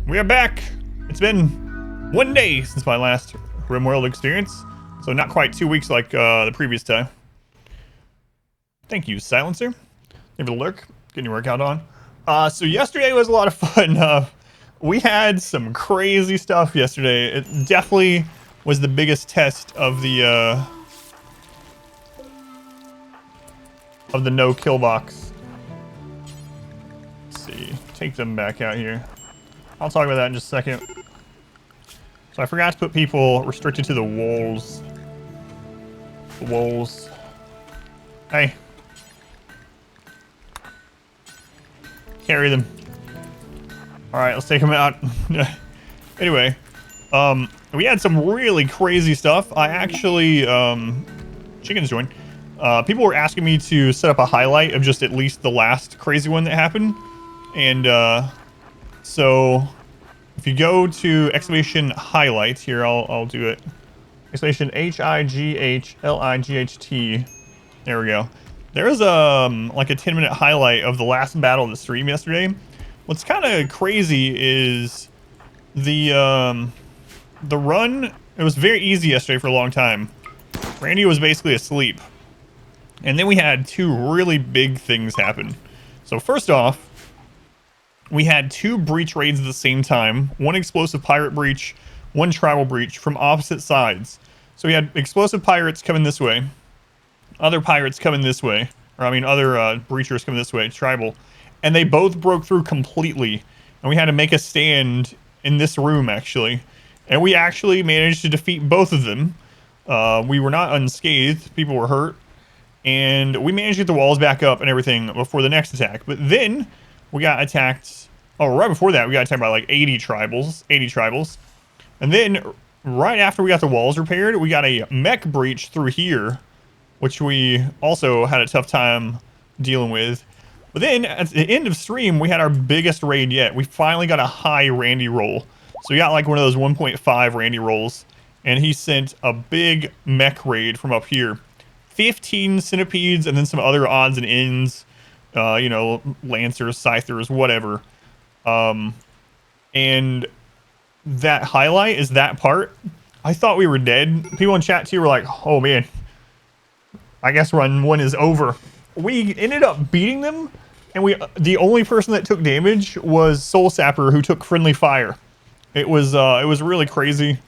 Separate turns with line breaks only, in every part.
We are back. It's been 1 day since my last RimWorld experience, so not quite 2 weeks like the previous time. Thank you, Silencer. Maybe the lurk, getting your workout on. So yesterday was a lot of fun. We had some crazy stuff yesterday. It definitely was the biggest test of the no kill box. Let's see, take them back out here. I'll talk about that in just a second. So I forgot to put people restricted to the walls. The walls. Hey. Carry them. Alright, let's take them out. Anyway, we had some really crazy stuff. I actually, Chickens joined. People were asking me to set up a highlight of just at least the last crazy one that happened. And, so if you go to exclamation highlight here, I'll do it. Exclamation HIGHLIGHT. There we go. There's like a 10-minute highlight of the last battle of the stream yesterday. What's kind of crazy is the run. It was very easy yesterday for a long time. Randy was basically asleep, and then we had two really big things happen. So first off, we had two breach raids at the same time. One explosive pirate breach, one tribal breach from opposite sides. So we had explosive pirates coming this way, other pirates coming this way, or I mean other breachers coming this way, tribal. And they both broke through completely. And we had to make a stand in this room, actually. And we actually managed to defeat both of them. We were not unscathed. People were hurt. And we managed to get the walls back up and everything before the next attack. But then we got attacked. Oh, right before that, we got attacked by like 80 tribals. And then right after we got the walls repaired, we got a mech breach through here, which we also had a tough time dealing with. But then at the end of stream, we had our biggest raid yet. We finally got a high Randy roll. So we got like one of those 1.5 Randy rolls. And he sent a big mech raid from up here. 15 centipedes and then some other odds and ends. You know, lancers, scythers, whatever. And that highlight is that part. I thought we were dead. People in chat too were like, oh man, I guess run one is over. We ended up beating them, and the only person that took damage was Soul Sapper, who took friendly fire. It was really crazy. It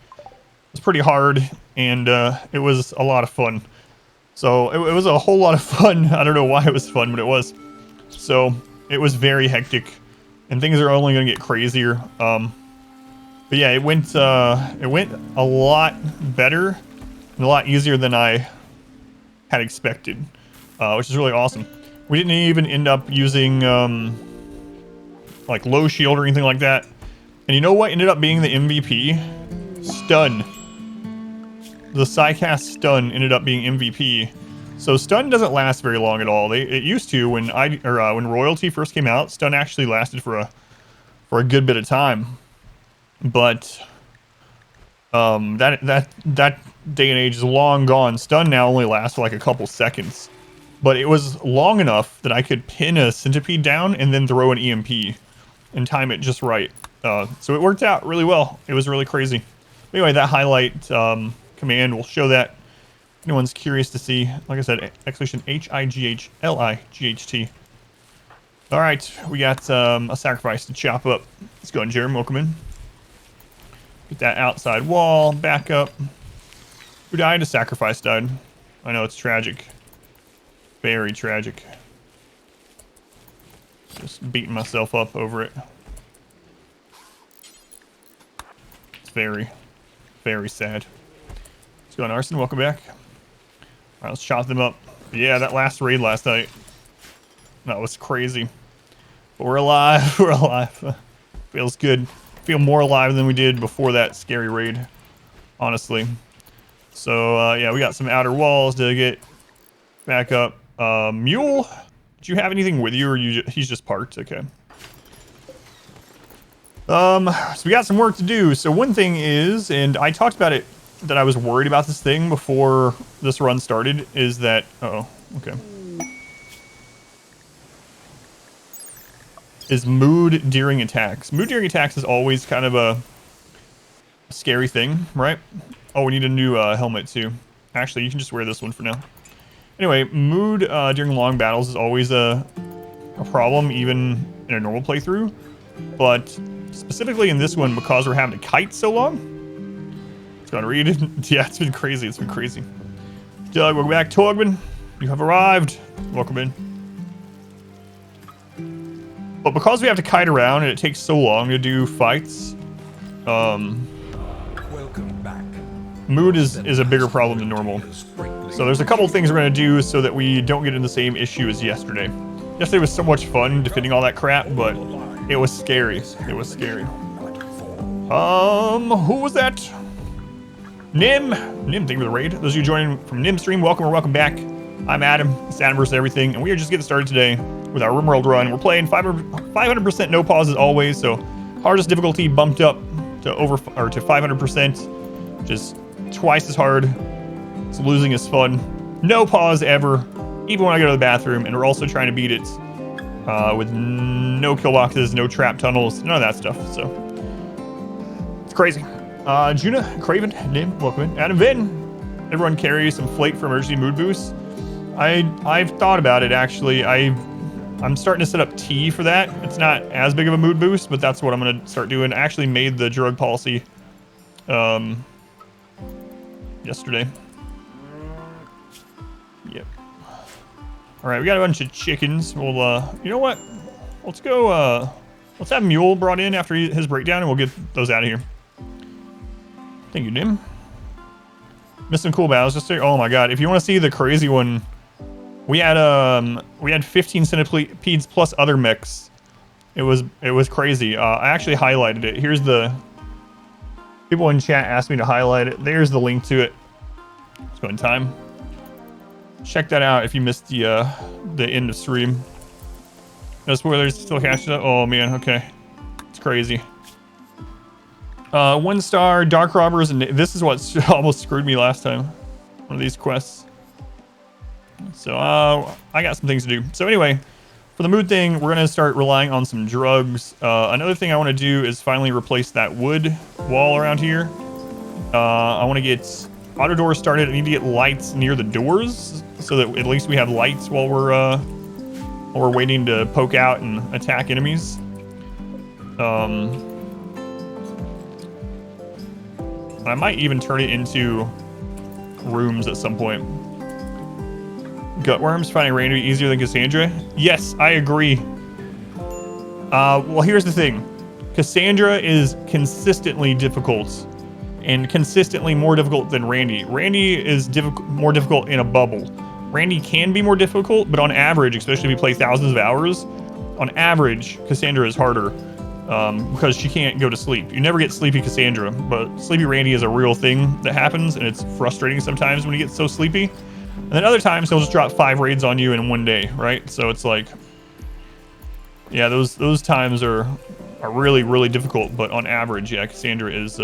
was pretty hard, and it was a lot of fun. So it was a whole lot of fun. I don't know why it was fun, but it was. So it was very hectic, and things are only going to get crazier. But yeah, it went a lot better and a lot easier than I had expected, which is really awesome. We didn't even end up using like low shield or anything like that. And you know what ended up being the MVP? Stun. The Psycaster stun ended up being MVP. So stun doesn't last very long at all. It used to when when Royalty first came out. Stun actually lasted for a good bit of time, but that day and age is long gone. Stun now only lasts for like a couple seconds, but it was long enough that I could pin a centipede down and then throw an EMP and time it just right. So it worked out really well. It was really crazy. Anyway, that highlight command will show that. If anyone's curious to see, like I said, exclamation HIGHLIGHT. All right, we got a sacrifice to chop up. Let's go on, Jeremy. Welcome in. Get that outside wall back up. Who died? A sacrifice died. I know, it's tragic. Very tragic. Just beating myself up over it. It's very, very sad. Let's go on, Arson. Welcome back. All right, let's chop them up. Yeah, that last raid last night, that was crazy. But we're alive. We're alive. Feels good. Feel more alive than we did before that scary raid, honestly. So yeah, we got some outer walls to get back up. Mule, do you have anything with you, or he's just parked? Okay. So we got some work to do. So one thing is, and I talked about it, that I was worried about this thing before this run started, is that okay. is mood during attacks. Mood during attacks is always kind of a scary thing, right? Oh, we need a new helmet too. Actually, you can just wear this one for now. Anyway, mood during long battles is always a problem, even in a normal playthrough. But specifically in this one, because we're having to kite so long. Let's go and read it. Yeah, it's been crazy. It's been crazy. Doug, welcome back. Torgman, you have arrived. Welcome in. But because we have to kite around and it takes so long to do fights, welcome back. Mood is a bigger problem than normal. So there's a couple things we're going to do so that we don't get in the same issue as yesterday. Yesterday was so much fun defending all that crap, but it was scary. It was scary. Who was that? Nim, thank you for the raid. Those of you joining from Nim stream, welcome or welcome back. I'm Adam, it's Adam versus everything, and we are just getting started today with our RimWorld run. We're playing 500% no pause as always, so hardest difficulty bumped up to 500%, just twice as hard. So losing is fun. No pause ever, even when I go to the bathroom, and we're also trying to beat it with no kill boxes, no trap tunnels, none of that stuff. So it's crazy. Juna, Craven, Nim, welcome in. Adam Vin, everyone carries some flake for emergency mood boosts. I've thought about it actually. I'm starting to set up T for that. It's not as big of a mood boost, but that's what I'm gonna start doing. I actually made the drug policy yesterday. Yep. All right, we got a bunch of chickens. We'll you know what? Let's go. Let's have Mule brought in after his breakdown, and we'll get those out of here. Thank you, Nim. Missed some cool battles just there. Oh my god! If you want to see the crazy one, we had 15 centipedes plus other mechs. It was crazy. I actually highlighted it. Here's the people in chat asked me to highlight it. There's the link to it. Let's go in time. Check that out if you missed the end of stream. No spoilers. Still catching up. Oh man. Okay. It's crazy. 1 star dark robbers, and this is what almost screwed me last time. One of these quests. So I got some things to do. So anyway, for the mood thing, we're gonna start relying on some drugs. Another thing I want to do is finally replace that wood wall around here. I want to get auto doors started. I need to get lights near the doors so that at least we have lights while we're waiting to poke out and attack enemies. I might even turn it into rooms at some point. Gutworms finding Rain to be easier than Cassandra? Yes, I agree. Well, here's the thing. Cassandra is consistently difficult and consistently more difficult than Randy. Randy is more difficult in a bubble. Randy can be more difficult, but on average, especially if you play thousands of hours, on average, Cassandra is harder. Because she can't go to sleep. You never get sleepy Cassandra, but sleepy Randy is a real thing that happens, and it's frustrating sometimes when you get so sleepy. And then other times he'll just drop 5 raids on you in one day, right? So it's like, yeah, those times are really, really difficult. But on average, yeah, Cassandra is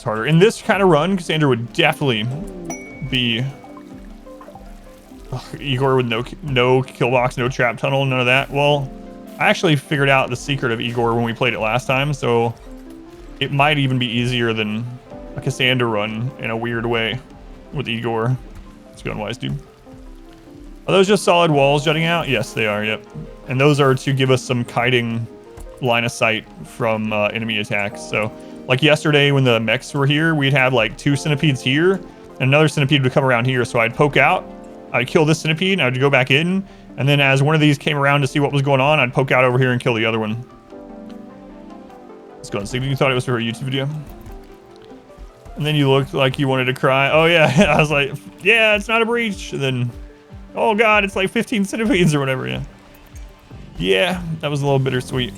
harder. In this kind of run, Cassandra would definitely be Igor with no kill box, no trap tunnel, none of that. Well, I actually figured out the secret of Igor when we played it last time, so it might even be easier than a Cassandra run in a weird way with Igor. It's going wise, dude. Are those just solid walls jutting out? Yes, they are, yep. And those are to give us some kiting line of sight from enemy attacks. So, like yesterday when the mechs were here, we'd have like 2 centipedes here, and another centipede would come around here, so I'd poke out, I'd kill this centipede, and I'd go back in, and then as one of these came around to see what was going on, I'd poke out over here and kill the other one. Let's go and see if you thought it was for a YouTube video. And then you looked like you wanted to cry. Oh yeah, I was like, yeah, it's not a breach. And then, oh god, it's like 15 centipedes or whatever, yeah. Yeah, that was a little bittersweet.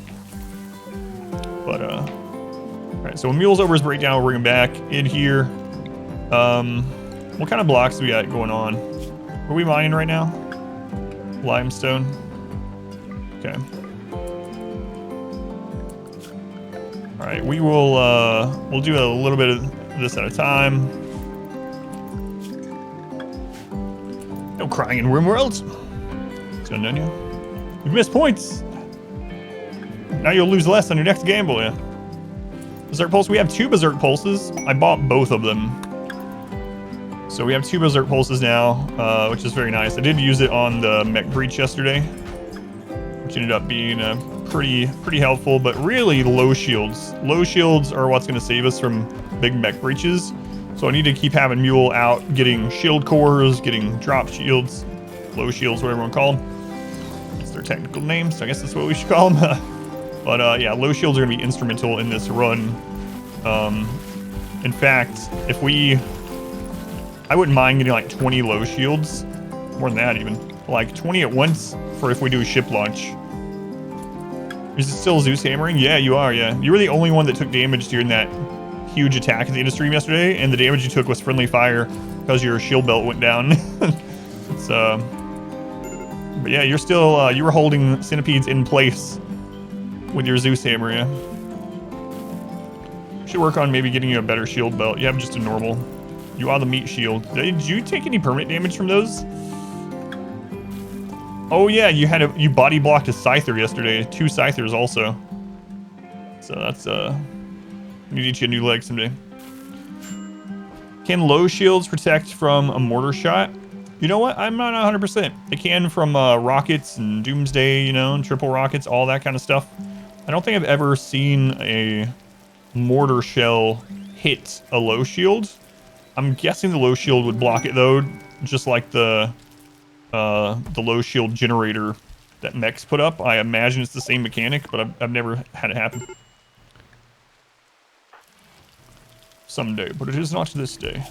But, alright, so when Mule's over his breakdown, we'll bring him back in here. What kind of blocks do we got going on? Are we mining right now? Limestone. Okay. All right, we will we'll do a little bit of this at a time. No crying in RimWorld. What's going on, you? You've missed points. Now you'll lose less on your next gamble, yeah. Berserk Pulse, we have 2 Berserk Pulses. I bought both of them. So we have 2 Berserk Pulses now, which is very nice. I did use it on the Mech Breach yesterday, which ended up being pretty helpful, but really low shields. Low shields are what's going to save us from big Mech Breaches. So I need to keep having MULE out, getting shield cores, getting drop shields, low shields, whatever you want to call them. That's their technical name, so I guess that's what we should call them. But yeah, low shields are going to be instrumental in this run. In fact, I wouldn't mind getting like 20 low shields, more than that even, like 20 at once for if we do a ship launch. Is it still Zeus hammering? Yeah, you are, yeah. You were the only one that took damage during that huge attack at the end of stream yesterday, and the damage you took was friendly fire because your shield belt went down. It's, but yeah, you're still, you were holding centipedes in place with your Zeus hammer, yeah. Should work on maybe getting you a better shield belt. You have just a normal. You are the meat shield. Did you take any permanent damage from those? Oh yeah, you body blocked a Scyther yesterday. 2 Scythers also. So that's we need to get you a new leg someday. Can low shields protect from a mortar shot? You know what? I'm not 100%. It can from rockets and doomsday, you know, and triple rockets, all that kind of stuff. I don't think I've ever seen a mortar shell hit a low shield. I'm guessing the low shield would block it though, just like the low shield generator that Mechs put up. I imagine it's the same mechanic, but I've never had it happen. Someday, but it is not this day.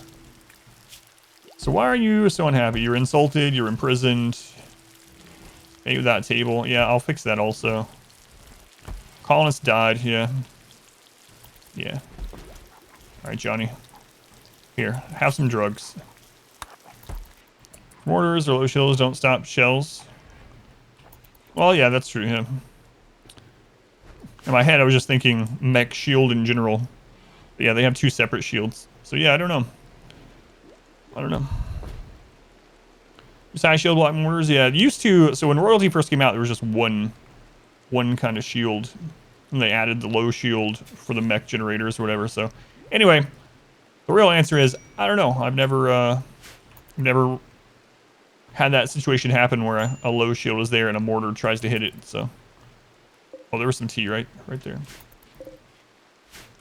So why are you so unhappy? You're insulted, you're imprisoned. Maybe that table. Yeah, I'll fix that also. Colonist died, yeah. Yeah. Alright, Johnny. Here, have some drugs. Mortars or low shields don't stop shells. Well, yeah, that's true, yeah. In my head, I was just thinking mech shield in general. But yeah, they have 2 separate shields. So yeah, I don't know. I don't know. Besides shield block mortars, yeah, it used to. So when Royalty first came out, there was just one kind of shield. And they added the low shield for the mech generators or whatever. So anyway, the real answer is, I don't know. I've never had that situation happen where a low shield is there and a mortar tries to hit it. So, oh, there was some tea right there.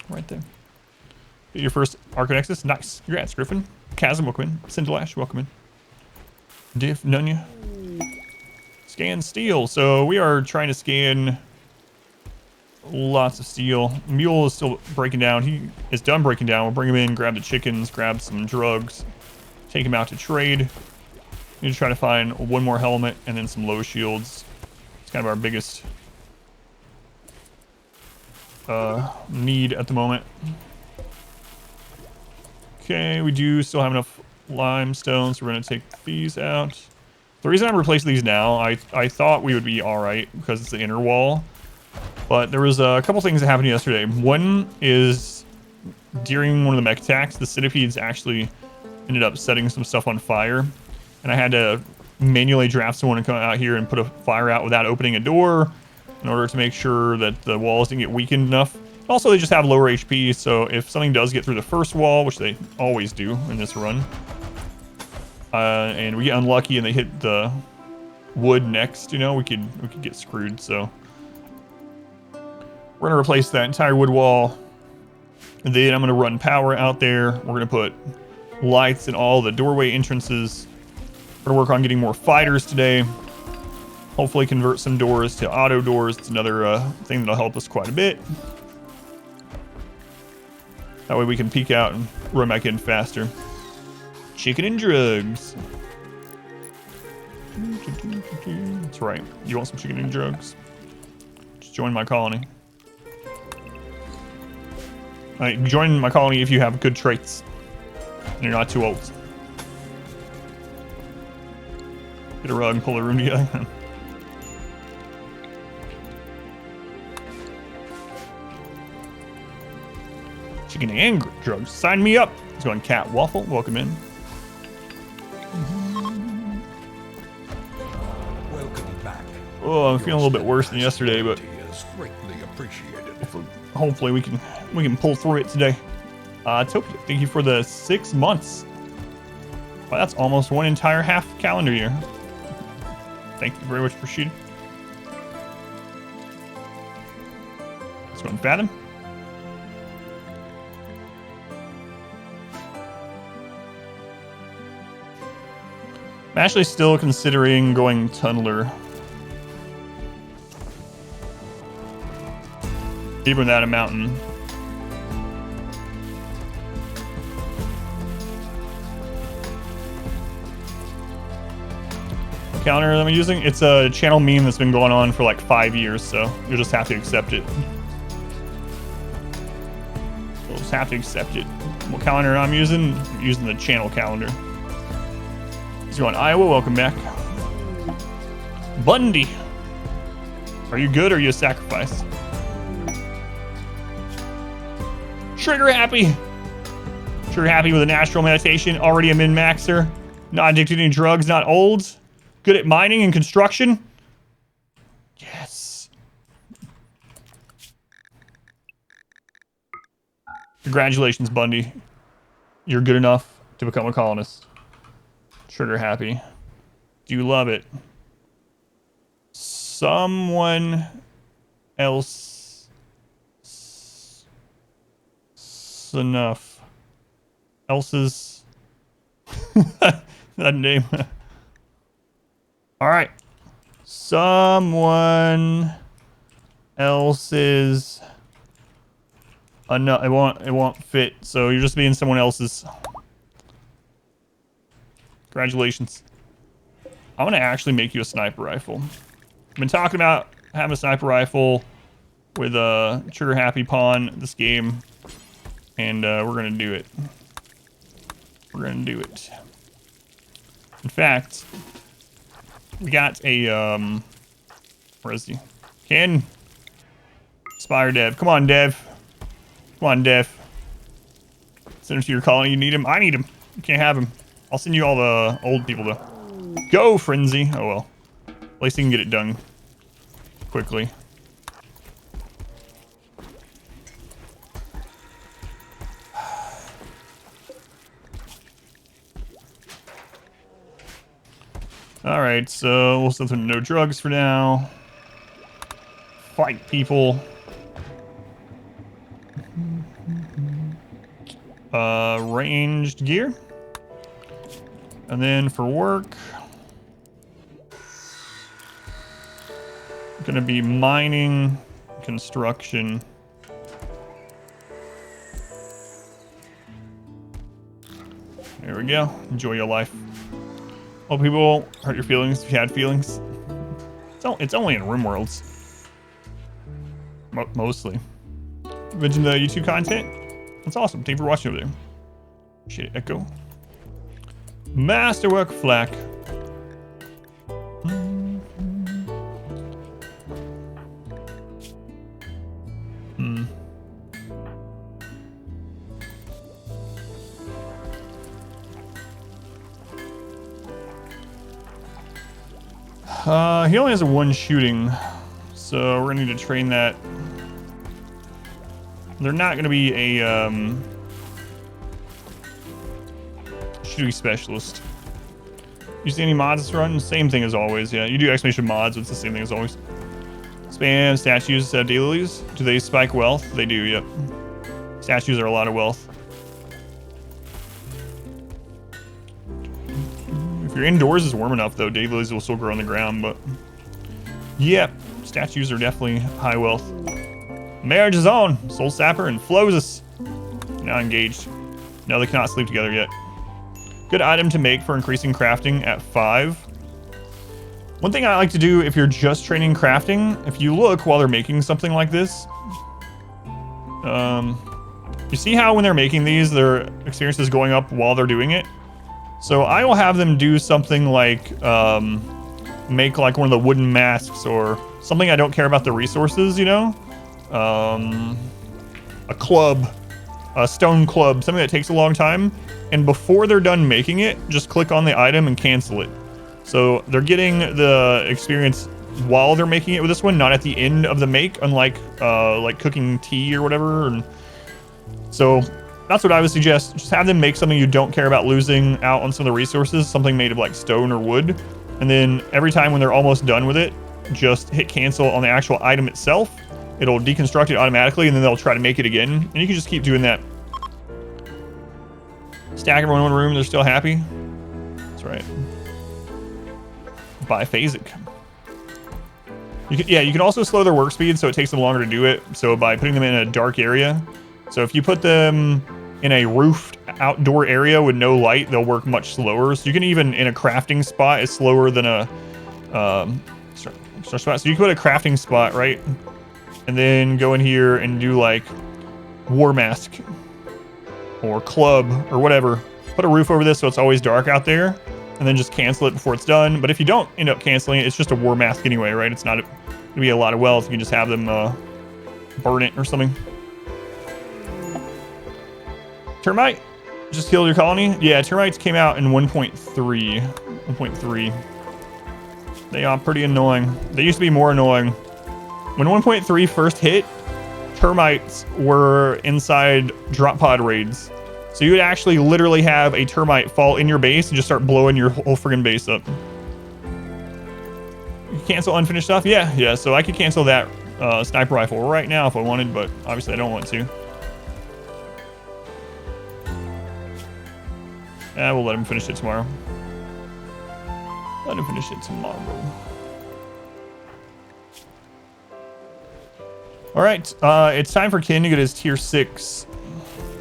Right there. Get your first Arconexus. Nice. Congrats, Griffin. Chasm, welcome in. Cinderlash, welcome in. Diff, Nunya. Scan steel. So we are trying to scan lots of steel. Mule is still breaking down. He is done breaking down. We'll bring him in, grab the chickens, grab some drugs, take him out to trade. Need to try to find one more helmet and then some low shields. It's kind of our biggest need at the moment. Okay, we do still have enough limestone, so we're going to take these out. The reason I'm replacing these now, I thought we would be alright because it's the inner wall. But there was a couple things that happened yesterday. One is during one of the mech attacks, the centipedes actually ended up setting some stuff on fire. And I had to manually draft someone to come out here and put a fire out without opening a door in order to make sure that the walls didn't get weakened enough. Also, they just have lower HP, so if something does get through the first wall, which they always do in this run, and we get unlucky and they hit the wood next, you know, we could get screwed. So we're gonna replace that entire wood wall, and then I'm gonna run power out there. We're gonna put lights in all the doorway entrances. We're gonna work on getting more fighters today. Hopefully convert some doors to auto doors. It's another thing that'll help us quite a bit. That way we can peek out and run back in faster. Chicken and drugs. That's right. You want some chicken and drugs? Just join my colony. Alright, join my colony if you have good traits. And you're not too old. Get a rug and pull the room together. Chicken and drugs. Sign me up. Let's go on Cat Waffle. Welcome in.
Welcome back.
Oh, I'm feeling a little bit worse than yesterday, but
is greatly appreciated.
Hopefully we can pull through it today. Topia, thank you for the 6 months. Well, that's almost one entire half calendar year. Thank you very much for shooting. Let's go and Fathom. I'm actually still considering going Tunneler. Even without a mountain. Counter that I'm using, it's a channel meme that's been going on for like 5 years, so you'll just have to accept it. You'll just have to accept it. What calendar I'm using the channel calendar. He's going Iowa, welcome back. Bundy. Are you good or are you a sacrifice? Trigger happy. Trigger happy with a natural meditation, already a min-maxer. Not addicted to any drugs, not old. Good at mining and construction. Yes. Congratulations, Bundy. You're good enough to become a colonist. Trigger happy. Do you love it? Someone else enough. Else's that name. All right. Someone else's enough. It won't fit. So you're just being someone else's. Congratulations. I'm gonna actually make you a sniper rifle. I've been talking about having a sniper rifle with a trigger happy pawn this game, and we're gonna do it. We're gonna do it. In fact, we got a where is he? Ken. Spire Dev. Come on, Dev. Come on, Dev. Send him to your colony. You need him. I need him. You can't have him. I'll send you all the old people to go, Frenzy. Oh well. At least he can get it done quickly. Alright, so we'll set them no drugs for now. Fight people. Ranged gear. And then for work, gonna be mining, construction. There we go. Enjoy your life. Hope people won't hurt your feelings if you had feelings. It's only in RimWorlds. Mostly. Mention the YouTube content. That's awesome. Thank you for watching over there. Shit, Echo. Masterwork Flak. He only has a 1 shooting, so we're gonna need to train that. They're not gonna be a shooting specialist. You see any mods this run? Same thing as always, yeah. You do exclamation mods, it's the same thing as always. Spam statues, dailies. Do they spike wealth? They do, yep. Statues are a lot of wealth. If you're indoors, it's warm enough though. Dailies will still grow on the ground, but yep, statues are definitely high wealth. Marriage is on. Soul Sapper and Flosus. Now engaged. No, they cannot sleep together yet. Good item to make for increasing crafting at 5. One thing I like to do if you're just training crafting, if you look while they're making something like this, you see how when they're making these, their experience is going up while they're doing it? So I will have them do something like make like one of the wooden masks or something I don't care about the resources, you know? A club, a stone club, something that takes a long time. And before they're done making it, just click on the item and cancel it. So they're getting the experience while they're making it with this one, not at the end of the make, unlike like cooking tea or whatever. And so that's what I would suggest. Just have them make something you don't care about losing out on some of the resources, something made of like stone or wood. And then every time when they're almost done with it, just hit cancel on the actual item itself. It'll deconstruct it automatically, and then they'll try to make it again. And you can just keep doing that. Stack everyone in one room, they're still happy. That's right. Biphasic. You can also slow their work speed, so it takes them longer to do it. So by putting them in a dark area. So if you put them in a roofed outdoor area with no light, they'll work much slower. So you can even in a crafting spot, it's slower than a spot. So you can put a crafting spot, right? And then go in here and do like War Mask or Club or whatever. Put a roof over this so it's always dark out there, and then just cancel it before it's done. But if you don't end up canceling it, it's just a War Mask anyway, right? It's not going to be a lot of wealth. You can just have them burn it or something. Termite just killed your colony. Yeah, termites came out in 1.3. 1.3. They are pretty annoying. They used to be more annoying. When 1.3 first hit, termites were inside drop pod raids. So you would actually literally have a termite fall in your base and just start blowing your whole friggin' base up. You can cancel unfinished stuff? Yeah. So I could cancel that sniper rifle right now if I wanted, but obviously I don't want to. We'll let him finish it tomorrow. Let him finish it tomorrow. All right, it's time for Ken to get his tier 6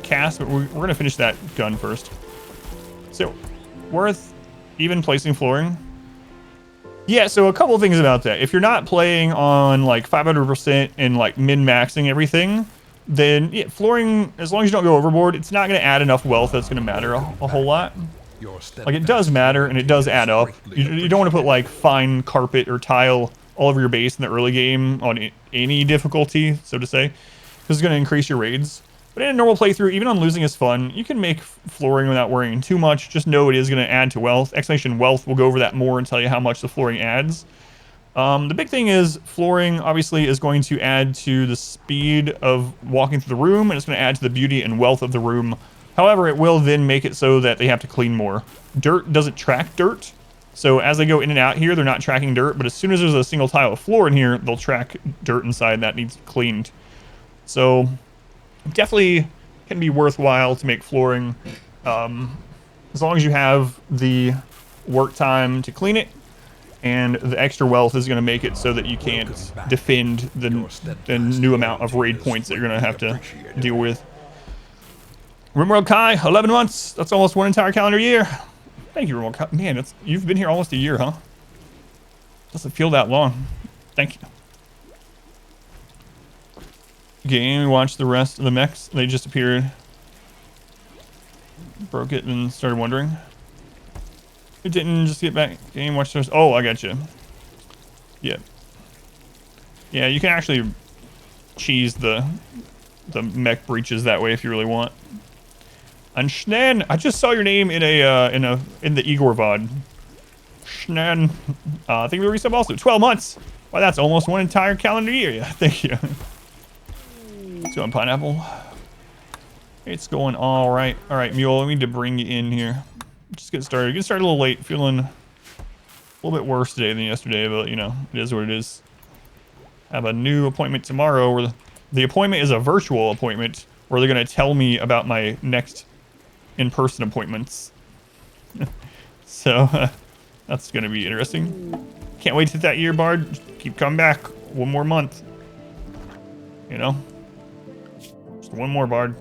cast, but we're going to finish that gun first. So, worth even placing flooring? Yeah, so a couple of things about that. If you're not playing on like 500% and like min-maxing everything, then yeah, flooring, as long as you don't go overboard, it's not going to add enough wealth that's going to matter a whole lot. Like, it does matter, and it does add up. You don't want to put like fine carpet or tile all over your base in the early game on any difficulty, so to say, because it's going to increase your raids. But in a normal playthrough, even on losing is fun, you can make flooring without worrying too much. Just know it is going to add to wealth. Exclamation wealth will go over that more and tell you how much the flooring adds. The big thing is flooring obviously is going to add to the speed of walking through the room, and it's going to add to the beauty and wealth of the room. However, it will then make it so that they have to clean more. Dirt doesn't track dirt. So as they go in and out here, they're not tracking dirt, but as soon as there's a single tile of floor in here, they'll track dirt inside that needs cleaned. So definitely can be worthwhile to make flooring, as long as you have the work time to clean it, and the extra wealth is going to make it so that you can't defend the new amount of raid points that you're going to have to deal with. RimWorld Kai, 11 months. That's almost one entire calendar year. Thank you, RimWorld Kai. Man, you've been here almost a year, huh? Doesn't feel that long. Thank you. Game, watch the rest of the mechs. They just appeared. Broke it and started wondering. It didn't just get back. Game, watch those. Oh, I got you. Yeah. Yeah, you can actually cheese the mech breaches that way if you really want. And Schnan, I just saw your name in the Igor VOD. Schnan, thank you for the resub also. 12 months. Wow, that's almost one entire calendar year. Yeah, thank you. It's going pineapple. It's going all right. All right, Mule, we need to bring you in here. Just get started. Get started a little late. Feeling a little bit worse today than yesterday, but you know, it is what it is. I have a new appointment tomorrow where the appointment is a virtual appointment where they're going to tell me about my next in-person appointments. So that's going to be interesting. Can't wait to hit that year, Bard. Just keep coming back. One more month. You know? Just one more, Bard.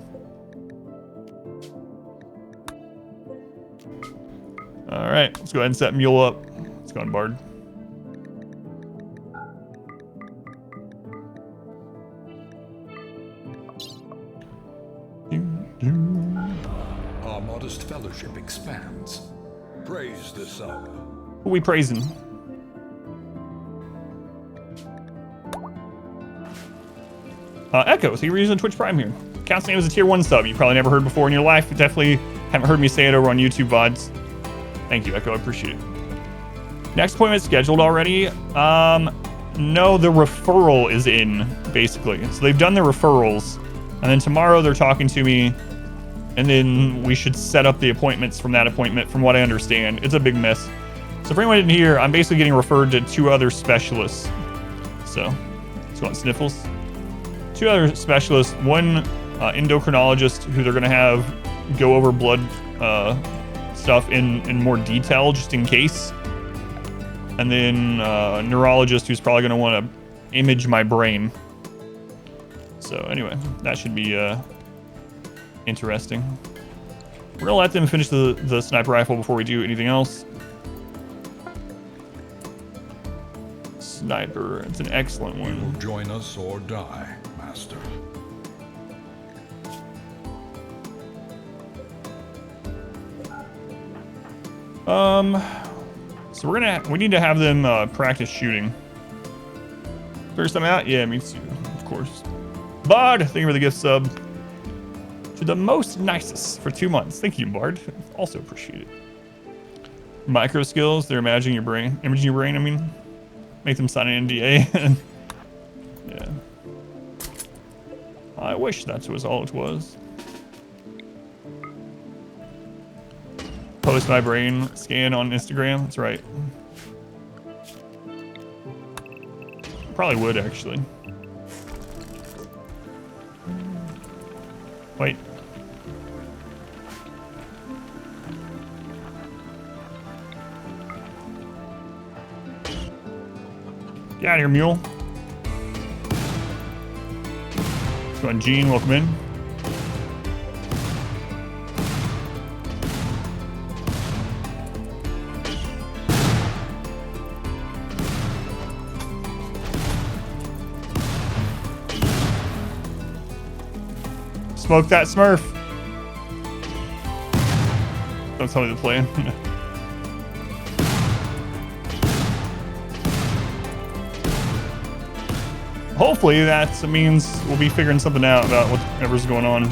All right, let's go ahead and set Mule up. Let's go on, Bard.
Our modest fellowship expands. Praise the sub.
Who we praising? Echo, so you're using Twitch Prime here. Count's name is a tier 1 sub. You probably never heard before in your life. You definitely haven't heard me say it over on YouTube VODs. Thank you, Echo. I appreciate it. Next appointment scheduled already. No, the referral is in, basically. So they've done the referrals, and then tomorrow they're talking to me, and then we should set up the appointments from that appointment, from what I understand. It's a big mess. So for anyone in here, I'm basically getting referred to 2 other specialists. So want sniffles? 2 other specialists, one endocrinologist who they're gonna have go over blood stuff in more detail, just in case. And then a neurologist who's probably going to want to image my brain. So anyway, that should be interesting. We're going to let them finish the sniper rifle before we do anything else. Sniper, it's an excellent one.
You will join us or die, Master.
So we need to have them practice shooting. First time out? Yeah, me too, of course. Bard, thank you for the gift sub. To the most nicest for 2 months. Thank you, Bard. Also appreciate it. Micro skills, they're imaging your brain, I mean. Make them sign an NDA. Yeah. I wish that was all it was. Post my brain scan on Instagram. That's right. Probably would, actually. Wait. Get out of here, mule. Come on, Gene. Welcome in. Smoke that Smurf. Don't tell me the plan. Hopefully that means we'll be figuring something out about whatever's going on.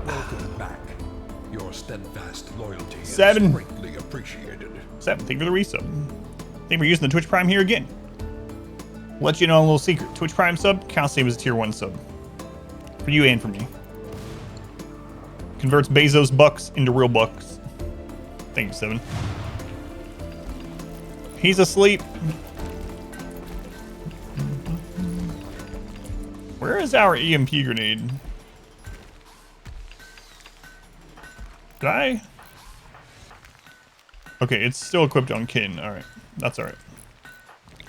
Welcome back. Your steadfast loyalty is
7.
greatly appreciated.
7, thank you for the resub. Thank you for using the Twitch Prime here again. Let you know a little secret. Twitch Prime sub counts same as a tier 1 sub. For you and for me. Converts Bezos bucks into real bucks. Thank you, 7. He's asleep. Where is our EMP grenade? Did I? Okay, it's still equipped on Kin. Alright. That's alright.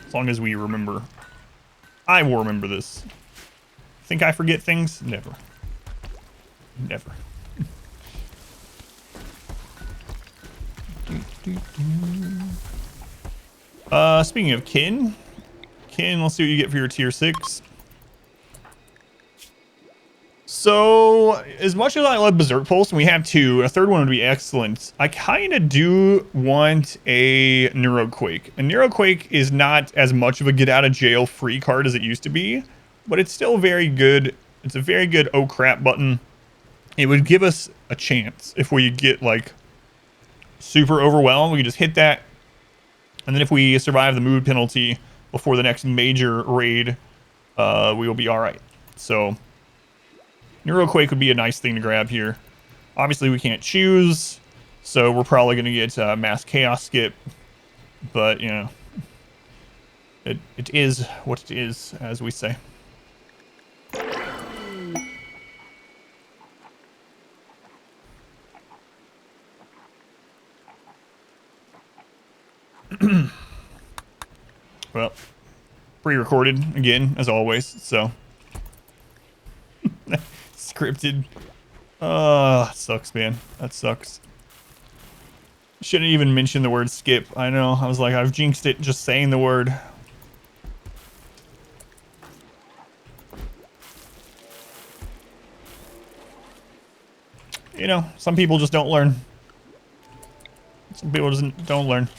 As long as we remember. I will remember this. Think I forget things? Never. Never. Speaking of Kin, let's see what you get for your tier 6. So, as much as I love Berserk Pulse, and we have 2, a 3rd one would be excellent. I kind of do want a Neuroquake. A Neuroquake is not as much of a get out of jail free card as it used to be, but it's still very good. It's a very good oh crap button. It would give us a chance if we get like super overwhelmed. We can just hit that, and then if we survive the mood penalty before the next major raid, we will be all right. So. Neuroquake would be a nice thing to grab here. Obviously, we can't choose, so we're probably going to get Mass Chaos Skip. But, you know, it is what it is, as we say. Well, pre-recorded again, as always, so... Scripted. That sucks, man. That sucks. Shouldn't even mention the word skip. I know. I was like, I've jinxed it just saying the word. You know, some people just don't learn. Some people just don't learn.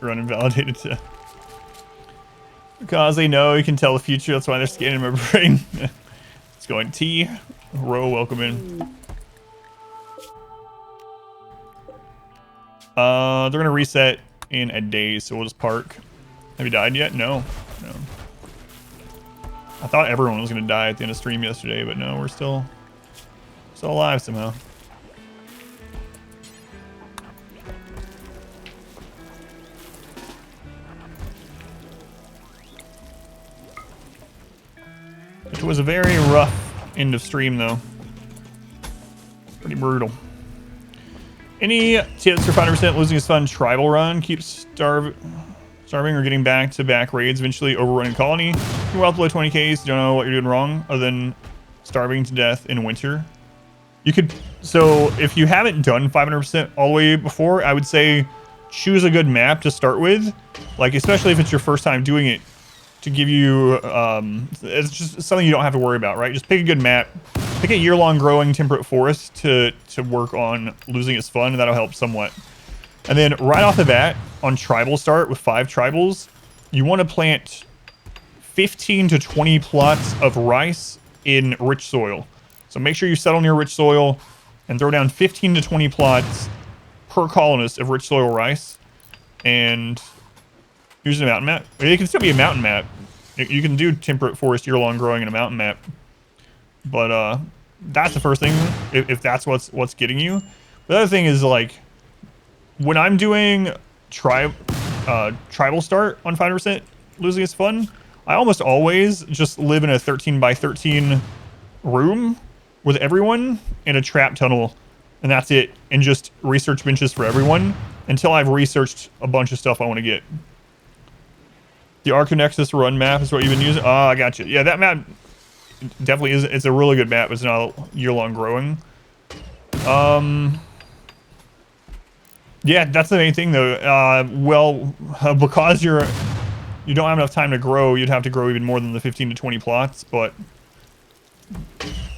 Run invalidated to. Because they know you can tell the future. That's why they're scanning my brain. It's going T. Row, welcome in. They're going to reset in a day, so we'll just park. Have you died yet? No. No. I thought everyone was going to die at the end of stream yesterday, but no, we're still alive somehow. It was a very rough end of stream, though. Pretty brutal. Any tips for 5% losing his fun tribal run? Keep starving or getting back-to-back raids, eventually overrunning colony. You're well below 20Ks. You don't know what you're doing wrong other than starving to death in winter. You could, so if you haven't done 500% all the way before, I would say choose a good map to start with. Like, especially if it's your first time doing it, to give you, it's just something you don't have to worry about, right? Just pick a good map. Pick a year-long growing temperate forest to work on losing its fun, and that'll help somewhat. And then right off the bat, on tribal start with 5 tribals, you want to plant 15 to 20 plots of rice in rich soil. So make sure you settle near rich soil and throw down 15 to 20 plots per colonist of rich soil rice. And here's a mountain map. It can still be a mountain map. You can do temperate forest year-long growing in a mountain map. But that's the first thing, if that's what's getting you. The other thing is, like, when I'm doing tribal start on 5% losing its fun, I almost always just live in a 13 by 13 room with everyone in a trap tunnel, and that's it. And just research benches for everyone until I've researched a bunch of stuff I want to get. The Arconexus run map is what you've been using. Oh, I got you. Yeah, that map definitely is. It's a really good map. It's not year-long growing. Yeah, that's the main thing, though. Because you don't have enough time to grow, you'd have to grow even more than the 15 to 20 plots. But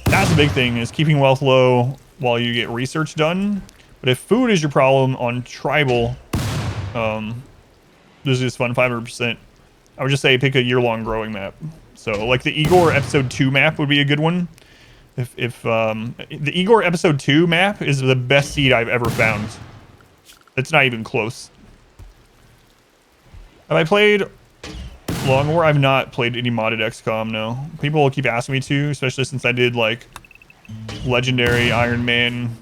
that's the big thing, is keeping wealth low while you get research done. But if food is your problem on tribal, this is fun 500%. I would just say pick a year-long growing map. So, like, the Igor episode 2 map would be a good one. If the Igor episode 2 map is the best seed I've ever found. It's not even close. Have I played Long War? I've not played any modded XCOM, no. People will keep asking me to, especially since I did, like, Legendary, Iron Man,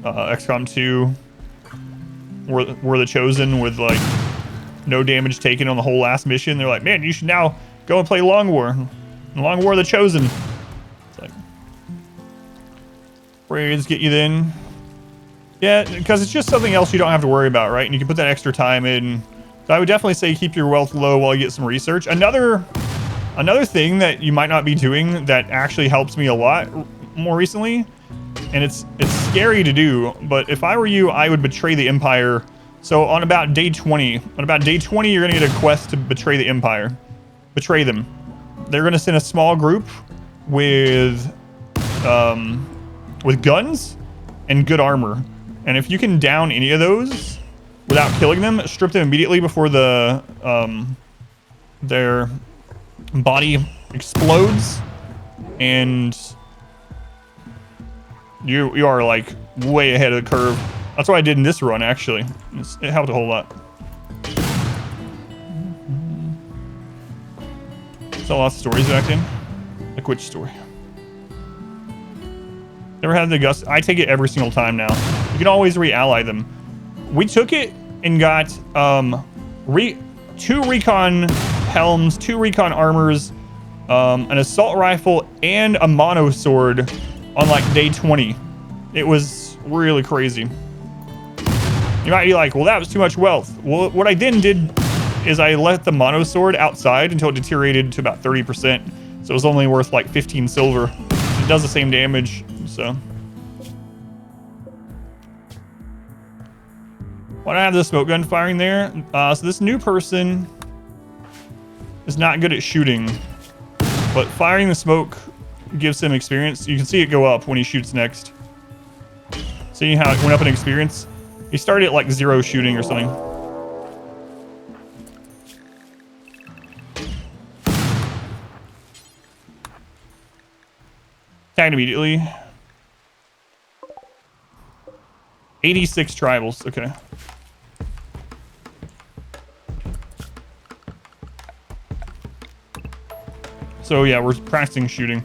XCOM 2. Were the Chosen with, like, no damage taken on the whole last mission. They're like, man, you should now go and play Long War. Long War the Chosen. It's like, raids get you then. Yeah, because it's just something else you don't have to worry about, right? And you can put that extra time in. So I would definitely say keep your wealth low while you get some research. Another thing that you might not be doing that actually helps me a lot more recently, and it's scary to do, but if I were you, I would betray the Empire. So on about day 20, you're gonna get a quest to betray the Empire. Betray them. They're gonna send a small group with guns and good armor. And if you can down any of those without killing them, strip them immediately before the their body explodes, and you are, like, way ahead of the curve. That's what I did in this run, actually. It helped a whole lot. Saw lots of stories back in. Like, which story? Never had the gust. I take it every single time now. You can always re-ally them. We took it and got 2 recon helms, 2 recon armors, an assault rifle, and a mono sword on, like, day 20. It was really crazy. You might be like, well, that was too much wealth. Well, what I then did is I let the mono sword outside until it deteriorated to about 30%. So it was only worth, like, 15 silver. It does the same damage, so. Why do I have the smoke gun firing there? So this new person is not good at shooting, but firing the smoke gives him experience. You can see it go up when he shoots next. See how it went up in experience? He started at, like, 0 shooting or something. died immediately. 86 tribals. Okay. So yeah, we're practicing shooting.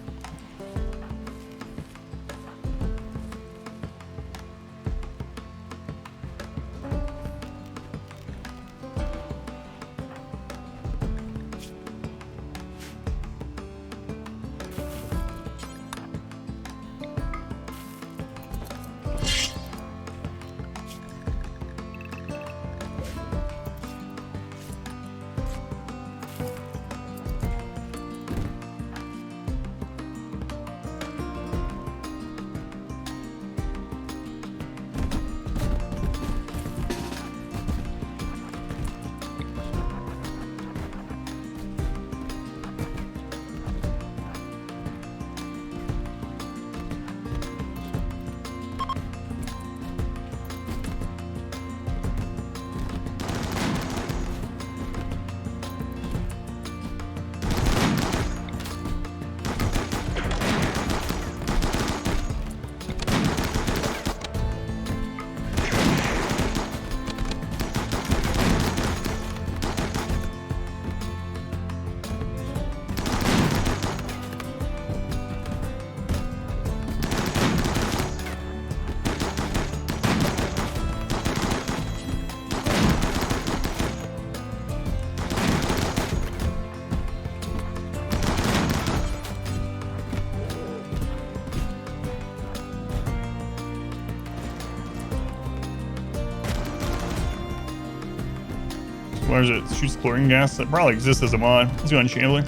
What is it? Shoots chlorine gas? That probably exists as a mod. Let's go on Chandler.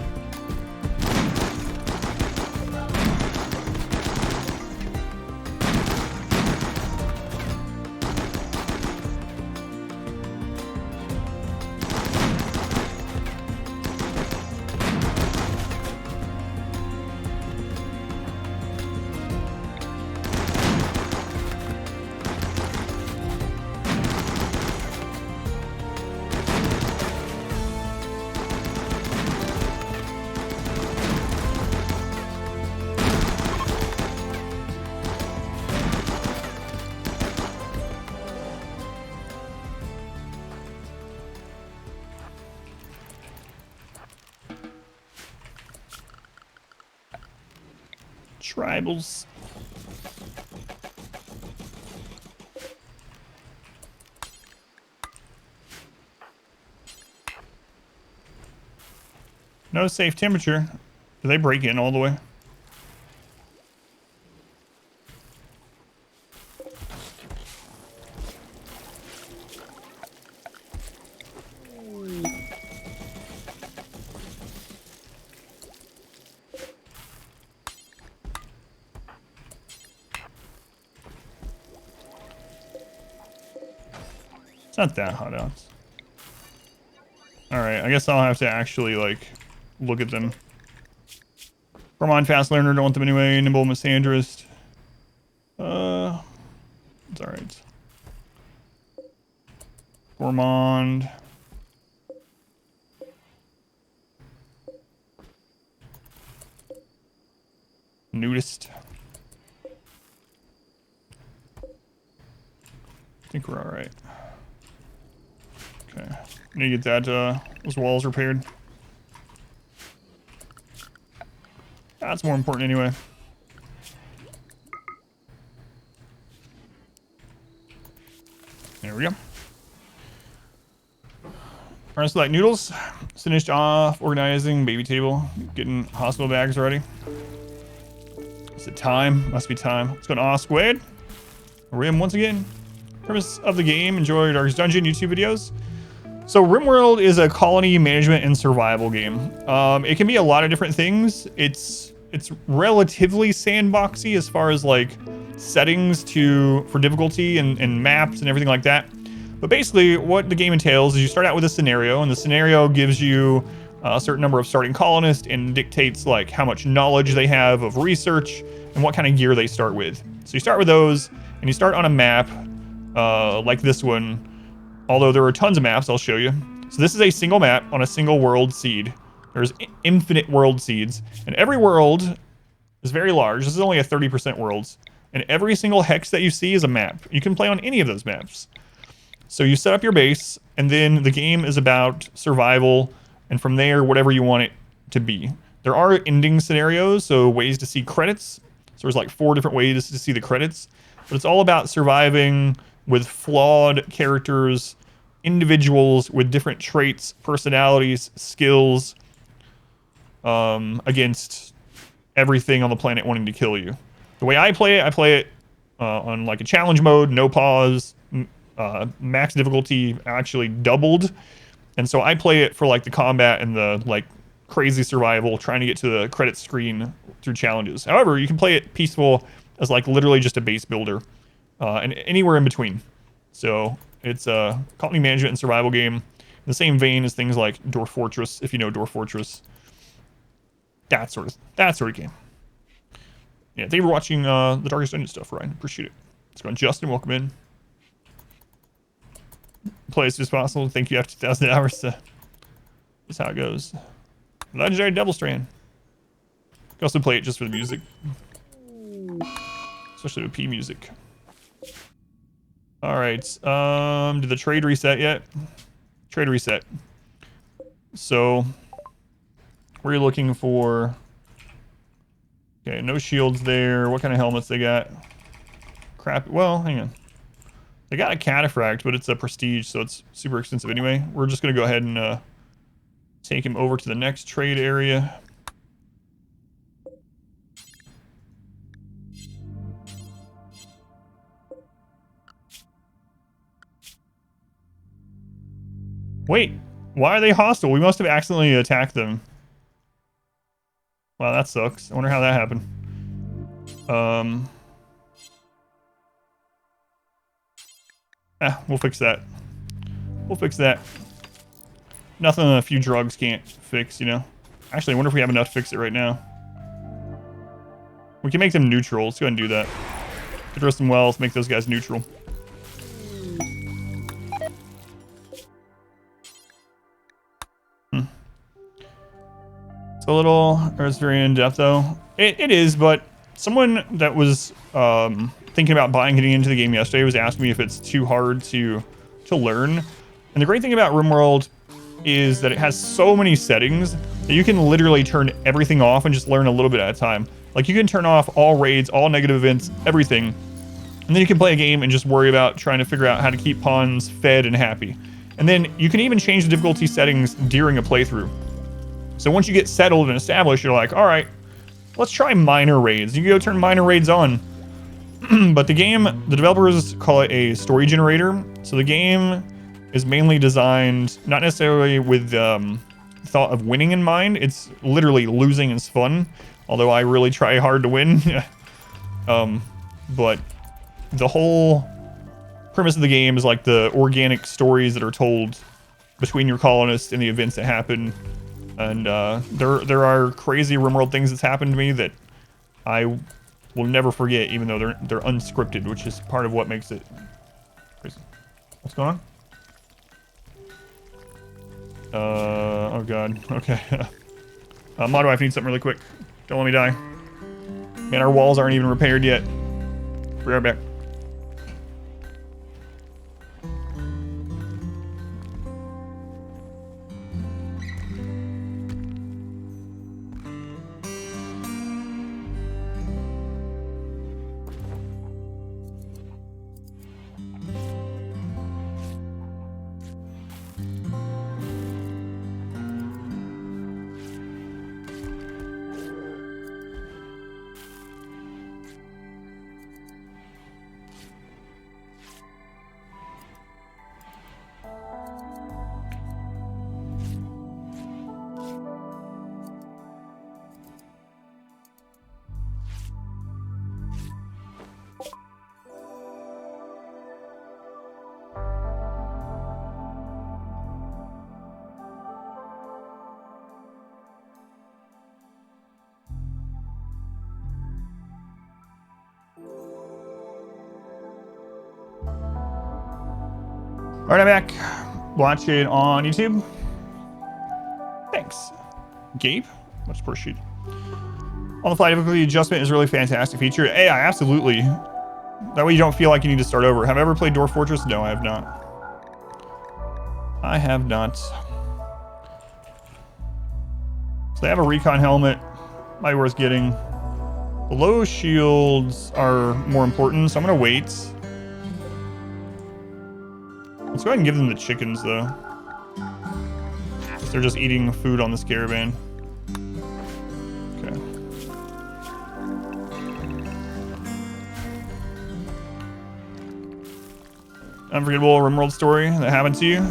Tribals. No safe temperature. Do they break in all the way? It's not that hot out. Alright, I guess I'll have to actually, like, look at them. Gourmand, fast learner, don't want them anyway. Nimble, misandrist. It's alright. Gourmand. Nudist. I think we're alright. Okay. Need to get that, those walls repaired. That's more important anyway. There we go. Alright, so like noodles. Finished off organizing baby table, getting hospital bags ready. Is it time? Must be time. Let's go to Osquaid. Rim once again. Premise of the game, enjoy Darkest Dungeon YouTube videos. So RimWorld is a colony management and survival game. It can be a lot of different things. It's relatively sandboxy as far as like settings for difficulty and maps and everything like that. But basically what the game entails is you start out with a scenario, and the scenario gives you a certain number of starting colonists and dictates like how much knowledge they have of research and what kind of gear they start with. So you start with those, and you start on a map like this one. Although there are tons of maps, I'll show you. So this is a single map on a single world seed. There's infinite world seeds, and every world It's very large. This is only a 30% worlds. And every single hex that you see is a map. You can play on any of those maps. So you set up your base, and then the game is about survival, and from there, whatever you want it to be. There are ending scenarios, so ways to see credits. So there's like 4 different ways to see the credits. But it's all about surviving with flawed characters, individuals with different traits, personalities, skills, against everything on the planet wanting to kill you. The way I play it on like a challenge mode, no pause, max difficulty actually doubled. And so I play it for like the combat and the like crazy survival, trying to get to the credit screen through challenges. However, you can play it peaceful as like literally just a base builder, and anywhere in between. So it's a colony management and survival game in the same vein as things like Dwarf Fortress, if you know Dwarf Fortress. That sort of game. Yeah, thank you for watching the Darkest Dungeon stuff, Ryan. Appreciate it. Let's go on. Justin, welcome in. Play as soon as possible. Thank you after 2,000 hours. That's how it goes. Legendary Devil Strand. You can also play it just for the music. Especially with P music. Alright. Did the trade reset yet? Trade reset. So we're looking for... Okay, no shields there. What kind of helmets they got? Crap. Well, hang on. They got a cataphract, but it's a prestige, so it's super expensive anyway. We're just going to go ahead and take him over to the next trade area. Wait, why are they hostile? We must have accidentally attacked them. Wow, that sucks. I wonder how that happened. We'll fix that. We'll fix that. Nothing a few drugs can't fix, you know? Actually, I wonder if we have enough to fix it right now. We can make them neutral. Let's go ahead and do that. Address them well. Let's make those guys neutral. It's a little... It's very in-depth, though. It is, but someone that was thinking about getting into the game yesterday was asking me if it's too hard to learn. And the great thing about RimWorld is that it has so many settings that you can literally turn everything off and just learn a little bit at a time. Like, you can turn off all raids, all negative events, everything. And then you can play a game and just worry about trying to figure out how to keep pawns fed and happy. And then you can even change the difficulty settings during a playthrough. So once you get settled and established, you're like, all right, let's try minor raids. You can go turn minor raids on. But the game, the developers call it a story generator. So the game is mainly designed, not necessarily with thought of winning in mind. It's literally losing is fun. Although I really try hard to win. But the whole premise of the game is like the organic stories that are told between your colonists and the events that happen. And there are crazy RimWorld things that's happened to me that I will never forget, even though they're unscripted, which is part of what makes it crazy. What's going on? Oh god. Okay. Modo, I need something really quick. Don't let me die. Man, our walls aren't even repaired yet. Be right back. All right, I'm back. Watch it on YouTube. Thanks, Gabe. Much appreciated. On-the-fly difficulty adjustment is a really fantastic feature. AI, absolutely. That way you don't feel like you need to start over. Have I ever played Dwarf Fortress? No, I have not. I have not. So they have a recon helmet. Might be worth getting. The low shields are more important, so I'm gonna wait. Let's go ahead and give them the chickens, though. They're just eating food on this caravan. Okay. Unforgettable RimWorld story that happened to you?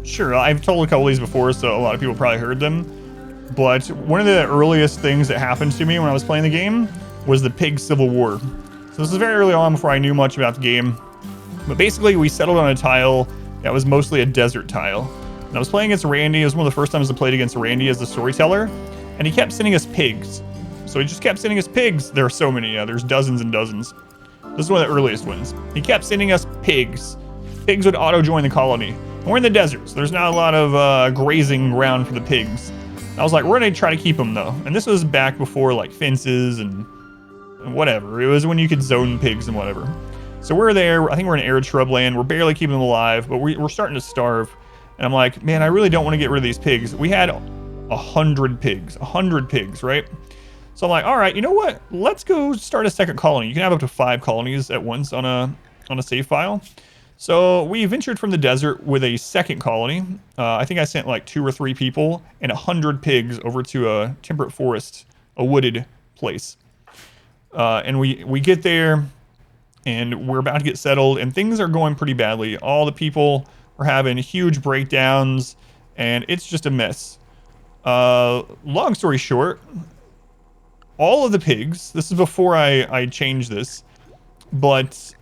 Sure. I've told a couple of these before, so a lot of people probably heard them. But one of the earliest things that happened to me when I was playing the game was the Pig Civil War. So this is very early on before I knew much about the game. But basically, we settled on a tile that was mostly a desert tile. And I was playing against Randy. It was one of the first times I played against Randy as the storyteller. And he kept sending us pigs. So he just kept sending us pigs. There are so many. Yeah, there's dozens and dozens. This is one of the earliest ones. He kept sending us pigs. Pigs would auto-join the colony. And we're in the desert, so there's not a lot of grazing ground for the pigs. I was like, we're going to try to keep them, though. And this was back before, like, fences and whatever. It was when you could zone pigs and whatever. So we're there. I think we're in arid shrubland. We're barely keeping them alive, but we're starting to starve. And I'm like, man, I really don't want to get rid of these pigs. We had 100 pigs. 100 pigs, right? So I'm like, all right, you know what? Let's go start a second colony. You can have up to 5 colonies at once on a save file. So we ventured from the desert with a second colony. I think I sent like 2 or 3 people and 100 pigs over to a temperate forest, a wooded place. And we get there and we're about to get settled and things are going pretty badly. All the people are having huge breakdowns and it's just a mess. Long story short, all of the pigs, this is before I changed this, but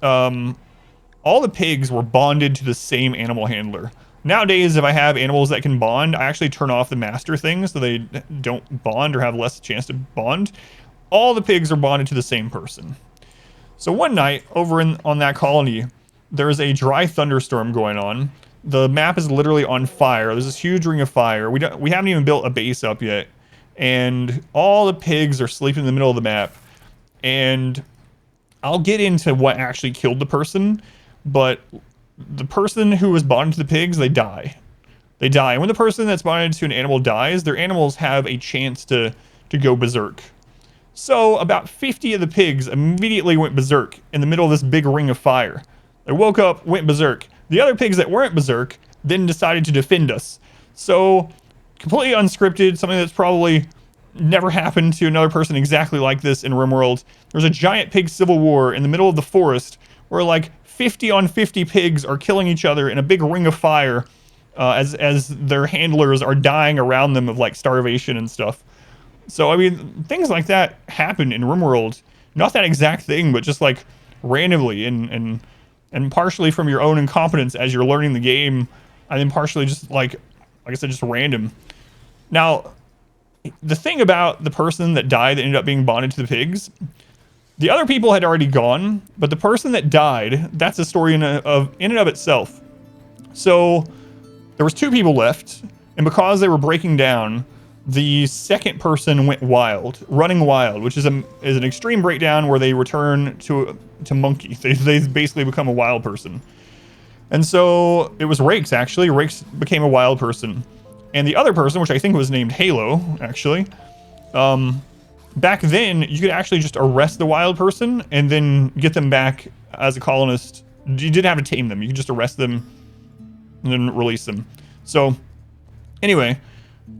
all the pigs were bonded to the same animal handler. Nowadays, if I have animals that can bond, I actually turn off the master thing so they don't bond or have less chance to bond. All the pigs are bonded to the same person. So one night, over on that colony, there's a dry thunderstorm going on. The map is literally on fire. There's this huge ring of fire. We haven't even built a base up yet. And all the pigs are sleeping in the middle of the map. And I'll get into what actually killed the person. But the person who was bonded to the pigs, they die. They die. And when the person that's bonded to an animal dies, their animals have a chance to go berserk. So about 50 of the pigs immediately went berserk in the middle of this big ring of fire. They woke up, went berserk. The other pigs that weren't berserk then decided to defend us. So completely unscripted, something that's probably never happened to another person exactly like this in RimWorld. There's a giant pig civil war in the middle of the forest where like 50 on 50 pigs are killing each other in a big ring of fire as their handlers are dying around them of like starvation and stuff. So I mean, things like that happen in RimWorld. Not that exact thing, but just like randomly and partially from your own incompetence as you're learning the game, and then partially just like I said, just random. Now, the thing about the person that died that ended up being bonded to the pigs, the other people had already gone, but the person that died, that's a story in and of itself. So there was 2 people left, and because they were breaking down, the second person went wild, running wild, which is an extreme breakdown where they return to monkey. They basically become a wild person. And so it was Raix, actually. Raix became a wild person. And the other person, which I think was named Halo, actually, back then, you could actually just arrest the wild person and then get them back as a colonist. You didn't have to tame them. You could just arrest them and then release them. So, anyway,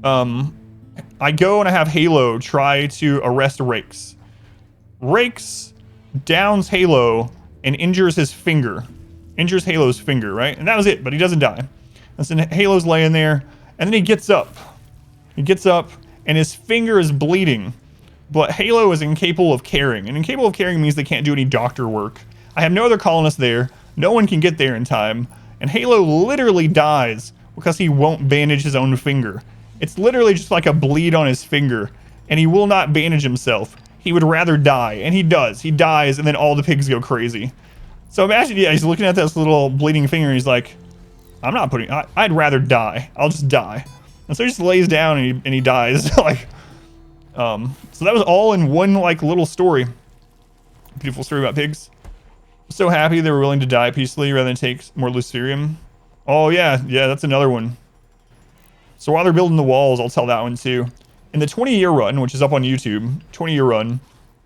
I go and I have Halo try to arrest Raix. Raix downs Halo and injures his finger. Injures Halo's finger, right? And that was it, but he doesn't die. And so Halo's laying there, and then he gets up. He gets up, and his finger is bleeding. But Halo is incapable of caring. And incapable of caring means they can't do any doctor work. I have no other colonists there. No one can get there in time. And Halo literally dies because he won't bandage his own finger. It's literally just like a bleed on his finger. And he will not bandage himself. He would rather die. And he does. He dies, and then all the pigs go crazy. So imagine, yeah, he's looking at this little bleeding finger, and he's like, I'm not putting... I'd rather die. I'll just die. And so he just lays down, and he dies. Like, So that was all in one like little story. Beautiful story about pigs. So happy they were willing to die peacefully rather than take more Luciferium. Oh yeah, that's another one. So while they're building the walls, I'll tell that one too. In the 20-year run, which is up on YouTube, 20-year run,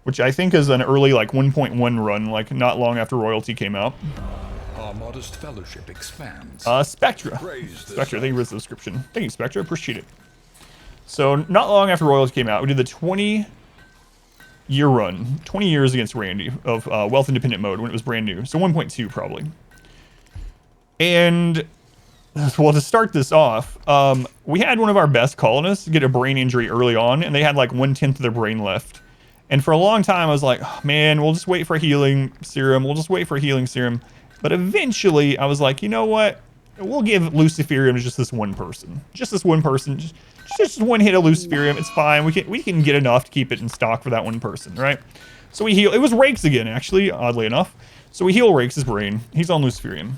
which I think is an early like 1.1 run, like not long after Royalty came out.
Our modest fellowship expands.
Spectra. Spectra, thank you for the subscription. Thank you, Spectra, appreciate it. So not long after Royalty came out, we did the 20-year run, 20 years against Randy of Wealth Independent mode when it was brand new. So 1.2 probably. And well, to start this off, we had one of our best colonists get a brain injury early on, and they had like 1/10 of their brain left. And for a long time, I was like, oh, man, we'll just wait for a healing serum. We'll just wait for a healing serum. But eventually, I was like, you know what? We'll give Luciferium to just this one person. Just this one person. Just one hit of Luciferium. It's fine. We can get enough to keep it in stock for that one person, right? So we heal. It was Raix again, actually, oddly enough. So we heal Raix's brain. He's on Luciferium.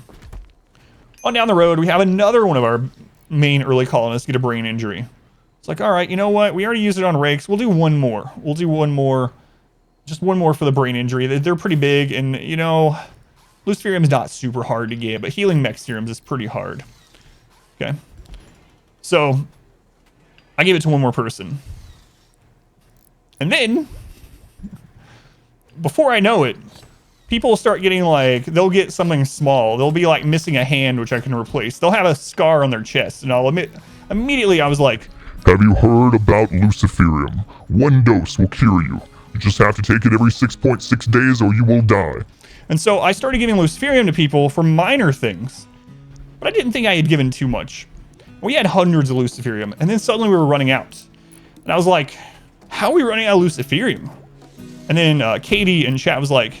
On down the road, we have another one of our main early colonists get a brain injury. It's like, all right, you know what? We already used it on Raix. We'll do one more. We'll do one more. Just one more for the brain injury. They're pretty big, and, you know, Luciferium is not super hard to get, but healing mech serums is pretty hard. Okay. So, I gave it to one more person. And then, before I know it, people start getting like, they'll get something small. They'll be like missing a hand, which I can replace. They'll have a scar on their chest. And I'll admit, immediately I was like,
have you heard about Luciferium? One dose will cure you. You just have to take it every 6.6 days or you will die.
And so I started giving Luciferium to people for minor things. But I didn't think I had given too much. We had hundreds of Luciferium, and then suddenly we were running out. And I was like, how are we running out of Luciferium? And then Katie in chat was like,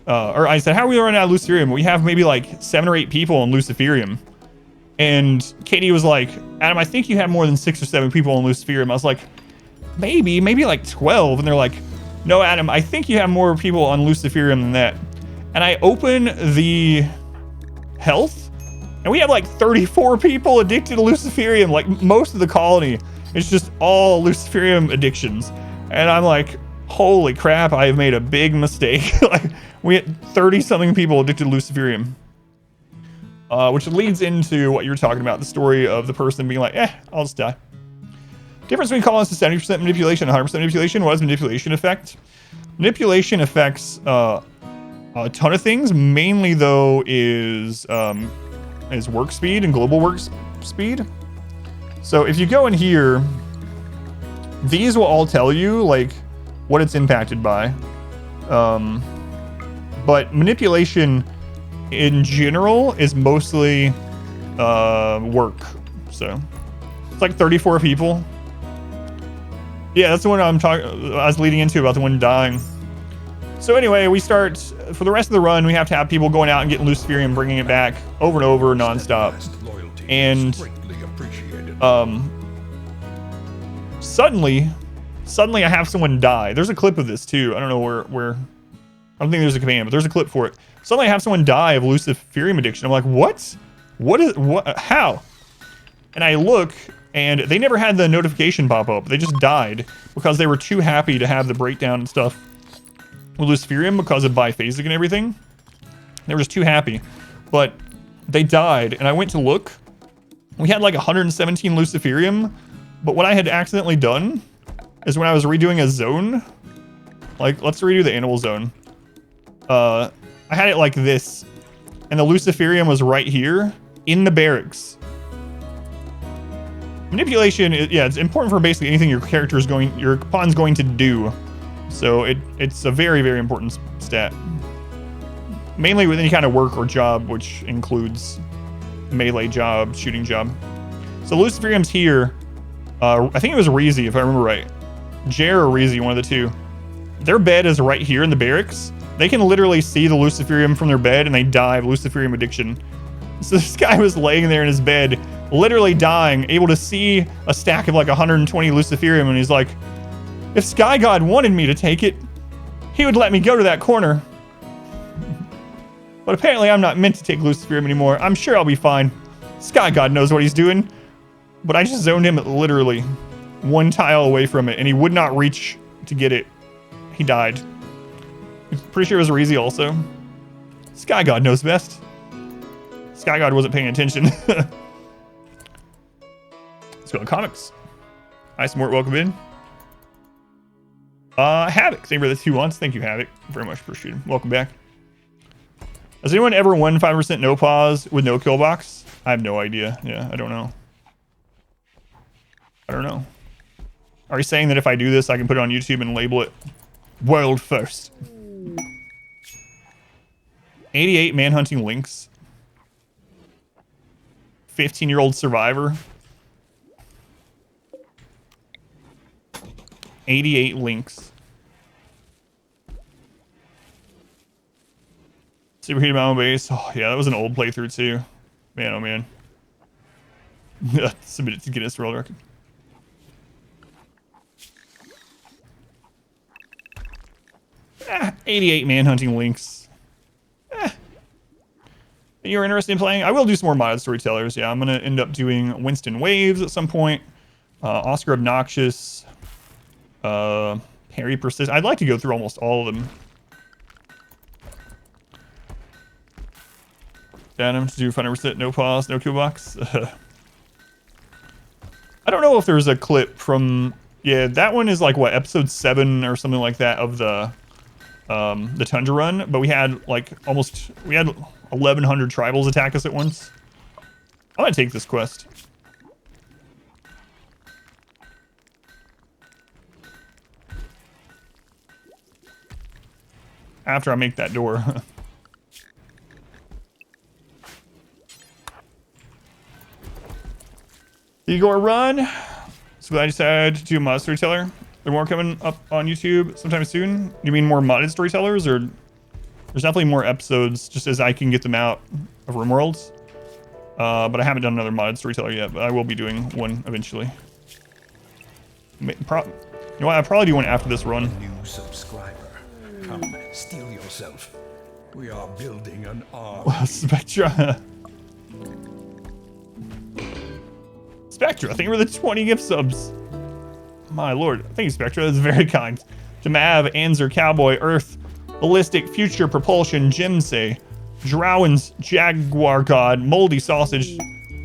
or I said, how are we running out of Luciferium? We have maybe like 7 or 8 people on Luciferium. And Katie was like, Adam, I think you have more than 6 or 7 people on Luciferium. I was like, maybe like 12. And they're like, no, Adam, I think you have more people on Luciferium than that. And I open the health, and we have like 34 people addicted to Luciferium. Like most of the colony, it's just all Luciferium addictions. And I'm like, holy crap, I have made a big mistake. Like we had 30-something people addicted to Luciferium. Which leads into what you were talking about, the story of the person being like, I'll just die. Difference between colonists is 70% manipulation and 100% manipulation. What does manipulation affect? Manipulation affects a ton of things. Mainly, though, is work speed and global work speed. So if you go in here, these will all tell you, like, what it's impacted by. But manipulation in general is mostly work. So it's like 34 people. Yeah, that's the one I was leading into about the one dying. So anyway, we start for the rest of the run. We have to have people going out and getting Luciferium, bringing it back over and over, nonstop. And suddenly I have someone die. There's a clip of this too. I don't know where. I don't think there's a command, but there's a clip for it. Suddenly I have someone die of Luciferium addiction. I'm like, what? How? And I look, and they never had the notification pop up. They just died because they were too happy to have the breakdown and stuff with Luciferium because of Biphasic and everything. They were just too happy. But they died, and I went to look. We had like 117 Luciferium, but what I had accidentally done is when I was redoing a zone, like, let's redo the animal zone. I had it like this, and the Luciferium was right here in the barracks. Manipulation, it's important for basically anything your pawn's going to do. So it's a very, very important stat. Mainly with any kind of work or job, which includes melee job, shooting job. So Luciferium's here. I think it was Reezy, if I remember right. Jer or Reezy, one of the two. Their bed is right here in the barracks. They can literally see the Luciferium from their bed, and they die of Luciferium addiction. So this guy was laying there in his bed, literally dying, able to see a stack of like 120 Luciferium, and he's like, if Sky God wanted me to take it, he would let me go to that corner. But apparently I'm not meant to take Luciferium anymore. I'm sure I'll be fine. Sky God knows what he's doing. But I just zoned him literally. one tile away from it, and he would not reach to get it. He died. I'm pretty sure it was Reezy also. Sky God knows best. Sky God wasn't paying attention. Let's go to comics. Hi, Smort, welcome in. Havoc, thank you for the 2 months. Thank you, Havoc. Very much appreciated. Welcome back. Has anyone ever won 5% no pause with no kill box? I have no idea. Yeah, I don't know. I don't know. Are you saying that if I do this, I can put it on YouTube and label it world first? 88 manhunting Lynx. 15-year-old survivor. 88 Lynx. Superheated Mountain Base. Oh, yeah, that was an old playthrough, too. Man, oh, man. Submit it to Guinness World Record. Ah, 88 manhunting Lynx. You're interested in playing? I will do some more modded storytellers. Yeah, I'm going to end up doing Winston Waves at some point. Oscar Obnoxious. Harry Persist. I'd like to go through almost all of them. Denim to do 5% no pause, no kill box. I don't know if there's a clip from... Yeah, that one is like, what, episode 7 or something like that of the Tundra run. But we had like we had 1,100 tribals attack us at once. I'm gonna take this quest. After I make that door. Igor Run. So I decided to do a mod storyteller. There more coming up on YouTube sometime soon. You mean more modded storytellers, or there's definitely more episodes just as I can get them out of RimWorlds. But I haven't done another modded storyteller yet, but I will be doing one eventually. You know what? I'll probably do one after this run.
New subscriber. Come, steal yourself. We are building an army.
Spectra. Spectra, thank you for the 20 gift subs. My lord. Thank you, Spectra. That's very kind. Jamav, Anzer, Cowboy, Earth, Ballistic, Future, Propulsion, Jimsay, Drowins, Jaguar God, Moldy Sausage,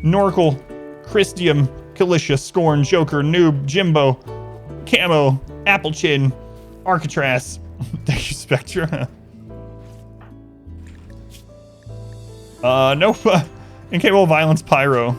Norkel, Christium, Kalisha, Scorn, Joker, Noob, Jimbo, Camo, Apple Chin, Arcatraz. Thank you, Spectra. Nope. Incapable Violence, Pyro.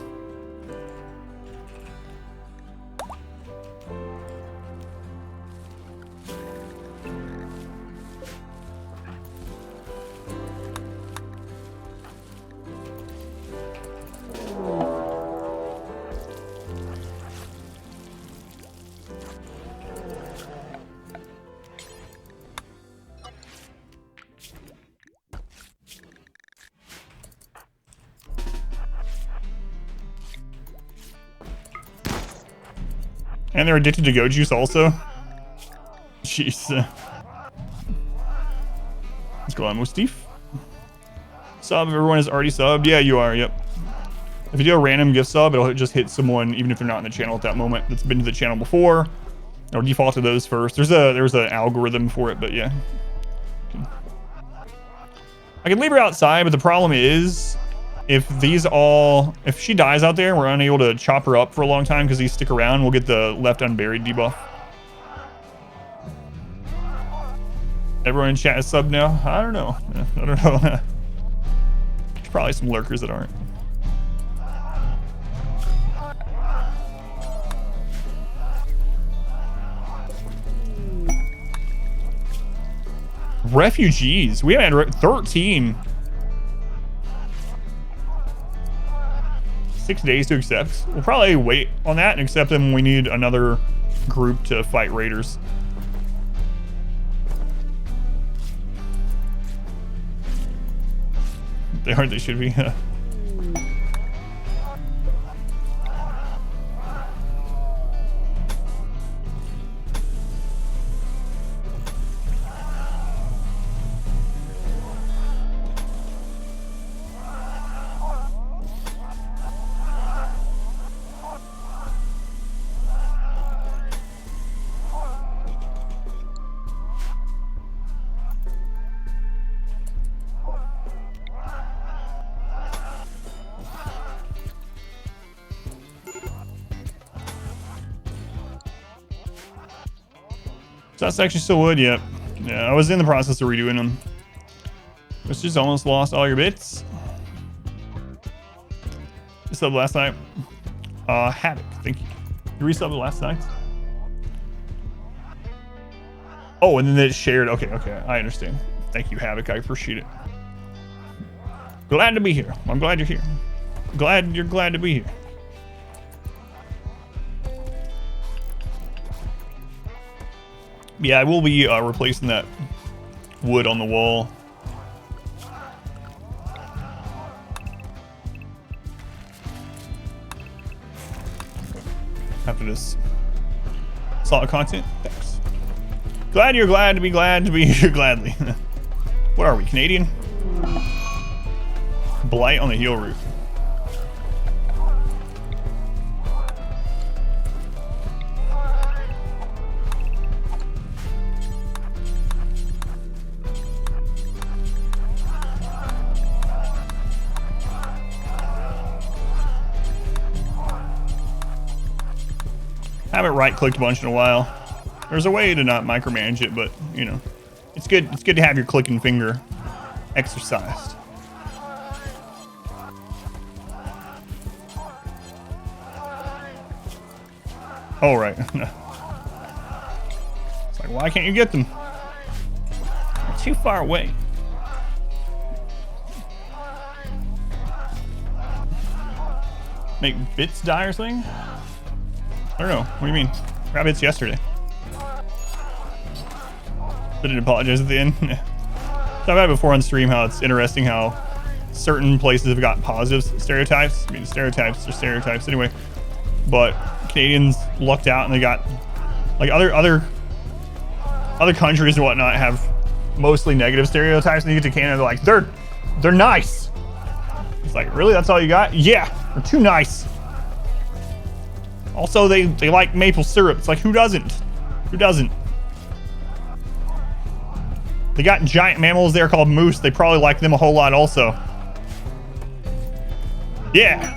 And they're addicted to Go Juice also? Jeez. Let's go on, Moostif. Sub, everyone is already subbed. Yeah, you are, yep. If you do a random gift sub, it'll just hit someone, even if they're not in the channel at that moment, that's been to the channel before. Or default to those first. There's an algorithm for it, but yeah. I can leave her outside, but the problem is, if she dies out there and we're unable to chop her up for a long time because these stick around, we'll get the left unburied debuff. Everyone in chat is subbed now? I don't know. I don't know. There's probably some lurkers that aren't. Refugees. We haven't had 13. 6 days to accept. We'll probably wait on that and accept them when we need another group to fight raiders. They aren't, they should be. So that section still wood, yep. Yeah, I was in the process of redoing them. It's just almost lost all your bits. You subbed last night. Havoc, thank you. You resubbed last night? Oh, and then it's shared. Okay, I understand. Thank you, Havoc. I appreciate it. Glad to be here. I'm glad you're here. Glad you're glad to be here. Yeah, I will be replacing that wood on the wall. After this solid content. Thanks. Glad you're glad to be here gladly. What are we, Canadian? Blight on the heel roof. Haven't right-clicked a bunch in a while. There's a way to not micromanage it, but you know, it's good. It's good to have your clicking finger exercised. Oh right. It's like, why can't you get them? They're too far away. Make bits die or something? I don't know. What do you mean? Rabbits yesterday. But didn't apologize at the end. So I've had it before on stream how it's interesting how certain places have got positive stereotypes. I mean, stereotypes are stereotypes anyway. But Canadians lucked out and they got like other countries and whatnot have mostly negative stereotypes. And you get to Canada, they're like they're nice. It's like, really? That's all you got? Yeah, they're too nice. Also, they like maple syrup. It's like, who doesn't? Who doesn't? They got giant mammals there called moose. They probably like them a whole lot also. Yeah.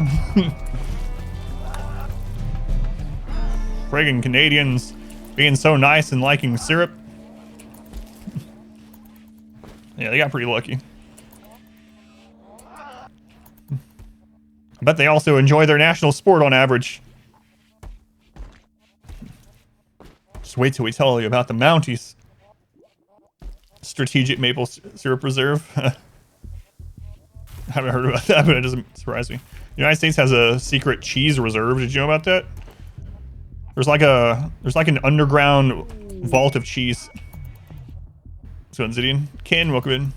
Friggin' Canadians being so nice and liking syrup. Yeah, they got pretty lucky. I bet they also enjoy their national sport on average. Just wait till we tell you about the Mounties. Strategic maple syrup reserve. I haven't heard about that, but it doesn't surprise me. The United States has a secret cheese reserve. Did you know about that? There's like an underground vault of cheese. So Zidian, Ken, welcome in.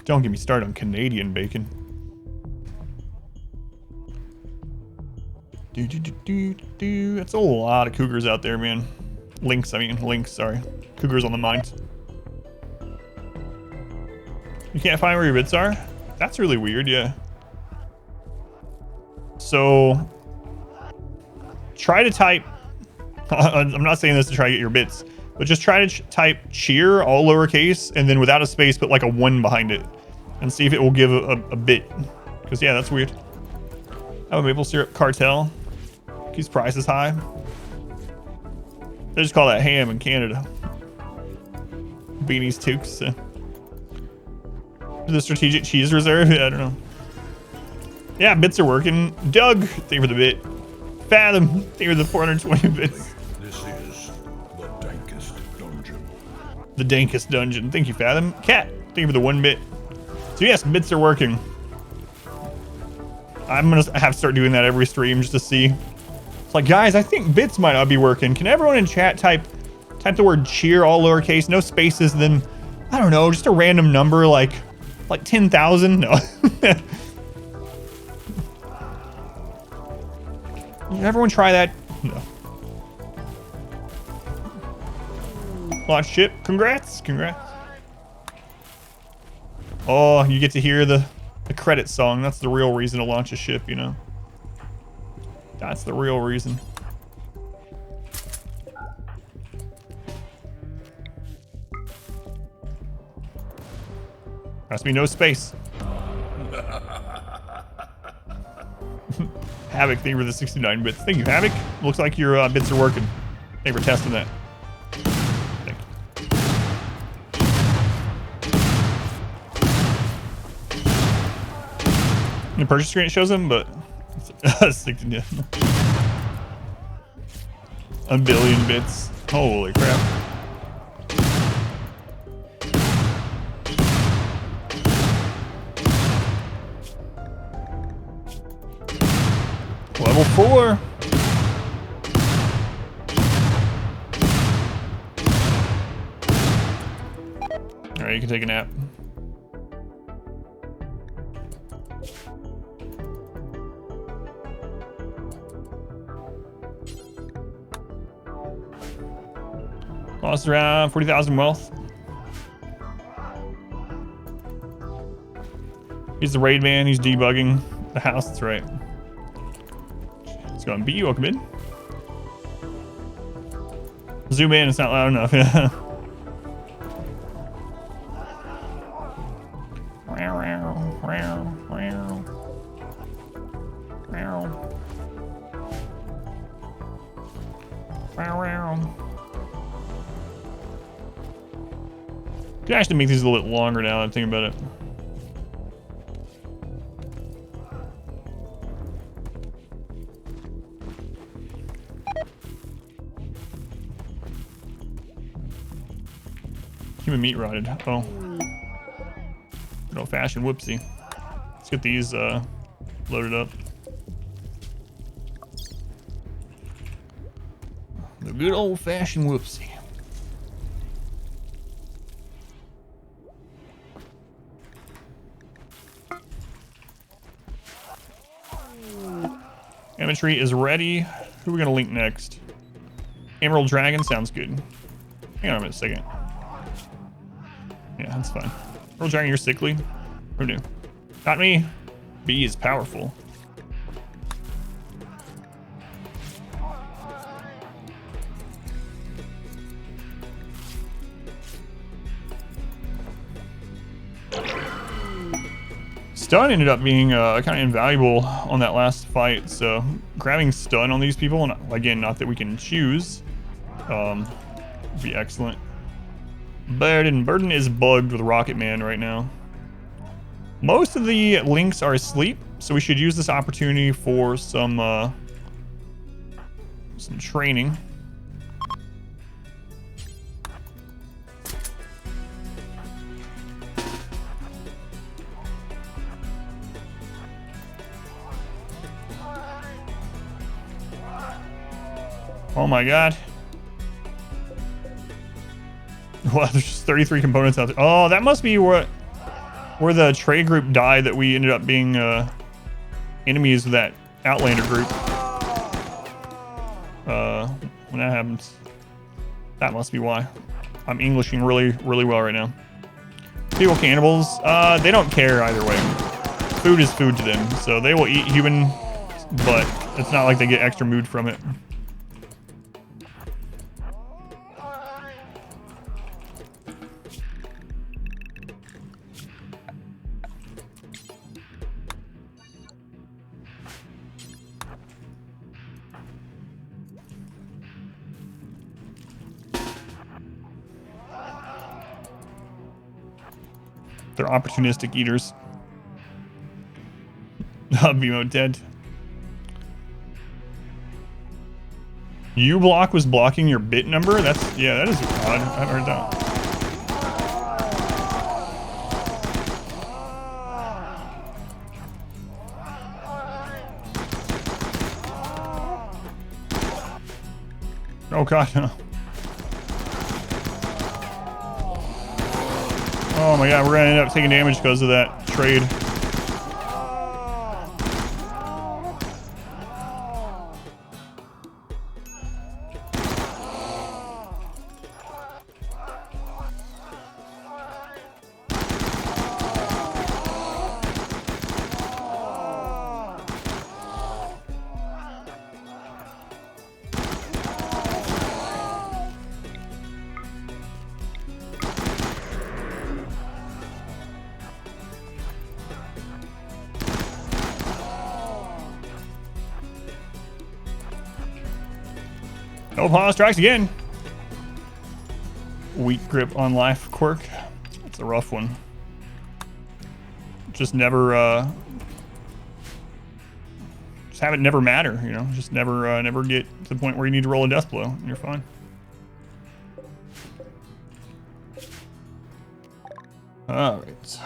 Don't get me started on Canadian bacon. That's a lot of cougars out there, man. Lynx, sorry. Cougars on the mind. You can't find where your bits are? That's really weird, yeah. So, try to type, I'm not saying this to try to get your bits, but just try to type cheer, all lowercase, and then without a space, put like a 1 behind it. And see if it will give a bit. Because yeah, that's weird. I have a maple syrup cartel. Keeps prices high. They just call that ham in Canada. Beanies toques. The strategic cheese reserve? Yeah, I don't know. Yeah, bits are working. Doug, thank you for the bit. Fathom, thank you for the 420 bits.
This is the dankest dungeon.
The dankest dungeon. Thank you, Fathom. Cat, thank you for the 1 bit. So yes, bits are working. I'm gonna have to start doing that every stream just to see. It's like, guys, I think bits might not be working. Can everyone in chat type the word cheer, all lowercase, no spaces, and then, I don't know, just a random number like 10,000? No. Everyone try that? No. Launch ship. Congrats. Oh, you get to hear the credit song. That's the real reason to launch a ship, you know? That's the real reason. Has to be no space. Havoc, thank you for the 69 bits. Thank you, Havoc. Looks like your bits are working. Thank you for testing that. The purchase screen shows them, but stick to a billion bits. Holy crap. Level 4. All right, you can take a nap. Lost around 40,000 wealth. He's the raid man. He's debugging the house. That's right. Let's go on B. Welcome in. Zoom in. It's not loud enough. Yeah. Could actually make these a little bit longer now that I'm thinking about it. Human meat rotted. Oh. Good old fashioned whoopsie. Let's get these loaded up. The good old fashioned whoopsie. Imagery is ready. Who are we gonna link next? Emerald Dragon sounds good. Hang on a second. Yeah, that's fine. Emerald Dragon, you're sickly. Who knew? Not me. B is powerful. Stun ended up being kind of invaluable on that last fight, so grabbing stun on these people, and again, not that we can choose, would be excellent. Burden is bugged with Rocketman right now. Most of the Lynx are asleep, so we should use this opportunity for some training. Oh my god. Wow, there's just 33 components out there. Oh, that must be where the trade group died that we ended up being enemies with that Outlander group. When that happens. That must be why. I'm Englishing really, really well right now. People cannibals, they don't care either way. Food is food to them, so they will eat human, but it's not like they get extra mood from it. They're opportunistic eaters. Vimo dead. U-block was blocking your bit number? That's, yeah, that is odd. I haven't heard that. Oh god, no. Oh my god, we're gonna end up taking damage because of that trade. No pause strikes again. Weak grip on life quirk. It's a rough one. Just never just have it never matter, you know, just never get to the point where you need to roll a death blow and you're fine. All right.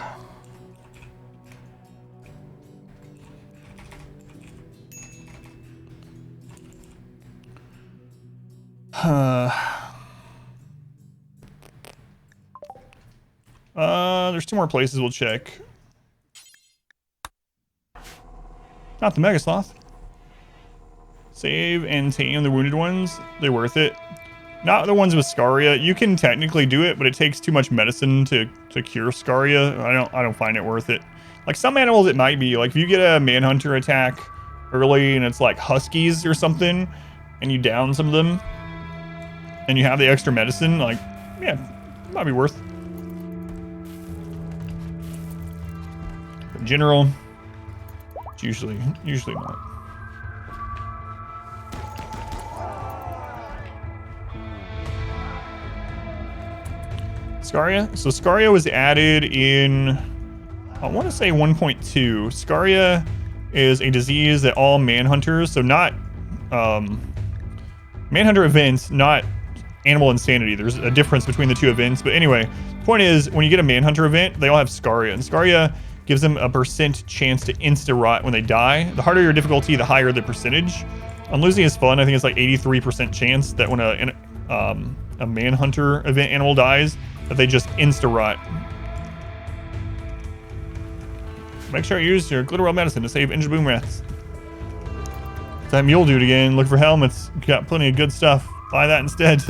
There's 2 more places we'll check. Not the Megasloth. Save and tame the wounded ones. They're worth it. Not the ones with Scaria. You can technically do it, but it takes too much medicine to cure Scaria. I don't find it worth it. Like some animals it might be. Like if you get a Manhunter attack early and it's like Huskies or something, and you down some of them, and you have the extra medicine, like, yeah, it might be worth. In general, it's usually not. Scaria. So Scaria was added in, I want to say 1.2. Scaria is a disease that all Manhunters, so not Manhunter events, not Animal Insanity. There's a difference between the 2 events. But anyway, point is, when you get a Manhunter event, they all have Scaria. And Scaria gives them a % chance to insta-rot when they die. The harder your difficulty, the higher the percentage. On Losing is Fun, I think it's like 83% chance that when a Manhunter event animal dies, that they just insta-rot. Make sure you use your Glitter World medicine to save injured boom rats. That MULE dude again. Look for helmets. Got plenty of good stuff. Buy that instead.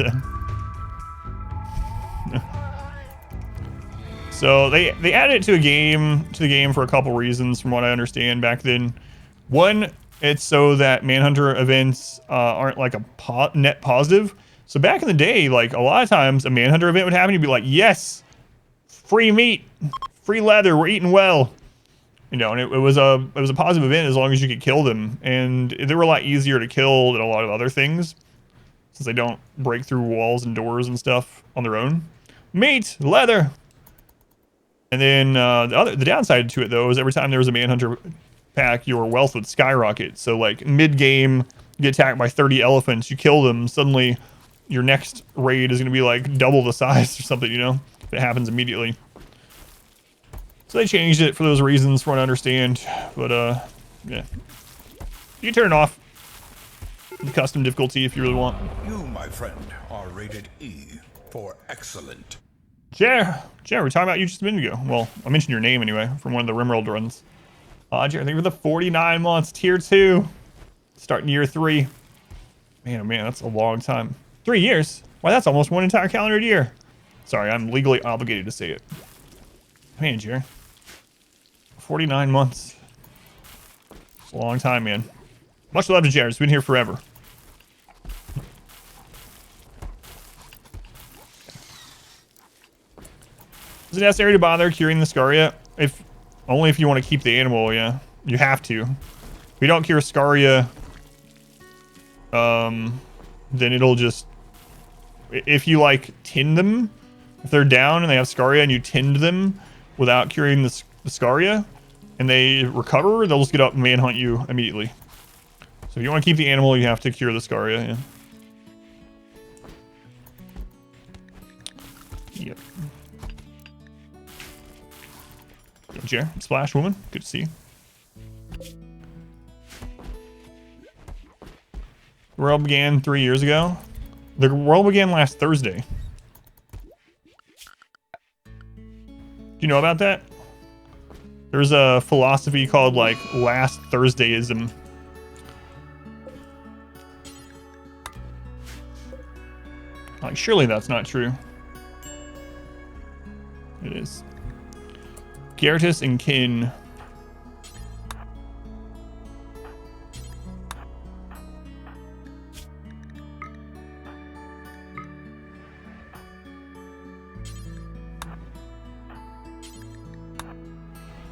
So they added it to the game for a couple reasons, from what I understand back then. One, it's so that Manhunter events aren't like a net positive. So back in the day, like a lot of times a Manhunter event would happen, you'd be like, yes, free meat, free leather, we're eating well. You know, and it was a positive event as long as you could kill them, and they were a lot easier to kill than a lot of other things, since they don't break through walls and doors and stuff on their own. Meat, leather. And then the downside to it though is every time there was a Manhunter pack, your wealth would skyrocket. So like mid-game, you get attacked by 30 elephants, you kill them, suddenly your next raid is going to be like double the size or something, you know, if it happens immediately. So they changed it for those reasons, from what I understand. But yeah, you can turn it off. The custom difficulty if you really want.
You, my friend, are rated E for excellent.
Jer, we're talking about you just a minute ago. Well, I mentioned your name anyway from one of the RimWorld runs. Jer, thank you for the 49 months, tier 2, starting year 3. Man, oh man, that's a long time. 3 years? Why, that's almost one entire calendar year. Sorry, I'm legally obligated to say it. Man, Jer. 49 months. It's a long time, man. Much love to Jared. He's been here forever. Is it necessary to bother curing the Scaria? Only if you want to keep the animal, yeah. You have to. If you don't cure Scaria, then it'll just... If you, like, tend them, if they're down and they have Scaria and you tend them without curing the Scaria, and they recover, they'll just get up and manhunt you immediately. So if you want to keep the animal, you have to cure the Scaria, yeah. Yep. Jer, Splash Woman, good to see you. The world began 3 years ago. The world began last Thursday. Do you know about that? There's a philosophy called, like, last Thursdayism. Like, surely that's not true. It is. Gyarados and Kin.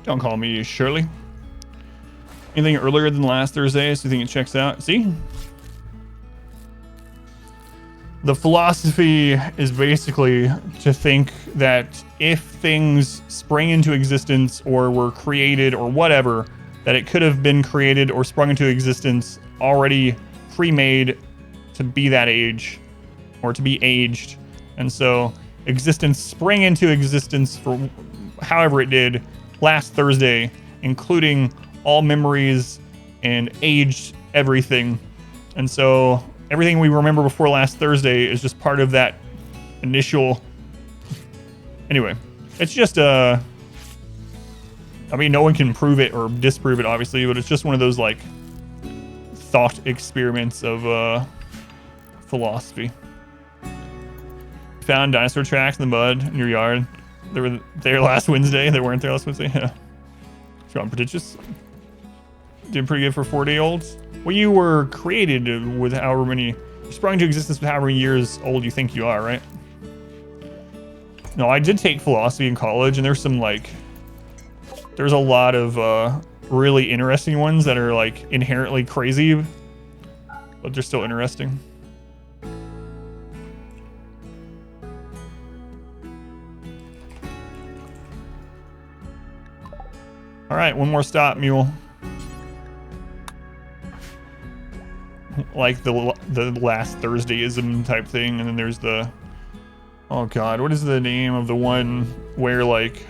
Don't call me Shirley. Anything earlier than last Thursday, so you think it checks out? See? The philosophy is basically to think that if things spring into existence or were created or whatever that it could have been created or sprung into existence already pre-made to be that age or to be aged. And so existence sprang into existence for however it did last Thursday, including all memories and aged everything. And so everything we remember before last Thursday is just part of that initial. Anyway, it's just I mean, no one can prove it or disprove it, obviously, but it's just one of those like thought experiments of philosophy. Found dinosaur tracks in the mud in your yard. They were there last Wednesday. They weren't there last Wednesday. Yeah. Feeling pretentious. Doing pretty good for 4-day-olds. Well, you were created with however many, you sprung into existence with however many years old you think you are, right? No, I did take philosophy in college, and there's some like, there's a lot of really interesting ones that are like inherently crazy, but they're still interesting. All right, one more stop, Mule. Like the last Thursdayism type thing, and then there's the, oh god, what is the name of the one where like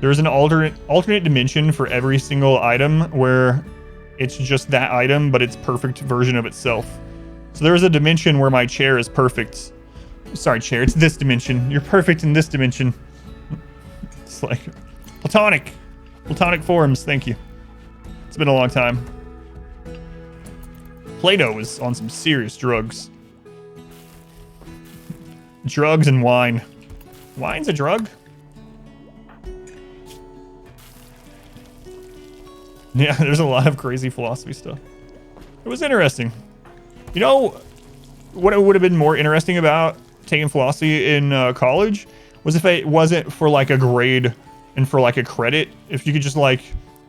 there's an alternate dimension for every single item where it's just that item, but it's perfect version of itself. So there's a dimension where my chair is perfect. Sorry, chair, it's this dimension. You're perfect in this dimension. It's like platonic forms. Thank you. It's been a long time. Plato is on some serious drugs. Drugs and wine. Wine's a drug? Yeah, there's a lot of crazy philosophy stuff. It was interesting. You know, what it would have been more interesting about taking philosophy in college was if it wasn't for like a grade and for like a credit. If you could just like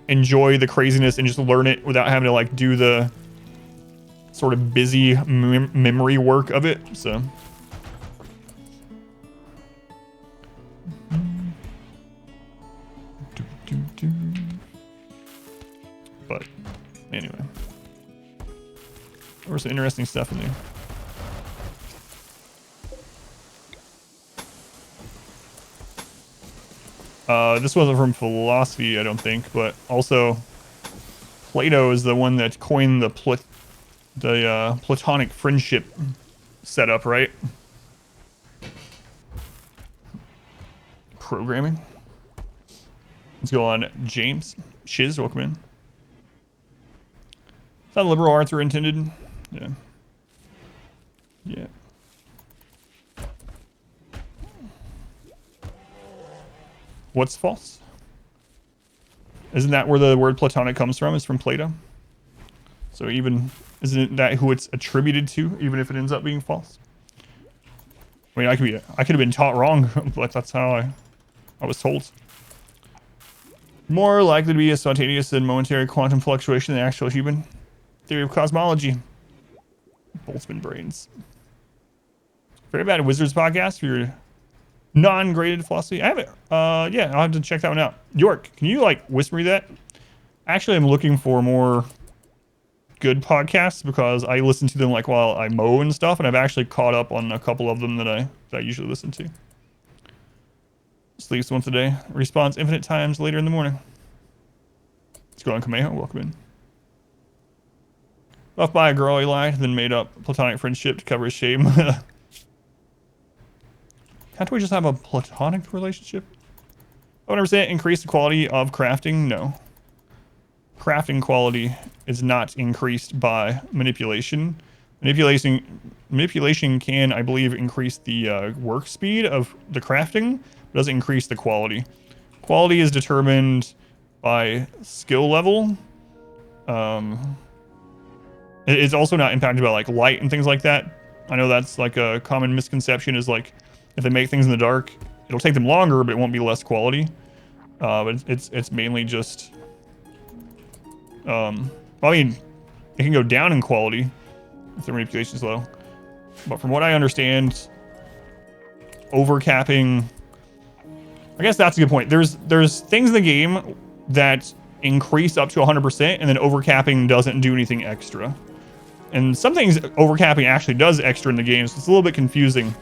enjoy the craziness and just learn it without having to like do the sort of busy memory work of it. So but anyway, there was some interesting stuff in there. This wasn't from philosophy, I don't think, but also Plato is the one that coined the platonic friendship setup, right? Programming. Let's go on James. Shiz, welcome in. Thought liberal arts were intended. Yeah. Yeah. What's false? Isn't that where the word platonic comes from? It's from Plato. So even, isn't that who it's attributed to, even if it ends up being false? I mean, I could have been taught wrong, but that's how I was told. More likely to be a spontaneous and momentary quantum fluctuation than the actual human theory of cosmology. Boltzmann brains. Very bad Wizards podcast for your non-graded philosophy. I haven't. Yeah, I'll have to check that one out. York, can you like whisper me that? Actually, I'm looking for more good podcasts because I listen to them like while I mow and stuff, and I've actually caught up on a couple of them that I usually listen to. Sleeps once a day, respawns infinite times later in the morning. Let's go on Kameho, welcome in. Left by a girl he lied, then made up platonic friendship to cover his shame. Can't we just have a platonic relationship? 100% increase the quality of crafting? No. Crafting quality is not increased by manipulation. Manipulation can, I believe, increase the work speed of the crafting, but doesn't increase the quality. Quality is determined by skill level. It's also not impacted by like light and things like that. I know that's like a common misconception is like, if they make things in the dark, it'll take them longer, but it won't be less quality. But it's mainly just, I mean, it can go down in quality if the manipulation is low. But from what I understand, overcapping, I guess that's a good point. There's things in the game that increase up to 100%, and then overcapping doesn't do anything extra. And some things overcapping actually does extra in the game, so it's a little bit confusing.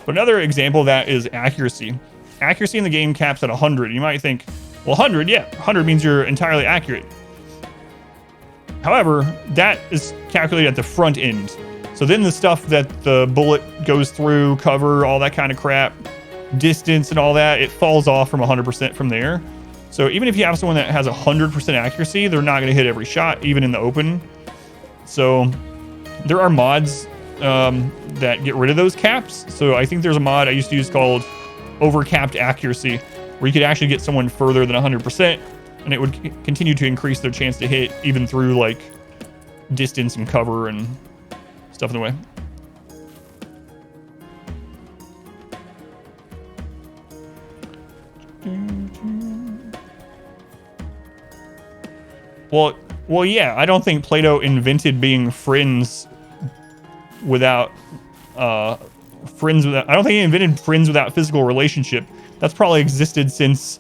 But another example of that is accuracy. Accuracy in the game caps at 100. You might think, well, 100, yeah, 100 means you're entirely accurate. However, that is calculated at the front end. So then the stuff that the bullet goes through, cover, all that kind of crap, distance and all that, it falls off from 100% from there. So even if you have someone that has 100% accuracy, they're not going to hit every shot, even in the open. So there are mods that get rid of those caps. So I think there's a mod I used to use called Overcapped Accuracy, where you could actually get someone further than 100%, and it would continue to increase their chance to hit even through like distance and cover and stuff in the way. Well, yeah, I don't think Plato invented being friends without I don't think he invented friends without physical relationship. That's probably existed since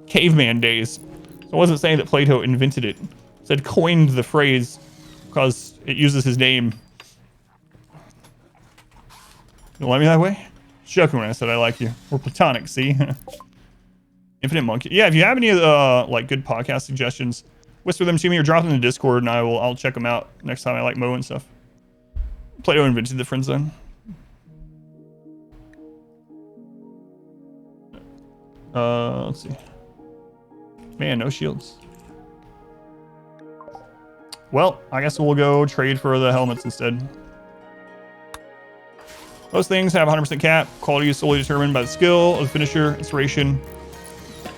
caveman days. So I wasn't saying that Plato invented it. I said coined the phrase because it uses his name. You like me that way? Joking when I said I like you. We're platonic, see? Infinite Monkey. Yeah, if you have any like good podcast suggestions, whisper them to me or drop them in the Discord, and I'll check them out next time I like Mo and stuff. Plato invented the friend zone. Let's see. Man, no shields. Well, I guess we'll go trade for the helmets instead. Most things have 100% cap. Quality is solely determined by the skill of the finisher, inspiration.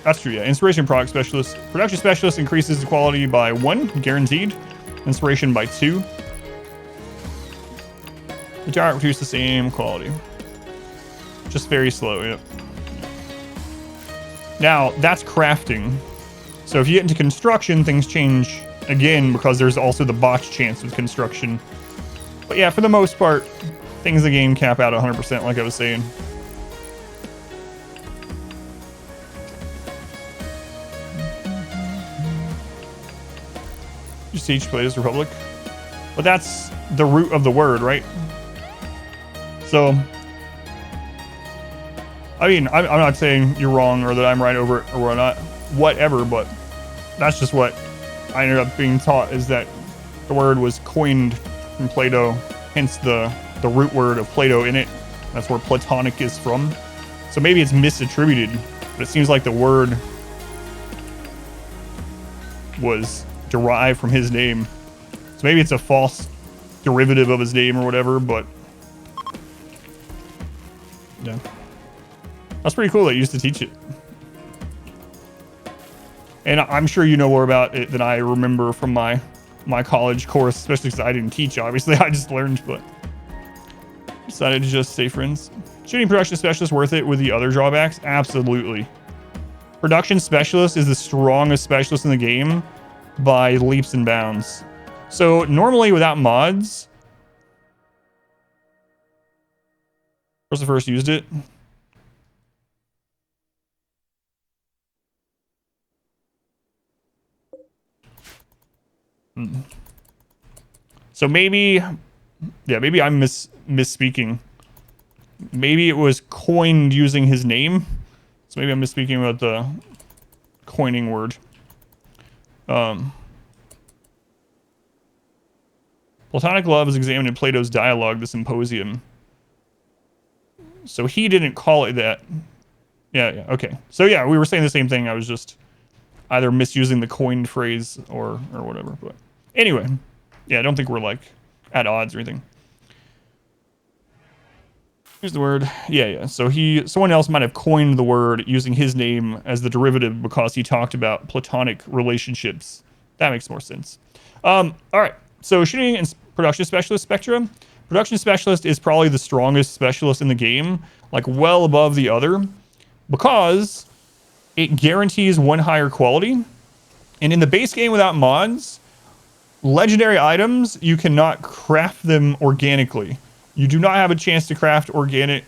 That's true, yeah. Inspiration product specialist. Production specialist increases the quality by 1, guaranteed. Inspiration by 2. The giant produces the same quality. Just very slow, yep. Now, that's crafting. So if you get into construction, things change again because there's also the botch chance with construction. But yeah, for the most part, things in the game cap out 100%, like I was saying. You teach Plato's Republic. But that's the root of the word, right? So, I mean, I'm not saying you're wrong or that I'm right over it or not, whatever, but that's just what I ended up being taught, is that the word was coined from Plato, hence the root word of Plato in it. That's where Platonic is from. So maybe it's misattributed, but it seems like the word was derived from his name. So maybe it's a false derivative of his name or whatever, but yeah. That's pretty cool that you used to teach it. And I'm sure you know more about it than I remember from my college course, especially because I didn't teach, obviously. I just learned, but decided to just stay friends. Shooting production specialist worth it with the other drawbacks? Absolutely. Production specialist is the strongest specialist in the game by leaps and bounds. So normally without mods, where's the first used it? So maybe, yeah, maybe I'm misspeaking. Maybe it was coined using his name. So maybe I'm misspeaking about the coining word. Platonic love is examined in Plato's dialogue, the Symposium. So he didn't call it that. Yeah, okay. So yeah, we were saying the same thing. I was just either misusing the coined phrase or whatever. But anyway, yeah, I don't think we're like at odds or anything. Here's the word. Yeah. So someone else might have coined the word using his name as the derivative because he talked about platonic relationships. That makes more sense. All right. So shooting and production specialist spectrum. Production specialist is probably the strongest specialist in the game, like well above the other, because it guarantees 1 higher quality. And in the base game without mods, legendary items, you cannot craft them organically. You do not have a chance to craft organic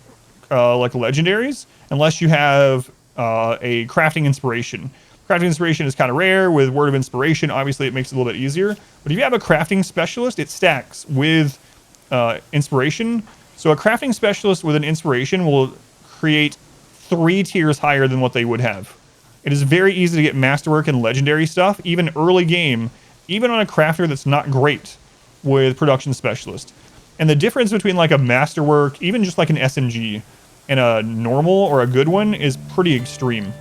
like legendaries unless you have a crafting inspiration. Crafting inspiration is kind of rare. With word of inspiration, obviously it makes it a little bit easier. But if you have a crafting specialist, it stacks with inspiration. So a crafting specialist with an inspiration will create 3 tiers higher than what they would have. It is very easy to get masterwork and legendary stuff, even early game, even on a crafter that's not great with production specialist. And the difference between like a masterwork, even just like an SMG, and a normal or a good one is pretty extreme.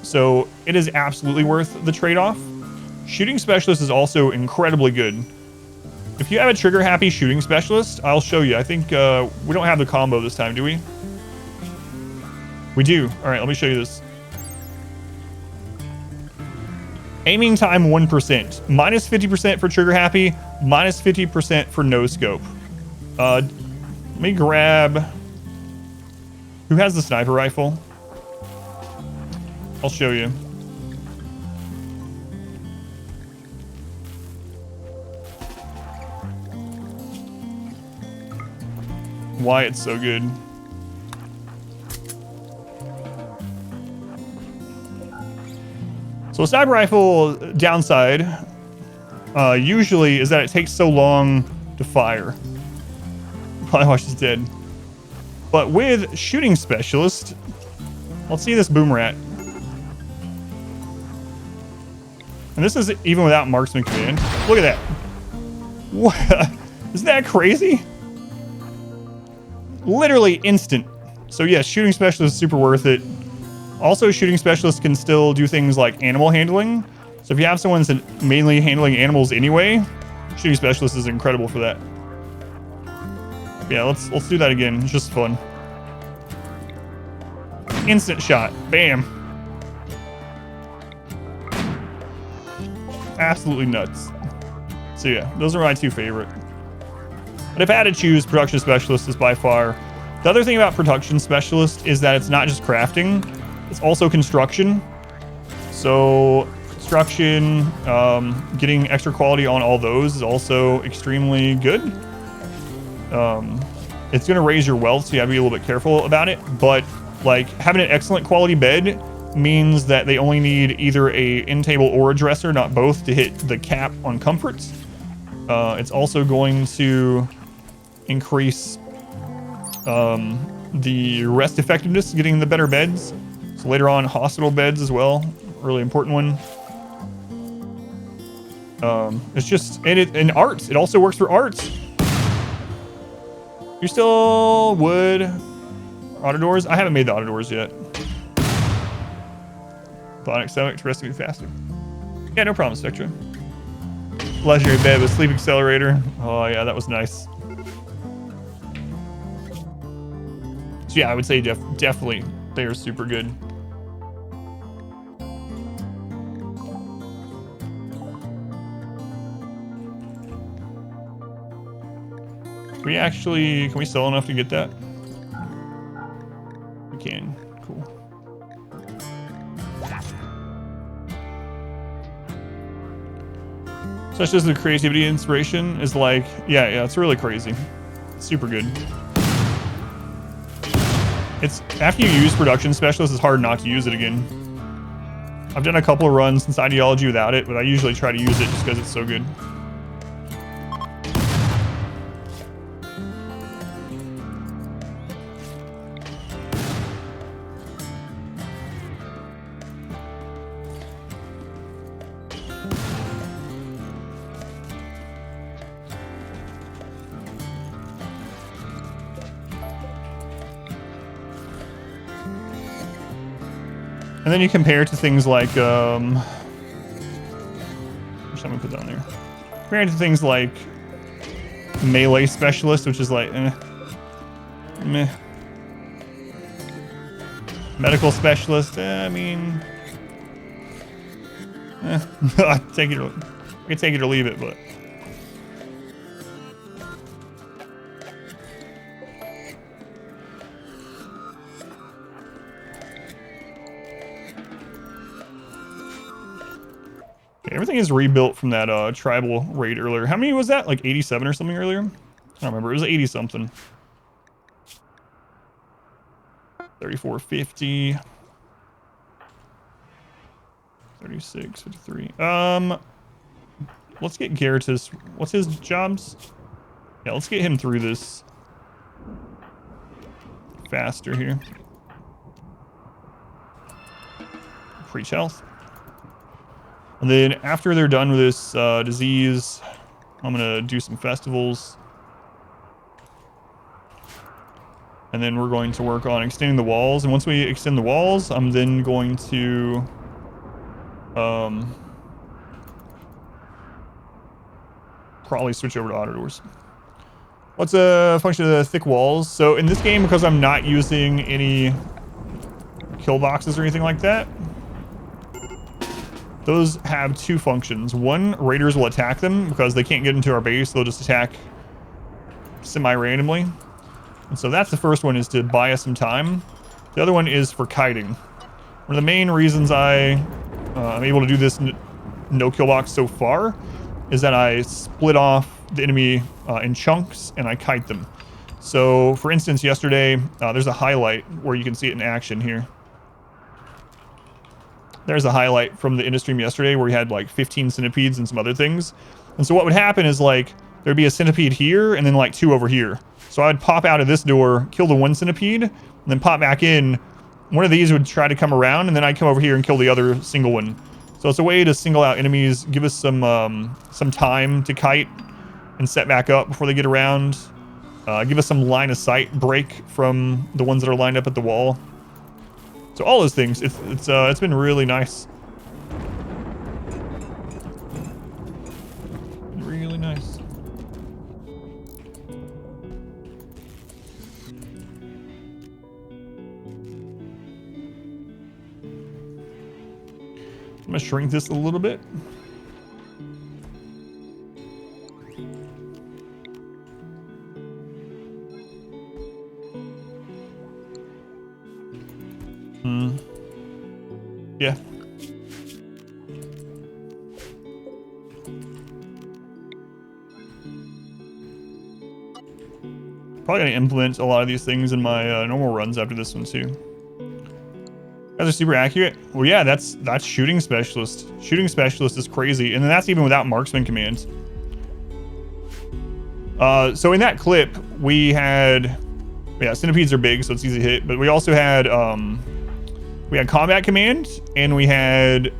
So it is absolutely worth the trade-off. Shooting specialist is also incredibly good. If you have a trigger happy shooting specialist, I'll show you. I think we don't have the combo this time, do we? We do. All right, let me show you this. Aiming time 1%, minus 50% for trigger happy, minus 50% for no scope. Let me grab. Who has the sniper rifle? I'll show you. Why it's so good. So a sniper rifle downside usually is that it takes so long to fire. Probably why she's dead. But with shooting specialist, let's see this boom rat. And this is even without marksman command. Look at that. What? Isn't that crazy? Literally instant. So yes, shooting specialist is super worth it. Also, shooting specialists can still do things like animal handling. So if you have someone that's mainly handling animals anyway, shooting specialist is incredible for that. Yeah, let's do that again. It's just fun. Instant shot. Bam. Absolutely nuts. So yeah, those are my 2 favorite. But if I had to choose, production specialist is by far. The other thing about production specialist is that it's not just crafting, it's also construction. So construction, getting extra quality on all those is also extremely good. It's going to raise your wealth, so you have to be a little bit careful about it. But like having an excellent quality bed means that they only need either a end table or a dresser, not both, to hit the cap on comforts. It's also going to increase the rest effectiveness, getting the better beds. So later on, hospital beds as well, really important one. It's just, and arts, it also works for arts. You're still wood, auto doors. I haven't made the auto doors yet. Bionic stomach to rest me faster. Yeah, no problem, Spectra. Legendary bed with sleep accelerator. Oh yeah, that was nice. So yeah, I would say definitely they are super good. Can we sell enough to get that? We can. Cool. Such as the creativity inspiration is like, yeah, it's really crazy. It's super good. It's after you use production specialist, it's hard not to use it again. I've done a couple of runs since ideology without it, but I usually try to use it just because it's so good. And then you compare it to things like, which I'm gonna put down there. Compare it to things like melee specialist, which is like, meh. Medical specialist, I mean, I can take it or leave it, but. Everything is rebuilt from that tribal raid earlier. How many was that? Like 87 or something earlier? I don't remember. It was 80 something. 3450. 36, 53. Let's get Garretus. What's his jobs? Yeah, let's get him through this faster here. Preach health. And then after they're done with this disease, I'm gonna do some festivals. And then we're going to work on extending the walls. And once we extend the walls, I'm then going to probably switch over to auto doors. What's a function of the thick walls? So in this game, because I'm not using any kill boxes or anything like that, those have two functions. One, raiders will attack them because they can't get into our base. They'll just attack semi-randomly. And so that's the first one, is to buy us some time. The other one is for kiting. One of the main reasons I'm able to do this no kill box so far is that I split off the enemy in chunks and I kite them. So for instance, yesterday, there's a highlight where you can see it in action here. There's a highlight from the end of stream yesterday where we had like 15 centipedes and some other things. And so what would happen is like, there'd be a centipede here and then like 2 over here. So I'd pop out of this door, kill the 1 centipede, and then pop back in. One of these would try to come around, and then I'd come over here and kill the other single one. So it's a way to single out enemies, give us some time to kite and set back up before they get around. Give us some line of sight break from the ones that are lined up at the wall. So all those things, it's been really nice. Really nice. I'm gonna shrink this a little bit. Yeah. Probably gonna implement a lot of these things in my normal runs after this one too. Guys are super accurate. Well, yeah, that's shooting specialist. Shooting specialist is crazy, and then that's even without marksman commands. So in that clip, we had, yeah, centipedes are big, so it's easy to hit. But we also had combat command, and we had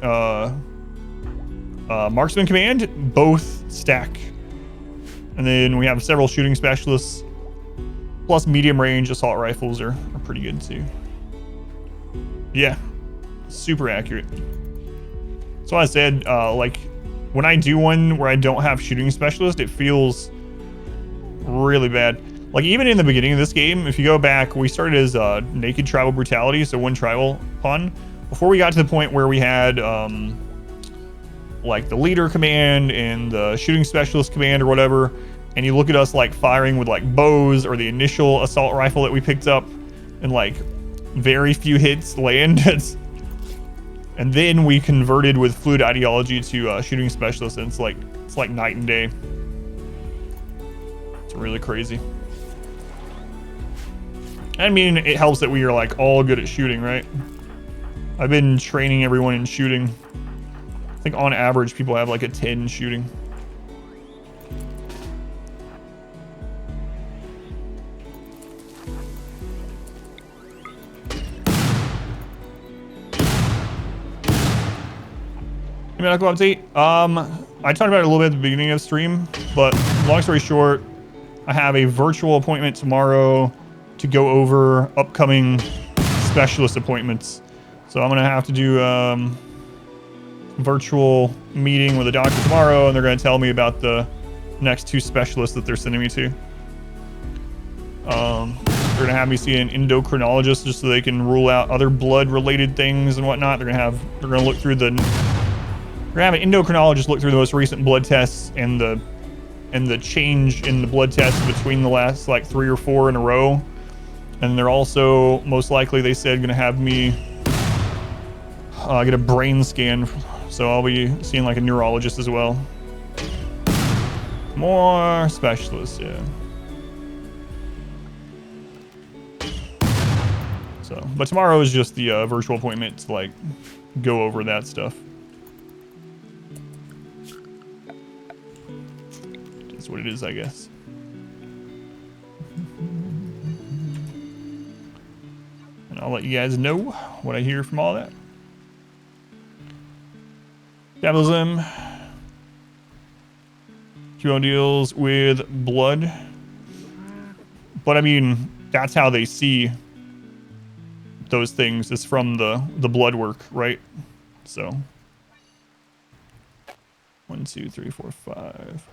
marksman command, both stack. And then we have several shooting specialists, plus medium range assault rifles are pretty good too. Yeah, super accurate. So I said, like, when I do one where I don't have shooting specialist, it feels really bad. Like, even in the beginning of this game, if you go back, we started as Naked Tribal Brutality, so 1 tribal pawn. Before we got to the point where we had, like, the leader command and the shooting specialist command or whatever, and you look at us, like, firing with, like, bows or the initial assault rifle that we picked up, and, like, very few hits land. And then we converted with fluid ideology to shooting specialist, and it's like night and day. It's really crazy. I mean, it helps that we are like all good at shooting, right? I've been training everyone in shooting. I think on average people have like a 10 shooting. Medical update. I talked about it a little bit at the beginning of the stream, but long story short, I have a virtual appointment tomorrow to go over upcoming specialist appointments. So I'm gonna have to do virtual meeting with a doctor tomorrow, and they're gonna tell me about the next 2 specialists that they're sending me to. They're gonna have me see an endocrinologist just so they can rule out other blood-related things and whatnot. They're gonna look through the. We're gonna have an endocrinologist look through the most recent blood tests and the change in the blood tests between the last like 3 or 4 in a row. And they're also most likely, they said, gonna have me get a brain scan. So I'll be seeing like a neurologist as well. More specialists, yeah. So, but tomorrow is just the virtual appointment to like go over that stuff. That's what it is, I guess. And I'll let you guys know what I hear from all that. Capitalism. QO deals with blood. But I mean, that's how they see those things, is from the blood work, right? So 1, 2, 3, 4, 5.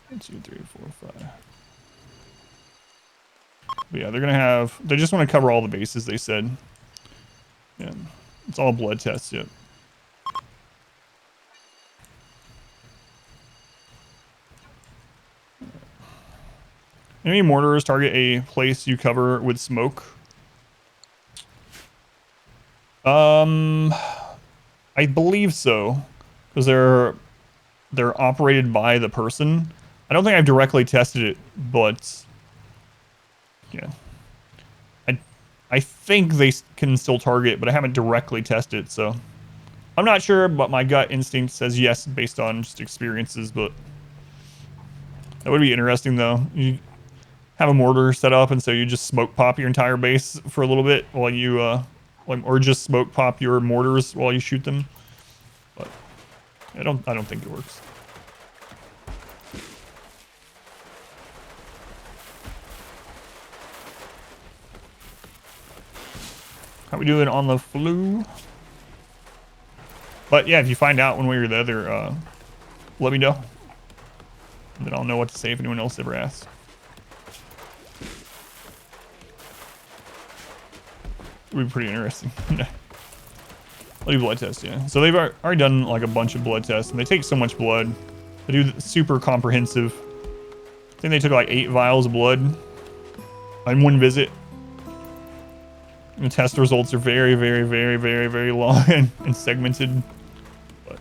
One, 2, 3, 4, 5. But yeah, they're gonna have. They just want to cover all the bases. They said. Yeah, it's all blood tests. Yep. Enemy mortars target a place you cover with smoke. I believe so, because they're operated by the person. I don't think I've directly tested it, but yeah, I think they can still target, but I haven't directly tested it, so I'm not sure. But my gut instinct says yes, based on just experiences. But that would be interesting, though. You have a mortar set up, and so you just smoke pop your entire base for a little bit while you, or just smoke pop your mortars while you shoot them. But I don't think it works. How we doing on the flu? But yeah, if you find out one way or the other, let me know. And then I'll know what to say if anyone else ever asks. It would be pretty interesting. I'll do blood tests, yeah. So they've already done like a bunch of blood tests, and they take so much blood. They do super comprehensive. I think they took like 8 vials of blood on one visit. And the test results are very, very, very, very, very long and segmented. But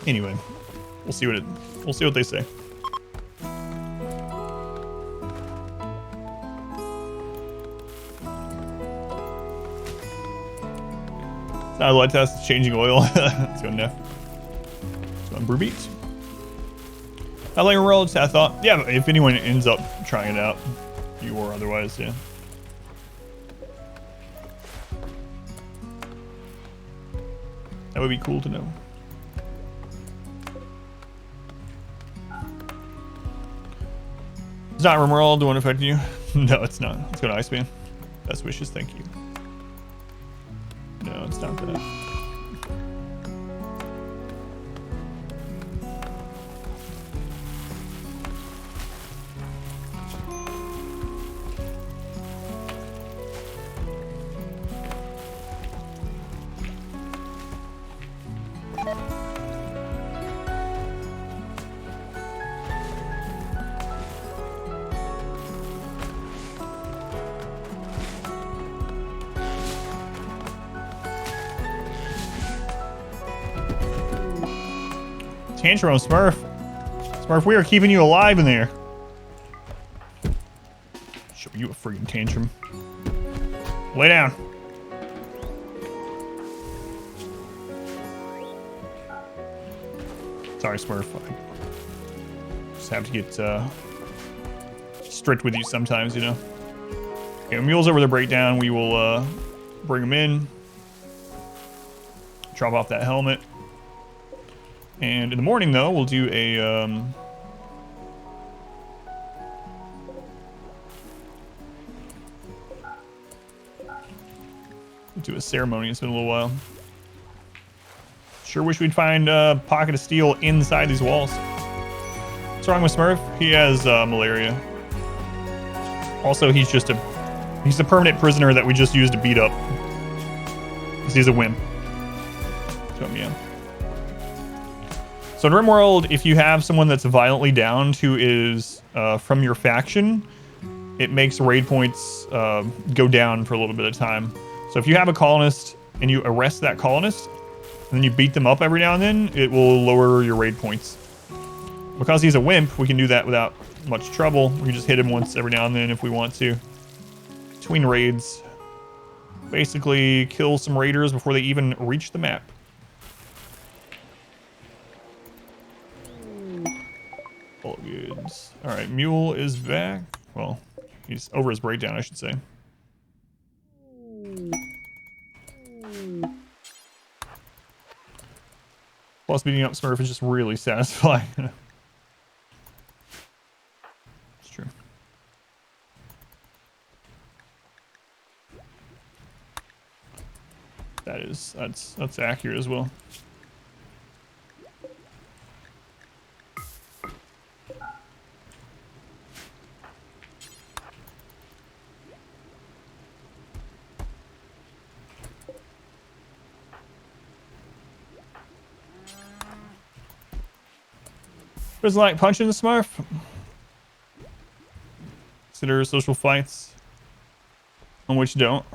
anyway, we'll see what they say. It's not a blood test, it's changing oil. Let's go Neff. Let's go on Brew Beats. I like RimWorld, I thought. Yeah, if anyone ends up trying it out, you or otherwise, yeah. That would be cool to know. It's not RimWorld, won't affect you. No, it's not. Let's go to Iceman. Best wishes, thank you. No, it's not that. Tantrum, Smurph. Smurph, we are keeping you alive in there. Show you a freaking tantrum. Lay down. Sorry, Smurph. I just have to get strict with you sometimes, you know. Okay, when Mule's over the breakdown, we will bring him in. Drop off that helmet. And in the morning, though, we'll do a ceremony. It's been a little while. Sure wish we'd find a pocket of steel inside these walls. What's wrong with Smurph? He has malaria. Also, he's a permanent prisoner that we just used to beat up. Because he's a wimp. So, yeah. So in RimWorld, if you have someone that's violently downed who is from your faction, it makes raid points go down for a little bit of time. So if you have a colonist and you arrest that colonist, and then you beat them up every now and then, it will lower your raid points. Because he's a wimp, we can do that without much trouble. We can just hit him once every now and then if we want to. Between raids. Basically, kill some raiders before they even reach the map. All goods. All right, Mule is back. Well, he's over his breakdown, I should say. Plus, beating up Smurph is just really satisfying. It's true. That's accurate as well. Doesn't like punching the Smurf. Consider social fights. And which don't.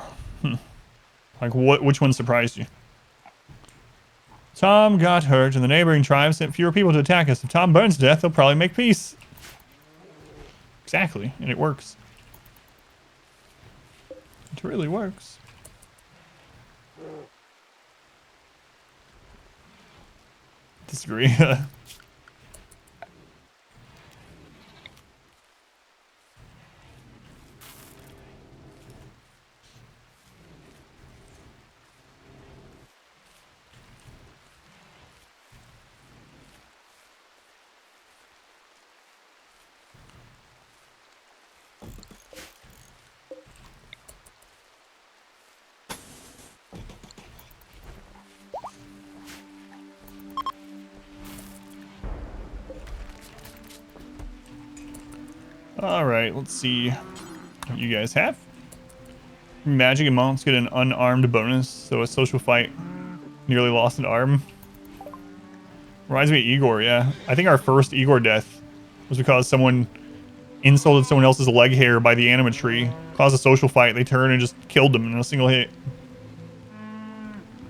Like which one surprised you? Tom got hurt and the neighboring tribes sent fewer people to attack us. If Tom burns to death, they'll probably make peace. Exactly, and it works. It really works. Disagree. Alright, let's see what you guys have. Magic and monks get an unarmed bonus, so a social fight nearly lost an arm. Reminds me of Igor, yeah. I think our first Igor death was because someone insulted someone else's leg hair by the anima tree, caused a social fight, they turned and just killed them in a single hit.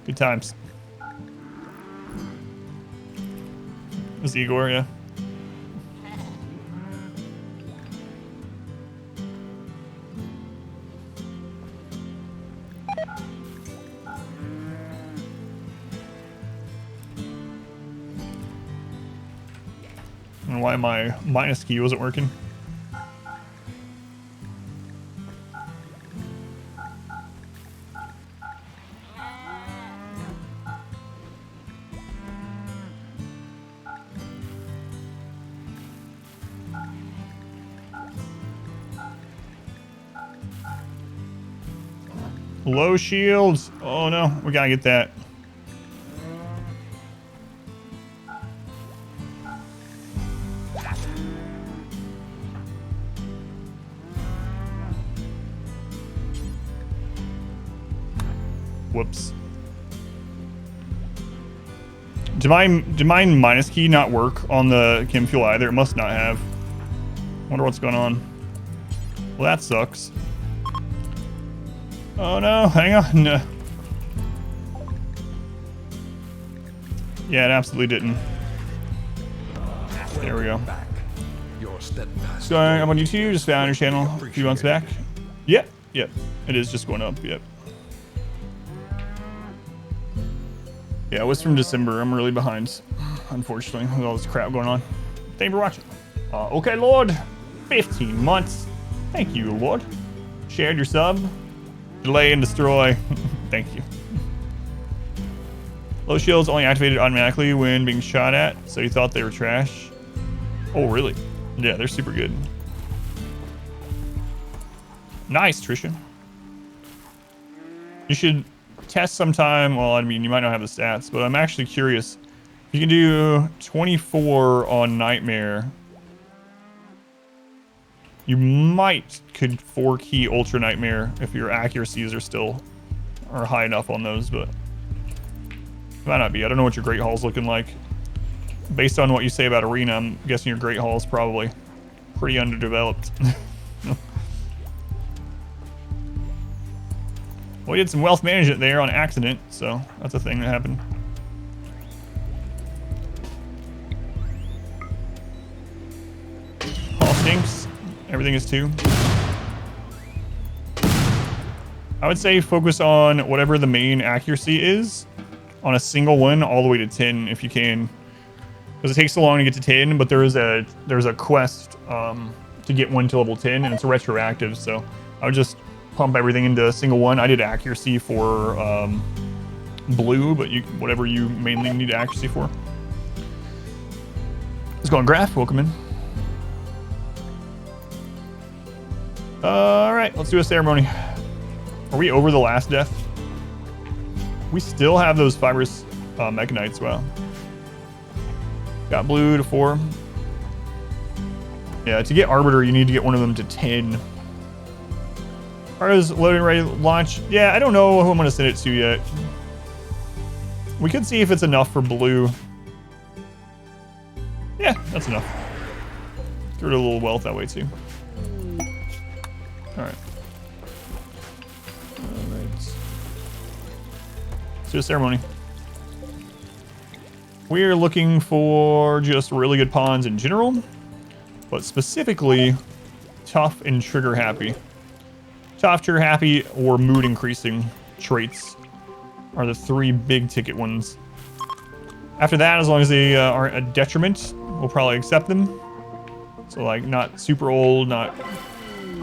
Good times. It was Igor, yeah. And why my minus key wasn't working. Low shields. Oh no, we gotta get that. Whoops. Did my minus key not work on the chem fuel either? It must not have. Wonder what's going on. Well, that sucks. Oh no, hang on. No. Yeah, it absolutely didn't. There we go. So I'm on YouTube, just found your channel a few months back. Yep, it is just going up, yep. Yeah, it was from December. I'm really behind, unfortunately, with all this crap going on. Thank you for watching. Okay, Lord. 15 months. Thank you, Lord. Shared your sub. Delay and destroy. Thank you. Low shields only activated automatically when being shot at, so you thought they were trash. Oh, really? Yeah, they're super good. Nice, Trisha. You should test sometime. Well, I mean, you might not have the stats, but I'm actually curious. You can do 24 on Nightmare. You could 4-key Ultra Nightmare if your accuracies are high enough on those, but might not be. I don't know what your Great Hall's looking like. Based on what you say about Arena, I'm guessing your Great Hall is probably pretty underdeveloped. We did some wealth management there on accident, so that's a thing that happened. Hall stinks. Everything is 2. I would say focus on whatever the main accuracy is on a single one all the way to 10 if you can. Because it takes so long to get to 10, but there's a quest to get one to level 10, and it's retroactive, so I would just pump everything into a single one. I did accuracy for blue, but whatever you mainly need accuracy for. Let's go on Graph, welcome in. Alright, let's do a ceremony. Are we over the last death? We still have those Fibrous Mechanites, wow. Got blue to 4. Yeah, to get Arbiter, you need to get one of them to 10. As far as loading ready launch, yeah, I don't know who I'm going to send it to yet. We could see if it's enough for blue. Yeah, that's enough. Get rid of a little wealth that way too. Alright. Alright. Let's do a ceremony. We're looking for just really good pawns in general, but specifically tough and trigger happy. Tough, trigger happy, or mood increasing traits are the 3 big ticket ones. After that, as long as they aren't a detriment, we'll probably accept them. So like not super old, not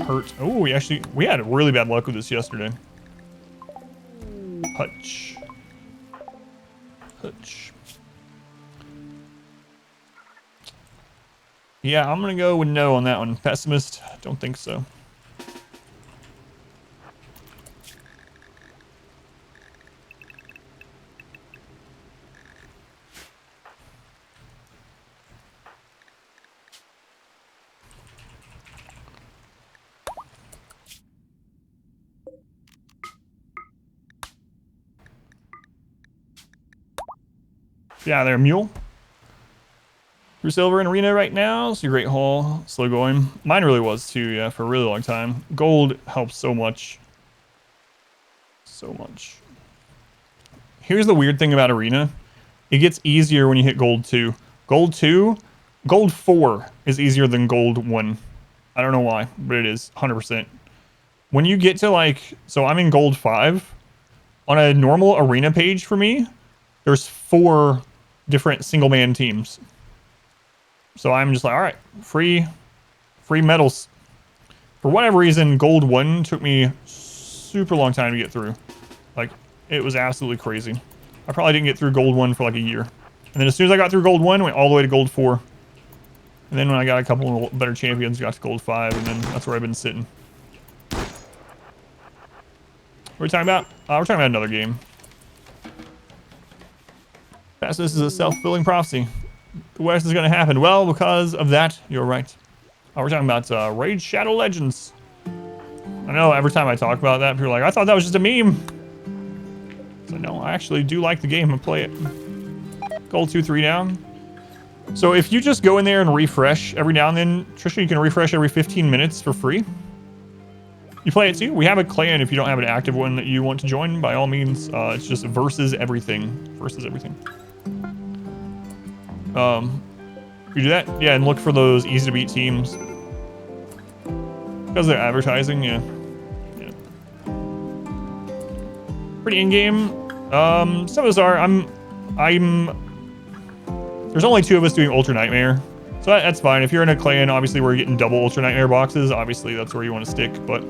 hurt. Oh, we had really bad luck with this yesterday. Hutch. Hutch. Yeah, I'm gonna go with no on that one. Pessimist, don't think so. Yeah, there, Mule. Through silver in arena right now, so great haul. Slow going. Mine really was too, yeah, for a really long time. Gold helps so much. So much. Here's the weird thing about arena. It gets easier when you hit gold 2. Gold 2, gold 4 is easier than gold 1. I don't know why, but it is 100%. When you get to like, so I'm in gold 5. On a normal arena page for me, there's 4 different single man teams. So I'm just like, all right, free medals. For whatever reason, gold 1 took me super long time to get through. Like, it was absolutely crazy. I probably didn't get through gold 1 for like a year. And then as soon as I got through gold 1, I went all the way to gold 4. And then when I got a couple of better champions, got to gold 5, and then that's where I've been sitting. What are we talking about? We're talking about another game. This is a self-fulfilling prophecy. What else is going to happen? Well, because of that, you're right. We're talking about Raid Shadow Legends. I know every time I talk about that, people are like, I thought that was just a meme. So no, I actually do like the game and play it. Gold 2-3 down. So if you just go in there and refresh every now and then, Trisha, you can refresh every 15 minutes for free. You play it too. We have a clan if you don't have an active one that you want to join, by all means. It's just versus everything. Versus everything. You do that? Yeah, and look for those easy to beat teams. Because they're advertising, yeah. Yeah. Pretty in-game. Some of us are. There's only 2 of us doing Ultra Nightmare. So that's fine. If you're in a clan, obviously we're getting double Ultra Nightmare boxes. Obviously that's where you want to stick, but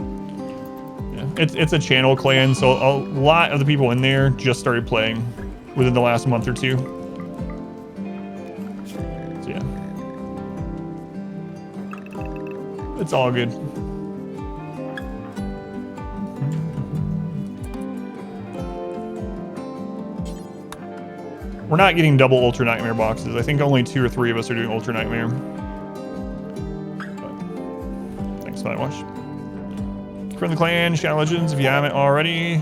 yeah. It's a channel clan, so a lot of the people in there just started playing within the last month or 2. So yeah. It's all good. We're not getting double Ultra Nightmare boxes. I think only 2 or 3 of us are doing Ultra Nightmare. But thanks for that, Wash. From the clan, Shadow Legends, if you haven't already.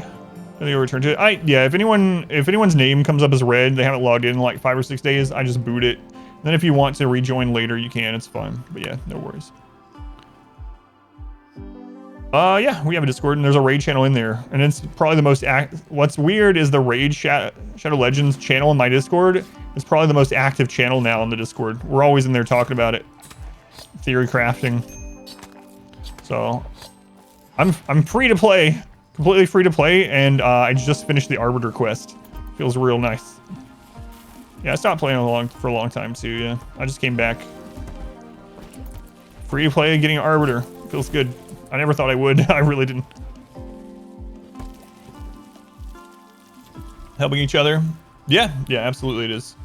You'll return to it. Yeah, if anyone's name comes up as red, they haven't logged in like 5 or 6 days, I just boot it. And then if you want to rejoin later, you can. It's fine. But yeah, no worries. Yeah, we have a Discord and there's a raid channel in there, and it's probably the most what's weird is the raid Shadow Legends channel in my Discord is probably the most active channel now in the Discord. We're always in there talking about it, theory crafting. So I'm free to play completely free to play, and I just finished the Arbiter quest. Feels real nice. Yeah, I stopped playing for a long time too, yeah. I just came back. Free to play, getting an Arbiter. Feels good. I never thought I would. I really didn't. Helping each other. Yeah, absolutely it is.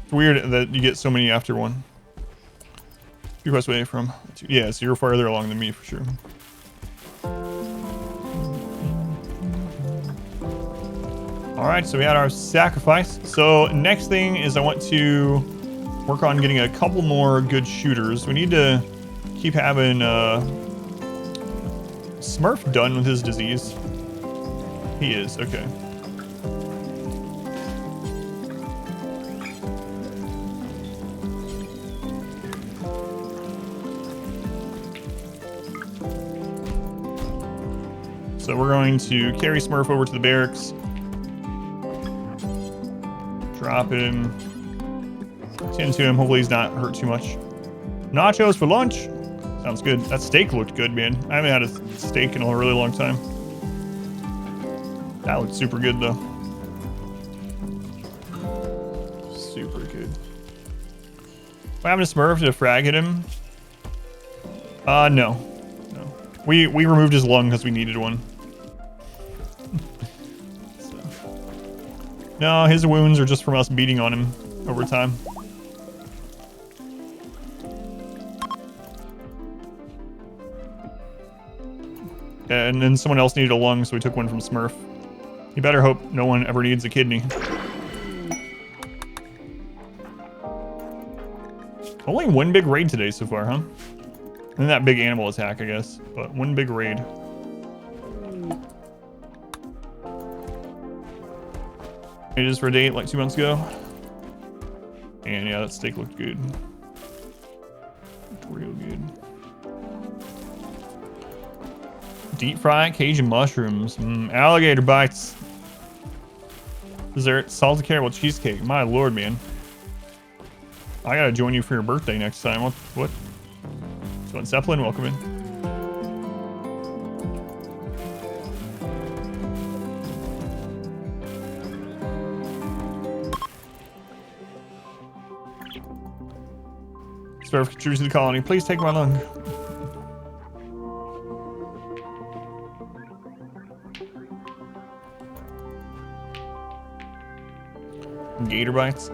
It's weird that you get so many after one. Few quests away from. Yeah, so you're farther along than me for sure. Alright, so we had our sacrifice. So next thing is I want to work on getting a couple more good shooters. We need to keep having Smurph done with his disease. He is, okay. So we're going to carry Smurph over to the barracks. Drop him. Tend to him. Hopefully he's not hurt too much. Nachos for lunch. Sounds good. That steak looked good, man. I haven't had a steak in a really long time. That looked super good, though. Super good. What happened to Smurph? Did a frag hit him? No. We removed his lung because we needed one. So. No, his wounds are just from us beating on him over time. And then someone else needed a lung, so we took one from Smurph. You better hope no one ever needs a kidney. Only one big raid today so far, huh? And that big animal attack, I guess. But one big raid. It is for a date like 2 months ago. And yeah, that steak looked good. Looked real good. Deep fry Cajun mushrooms. Alligator bites. Dessert, salted caramel cheesecake. My lord, man. I gotta join you for your birthday next time. What? So Zeppelin, welcome in. Smurph contributes to the colony. Please take my lung. Gator bites.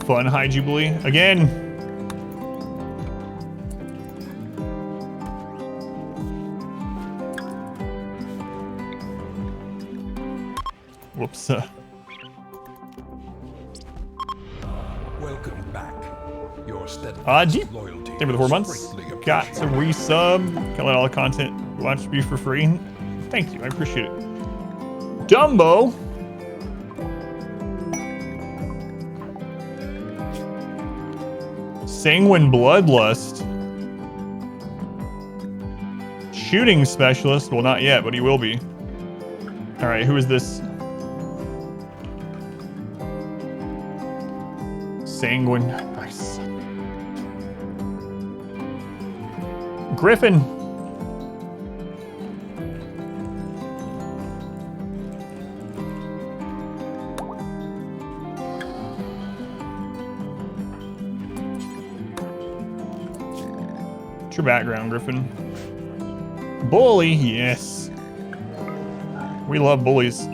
Fun high jubilee again. Whoops.
Welcome back. Your
Jeep.
loyalty.
Thank you for the 4 months. Got to resub. Can let all the content watch be for free. Thank you. I appreciate it. Dumbo. Sanguine Bloodlust. Shooting Specialist. Well, not yet, but he will be. Alright, who is this? Sanguine. Nice. Griffin. What's your background, Griffin? Bully, yes. We love bullies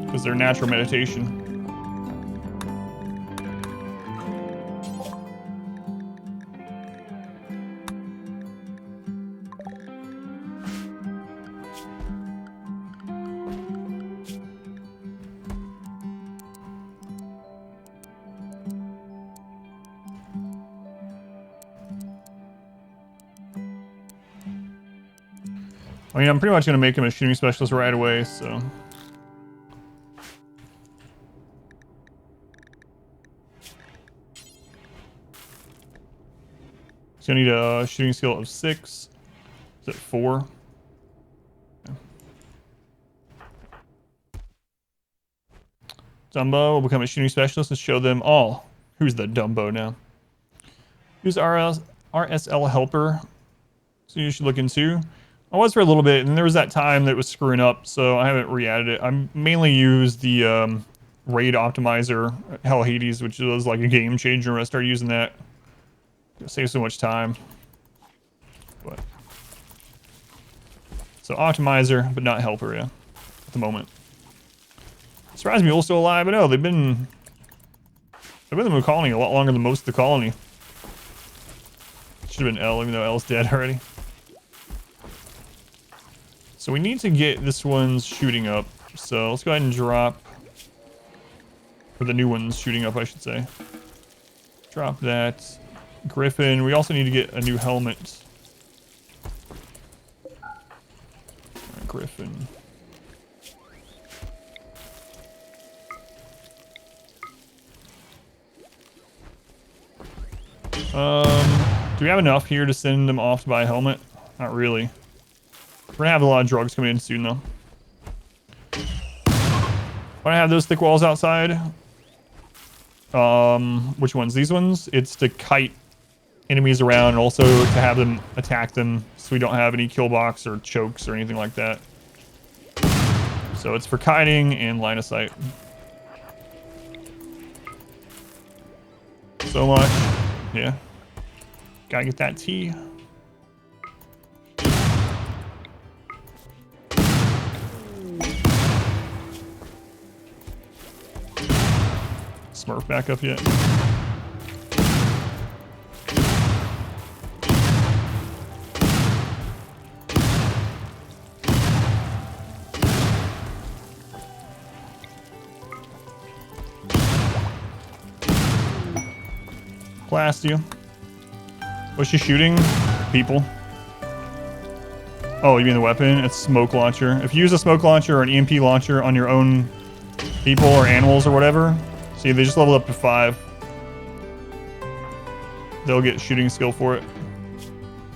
because they're natural meditation. I mean, I'm pretty much going to make him a shooting specialist right away, so. He's going to need a shooting skill of 6. Is it 4? Okay. Dumbo will become a shooting specialist and show them all Who's the Dumbo now? Who's RSL helper? So you should look into. I was for a little bit, and there was that time that it was screwing up, so I haven't re-added it. I mainly use the raid optimizer, Hell Hades, which was like a game changer when I started using that. It saves so much time. But so optimizer, but not helper, yeah, at the moment. Surprised MULE's still alive, but no, they've been in the colony a lot longer than most of the colony. Should have been L, even though L's dead already. So we need to get this one's shooting up. So let's go ahead and drop, or the new one's shooting up, I should say. Drop that. Griffin, we also need to get a new helmet. Alright, Griffin. Do we have enough here to send them off to buy a helmet? Not really. We're gonna have a lot of drugs coming in soon, though. Why have those thick walls outside? Which ones? These ones? It's to kite enemies around and also to have them attack them so we don't have any killbox or chokes or anything like that. So it's for kiting and line of sight. So much. Yeah. Gotta get that tea. Smurph back up yet? Blast you. What's she shooting? People. Oh, you mean the weapon? It's smoke launcher. If you use a smoke launcher or an EMP launcher on your own people or animals or whatever, see, they just leveled up to 5. They'll get shooting skill for it.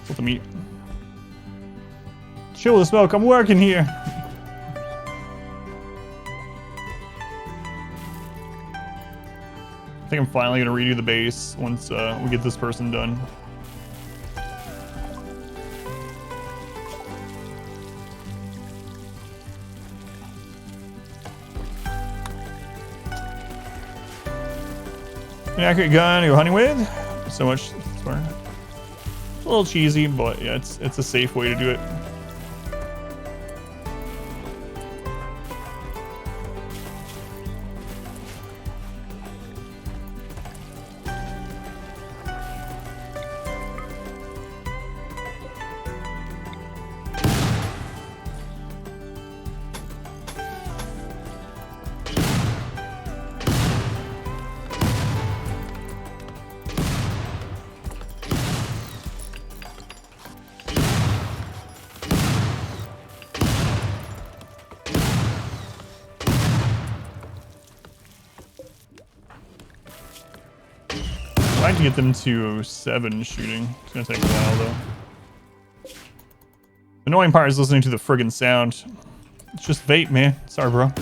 With the meat. Chill with the smoke. I'm working here. I think I'm finally gonna redo the base once we get this person done. An accurate gun to go hunting with. So much smart. It's a little cheesy, but yeah, it's a safe way to do it. I'd like to get them to 7 shooting. It's gonna take a while though. The annoying part is listening to the friggin' sound. It's just vape, man. Sorry, bro.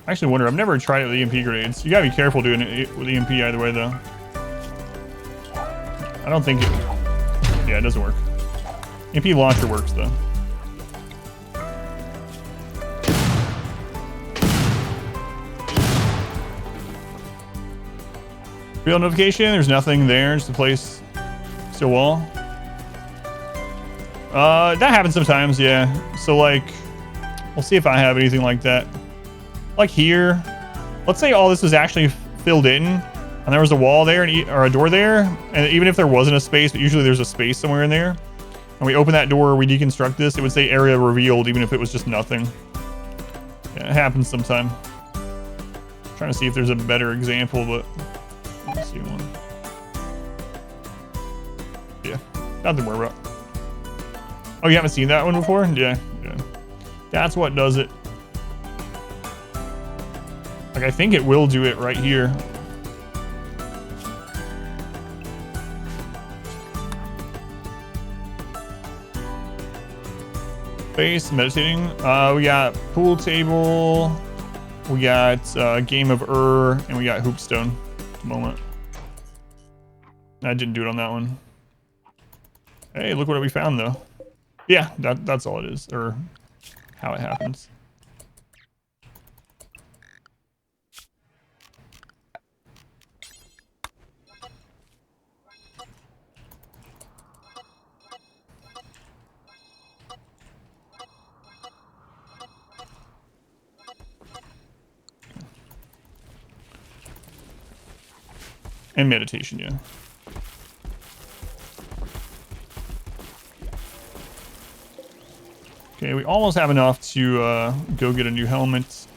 I actually wonder, I've never tried it with EMP grenades. You gotta be careful doing it with EMP either way though. I don't think it... Yeah, it doesn't work. EMP launcher works, though. Real notification, there's nothing there, just a place, still wall. That happens sometimes, yeah. So, like, we'll see if I have anything like that. Like here, let's say all this is actually filled in, and there was a wall there, or a door there, and even if there wasn't a space, but usually there's a space somewhere in there, and we open that door, we deconstruct this, it would say area revealed, even if it was just nothing. Yeah, it happens sometime. Trying to see if there's a better example, but let's see one. Yeah, nothing to worry about. Oh, you haven't seen that one before? Yeah. That's what does it. Like, I think it will do it right here. Base, meditating. We got pool table. We got game of and we got hoopstone at the moment. I didn't do it on that one. Hey, look what we found though. Yeah, that's all it is, or how it happens. And meditation, yeah. Okay, we almost have enough to go get a new helmet.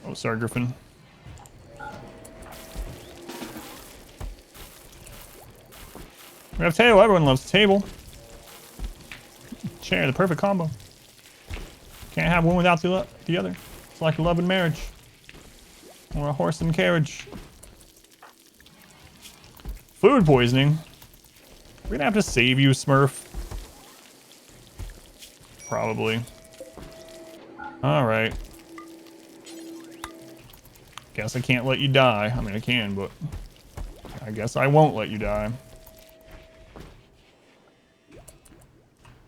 Oh, sorry, Griffin. We have table. Everyone loves the table. Chair, the perfect combo. Can't have one without the other. It's like love and marriage. Or a horse and carriage. Food poisoning. We're gonna have to save you, Smurph. Probably. Alright. Guess I can't let you die. I mean, I can, but I guess I won't let you die.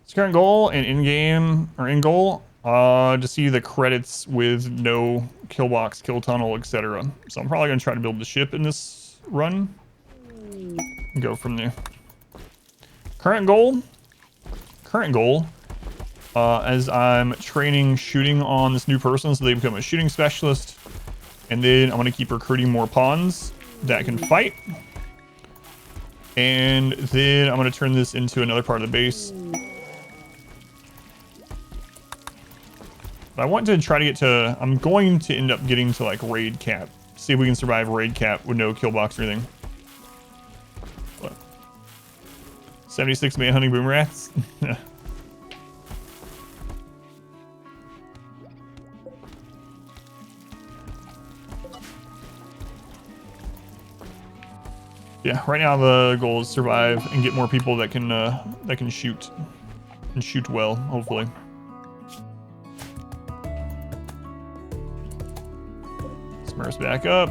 It's current goal and in-game, or in-goal, to see the credits with no killbox, kill tunnel, etc. So I'm probably gonna try to build the ship in this run. And go from there. Current goal, as I'm training shooting on this new person so they become a shooting specialist. And then I'm gonna keep recruiting more pawns that can fight. And then I'm gonna turn this into another part of the base. But I want to try to get to, I'm going to end up getting to like raid cap. See if we can survive raid cap with no kill box or anything. What? 76 manhunting boom rats? Yeah, right now the goal is survive and get more people that can shoot and shoot well, hopefully. Smurf's back up.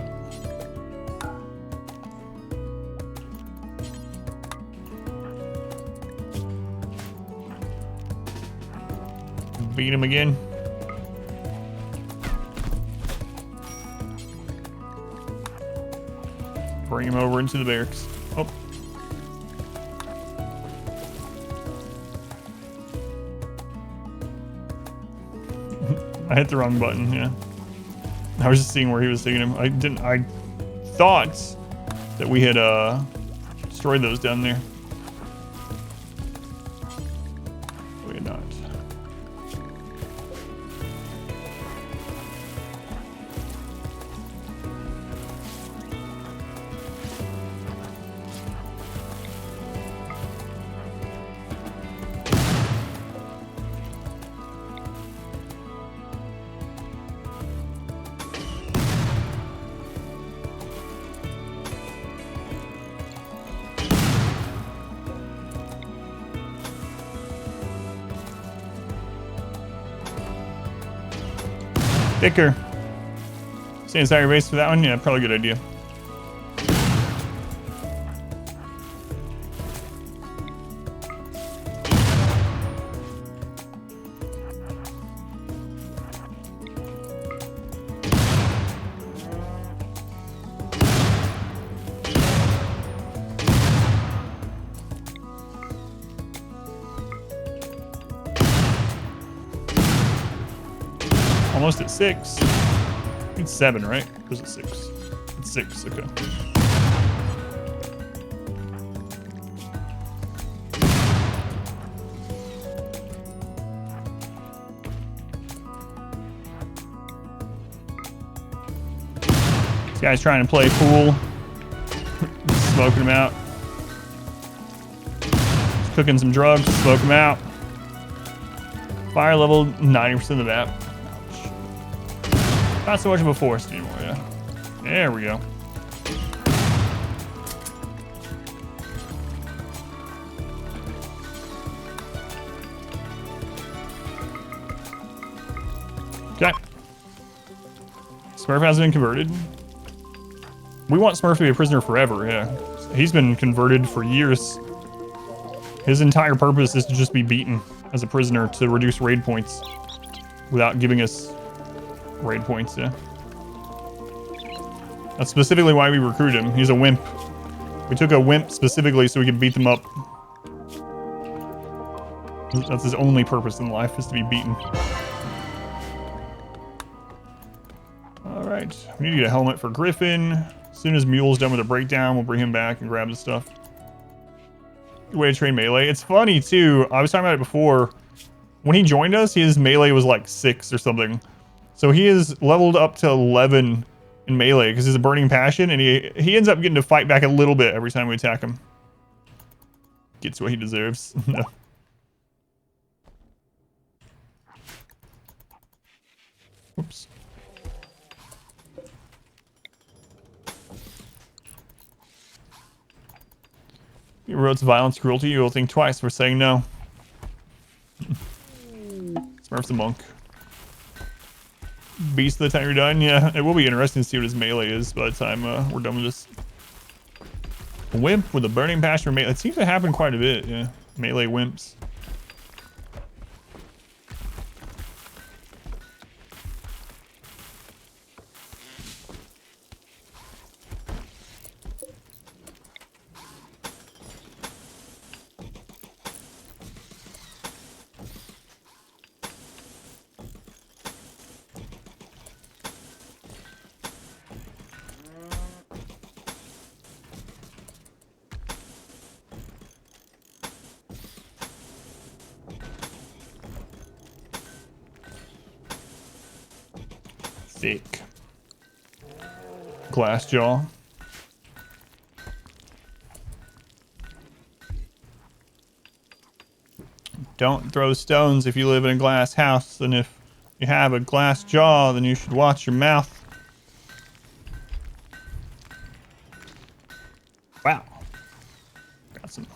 Beat him again. Bring him over into the barracks. Oh. I hit the wrong button, yeah. I was just seeing where he was taking him. I thought that we had destroyed those down there. We had not. Thicker. Stay inside your base for that one? Yeah, probably a good idea. Almost at 6. It's 7, right? Or is it 6? It's 6, okay. This guy's trying to play pool. Smoking him out. He's cooking some drugs, smoke him out. Fire level 90% of the map. Not so much of a forest anymore, yeah. There we go. Smurph hasn't been converted. We want Smurph to be a prisoner forever, yeah. He's been converted for years. His entire purpose is to just be beaten as a prisoner to reduce raid points without giving us raid points, yeah. That's specifically why we recruited him. He's a wimp. We took a wimp specifically so we could beat them up. That's his only purpose in life, is to be beaten. Alright, we need to get a helmet for Griffin. As soon as Mule's done with the breakdown, we'll bring him back and grab the stuff. Good way to train melee. It's funny, too. I was talking about it before. When he joined us, his melee was like 6 or something. So he is leveled up to 11 in melee because he's a burning passion, and he ends up getting to fight back a little bit every time we attack him. Gets what he deserves. No. Oops. He wrote violence, cruelty. You will think twice for saying no. Smurf's a monk. Beast of the time you're done. Yeah, it will be interesting to see what his melee is by the time we're done with this. A wimp with a burning passion for melee. It seems to happen quite a bit. Yeah, melee wimps. Thick. Glass jaw. Don't throw stones if you live in a glass house, and if you have a glass jaw, then you should watch your mouth. Wow. Got some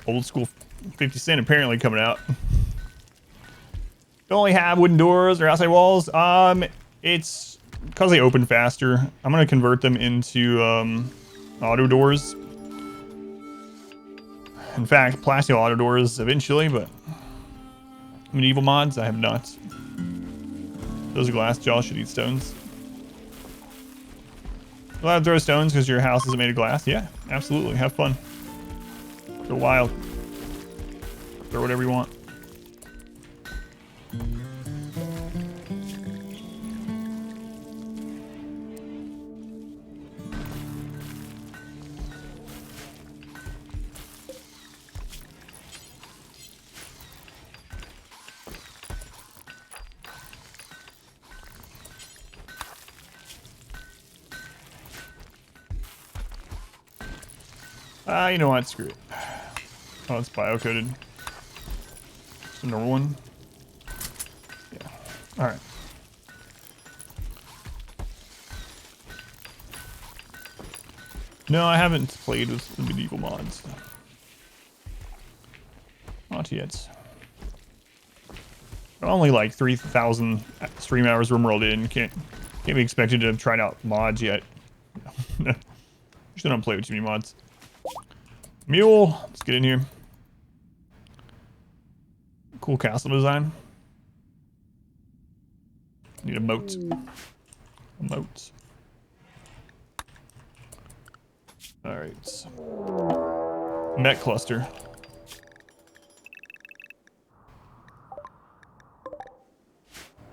old school 50 Cent apparently coming out. Don't only have wooden doors or outside walls. It's because they open faster. I'm gonna convert them into auto doors. In fact, plastic auto doors eventually, but medieval mods I have not. Those are glass jaws should eat stones. You allowed to throw stones because your house isn't made of glass? Yeah, absolutely. Have fun. Go wild. Throw whatever you want. You know what? Screw it. Oh, it's bio-coded. Just a normal one. Yeah. Alright. No, I haven't played with the medieval mods. Not yet. Only like 3,000 stream hours RimWorld in. Can't be expected to have tried out mods yet. Just don't play with too many mods. Mule, let's get in here. Cool castle design. Need a moat. A moat. Alright. Mech cluster.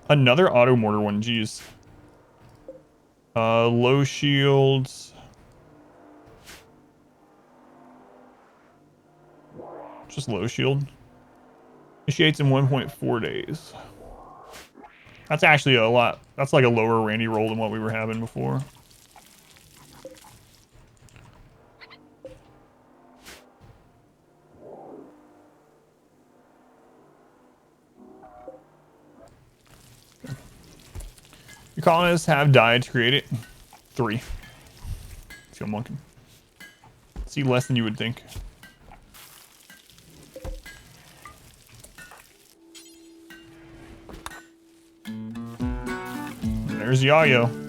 Another auto mortar one, jeez. Low shields. Just low shield. Initiates in 1.4 days. That's actually a lot. That's like a lower Randy roll than what we were having before. Okay. Your colonists have died to create it. 3. See, I'm monking. See less than you would think. There's Yayo.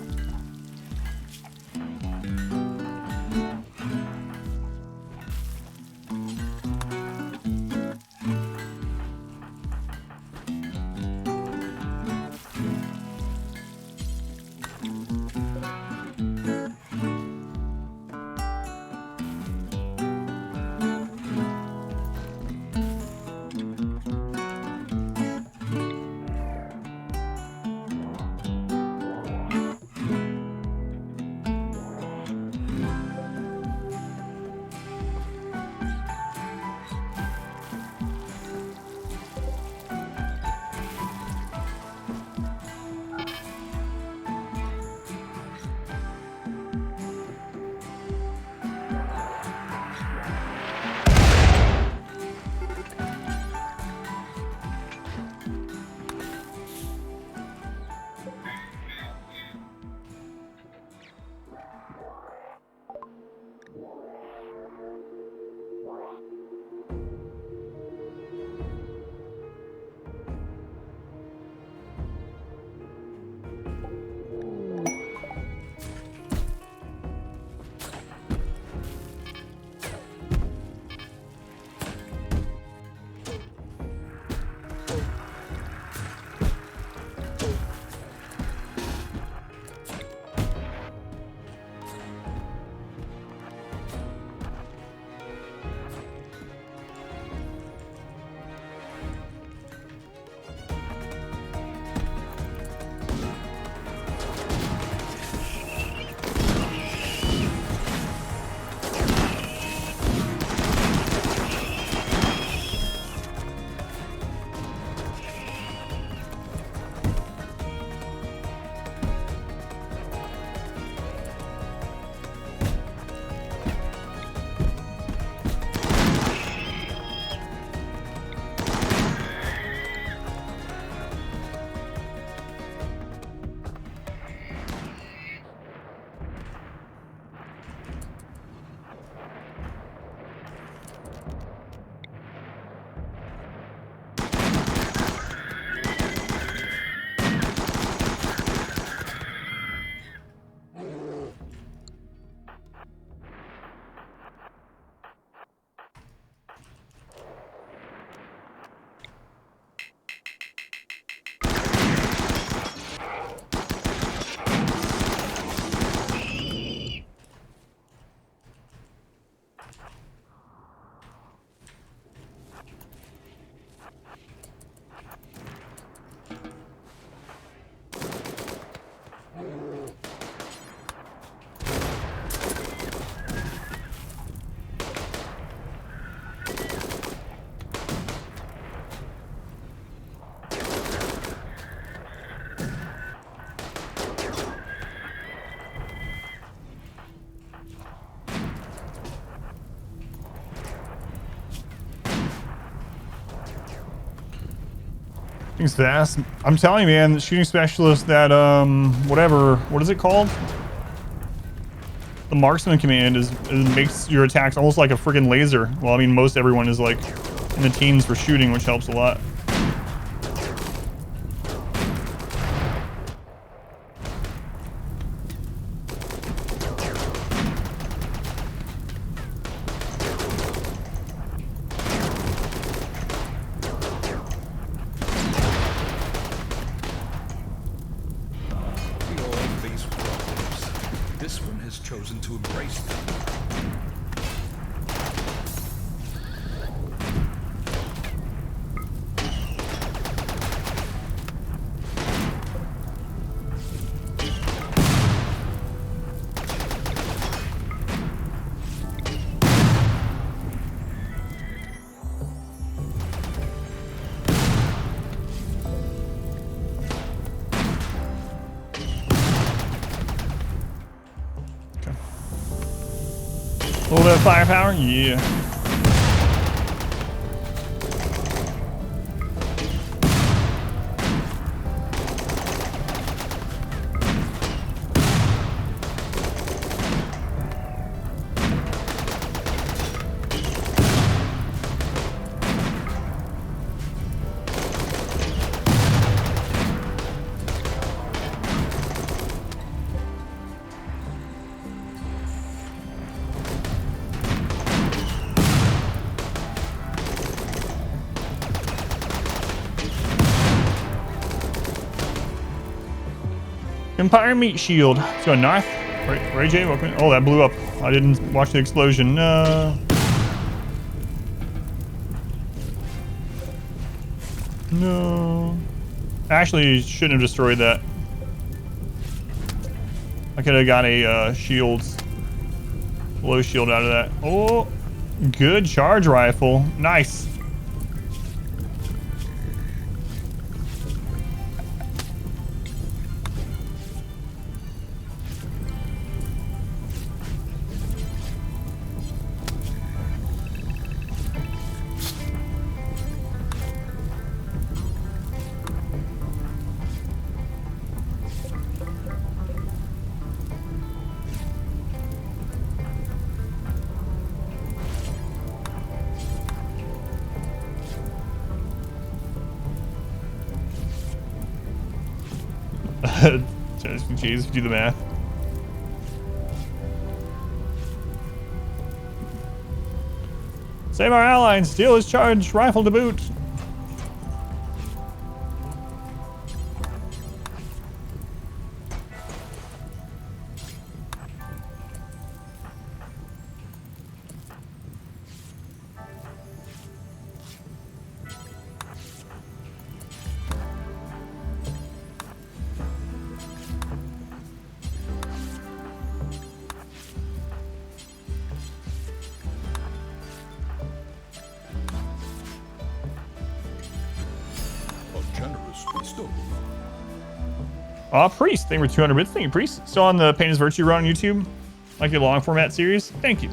Things fast. I'm telling you, man, the shooting specialist that whatever, what is it called? The marksman command is makes your attacks almost like a freaking laser. Well, I mean, most everyone is like in the teens for shooting, which helps a lot. A little bit of firepower, yeah. Empire Meat Shield. Let's go north. Ray J, welcome. Oh, that blew up. I didn't watch the explosion. No. No. Actually, shouldn't have destroyed that. I could have got a low shield out of that. Oh, good charge rifle. Nice. Jeez, do the math. Save our ally and steal his charged rifle to boot. Priest, thank you for 200 bits. Thank you, Priest. Still on the Pain is Virtue run on YouTube? Like the long format series? Thank you.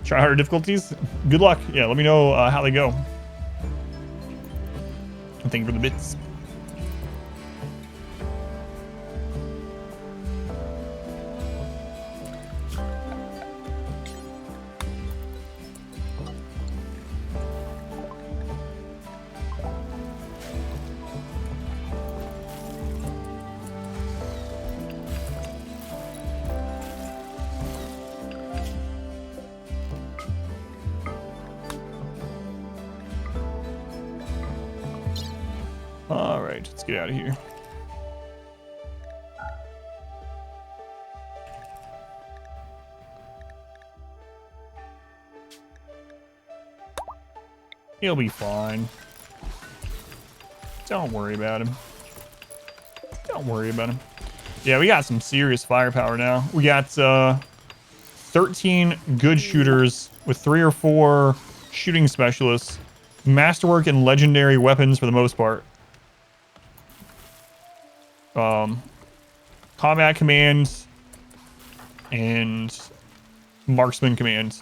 Try harder difficulties? Good luck. Yeah, let me know how they go. And thank you for the bits. All right, let's get out of here. He'll be fine. Don't worry about him. Don't worry about him. Yeah, we got some serious firepower now. We got 13 good shooters with 3 or 4 shooting specialists, masterwork and legendary weapons for the most part. Combat commands and marksman commands.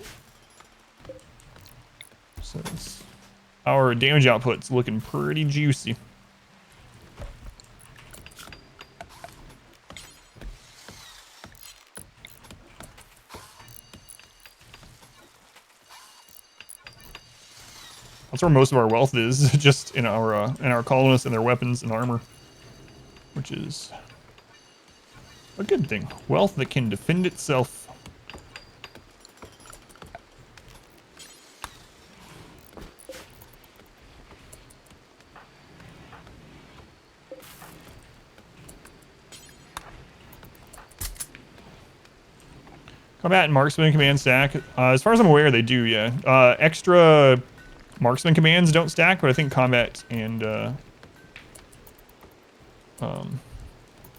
So our damage output's looking pretty juicy. That's where most of our wealth is, just in our colonists and their weapons and armor, which is a good thing. Wealth that can defend itself. Combat and marksman command stack. As far as I'm aware, they do, yeah. Extra marksman commands don't stack, but I think combat and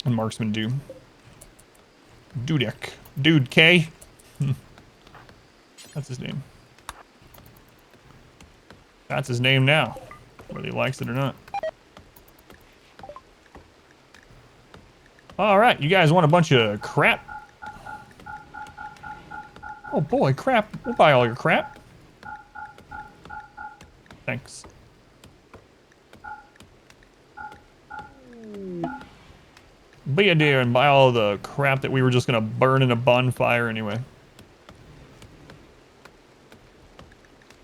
marksman do. Dudek. Dude K. That's his name. That's his name now, whether he likes it or not. Alright, you guys want a bunch of crap? Oh boy, crap. We'll buy all your crap. Thanks. Be a dear and buy all the crap that we were just gonna burn in a bonfire anyway.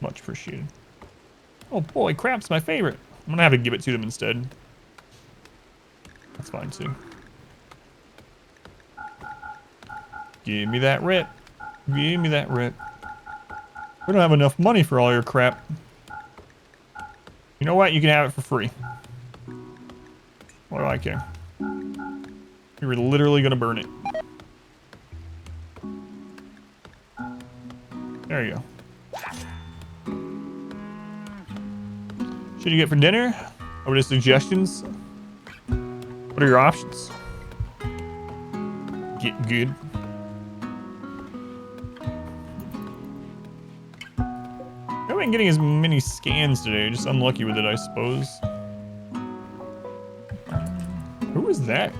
Much appreciated. Oh boy, crap's my favorite. I'm gonna have to give it to them instead. That's fine too. Give me that rip. Give me that rip. We don't have enough money for all your crap. You know what? You can have it for free. What do I care? We were literally gonna burn it. There you go. Should you get for dinner? What are the suggestions? What are your options? Get good. I've been getting as many scans today. Just unlucky with it, I suppose. Who is that?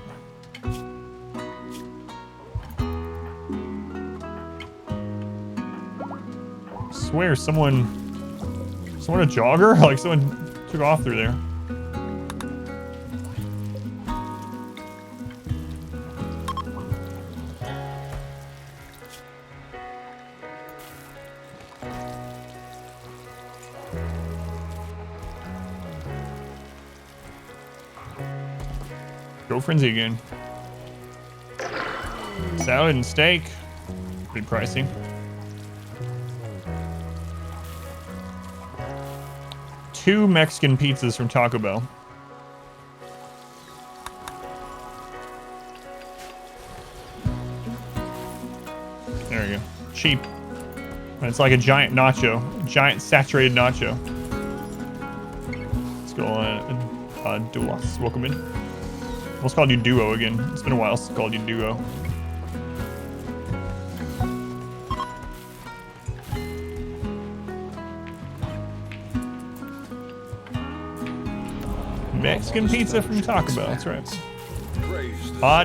I swear someone a jogger? Like someone took off through there. Go frenzy again. Salad and steak. Pretty pricey. Two Mexican pizzas from Taco Bell. There you go. Cheap. And it's like a giant nacho. A giant saturated nacho. Let's go on Duos. Welcome in. Almost called you Duo again. It's been a while since I called you Duo. Mexican pizza from Taco Bell, that's right.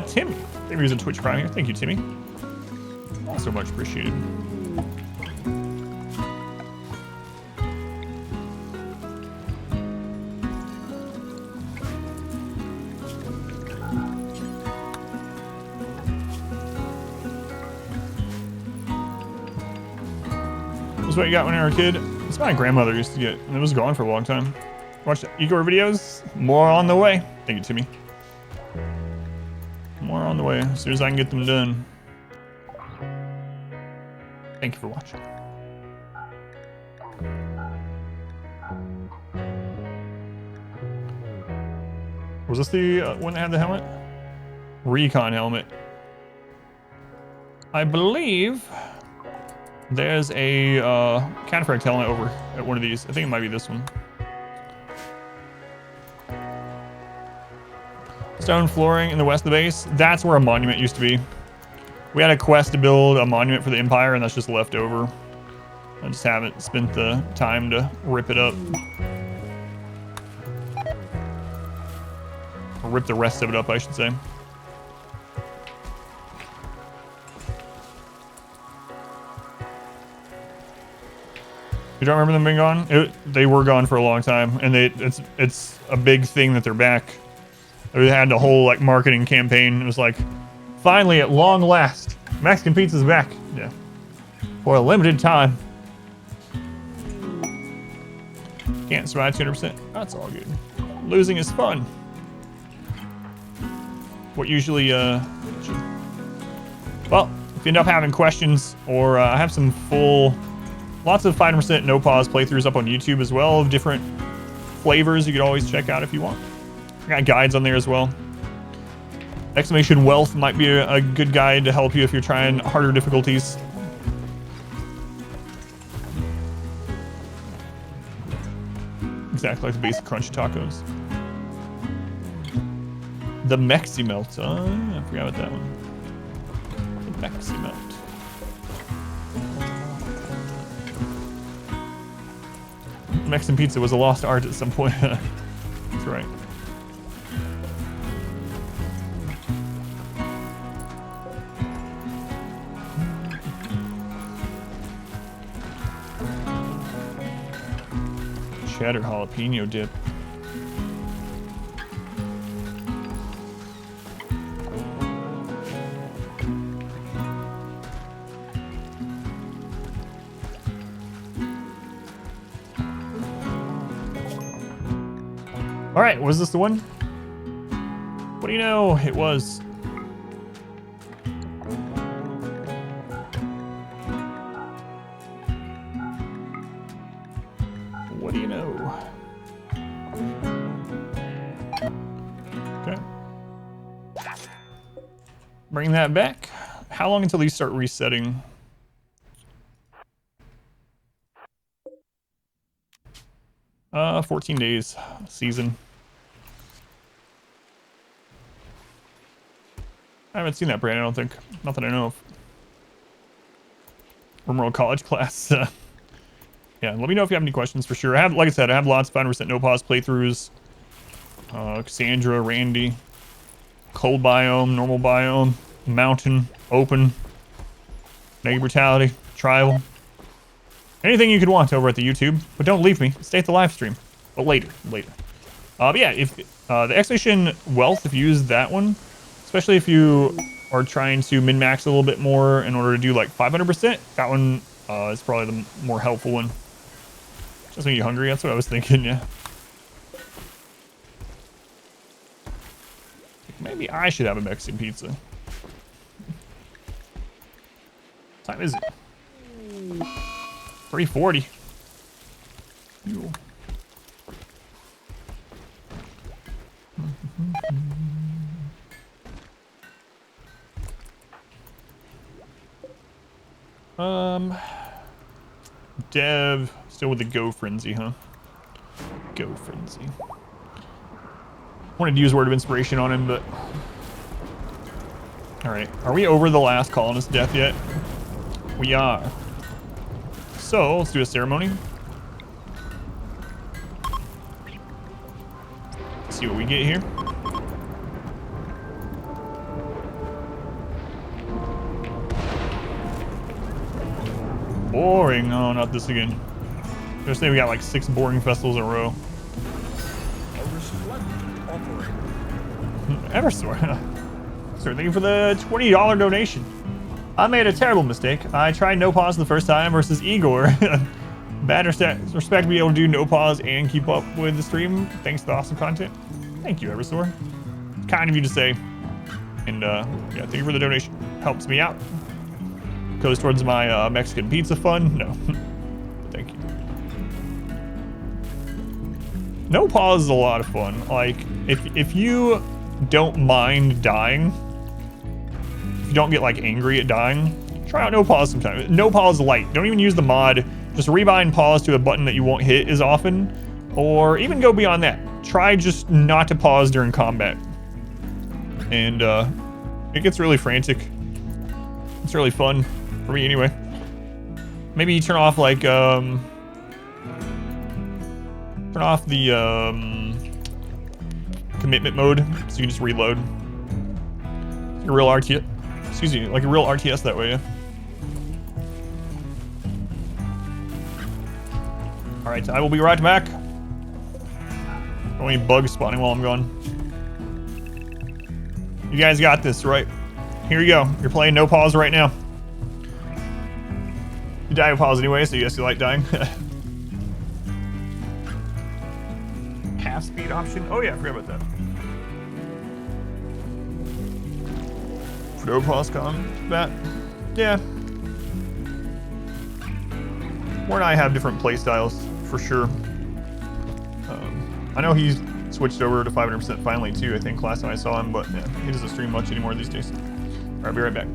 Timmy. Thank you for using Twitch Prime here. Thank you, Timmy. So much appreciated. This is what you got when you were a kid. It's what my grandmother used to get, and it was gone for a long time. Watch the Igor videos. More on the way. Thank you, Timmy. More on the way as soon as I can get them done. Thank you for watching. Was this the one that had the helmet? Recon helmet. I believe there's a Cataphract helmet over at one of these. I think it might be this one. Stone flooring in the west of the base. That's where a monument used to be. We had a quest to build a monument for the Empire, and that's just left over. I just haven't spent the time to rip it up. Or rip the rest of it up, I should say. You don't remember them being gone? They were gone for a long time, and it's a big thing that they're back. They had a whole like marketing campaign. It was like, finally, at long last, Mexican pizza's back. Yeah, for a limited time. Can't survive 200%. That's all good. Losing is fun. What usually, well, if you end up having questions, or I have some lots of 5% no pause playthroughs up on YouTube as well of different flavors you could always check out if you want. I got guides on there as well. Exclamation Wealth might be a good guide to help you if you're trying harder difficulties. Exactly like the basic crunchy tacos. The Mexi Melt. I forgot about that one. The Mexi Melt. Mexican pizza was a lost art at some point. That's right. Cheddar jalapeno dip. All right, was this the one? What do you know? It was. What do you know? Okay. Bring that back. How long until these start resetting? Uh, 14 days. Season. I haven't seen that brand, I don't think. Not that I know of. RimWorld college class. Yeah, let me know if you have any questions for sure. I have, like I said, I have lots of 5% no pause playthroughs. Cassandra, Randy, cold biome, normal biome, mountain, open, Naked Brutality, tribal. Anything you could want over at the YouTube, but don't leave me. Stay at the live stream, but later. But yeah, if the Exhibition Wealth, if you use that one, especially if you are trying to min-max a little bit more in order to do like 500%, that one is probably the more helpful one. Just make you hungry, that's what I was thinking, yeah. Maybe I should have a Mexican pizza. What time is it? 3:40. Dev, still with the Go Frenzy, huh? Go Frenzy. Wanted to use Word of Inspiration on him, but... Alright, are we over the last colonist death yet? We are. So, let's do a ceremony. Let's see what we get here. Boring. Oh, not this again. Just say we got like 6 boring festivals in a row. Eversort. Sir, thank you for the $20 donation. I made a terrible mistake. I tried no pause the first time versus Igor. Bad respect to be able to do no pause and keep up with the stream. Thanks to the awesome content. Thank you, Eversort. Kind of you to say. And yeah, thank you for the donation. Helps me out. Goes towards my Mexican pizza fund. No. Thank you. No pause is a lot of fun. Like, if you don't mind dying, if you don't get like angry at dying, try out no pause sometimes. No pause light. Don't even use the mod. Just rebind pause to a button that you won't hit as often, or even go beyond that. Try just not to pause during combat, and it gets really frantic. It's really fun for me anyway. Maybe you turn off like turn off the commitment mode so you can just reload. Like a real RTS. Excuse me, like a real RTS that way, yeah. Alright, I will be right back. Don't any bugs spawning while I'm gone. You guys got this, right? Here you go. You're playing no pause right now. You die with pause anyway, so yes, you like dying. Half speed option? Oh yeah, I forgot about that. No pause combat? Yeah. War and I have different play styles, for sure. I know he's switched over to 500% finally too, I think last time I saw him, but yeah, he doesn't stream much anymore these days. Alright, I'll be right back.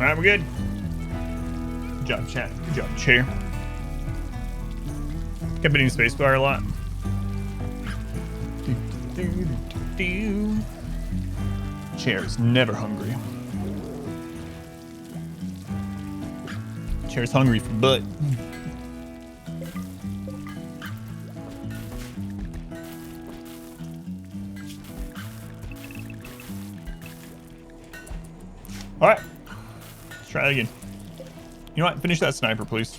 Alright, we're good. Good job, chat. Good job, chair. Kept hitting spacebar a lot. Chair's never hungry. Chair's hungry for butt. Alright. Let's try that again. You know what? Finish that sniper, please.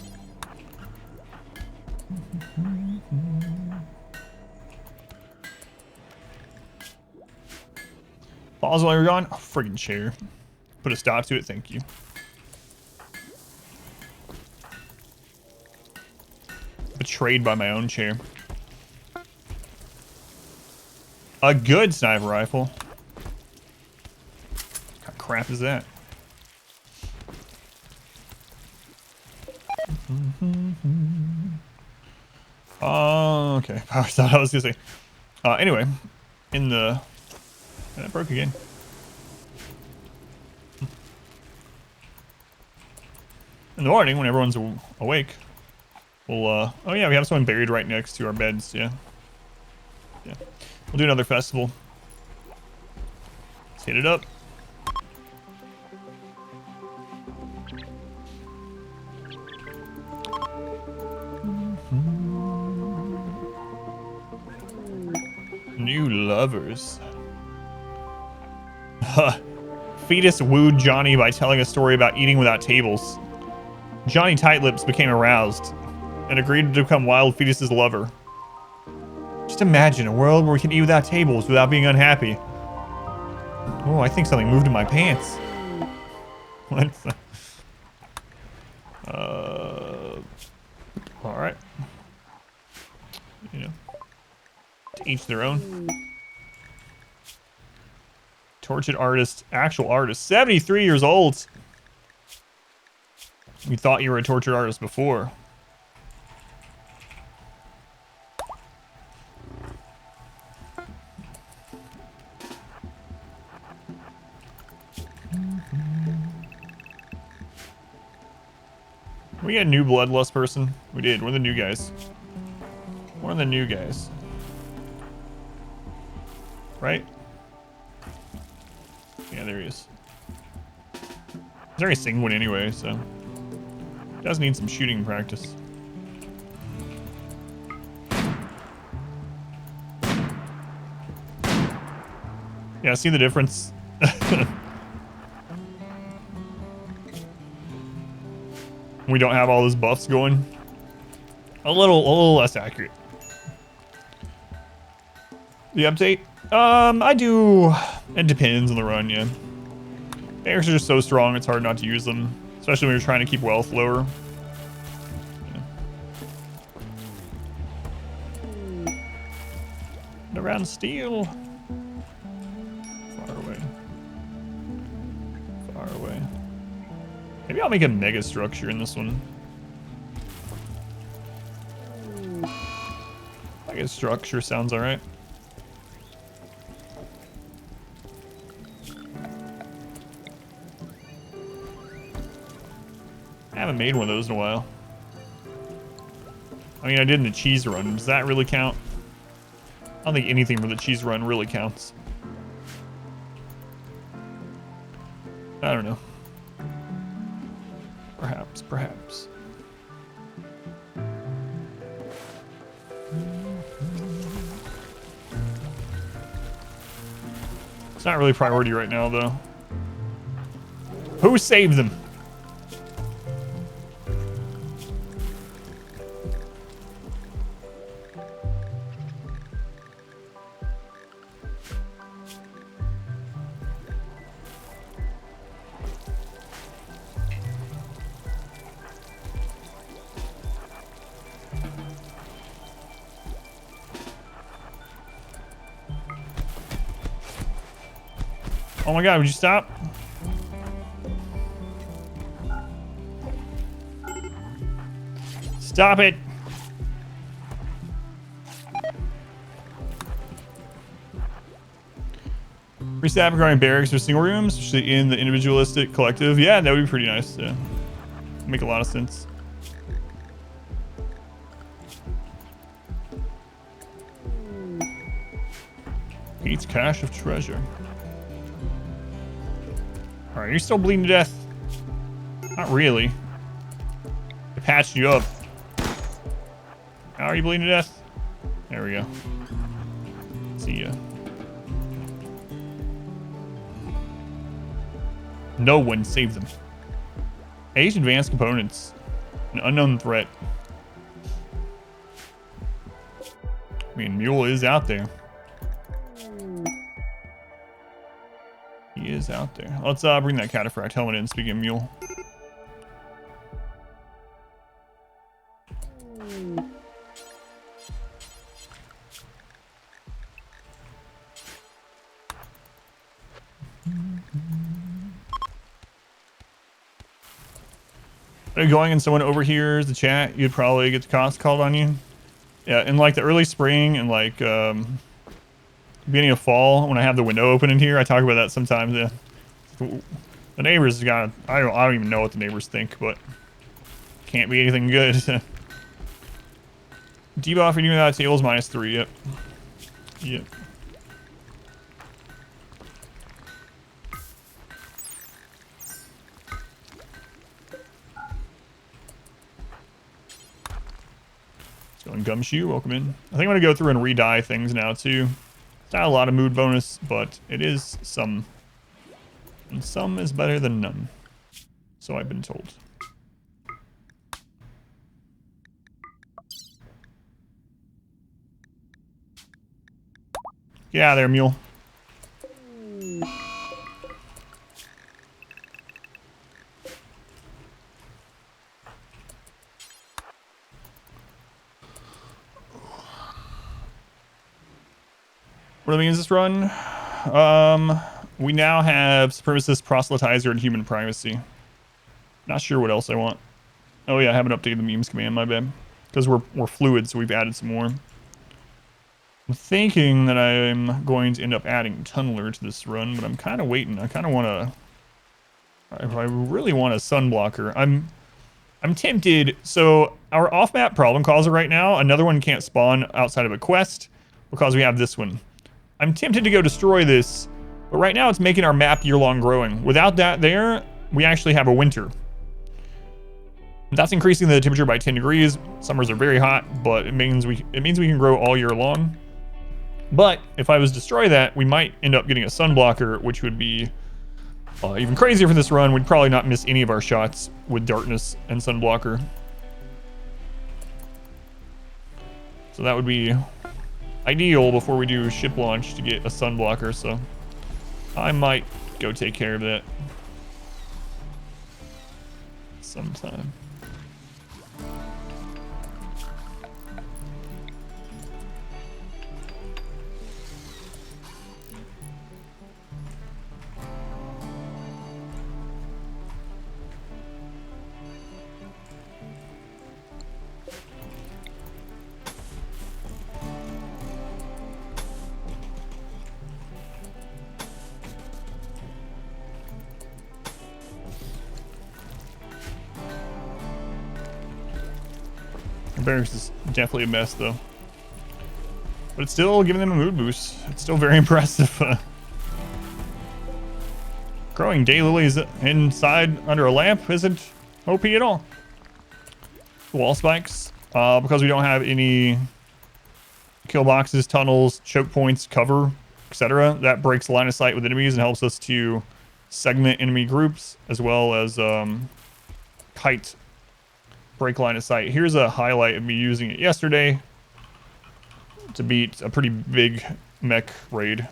Pause while you're gone. Oh, friggin' chair. Put a stop to it. Thank you. Betrayed by my own chair. A good sniper rifle. What kind of crap is that? Oh, okay. I thought I was gonna say. Anyway, in the. That broke again. In the morning, when everyone's awake, we'll, oh yeah, we have someone buried right next to our beds, yeah. Yeah. We'll do another festival. Let's hit it up. New lovers. Fetus wooed Johnny by telling a story about eating without tables. Johnny Tightlips became aroused and agreed to become Wild Fetus's lover. Just imagine a world where we can eat without tables without being unhappy. Oh, I think something moved in my pants. What? Alright. You know, to each their own. Tortured artist, actual artist, 73 years old. You thought you were a tortured artist before. We got a new bloodlust person. We did. One of the new guys. One of the new guys. Right? Yeah, there he is. He's already sing one anyway, so does need some shooting practice. Yeah, see the difference? We don't have all those buffs going. A little less accurate. The update? I do. It depends on the run, yeah. Barracks are just so strong, it's hard not to use them. Especially when you're trying to keep wealth lower. Yeah. Around steel. Far away. Far away. Maybe I'll make a mega structure in this one. Mega structure sounds alright. I haven't made one of those in a while. I mean, I did in the cheese run. Does that really count? I don't think anything from the cheese run really counts. I don't know. Perhaps, perhaps. It's not really priority right now, though. Who saved them? Oh my god, would you stop? Stop it! Restab regarding barracks or single rooms, especially in the individualistic collective. Yeah, that would be pretty nice. Yeah. Make a lot of sense. Eats cache of treasure. Alright, you're still bleeding to death. Not really. I patched you up. How are you bleeding to death? There we go. See ya. No one saved them. Age advanced components. An unknown threat. I mean, MULE is out there. He is out there. Let's bring that cataphract helmet in, speaking of MULE. Going and someone overhears the chat, you'd probably get the cost called on you. Yeah, in like the early spring and like beginning of fall, when I have the window open in here, I talk about that sometimes. Yeah. The neighbors got, I don't even know what the neighbors think, but can't be anything good. Debuff reading without tails -3. Yep. Yep. Going Gumshoe, welcome in. I think I'm gonna go through and re-dye things now too. It's not a lot of mood bonus, but it is some. And some is better than none. So I've been told. Get out of there, mule. What means this run? We now have Supremacist, Proselytizer, and Human Primacy. Not sure what else I want. Oh yeah, I haven't updated the memes command, my bad. Because we're fluid, so we've added some more. I'm thinking that I'm going to end up adding Tunneler to this run, but I'm kind of waiting. I kind of want to... I really want a Sunblocker. I'm tempted. So our off-map problem causer right now, another one can't spawn outside of a quest because we have this one. I'm tempted to go destroy this, but right now it's making our map year-long growing. Without that there, we actually have a winter. That's increasing the temperature by 10 degrees. Summers are very hot, but it means we can grow all year long. But if I was to destroy that, we might end up getting a sunblocker, which would be even crazier for this run. We'd probably not miss any of our shots with darkness and sunblocker. So that would be ideal before we do ship launch to get a sunblocker, so I might go take care of that sometime. Barracks is definitely a mess though, but it's still giving them a mood boost. It's still very impressive. Growing daylilies inside under a lamp isn't OP at all. Wall spikes, because we don't have any kill boxes, tunnels, choke points, cover, etc. That breaks line of sight with enemies and helps us to segment enemy groups as well as kite. Break line of sight. Here's a highlight of me using it yesterday to beat a pretty big mech raid.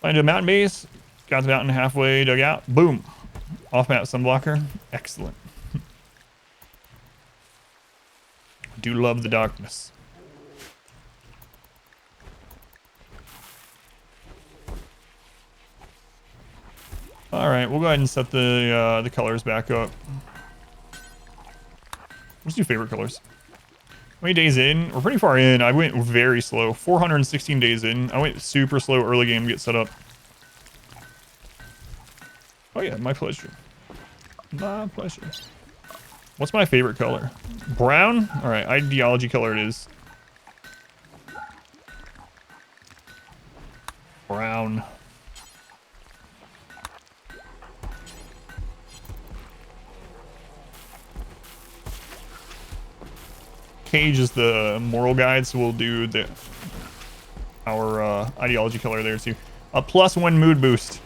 Find a mountain base, got the mountain halfway dug out, boom, off map sunblocker, excellent. Do love the darkness. All right, we'll go ahead and set the colors back up. What's your favorite colors? many days in? We're pretty far in. I went very slow. 416 days in. I went super slow early game to get set up. Oh yeah, my pleasure. My pleasure. What's my favorite color? Brown? Alright, ideology color it is. Brown. Cage is the moral guide, so we'll do our ideology color there too. A +1 mood boost.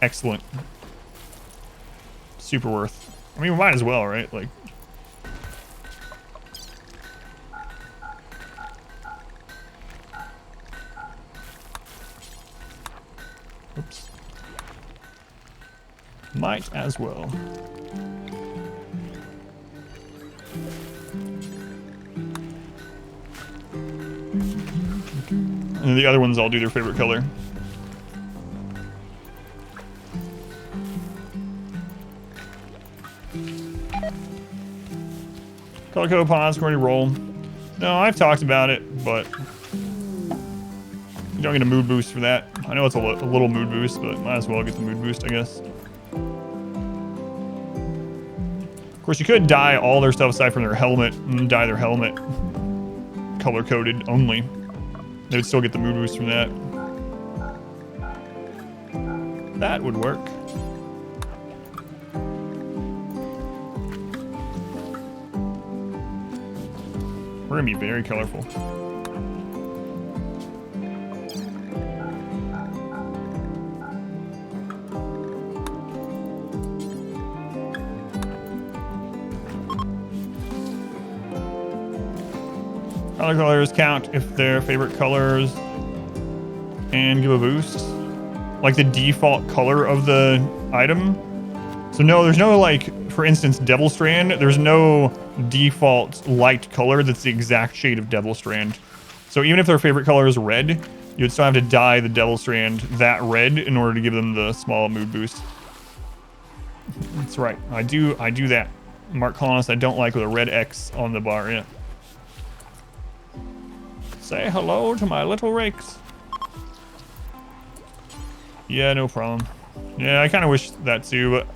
Excellent. Super worth. I mean, we might as well, right? Like. Oops. Might as well. And the other ones all do their favorite color. Color code upon score to roll. No, I've talked about it, but you don't get a mood boost for that. I know it's a little mood boost, but might as well get the mood boost, I guess. Of course, you could dye all their stuff aside from their helmet and dye their helmet color coded only. They would still get the mood boost from that. That would work. We're gonna be very colorful. Color colors count if they're favorite colors and give a boost. Like the default color of the item. So no, there's no like, for instance, Devil Strand, there's no default light color that's the exact shade of Devil Strand. So even if their favorite color is red, you would still have to dye the Devil Strand that red in order to give them the small mood boost. That's right. I do that. Mark Colonist I don't like with a red X on the bar, yeah. Say hello to my little Raix. Yeah, no problem. Yeah, I kind of wish that too, but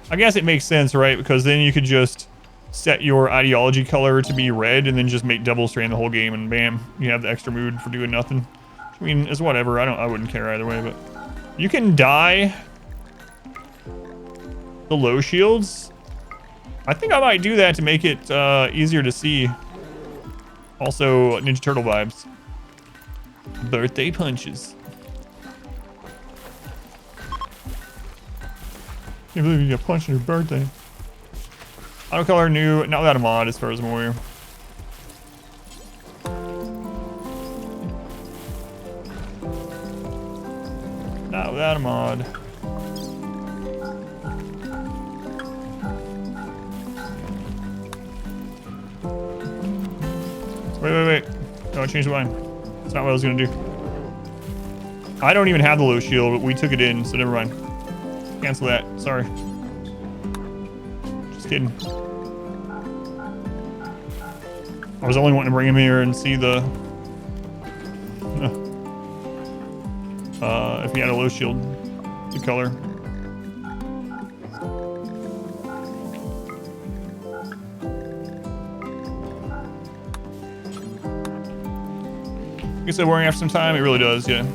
I guess it makes sense, right? Because then you could just set your ideology color to be red and then just make Devil Strand the whole game and bam, you have the extra mood for doing nothing. I mean, it's whatever. I wouldn't care either way, but you can dye the low shields. I think I might do that to make it easier to see. Also, Ninja Turtle vibes. Birthday punches. Can't believe you got punched on your birthday. Auto color new, not without a mod as far as I'm aware. Not without a mod. Wait. Don't change the line. That's not what I was gonna do. I don't even have the low shield, but we took it in, so never mind. Cancel that. Sorry. Just kidding. I was only wanting to bring him here and see the... if he had a low shield, the color. I guess it's wearing after some time, it really does, yeah.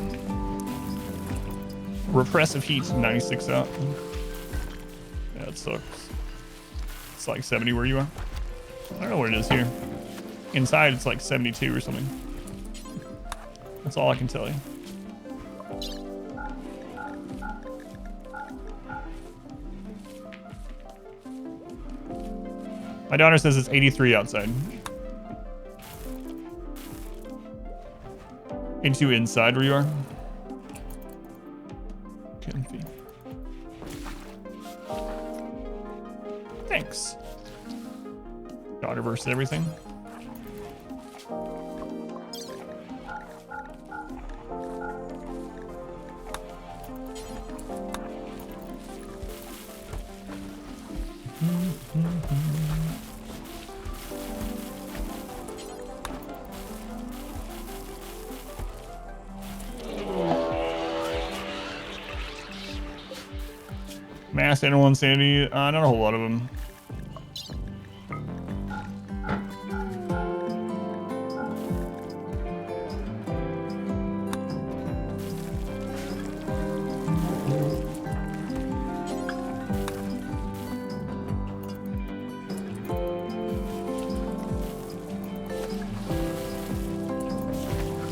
Repressive heat, 96 out. Yeah, it sucks. It's like 70 where you are. I don't know what it is here. Inside, it's like 72 or something. That's all I can tell you. My daughter says it's 83 outside. 82 inside where you are. Comfy. Thanks. Daughter versus everything. Mass animal insanity. Not a whole lot of them.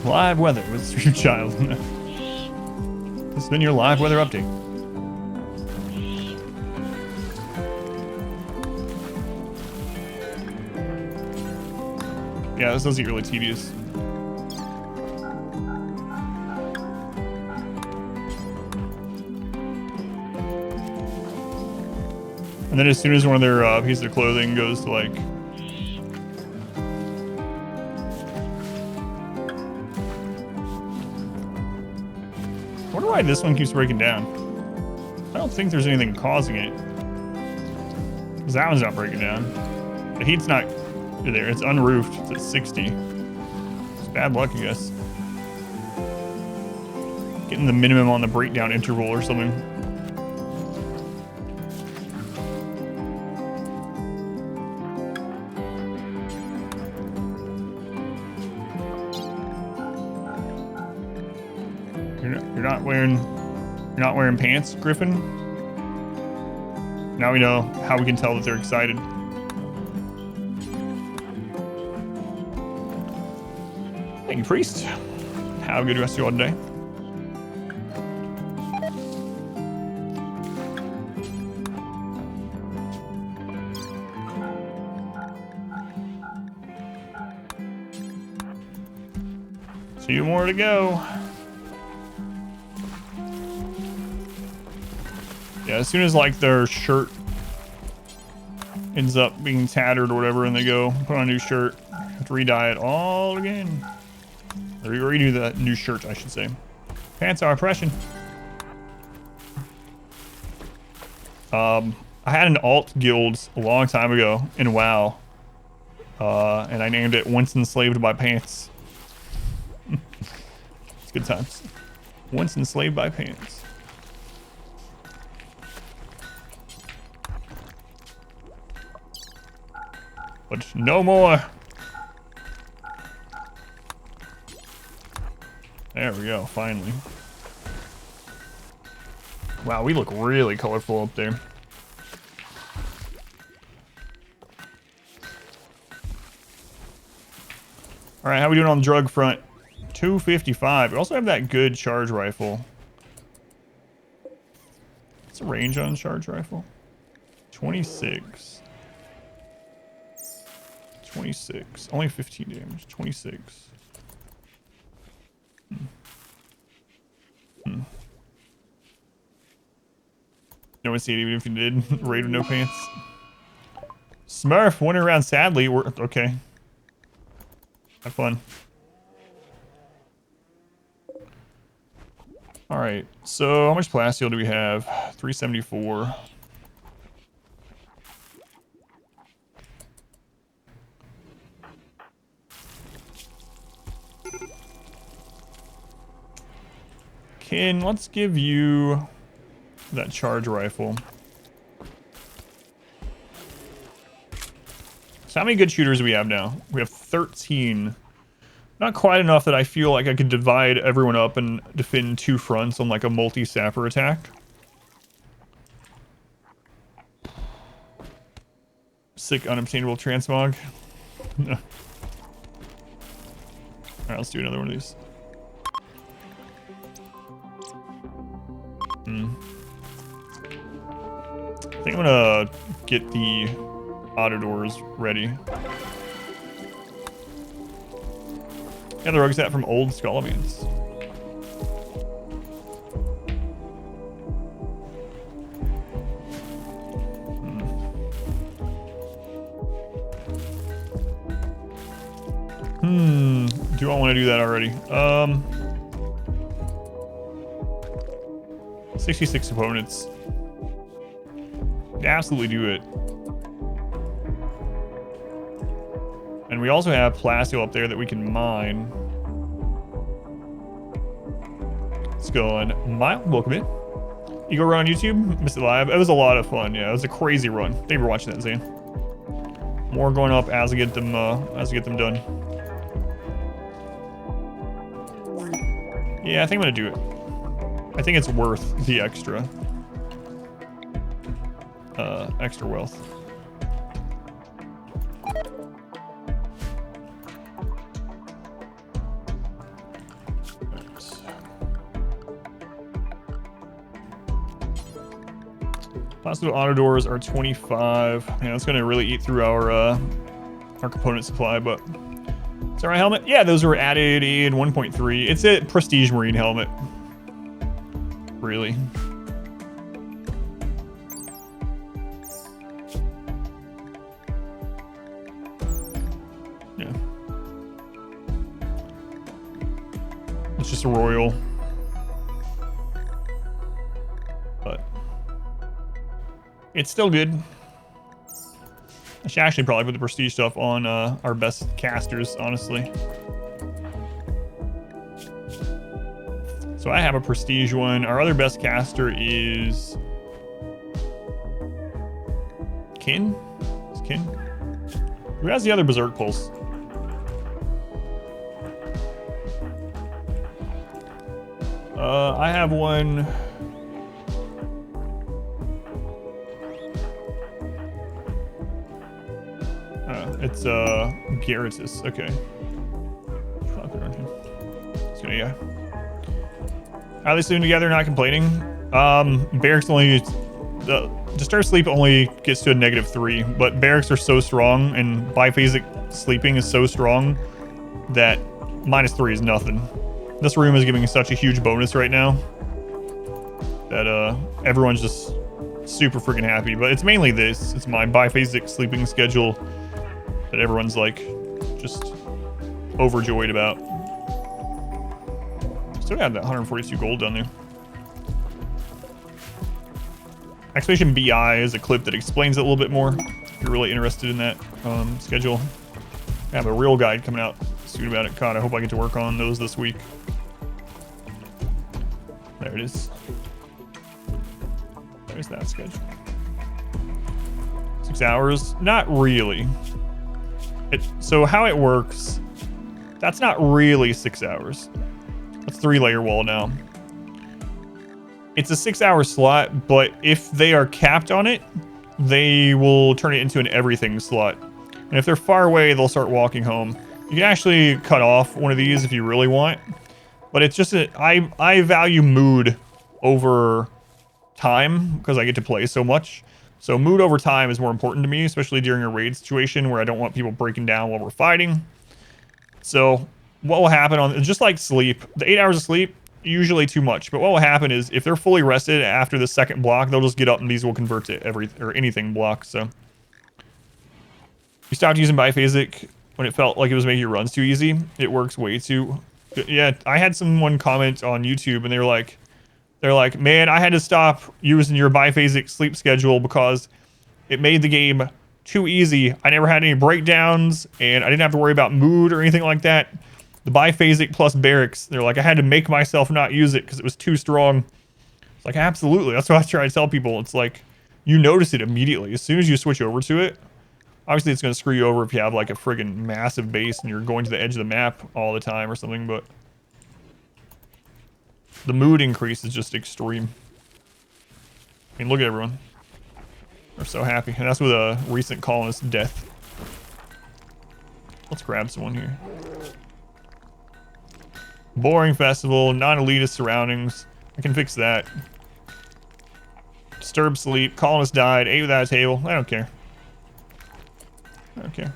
Live weather with your child. This has been your live weather update.
Yeah, this does get really tedious. And then as soon as one of their pieces of clothing goes to like... I wonder why this one keeps breaking down. I don't think there's anything causing it. 'Cause that one's not breaking down. The heat's not there. It's unroofed. It's at 60. It's bad luck, I guess. Getting the minimum on the breakdown interval or something. You're not wearing pants, Griffin? Now we know how we can tell that they're excited. Thank you, Priest. Have a good rest of your day. Two more to go. Yeah, as soon as like their shirt ends up being tattered or whatever and they go put on a new shirt, have to re-dye it all again. Or redo the new shirt, I should say. Pants are oppression. I had an alt guild a long time ago in WoW. And I named it Once Enslaved by Pants. It's good times. Once Enslaved by Pants. But no more. There we go, finally. Wow, we look really colorful up there. All right, how we doing on the drug front? 255. We also have that good charge rifle. What's the range on charge rifle? 26. 26. Only 15 damage. 26. No one see it even if you did. Raid with no pants. Smurph went around sadly. We're okay. Have fun. Alright, so how much plasteel do we have? 374. Ken, let's give you that charge rifle. So how many good shooters do we have now? We have 13. Not quite enough that I feel like I could divide everyone up and defend two fronts on like a multi-sapper attack. Sick unobtainable transmog. Alright, let's do another one of these. I think I'm gonna get the auto doors ready. Yeah, the rogue set from old Scolomans. Do I want to do that already? 66 opponents. Absolutely do it. And we also have plasteel up there that we can mine. Let's go and mine. Welcome in. You go run on YouTube? Missed it live. It was a lot of fun. Yeah, it was a crazy run. Thank you for watching that, Zane. More going up as I get them done. Yeah, I think I'm gonna do it. I think it's worth the extra wealth. Possible auto doors are 25. Yeah, that's gonna really eat through our component supply, but is that right helmet? Yeah, those were added in 1.3. It's a prestige marine helmet. Really. Yeah. It's just a royal. But it's still good. I should actually probably put the prestige stuff on our best casters, honestly. So I have a prestige one. Our other best caster is Kin? Is Kin? Who has the other Berserk Pulse? I have one. It's Garrotus. Okay. So yeah. Are they sleeping together? Not complaining. Barracks only Disturbed sleep only gets to a -3, but barracks are so strong and biphasic sleeping is so strong that -3 is nothing. This room is giving such a huge bonus right now that everyone's just super freaking happy. But it's mainly this. It's my biphasic sleeping schedule that everyone's like just overjoyed about. Still got that 142 gold down there. Expedition BI is a clip that explains it a little bit more if you're really interested in that schedule. I have a real guide coming out soon about it. God, I hope I get to work on those this week. There it is. There's that schedule. 6 hours? Not really. So how it works, that's not really 6 hours. That's 3-layer wall now. It's a 6-hour slot, but if they are capped on it, they will turn it into an everything slot. And if they're far away, they'll start walking home. You can actually cut off one of these if you really want, but it's just I value mood over time because I get to play so much. So mood over time is more important to me, especially during a raid situation where I don't want people breaking down while we're fighting. So what will happen on, just like sleep, the 8 hours of sleep, usually too much. But what will happen is if they're fully rested after the second block, they'll just get up and these will convert to anything block. So we stopped using biphasic when it felt like it was making your runs too easy. It works way too. Yeah, I had someone comment on YouTube and they're like, man, I had to stop using your biphasic sleep schedule because it made the game too easy. I never had any breakdowns and I didn't have to worry about mood or anything like that. The biphasic plus barracks, they're like, I had to make myself not use it because it was too strong. It's like, absolutely. That's what I try to tell people. It's like, you notice it immediately. As soon as you switch over to it, obviously it's going to screw you over if you have like a friggin' massive base and you're going to the edge of the map all the time or something, but the mood increase is just extreme. I mean, look at everyone. They're so happy. And that's with a recent colonist death. Let's grab someone here. Boring festival, non-elitist surroundings. I can fix that. Disturbed sleep, colonist died, ate without a table. I don't care. I don't care.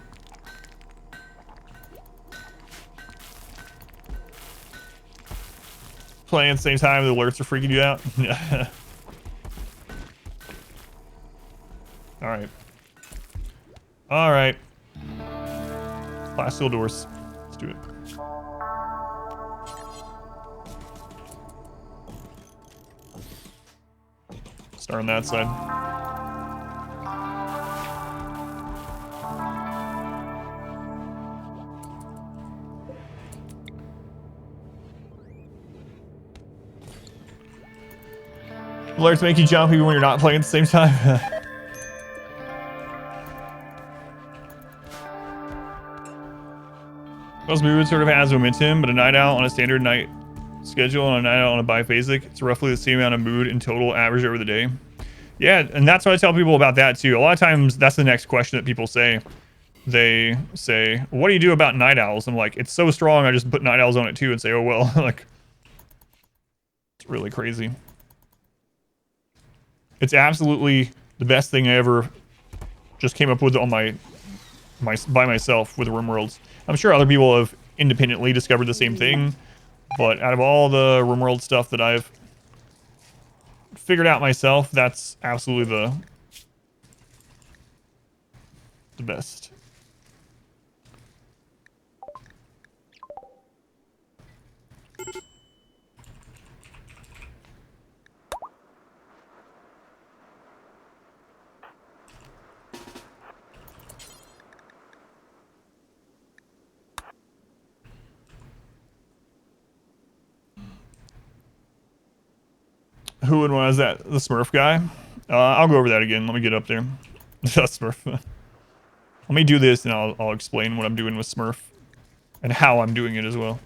Playing at the same time, the alerts are freaking you out. Alright. Alright. Glass steel doors. Let's do it. Start on that side. Alerts make you jump even when you're not playing at the same time. Most mood sort of has momentum, but a night out on a standard night schedule and a night out on a biphasic, it's roughly the same amount of mood in total average over the day. Yeah, and that's what I tell people about that too. A lot of times that's the next question that people say. They say, what do you do about night owls? I'm like, it's so strong, I just put night owls on it too and say, oh well. Like, it's really crazy. It's absolutely the best thing I ever just came up with on by myself with RimWorlds. I'm sure other people have independently discovered the same thing, but out of all the RimWorld stuff that I've figured out myself, that's absolutely the best. Who and was that? The Smurf guy? I'll go over that again. Let me get up there. That's Smurf. Let me do this and I'll explain what I'm doing with Smurf and how I'm doing it as well.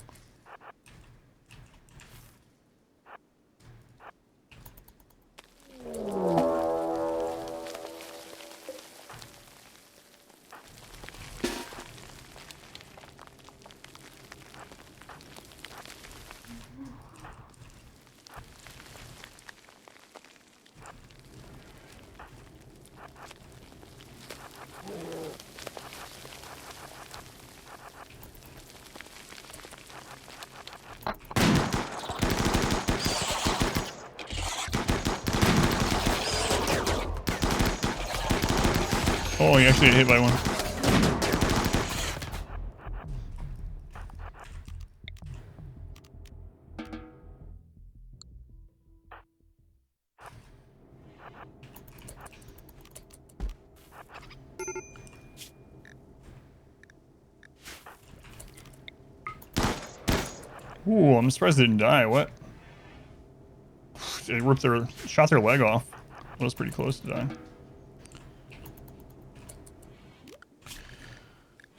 Oh, you actually got hit by one. Ooh, I'm surprised it didn't die. What? It ripped their, shot their leg off. That was pretty close to dying.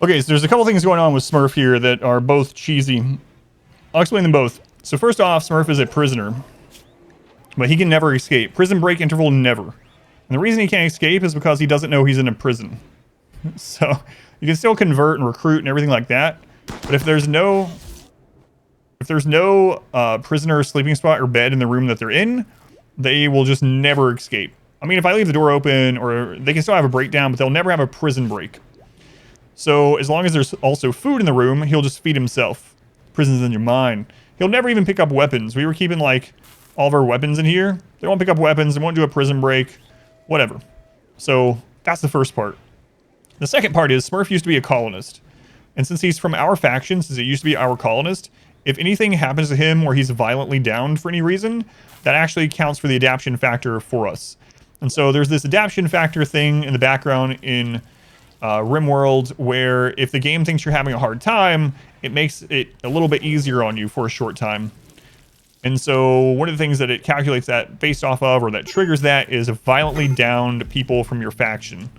Okay, so there's a couple things going on with Smurf here that are both cheesy. I'll explain them both. So first off, Smurf is a prisoner, but he can never escape. Prison break interval, never. And the reason he can't escape is because he doesn't know he's in a prison. So you can still convert and recruit and everything like that, but if there's no prisoner sleeping spot or bed in the room that they're in, they will just never escape. I mean, if I leave the door open, or they can still have a breakdown, but they'll never have a prison break. So as long as there's also food in the room, he'll just feed himself. Prison's in your mind. He'll never even pick up weapons. We were keeping like all of our weapons in here. They won't pick up weapons. They won't do a prison break. Whatever. So that's the first part. The second part is Smurf used to be a colonist. And since he's from our faction, since it used to be our colonist, if anything happens to him where he's violently downed for any reason, that actually counts for the adaptation factor for us. And so there's this adaptation factor thing in the background in RimWorld where if the game thinks you're having a hard time, it makes it a little bit easier on you for a short time. And so one of the things that it calculates that based off of, or that triggers that, is violently downed people from your faction.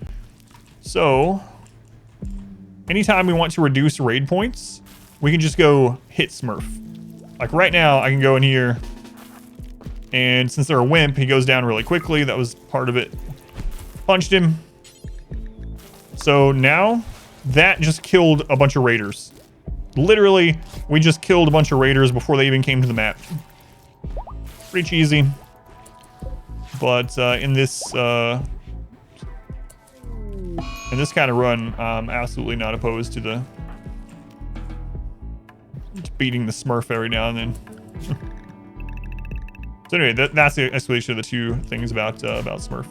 So anytime we want to reduce raid points, we can just go hit Smurf. Like right now, I can go in here, and since they're a wimp, he goes down really quickly. That was part of it. Punched him. So now, that just killed a bunch of raiders. Literally, we just killed a bunch of raiders before they even came to the map. Pretty cheesy. But in this kind of run, I'm absolutely not opposed to beating the Smurf every now and then. So anyway, that's the explanation of the two things about Smurf.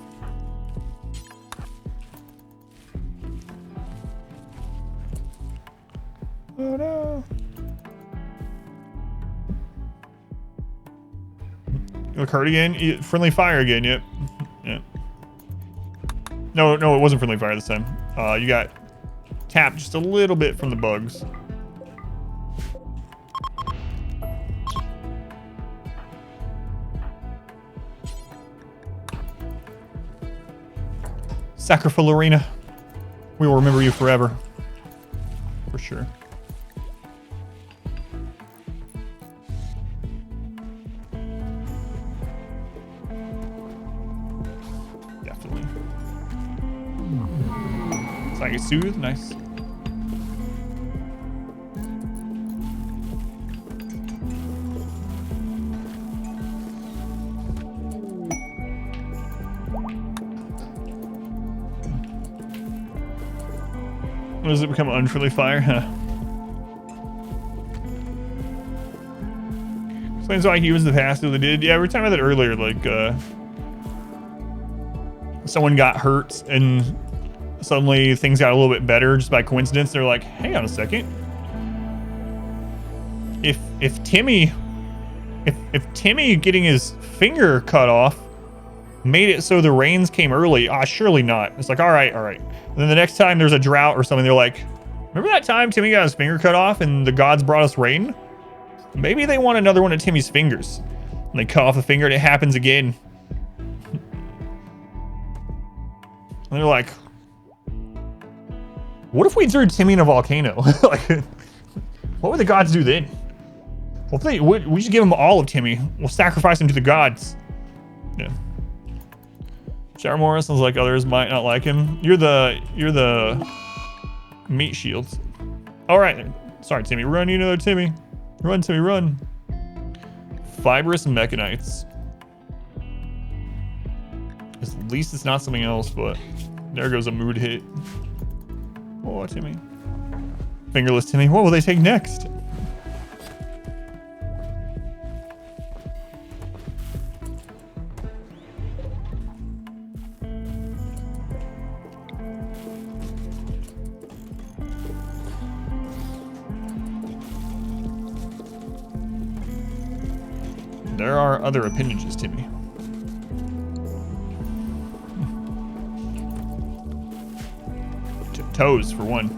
Oh no. Look hurt again? Friendly fire again, yep. Yeah. No, it wasn't friendly fire this time. You got tapped just a little bit from the bugs. Sacrificial Arena. We will remember you forever. For sure. Definitely. Psychic Soothe, nice. Does it become unfriendly fire? Huh. Explains why humans in the past really did. Yeah, we were talking about that earlier. Like, someone got hurt and suddenly things got a little bit better just by coincidence. They're like, hang on a second. If Timmy getting his finger cut off made it so the rains came early, surely not. It's like, all right. And then the next time there's a drought or something, they're like, remember that time Timmy got his finger cut off and the gods brought us rain? Maybe they want another one of Timmy's fingers. And they cut off the finger and it happens again. And they're like, what if we threw Timmy in a volcano? Like, what would the gods do then? Well, we should give him all of Timmy. We'll sacrifice him to the gods. Yeah. Shower Morris sounds like others might not like him. You're the meat shields. All right. Sorry, Timmy. Run, you know, Timmy. Run, Timmy, run. Fibrous Mechanites. At least it's not something else, but there goes a mood hit. Oh, Timmy. Fingerless Timmy. What will they take next? There are other appendages, Timmy. Toes, for one.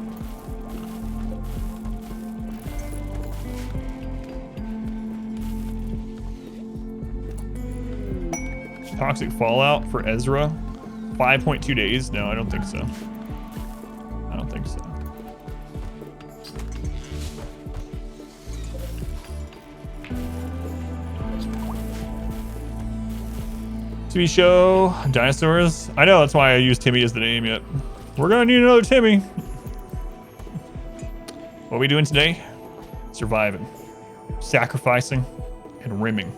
Toxic Fallout for Ezra. 5.2 days? No, I don't think so. I don't think so. TV show, dinosaurs. I know, that's why I use Timmy as the name yet. We're gonna need another Timmy. What are we doing today? Surviving, sacrificing, and rimming.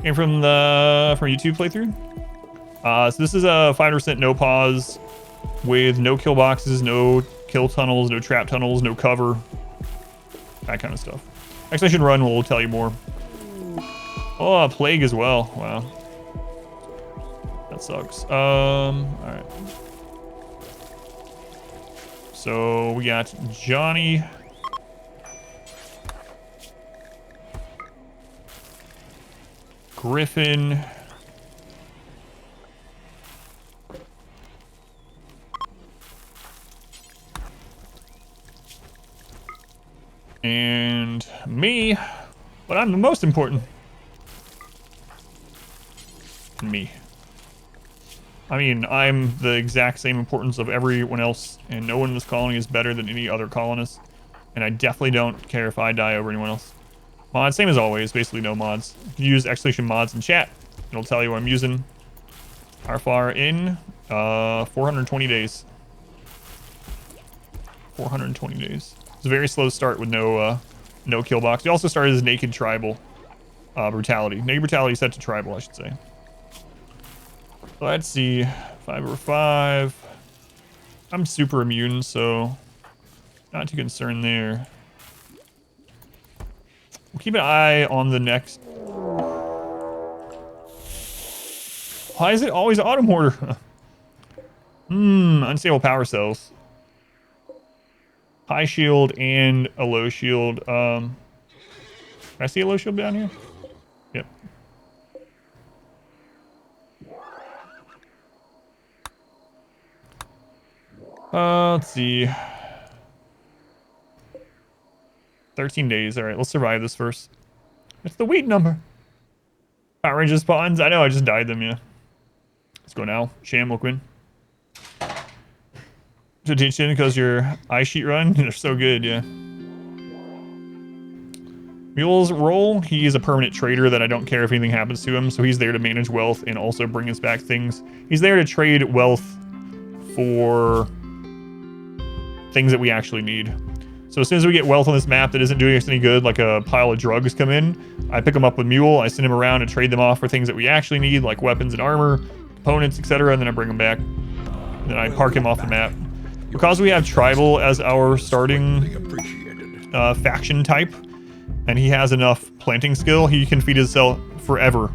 Came from YouTube playthrough. So this is a 5% no pause with no kill boxes, no kill tunnels, no trap tunnels, no cover, that kind of stuff. Excitation Run will tell you more. Oh, a plague as well. Wow. That sucks. All right. So we got Johnny. Griffin. And me, but I'm the most important. Me. I mean, I'm the exact same importance of everyone else, and no one in this colony is better than any other colonist. And I definitely don't care if I die over anyone else. Mods, same as always, basically no mods. You can use exclamation mods in chat. It'll tell you what I'm using. How far in? 420 days. 420 days. It's a very slow start with no kill box. We also started as Naked Tribal Brutality. Naked Brutality set to Tribal, I should say. Let's see, 5/5. I'm super immune, so not too concerned there. We'll keep an eye on the next. Why is it always Autumn Hoarder? Unstable power cells. High shield and a low shield. Can I see a low shield down here? Yep. Let's see. 13 days. All right, let's survive this first. It's the weed number. Outrageous spawns. I know, I just died them, yeah. Let's go now. Sham will win. to ditch in because your ice sheet run, they're so good, yeah. Mule's role, he is a permanent trader that I don't care if anything happens to him, so he's there to manage wealth and also bring us back things. He's there to trade wealth for things that we actually need. So as soon as we get wealth on this map that isn't doing us any good, like a pile of drugs come in, I pick them up with Mule, I send him around and trade them off for things that we actually need, like weapons and armor, components, etc., and then I bring them back. And then I park him off the map. Because we have Tribal as our starting faction type, and he has enough planting skill, he can feed himself forever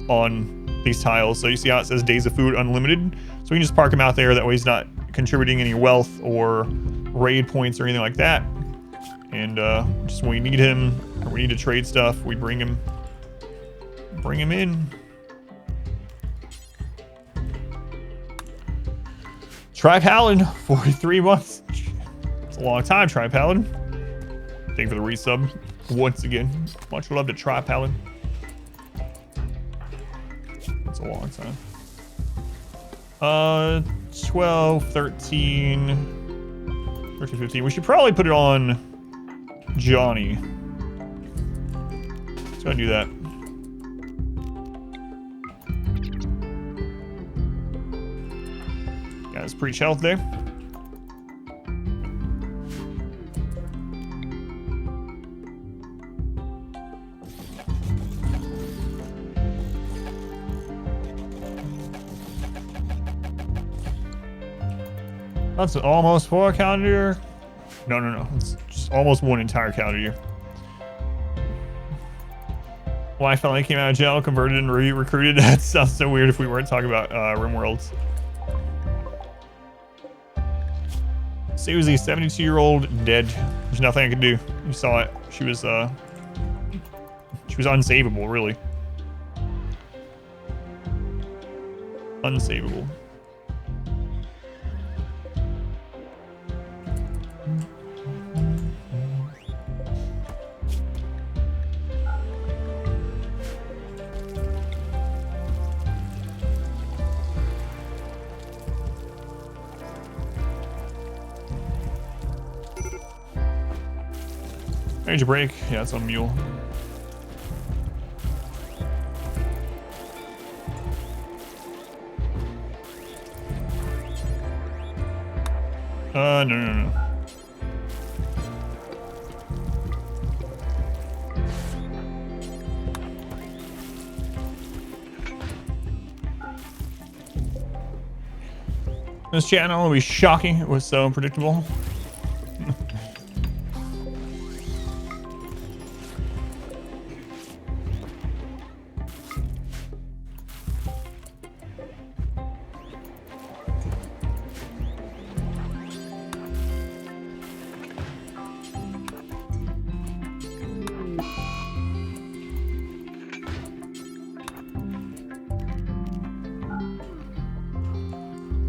on these tiles. So you see how it says Days of Food Unlimited? So we can just park him out there, that way he's not contributing any wealth or raid points or anything like that. And just when we need him, or we need to trade stuff, we bring him in. Tri-Paladin, 43 months. It's a long time, Tri-Paladin. Thank you for the resub once again. Much love to Tri-Paladin. It's a long time. 12, 13, 15. We should probably put it on Johnny. Let's go and do that. Got his preach health there. That's almost 4 calendar year. No. It's just almost 1 entire calendar year. Well, I finally came out of jail, converted and re-recruited. That sounds so weird if we weren't talking about RimWorlds. Susie, 72-year-old, dead. There's nothing I could do. You saw it. She was unsavable, really. Unsavable. Major break. Yeah, it's on Mule. No. This channel will be shocking. It was so unpredictable.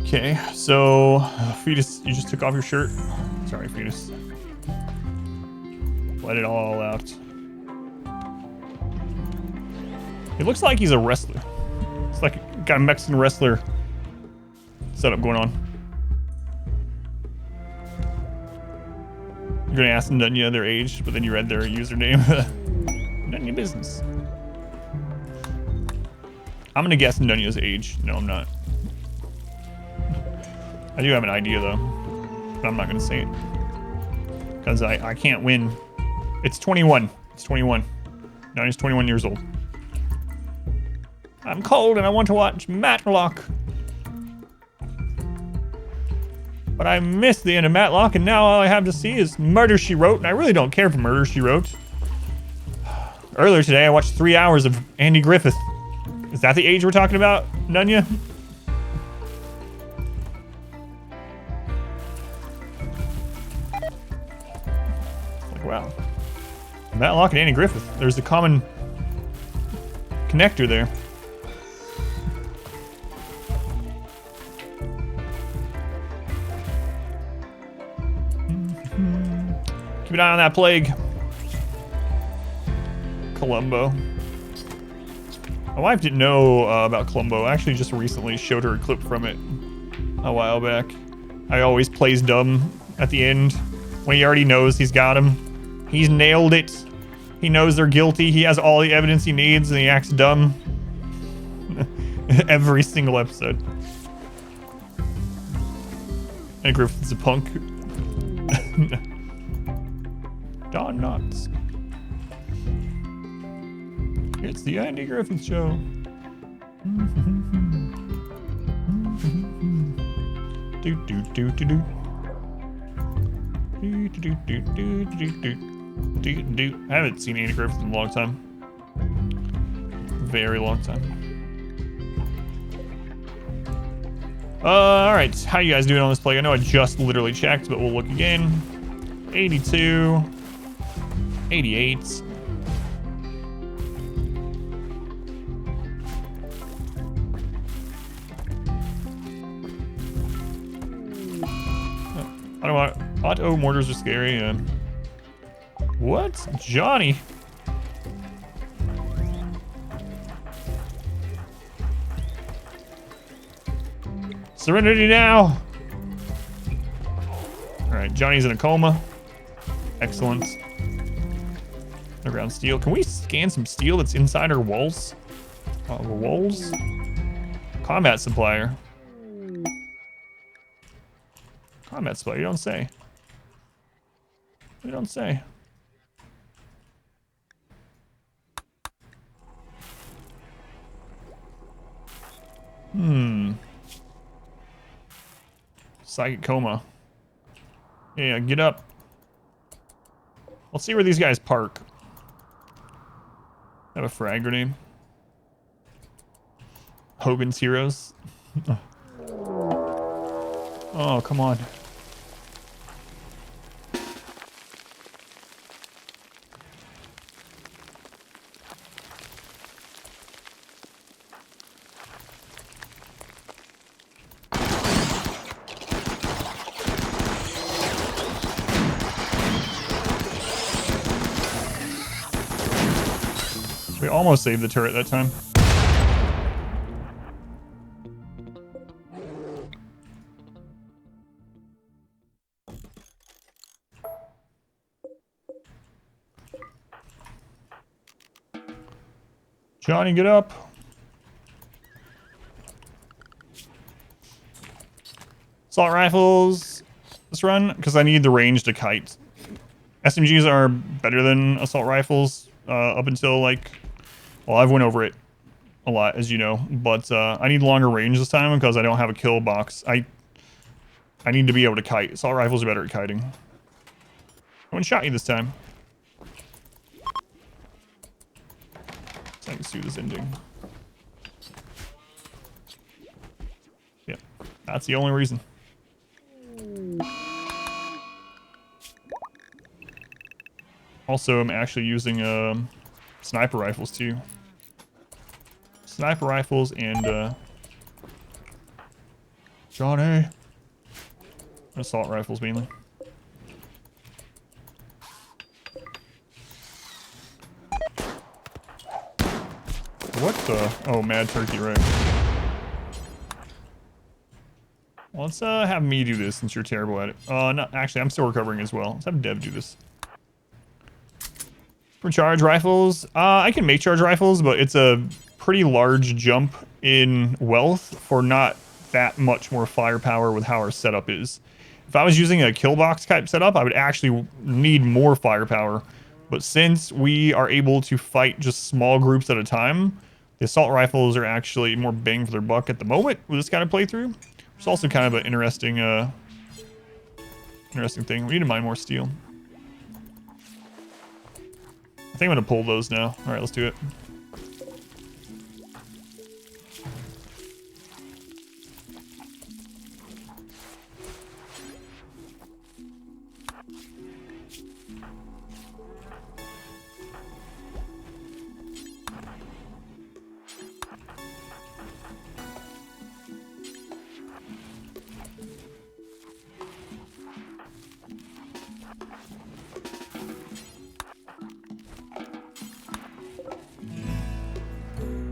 Okay, so Fetus, you just took off your shirt. Sorry, Fetus. Let it all out. He looks like he's a wrestler. It's like got a Mexican wrestler setup going on. You're gonna ask them Nunya their age, but then you read their username. None of your business. I'm gonna guess Nunya's age. No, I'm not. I do have an idea though, but I'm not gonna say it because I can't win. It's 21. It's 21. Now he's 21 years old. I'm cold and I want to watch Matlock, but I missed the end of Matlock, and now all I have to see is Murder, She Wrote, and I really don't care for Murder, She Wrote. Earlier today, I watched 3 hours of Andy Griffith. Is that the age we're talking about, Nunya? Wow. Matlock and Andy Griffith. There's a common connector there. Keep an eye on that plague. Columbo. My wife didn't know about Columbo. I actually just recently showed her a clip from it a while back. I always plays dumb at the end when he already knows he's got him. He's nailed it. He knows they're guilty. He has all the evidence he needs, and he acts dumb. Every single episode. And Griffith's a punk. Don Knotts. It's the Andy Griffith Show. Do do do do do. Do do do do do do do do. I haven't seen Andy Griffith in a long time. Very long time. All right, how you guys doing on this play? I know I just literally checked, but we'll look again. 82, 88. I don't want auto mortars are scary. What, Johnny? Serenity now. All right, Johnny's in a coma. Excellent. Underground steel. Can we scan some steel that's inside our walls? Walls? Combat supplier. Combat supplier, you don't say. You don't say. Psychic coma. Yeah, get up. Let's see where these guys park. I have a frag grenade. Hogan's Heroes. Oh, come on. We almost saved the turret that time. Johnny, get up. Assault rifles. Let's run, because I need the range to kite. SMGs are better than assault rifles up until like... Well, I've went over it a lot, as you know, but I need longer range this time because I don't have a kill box. I need to be able to kite. Assault rifles are better at kiting. No one shot you this time. So I can see this ending. Yeah, that's the only reason. Also, I'm actually using sniper rifles too. Sniper rifles and Johnny. Assault rifles mainly. What the? Oh, Mad Turkey, right. Well, let's have me do this since you're terrible at it. No, actually, I'm still recovering as well. Let's have Dev do this. For charge rifles, I can make charge rifles, but it's a pretty large jump in wealth for not that much more firepower with how our setup is. If I was using a killbox type setup, I would actually need more firepower. But since we are able to fight just small groups at a time, the assault rifles are actually more bang for their buck at the moment with this kind of playthrough. It's also kind of an interesting thing. We need to mine more steel. I think I'm gonna pull those now. All right, let's do it.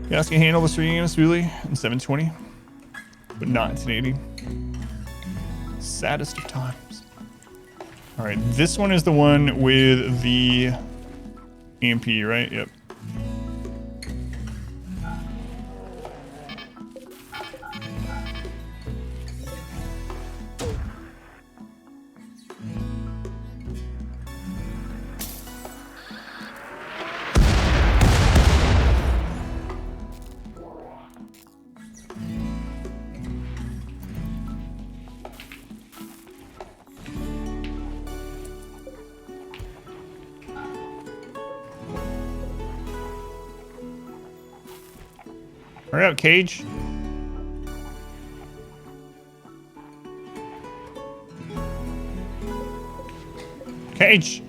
You guys can handle the stream smoothly in 720, but not in 1080. Saddest of times. All right, this one is the one with the EMP, right? Yep. Hurry up, Cage. Cage.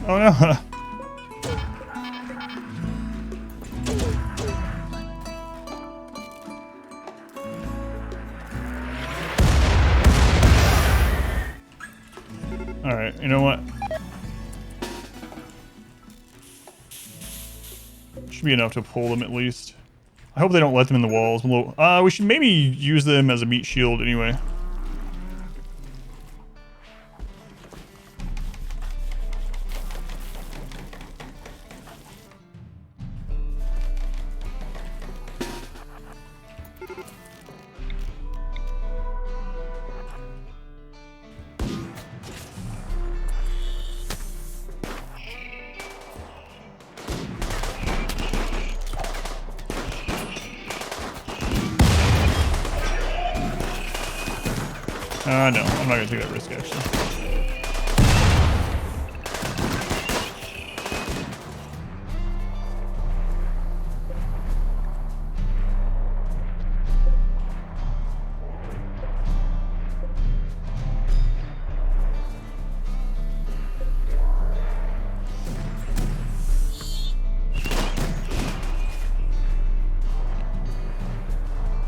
Oh no. All right, you know what? Should be enough to pull them at least. I hope they don't let them in the walls. We should maybe use them as a meat shield anyway. No, I'm not gonna take that risk actually.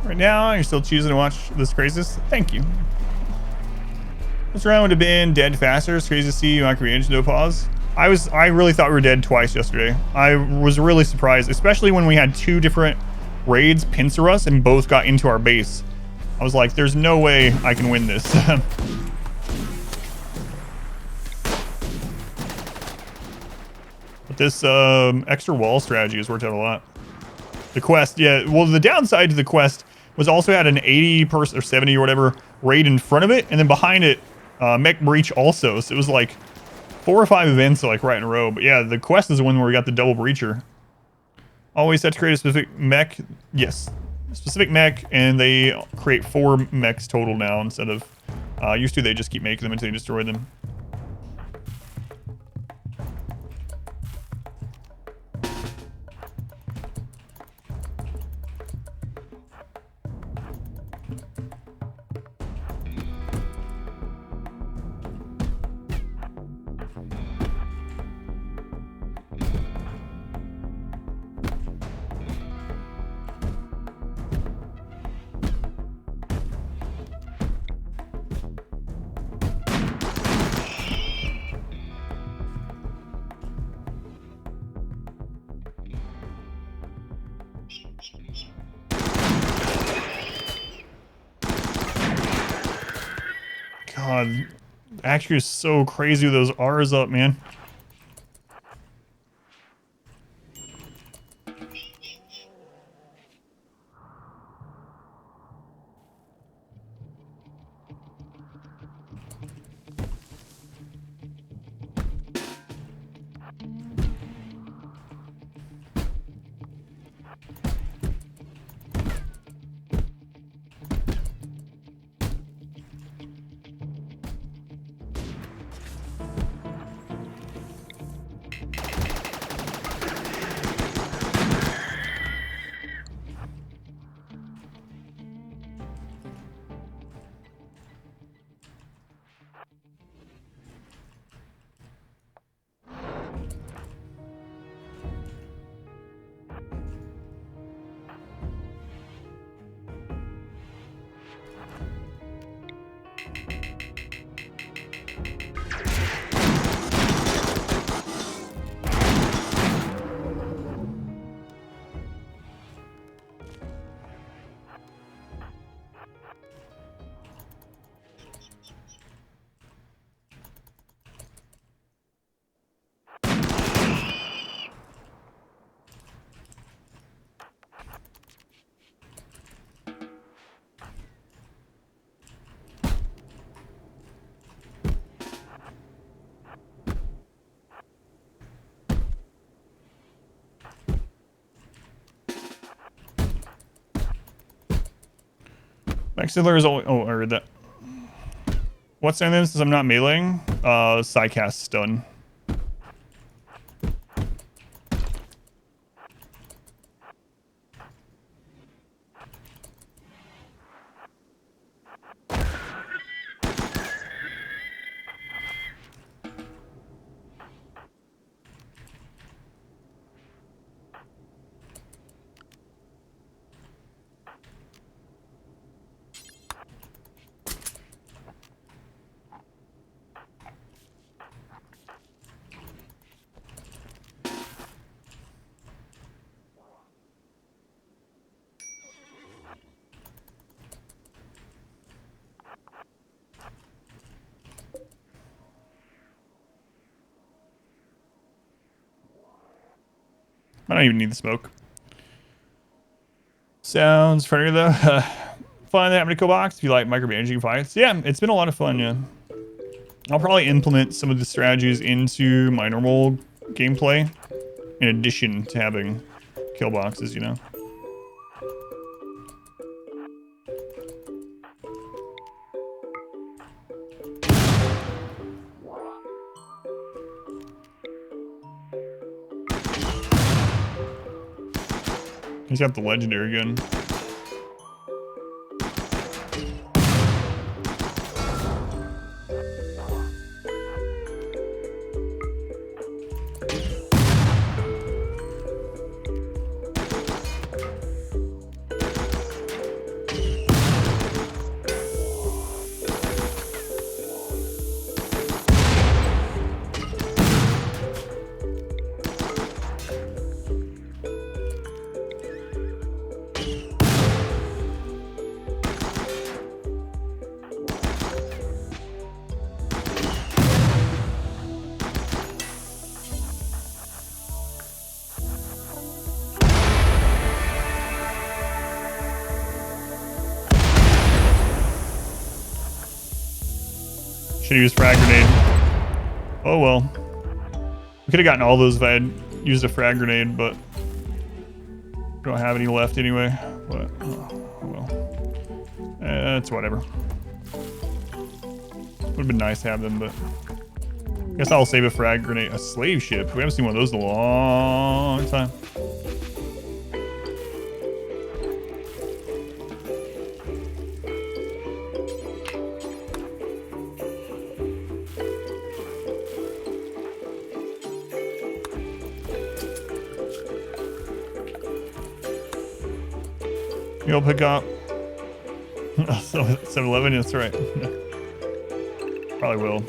Right now, you're still choosing to watch this craziness? Thank you. This round would have been dead faster. It's crazy to see you on creation, no pause. I really thought we were dead twice yesterday. I was really surprised, especially when we had two different raids pincer us and both got into our base. I was like, there's no way I can win this. But this extra wall strategy has worked out a lot. The quest, yeah, well, the downside to the quest was also had an 80 person or 70 or whatever raid in front of it, and then behind it, Mech breach also. So it was like 4 or 5 events like right in a row. But yeah, the quest is the one where we got the double breacher. Always set to create a specific mech. Yes, specific mech, and they create 4 mechs total now instead of used to. They just keep making them until you destroy them. God, Accu is so crazy with those R's up, man. Maxillar is only... Oh, I read that. What's in this? Since I'm not meleeing? Psycast stun. I don't even need the smoke. Sounds funny though. Fun that happened to KILLBOX if you like micromanaging fights. Yeah, it's been a lot of fun, yeah. I'll probably implement some of the strategies into my normal gameplay in addition to having KILLBOXes, you know. He's got the legendary gun. Should use frag grenade. Oh well. We could have gotten all those if I had used a frag grenade, but we don't have any left anyway. But oh well, it's whatever. Would have been nice to have them, but I guess I'll save a frag grenade. A slave ship. We haven't seen one of those in a long time. You'll pick up 7-Eleven, that's right. Probably will.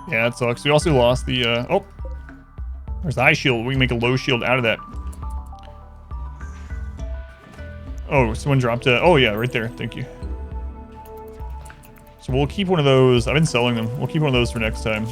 Yeah, it sucks. We also lost the, oh, there's the high shield. We can make a low shield out of that. Oh, someone dropped a, oh yeah, right there. Thank you. So we'll keep one of those. I've been selling them. We'll keep one of those for next time.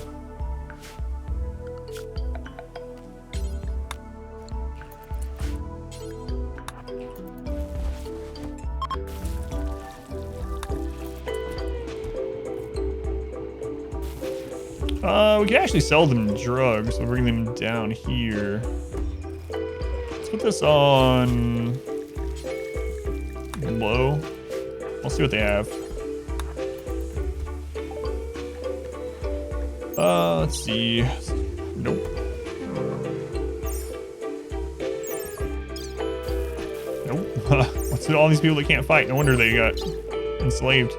We can actually sell them drugs. We'll bring them down here. Let's put this on low. I'll see what they have. Let's see. Nope. Nope. What's with all these people that can't fight? No wonder they got enslaved.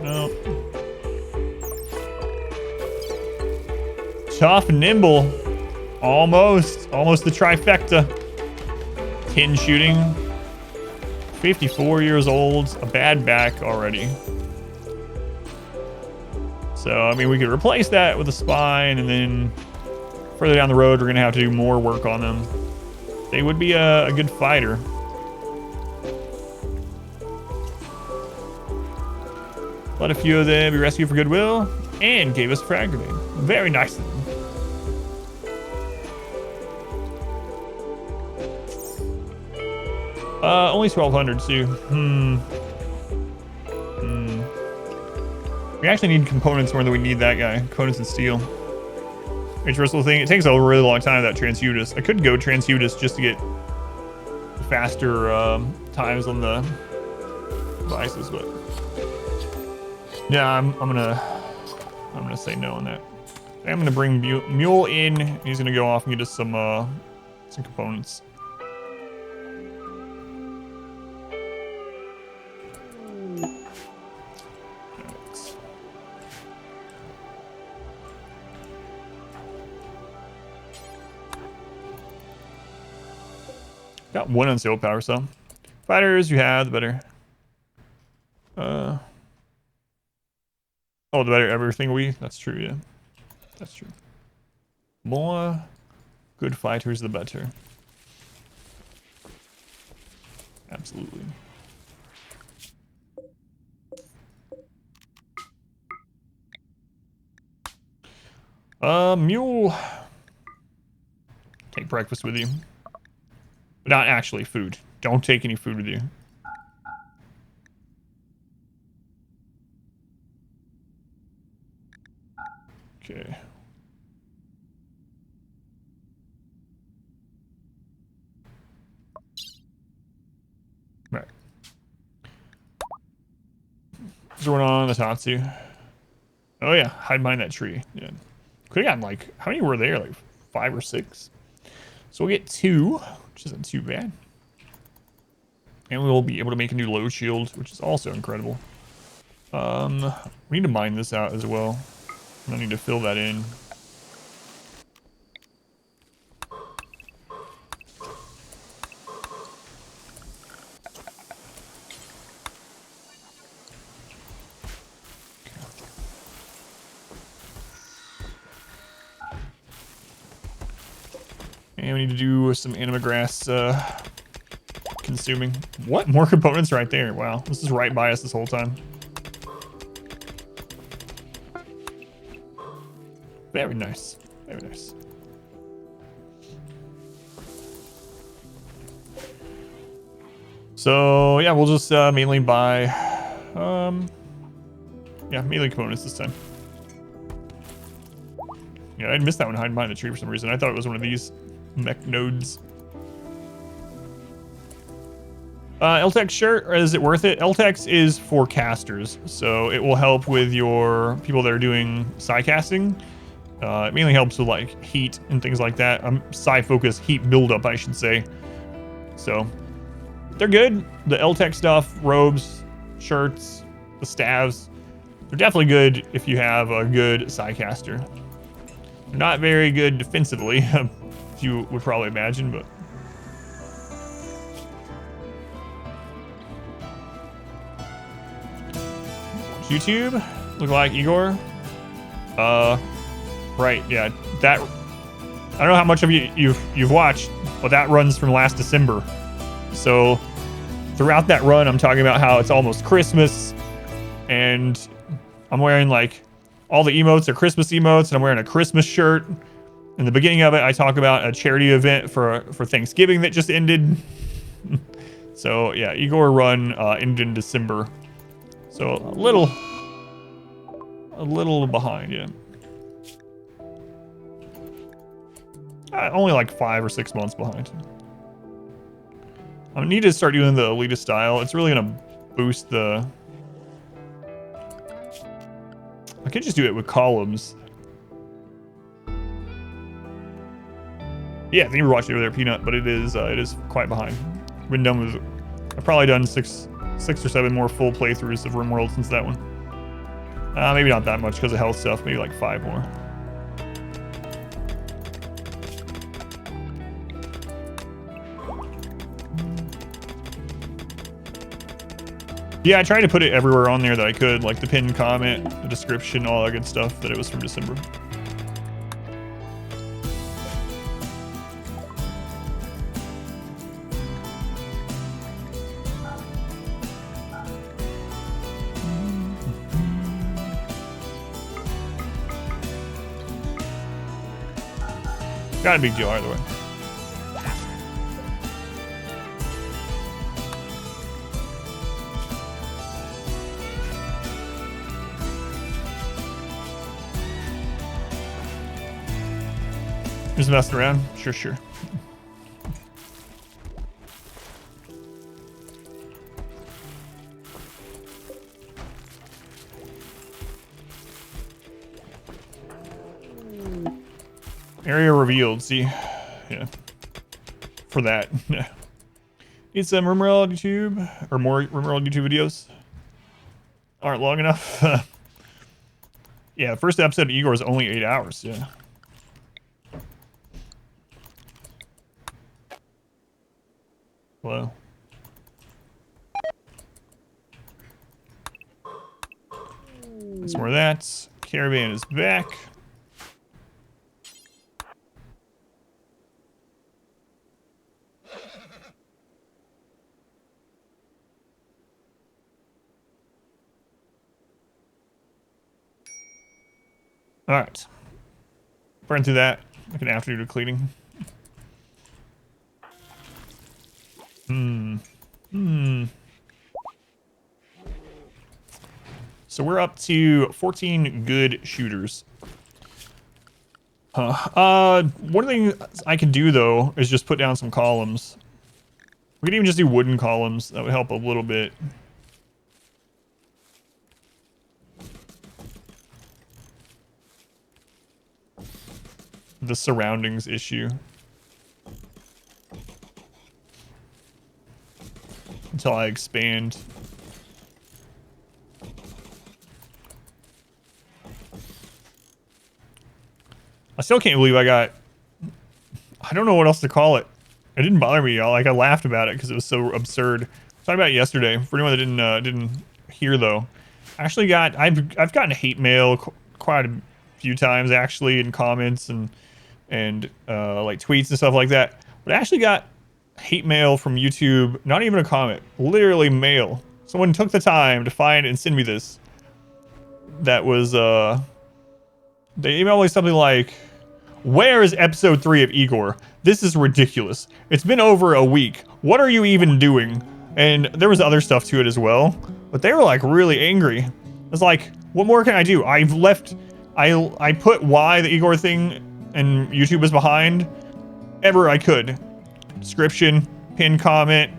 No. Tough and nimble. Almost the trifecta. 10 shooting. 54 years old. A bad back already. So, I mean, we could replace that with a spine, and then further down the road, we're going to have to do more work on them. They would be a good fighter. Let a few of them be rescued for goodwill and gave us frag grenade. Very nice. Only 1,200 too. We actually need components more than we need that guy. Components and steel. Traversal thing. It takes a really long time that Transhutus. I could go Transhutus just to get faster times on the devices, but yeah, I'm gonna say no on that. I'm gonna bring Mule in. He's gonna go off and get us some components. Got one unsealed power cell. Fighters you have, the better. Oh, the better everything we. That's true, yeah. That's true. More good fighters, the better. Absolutely. Mule. Take breakfast with you. But not actually food. Don't take any food with you. Okay. Right. What's going on the Tatsu? Oh yeah, hide behind that tree. Yeah. Could have gotten like, how many were there? Like 5 or 6? So we'll get 2, which isn't too bad. And we'll be able to make a new load shield, which is also incredible. We need to mine this out as well. I need to fill that in. And we need to do some anima grass consuming. What? More components right there. Wow. This is right by us this whole time. Very nice. Very nice. So, yeah, we'll just mainly buy... yeah, melee components this time. Yeah, I missed that one hiding behind the tree for some reason. I thought it was one of these mech nodes. Eltex shirt, or is it worth it? Eltex is for casters, so it will help with your people that are doing Psycasting. It mainly helps with like heat and things like that. Psy focus heat buildup, I should say. So they're good. The Eltex stuff, robes, shirts, the staves, they're definitely good if you have a good Psycaster. They're not very good defensively, if you would probably imagine, but YouTube, look like Igor. Right, yeah, that, I don't know how much of you've watched, but that runs from last December. So throughout that run, I'm talking about how it's almost Christmas, and I'm wearing like all the emotes are Christmas emotes, and I'm wearing a Christmas shirt. In the beginning of it, I talk about a charity event for Thanksgiving that just ended. So yeah, Igor run ended in December. So a little behind, yeah. Only like 5 or 6 months behind. I need to start doing the elitist style. It's really gonna boost the. I could just do it with columns. Yeah, I think you were watching over there, Peanut, but it is quite behind. Been done with. I've probably done six or 7 more full playthroughs of RimWorld since that one. Maybe not that much because of health stuff. Maybe like 5 more. Yeah, I tried to put it everywhere on there that I could, like the pinned comment, the description, all that good stuff, that it was from December. Not a big deal either way. Just messing around? Sure, sure. Area revealed. See, yeah. For that, need some RimWorld YouTube or more RimWorld YouTube videos. Aren't long enough. Yeah, the first episode of Igor is only 8 hours. Yeah. Hello. That's more of that. Caravan is back. All right. Burn through that. Like an afternoon of cleaning. So we're up to 14 good shooters. One thing I could do though is just put down some columns. We could even just do wooden columns. That would help a little bit. The surroundings issue. Until I expand. I still can't believe I got... I don't know what else to call it. It didn't bother me, y'all. Like, I laughed about it because it was so absurd. Talking about it yesterday. For anyone that didn't hear, though. I actually got... I've gotten hate mail quite a few times, actually, in comments and like tweets and stuff like that. But I actually got hate mail from YouTube. Not even a comment. Literally mail. Someone took the time to find and send me this. That was, they emailed me something like, "Where is episode 3 of Igor? This is ridiculous. It's been over a week. What are you even doing?" And there was other stuff to it as well. But they were like really angry. I was like, what more can I do? I've left, I put why the Igor thing and YouTube was behind ever I could. Description, pinned comment,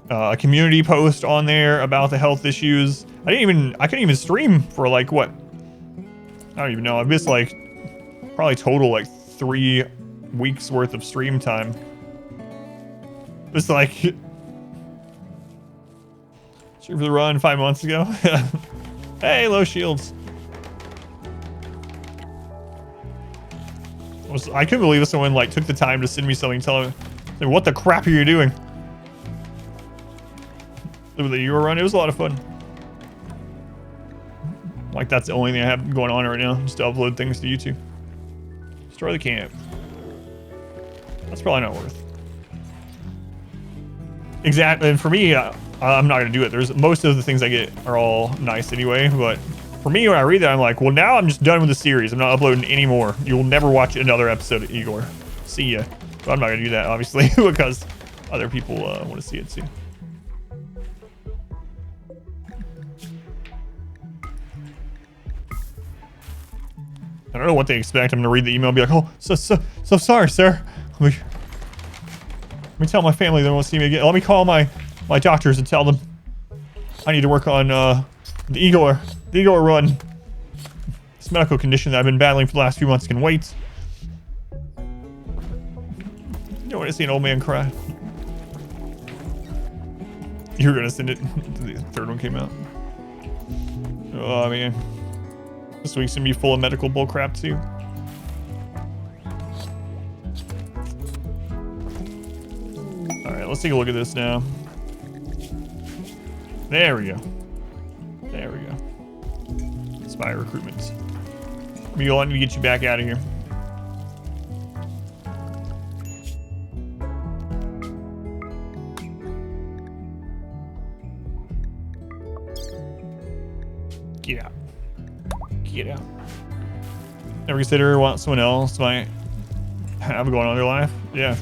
a community post on there about the health issues. I couldn't even stream for like what? I don't even know. I've missed like probably total like 3 weeks worth of stream time. It's like stream for the run 5 months ago. Hey, low shields. I couldn't believe someone like took the time to send me something telling me, like, what the crap are you doing? The Euro run, it was a lot of fun. Like that's the only thing I have going on right now, just to upload things to YouTube. Destroy the camp. That's probably not worth. Exactly, and for me, I'm not gonna do it. There's most of the things I get are all nice anyway, but for me, when I read that, I'm like, well, now I'm just done with the series. I'm not uploading anymore. You will never watch another episode of Igor. See ya. But I'm not gonna do that, obviously, because other people want to see it too. I don't know what they expect. I'm gonna read the email and be like, oh, so sorry, sir. Let me tell my family they won't see me again. Let me call my doctors and tell them I need to work on the Igor run. This medical condition that I've been battling for the last few months can wait. You don't want to see an old man cry. You were gonna send it. The third one came out. Oh man. This week's gonna be full of medical bullcrap too. Alright, let's take a look at this now. There we go. There we go. Spy recruitment. Mule, I need to get you back out of here. Get out. Get out. Never consider want someone else might have going on in their life. Yeah.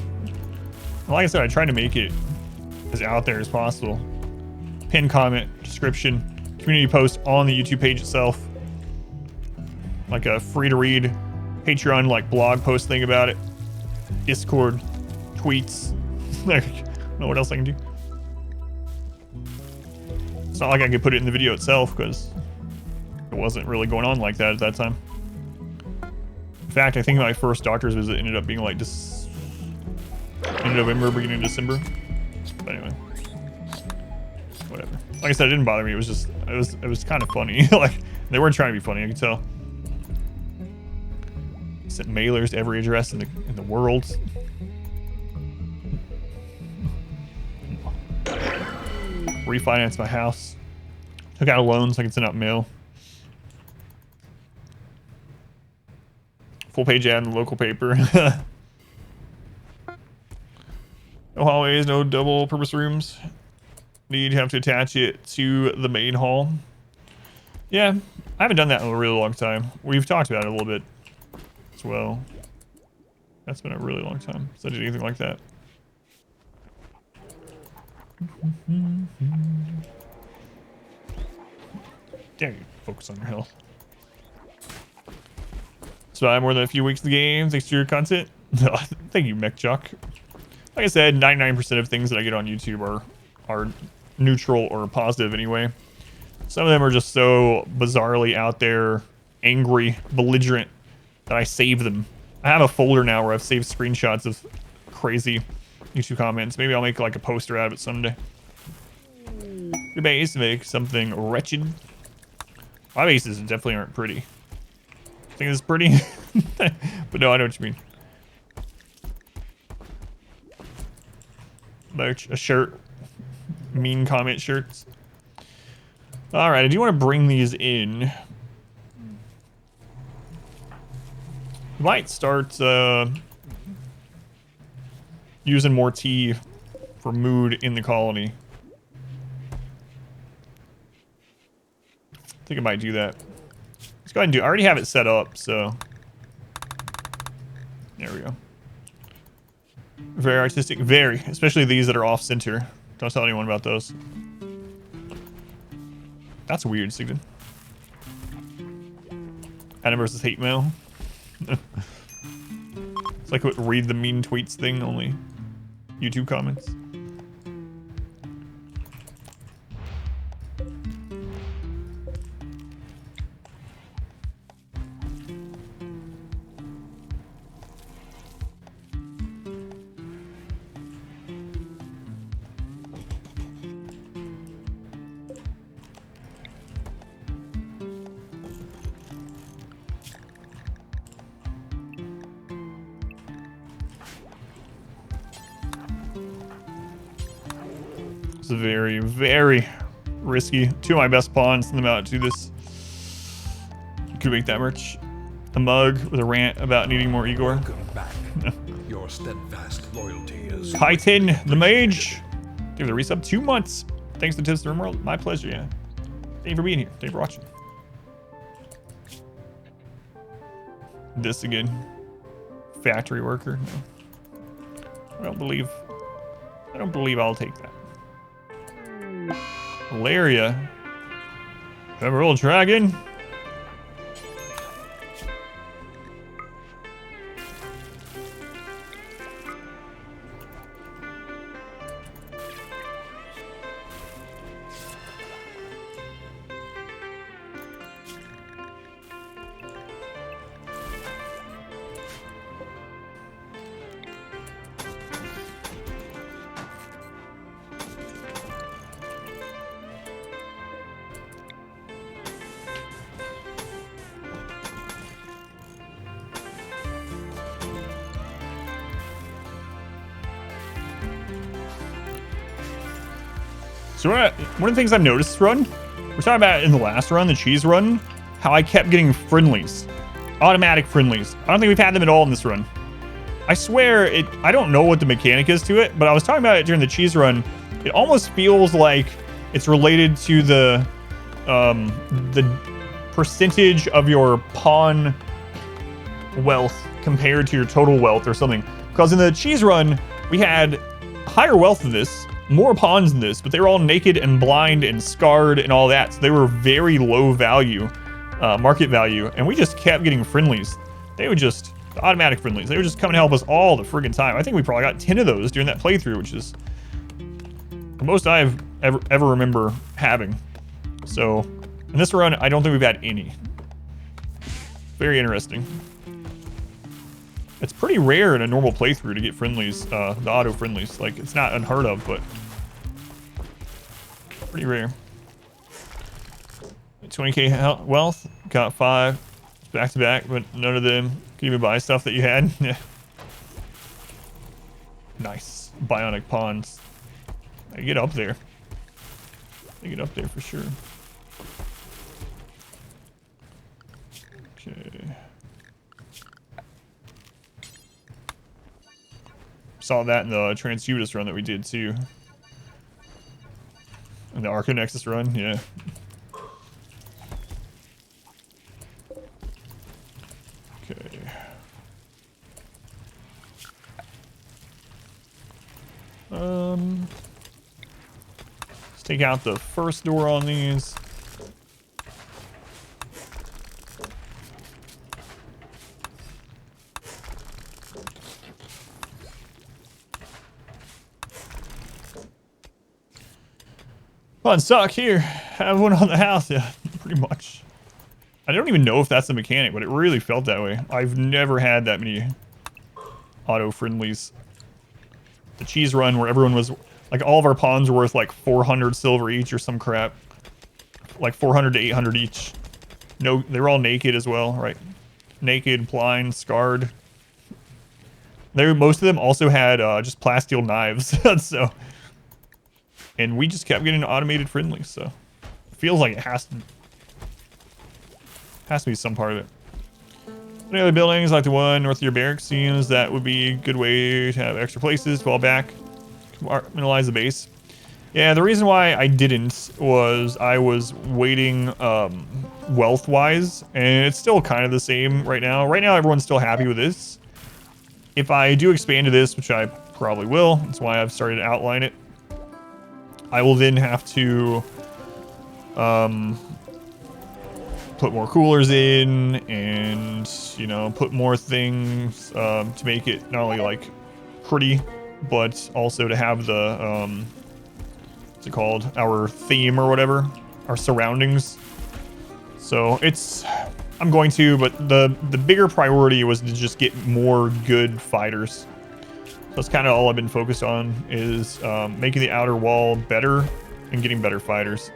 Like I said, I try to make it as out there as possible. Pin comment, description, community post on the YouTube page itself. Like a free to read Patreon like blog post thing about it. Discord, tweets. I don't know what else I can do. It's not like I could put it in the video itself because it wasn't really going on like that at that time. In fact, I think my first doctor's visit ended up being like end of November, beginning of December. But anyway, whatever. Like I said, it didn't bother me. It was just, it was kind of funny. Like they weren't trying to be funny. I could tell. Sent mailers to every address in the world. Refinanced my house. Took out a loan so I could send out mail. Full page ad in the local paper. No hallways, no double purpose rooms. Need to have to attach it to the main hall. Yeah, I haven't done that in a really long time. We've talked about it a little bit as well. That's been a really long time since I did anything like that. Damn you, focus on your health. So I have more than a few weeks of the game thanks to your content. Thank you, Mech Jock. Like I said, 99% of things that I get on YouTube are neutral or positive anyway. Some of them are just so bizarrely out there, angry, belligerent, that I save them. I have a folder now where I've saved screenshots of crazy YouTube comments. Maybe I'll make like a poster out of it someday. Your base make something wretched. My bases definitely aren't pretty. Think it's pretty? But no, I know what you mean. Merch, a shirt. Mean comment shirts. Alright, I do want to bring these in. Might start using more tea for mood in the colony. I think I might do that. Let's go ahead and do it. I already have it set up, so. There we go. Very artistic, very. Especially these that are off center. Don't tell anyone about those. That's weird, Sigden. Adam versus hate mail. It's like what read the mean tweets thing, only YouTube comments. It's very, very risky. Two of my best pawns, send them out to this. Could make that merch. A mug with a rant about needing more Igor.
Welcome back. Your steadfast loyalty is
Titan the Mage. Give the resub 2 months. Thanks to Tips to RimWorld. My pleasure, yeah. Thank you for being here. Thank you for watching. This again. Factory worker. No. I don't believe I'll take that. Malaria. Emerald Dragon. So one of the things I've noticed this run, we're talking about in the last run, the cheese run, how I kept getting friendlies. Automatic friendlies. I don't think we've had them at all in this run. I swear, I don't know what the mechanic is to it, but I was talking about it during the cheese run. It almost feels like it's related to the percentage of your pawn wealth compared to your total wealth or something. Because in the cheese run, we had higher wealth than this, more pawns than this, but they were all naked and blind and scarred and all that. So they were very low value, market value. And we just kept getting friendlies. They would just, automatic friendlies. They would just come and help us all the friggin' time. I think we probably got 10 of those during that playthrough, which is the most I've ever remember having. So in this run, I don't think we've had any. Very interesting. It's pretty rare in a normal playthrough to get friendlies, the auto friendlies. Like, it's not unheard of, but pretty rare. 20k wealth, got 5 back to back, but none of them could even buy stuff that you had. Nice. Bionic pawns. I get up there. I get up there for sure. Okay. Saw that in the Transhumanist run that we did too. And the Arconexus run, yeah. Okay. Let's take out the first door on these. Fun suck here. Have one on the house, yeah, pretty much. I don't even know if that's the mechanic, but it really felt that way. I've never had that many auto friendlies. The cheese run where everyone was like, all of our pawns were worth like 400 silver each or some crap, like 400 to 800 each. No, they were all naked as well, right? Naked, blind, scarred. Most of them also had just plasteel knives, so. And we just kept getting automated friendly, so it feels like it has to be some part of it. Any other buildings like the one north of your barracks? Seems that would be a good way to have extra places to fall back, compartmentalize the base. Yeah, the reason why I didn't was I was waiting wealth-wise, and it's still kind of the same right now. Right now, everyone's still happy with this. If I do expand to this, which I probably will, that's why I've started to outline it, I will then have to put more coolers in and, you know, put more things to make it not only like pretty, but also to have the, what's it called? Our theme or whatever, our surroundings. So it's, I'm going to, but the bigger priority was to just get more good fighters. That's kind of all I've been focused on, is making the outer wall better and getting better fighters.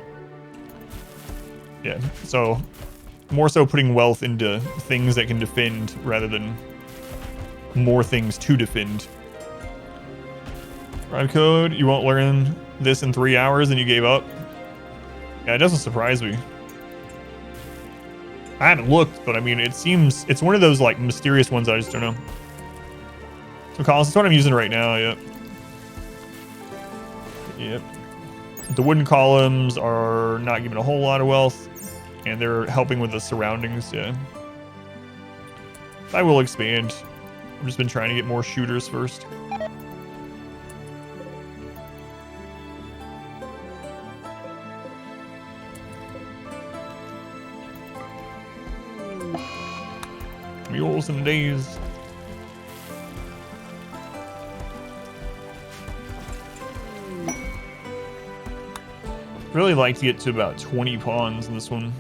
Yeah, so more so putting wealth into things that can defend rather than more things to defend. Rhyme code, you won't learn this in 3 hours and you gave up? Yeah, it doesn't surprise me. I haven't looked, but I mean, it seems, it's one of those like mysterious ones I just don't know. So Collins, that's what I'm using right now, yep. Yep. The wooden columns are not giving a whole lot of wealth, and they're helping with the surroundings, yeah. I will expand. I've just been trying to get more shooters first. Mules and days. Really like to get to about 20 pawns in this one.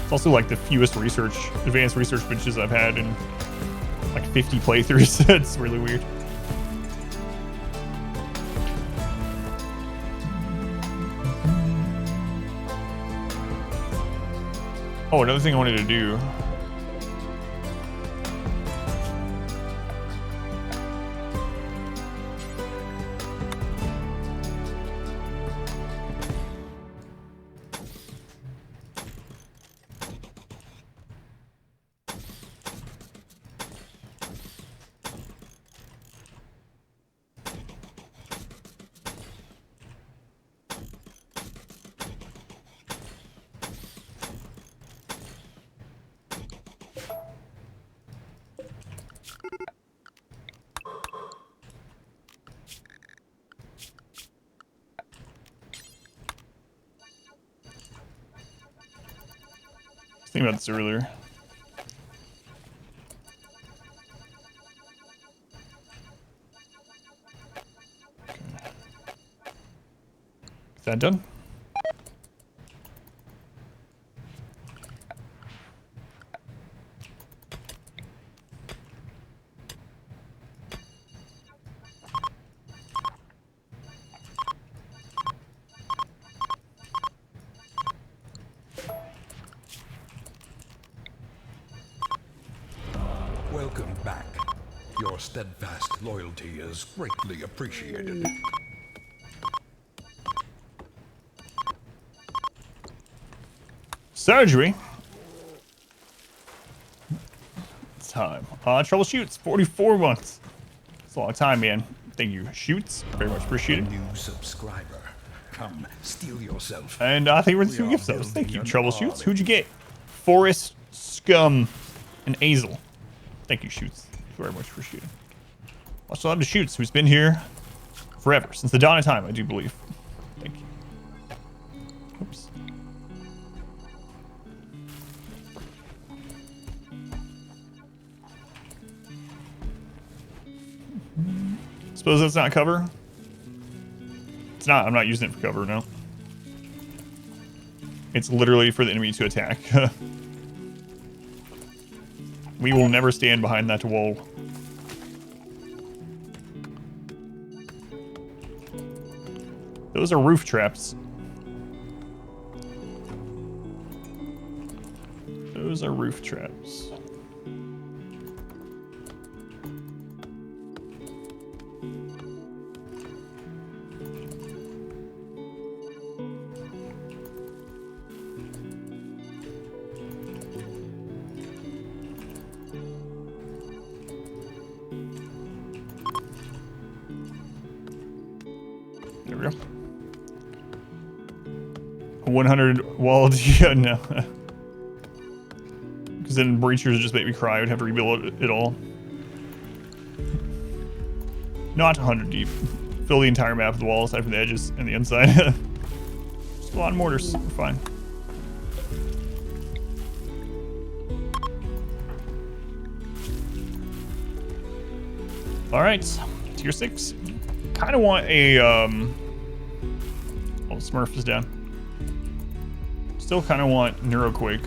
It's also like the fewest advanced research benches I've had in like 50 playthroughs. It's really weird. Oh, another thing I wanted to do.
thinking about this earlier. Okay. Is that done?
Welcome back. Your steadfast loyalty is greatly appreciated.
Surgery. It's time. Troubleshoots, 44 months. It's a long time, man. Thank you, Shoots. Very much appreciated.
New subscriber. Come, steal yourself.
And I think we're the two gift subs. Thank you, Troubleshoots. Who'd you get? Forest, Scum, and Azel. Thank you, Shoots. Very much appreciated. Much love to Shoots, who's been here forever, since the dawn of time, I do believe. Thank you. Oops. Suppose that's not cover? It's not. I'm not using it for cover, no. It's literally for the enemy to attack. We will never stand behind that wall. Those are roof traps. Those are roof traps. There we go. 100 walled, yeah, no. Because then breachers just make me cry. I would have to rebuild it all. Not 100 deep. Fill the entire map with the walls aside from the edges and the inside. Just a lot of mortars. We're fine. Alright. Tier 6. Kind of want a, oh, Smurph is down. Still kind of want Neuroquake.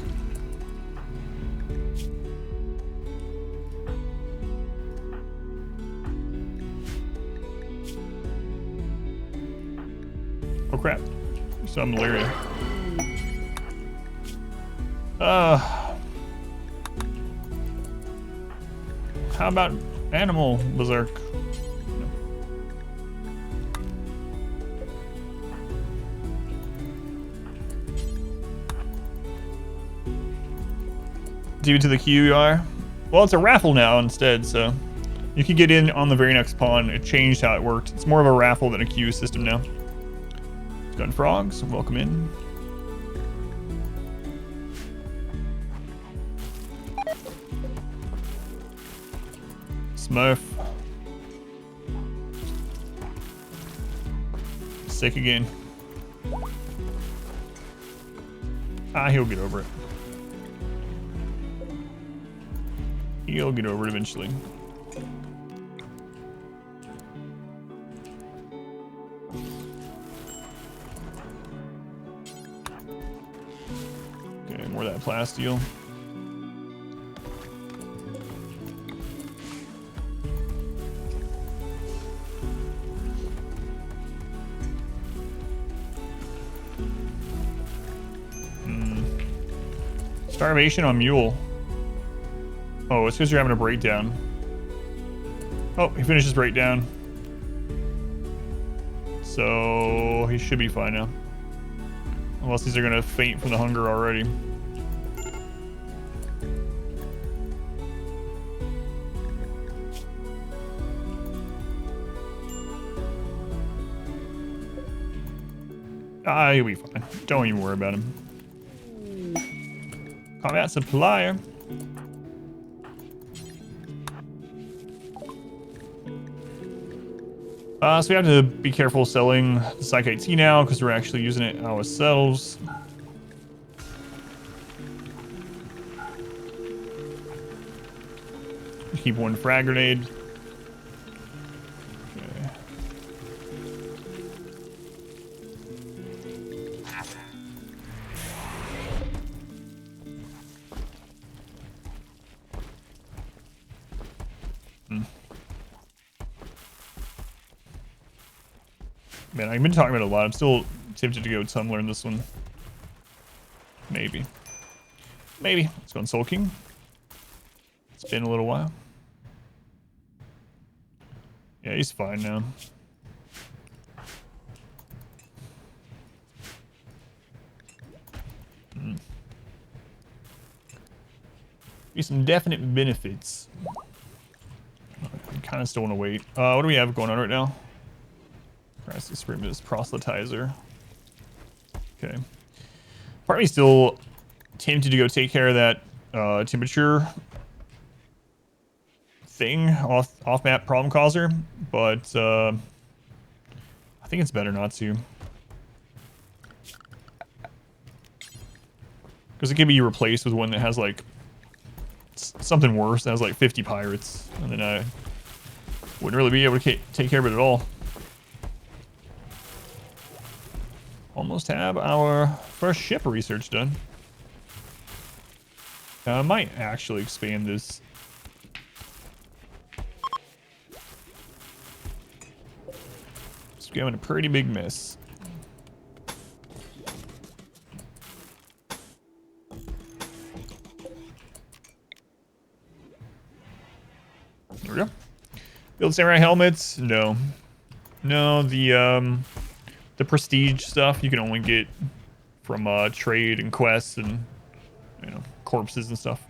Oh crap. So Malaria. How about Animal Berserk? Leave it to the queue you are. Well, it's a raffle now instead, so you can get in on the very next pawn. It changed how it worked. It's more of a raffle than a queue system now. Gun Frogs, welcome in. Smurph. Sick again. Ah, he'll get over it. He'll get over it eventually. Okay, more of that plasteel. Starvation on Mule. Oh, it's because you're having a breakdown. Oh, he finished his breakdown. So he should be fine now. Unless these are gonna faint from the hunger already. Ah, he'll be fine. Don't even worry about him. Combat supplier. So we have to be careful selling the Psych IT now because we're actually using it ourselves.
Keep one frag grenade. Okay. Man, I've been talking about it a lot. I'm still tempted to go Tumbler in this one. Maybe. Maybe. Let's go on Soul King. It's been a little while. Yeah, he's fine now. Be some definite benefits. I kind of still want to wait. What do we have going on right now? Press experiment proselytizer. Okay. Part of me still tempted to go take care of that temperature thing, off map problem causer, but I think it's better not to. Because it can be replaced with one that has like something worse, that has like 50 pirates, and then I wouldn't really be able to take care of it at all. Almost have our first ship research done. I might actually expand this. It's going a pretty big mess. There we go. Build samurai helmets? No. No, the prestige stuff you can only get from trade and quests and, you know, corpses and stuff.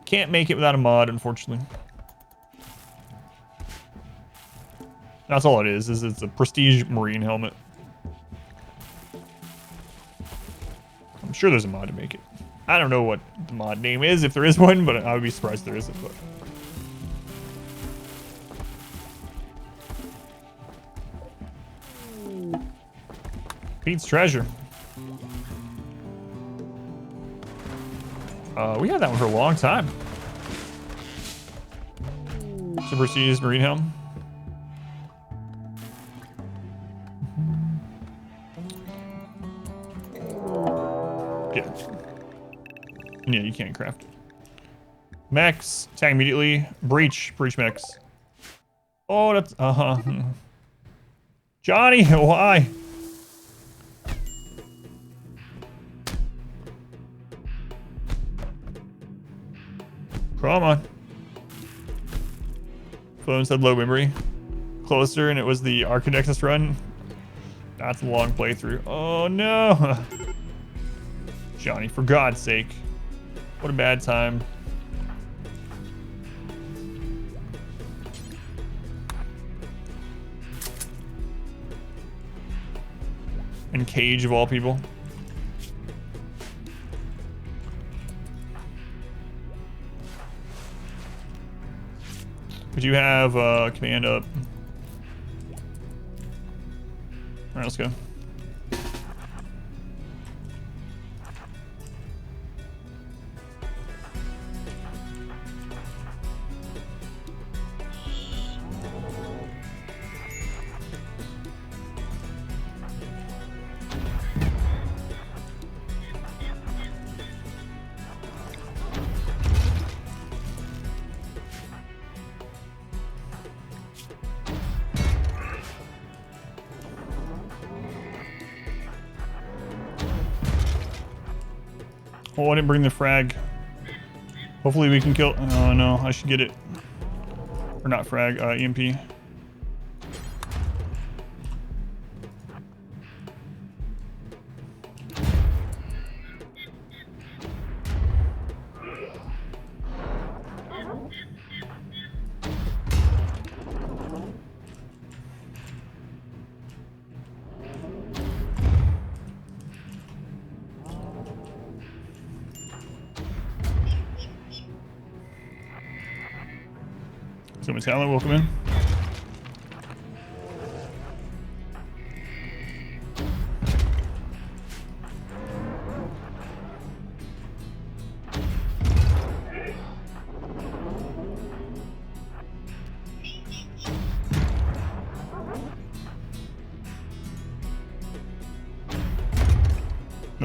Can't make it without a mod, unfortunately. That's all it is it's a prestige marine helmet. I'm sure there's a mod to make it. I don't know what the mod name is, if there is one, but I would be surprised if there isn't. But Pete's treasure. We had that one for a long time. Super Prestige Marine Helm. Yeah. Yeah, you can't craft it. Mechs, attack immediately. Breach mechs. Oh, that's, Johnny, why? Come on. Phone said low memory. Closer, and it was the Architectus run. That's a long playthrough. Oh no! Johnny, for God's sake. What a bad time. And Cage of all people. Would you have command up? All right, let's go. Oh, I didn't bring the frag. Hopefully we can kill... Oh no, I should get it. Or not frag, EMP. So Metallic, welcome in.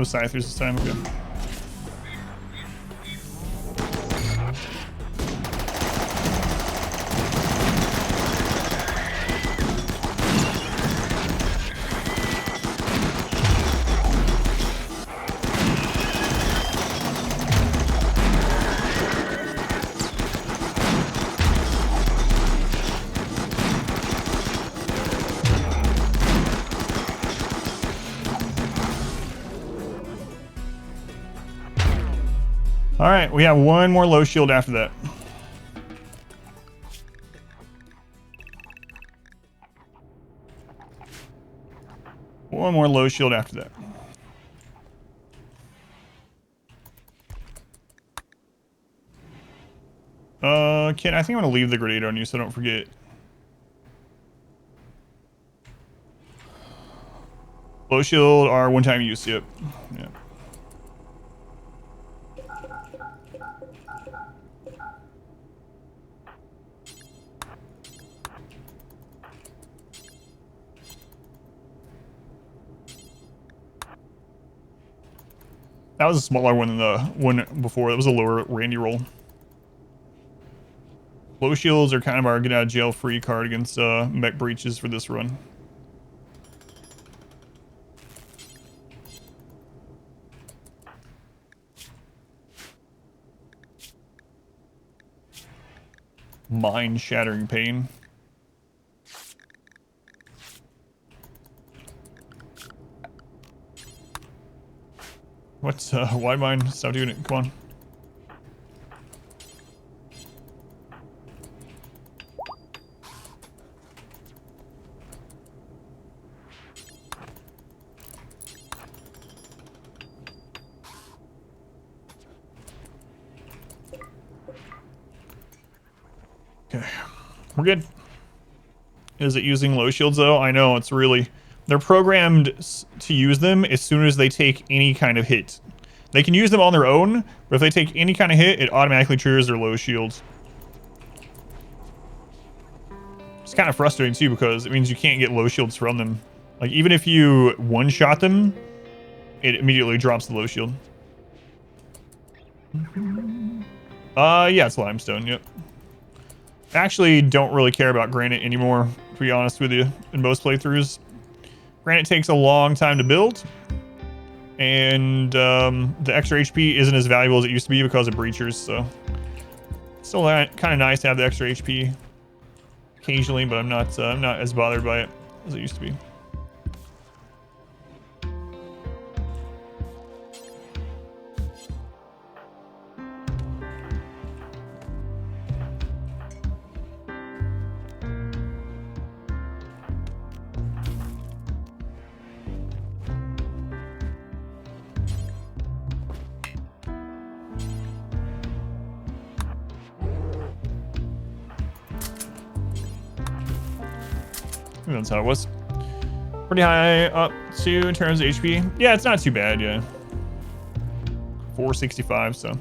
No scythers this time. Okay. All right, we have one more low shield after that. One more low shield after that. Ken, I think I'm gonna leave the grenade on you so don't forget. Low shield are one-time use, yep. Yep. That was a smaller one than the one before. That was a lower Randy roll. Low shields are kind of our get out of jail free card against mech breaches for this run. Mind-shattering pain. What's why mine? Stop doing it. Come on. Okay, we're good. Is it using low shields though? I know it's really. They're programmed to use them as soon as they take any kind of hit. They can use them on their own, but if they take any kind of hit, it automatically triggers their low shields. It's kind of frustrating too because it means you can't get low shields from them. Like even if you one-shot them, it immediately drops the low shield. Yeah, it's limestone, yep. I actually don't really care about granite anymore, to be honest with you, in most playthroughs. Granite takes a long time to build, and the extra HP isn't as valuable as it used to be because of breachers, so still kind of nice to have the extra HP occasionally, but I'm not as bothered by it as it used to be. That's how it was. Pretty high up too in terms of HP. Yeah, it's not too bad, yeah. 465, so.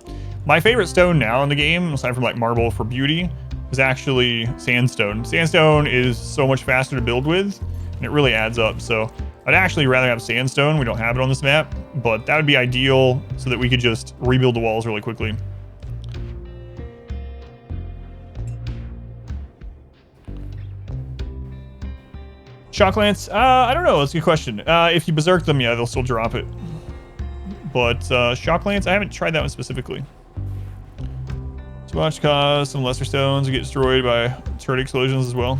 My favorite stone now in the game, aside from like marble for beauty, is actually sandstone. Sandstone is so much faster to build with, and it really adds up. So I'd actually rather have sandstone. We don't have it on this map, but that would be ideal so that we could just rebuild the walls really quickly. Shock Lance? I don't know. That's a good question. If you berserk them, yeah, they'll still drop it. But Shock Lance, I haven't tried that one specifically. Too much cause some lesser stones to get destroyed by turret explosions as well.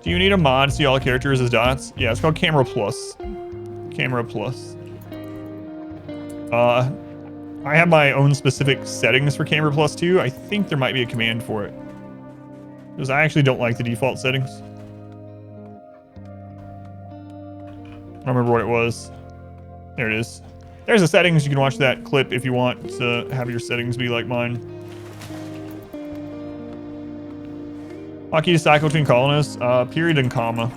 Do you need a mod to see all characters as dots? Yeah, it's called Camera Plus. Camera Plus. I have my own specific settings for Camera Plus too. I think there might be a command for it. Because I actually don't like the default settings. I don't remember what it was. There it is. There's the settings. You can watch that clip if you want to have your settings be like mine. Hotkey to cycle between colonists. Period and comma.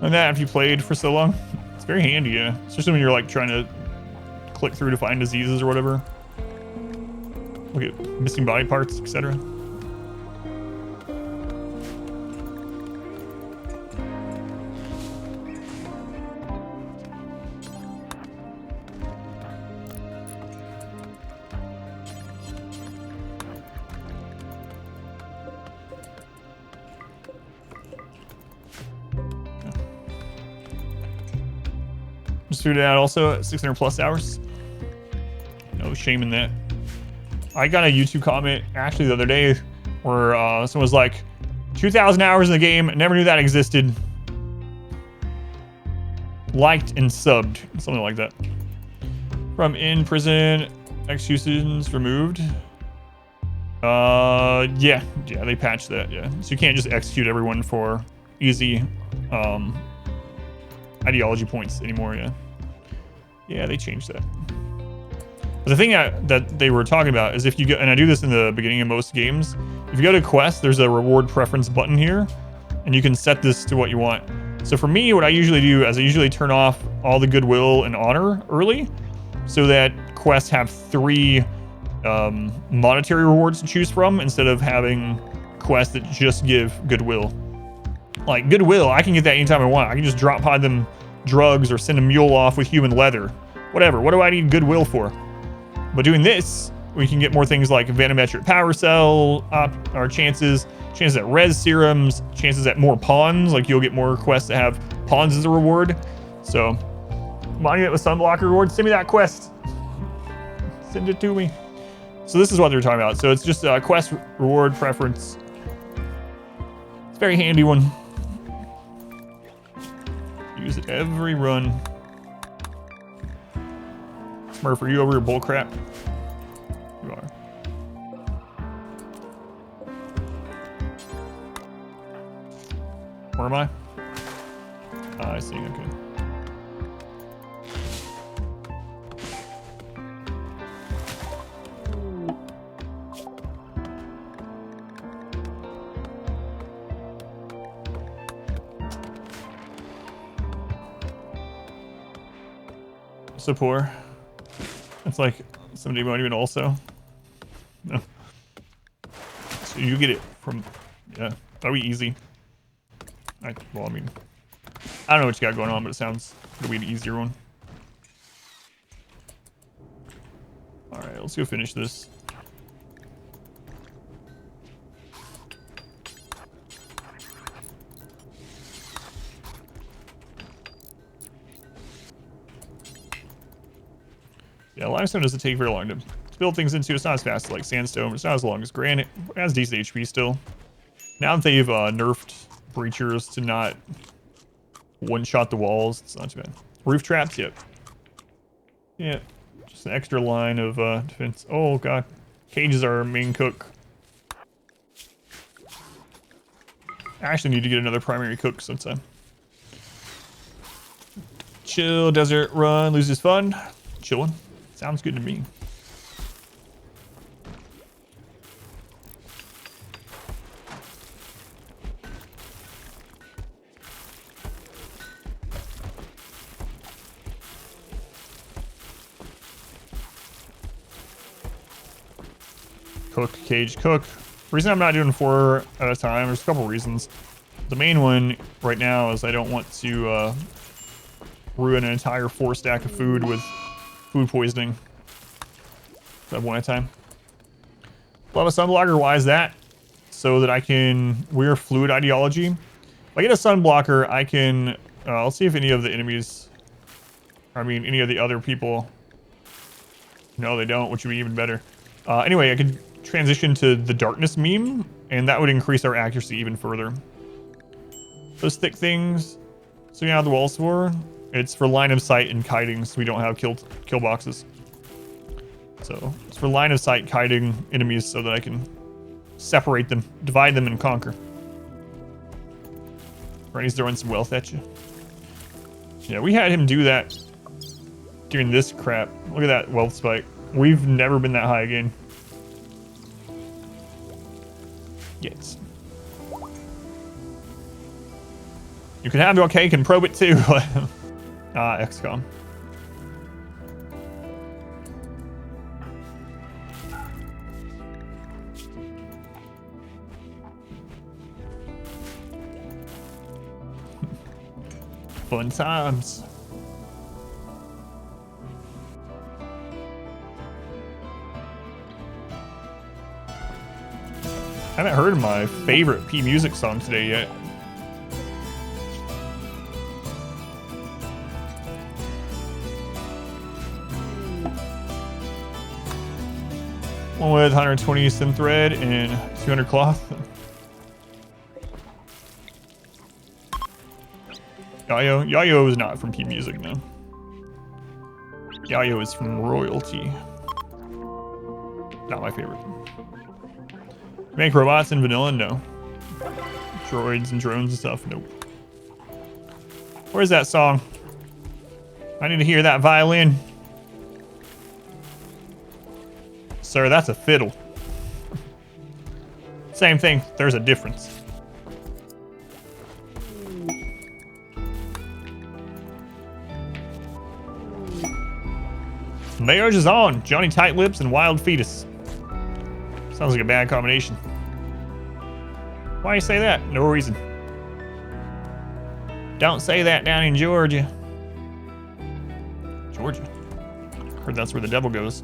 And that if you played for so long, it's very handy, yeah. Especially when you're like trying to click through to find diseases or whatever. Look at missing body parts, etc. Just figured it out also at 600 plus hours. No shame in that. I got a YouTube comment actually the other day where someone was like, 2,000 hours in the game, never knew that existed. Liked and subbed, something like that. From in prison, executions removed. Yeah, they patched that, yeah. So you can't just execute everyone for easy ideology points anymore, yeah. Yeah, they changed that. But the thing that they were talking about is if you go, and I do this in the beginning of most games, if you go to quest, there's a reward preference button here, and you can set this to what you want. So for me, what I usually do is I usually turn off all the goodwill and honor early, so that quests have 3 monetary rewards to choose from instead of having quests that just give goodwill. Like goodwill, I can get that anytime I want. I can just drop pod them drugs or send a mule off with human leather. Whatever, what do I need goodwill for? But doing this, we can get more things like venometric power cell, our chances at res serums, chances at more pawns, like you'll get more quests that have pawns as a reward. So, monument with sunblocker reward, send me that quest. Send it to me. So this is what they're talking about. So it's just a quest reward preference. It's a very handy one. Use it every run. Smurph, are you over your bull crap? You are. Where am I? I see, okay. So poor. It's like somebody might even also. No. So you get it from, yeah, that'll be easy. Well, I mean, I don't know what you got going on, but it sounds it'll be an easier one. All right, let's go finish this. Yeah, limestone doesn't take very long to build things into. It's not as fast as like sandstone. It's not as long as granite. It has decent HP still. Now that they've nerfed breachers to not one-shot the walls, it's not too bad. Roof traps, yep. Yeah, just an extra line of defense. Oh god, cages are our main cook. I actually need to get another primary cook sometime. Chill, desert run, loses fun. Chillin'. Sounds good to me. Cook, cage, cook. The reason I'm not doing 4 at a time, there's a couple reasons. The main one right now is I don't want to ruin an entire 4 stack of food with food poisoning. So I have 1 at a time. Love a sunblocker, why is that? So that I can wear fluid ideology. If I get a sunblocker, I can, I'll see if any of the enemies, any of the other people, no they don't, which would be even better. Anyway, I could transition to the darkness meme, and that would increase our accuracy even further. Those thick things, so yeah, the walls for, it's for line of sight and kiting, so we don't have kill boxes. So it's for line of sight kiting enemies so that I can separate them, divide them, and conquer. Rennie's throwing some wealth at you. Yeah, we had him do that during this crap. Look at that wealth spike. We've never been that high again. Yes. You can have your cake and probe it too. XCOM. Fun times. I haven't heard my favorite P Music song today yet. One with 120 sim thread and 200 cloth. Yayo is not from P Music, no. Yayo is from Royalty. Not my favorite. Make robots in vanilla? No. Droids and drones and stuff? Nope. Where's that song? I need to hear that violin. Sir, that's a fiddle. Same thing. There's a difference. Marriage is on. Johnny Tight Lips and Wild Fetus. Sounds like a bad combination. Why you say that? No reason. Don't say that down in Georgia. Georgia? Heard that's where the devil goes.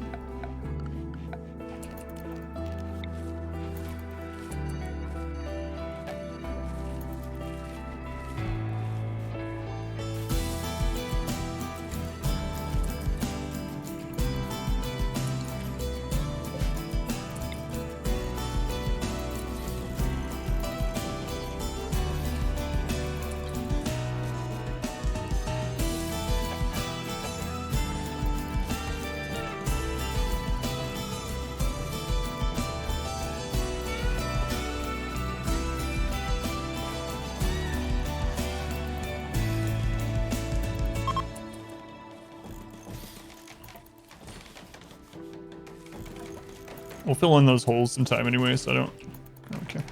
We'll fill in those holes sometime anyway, so I don't care.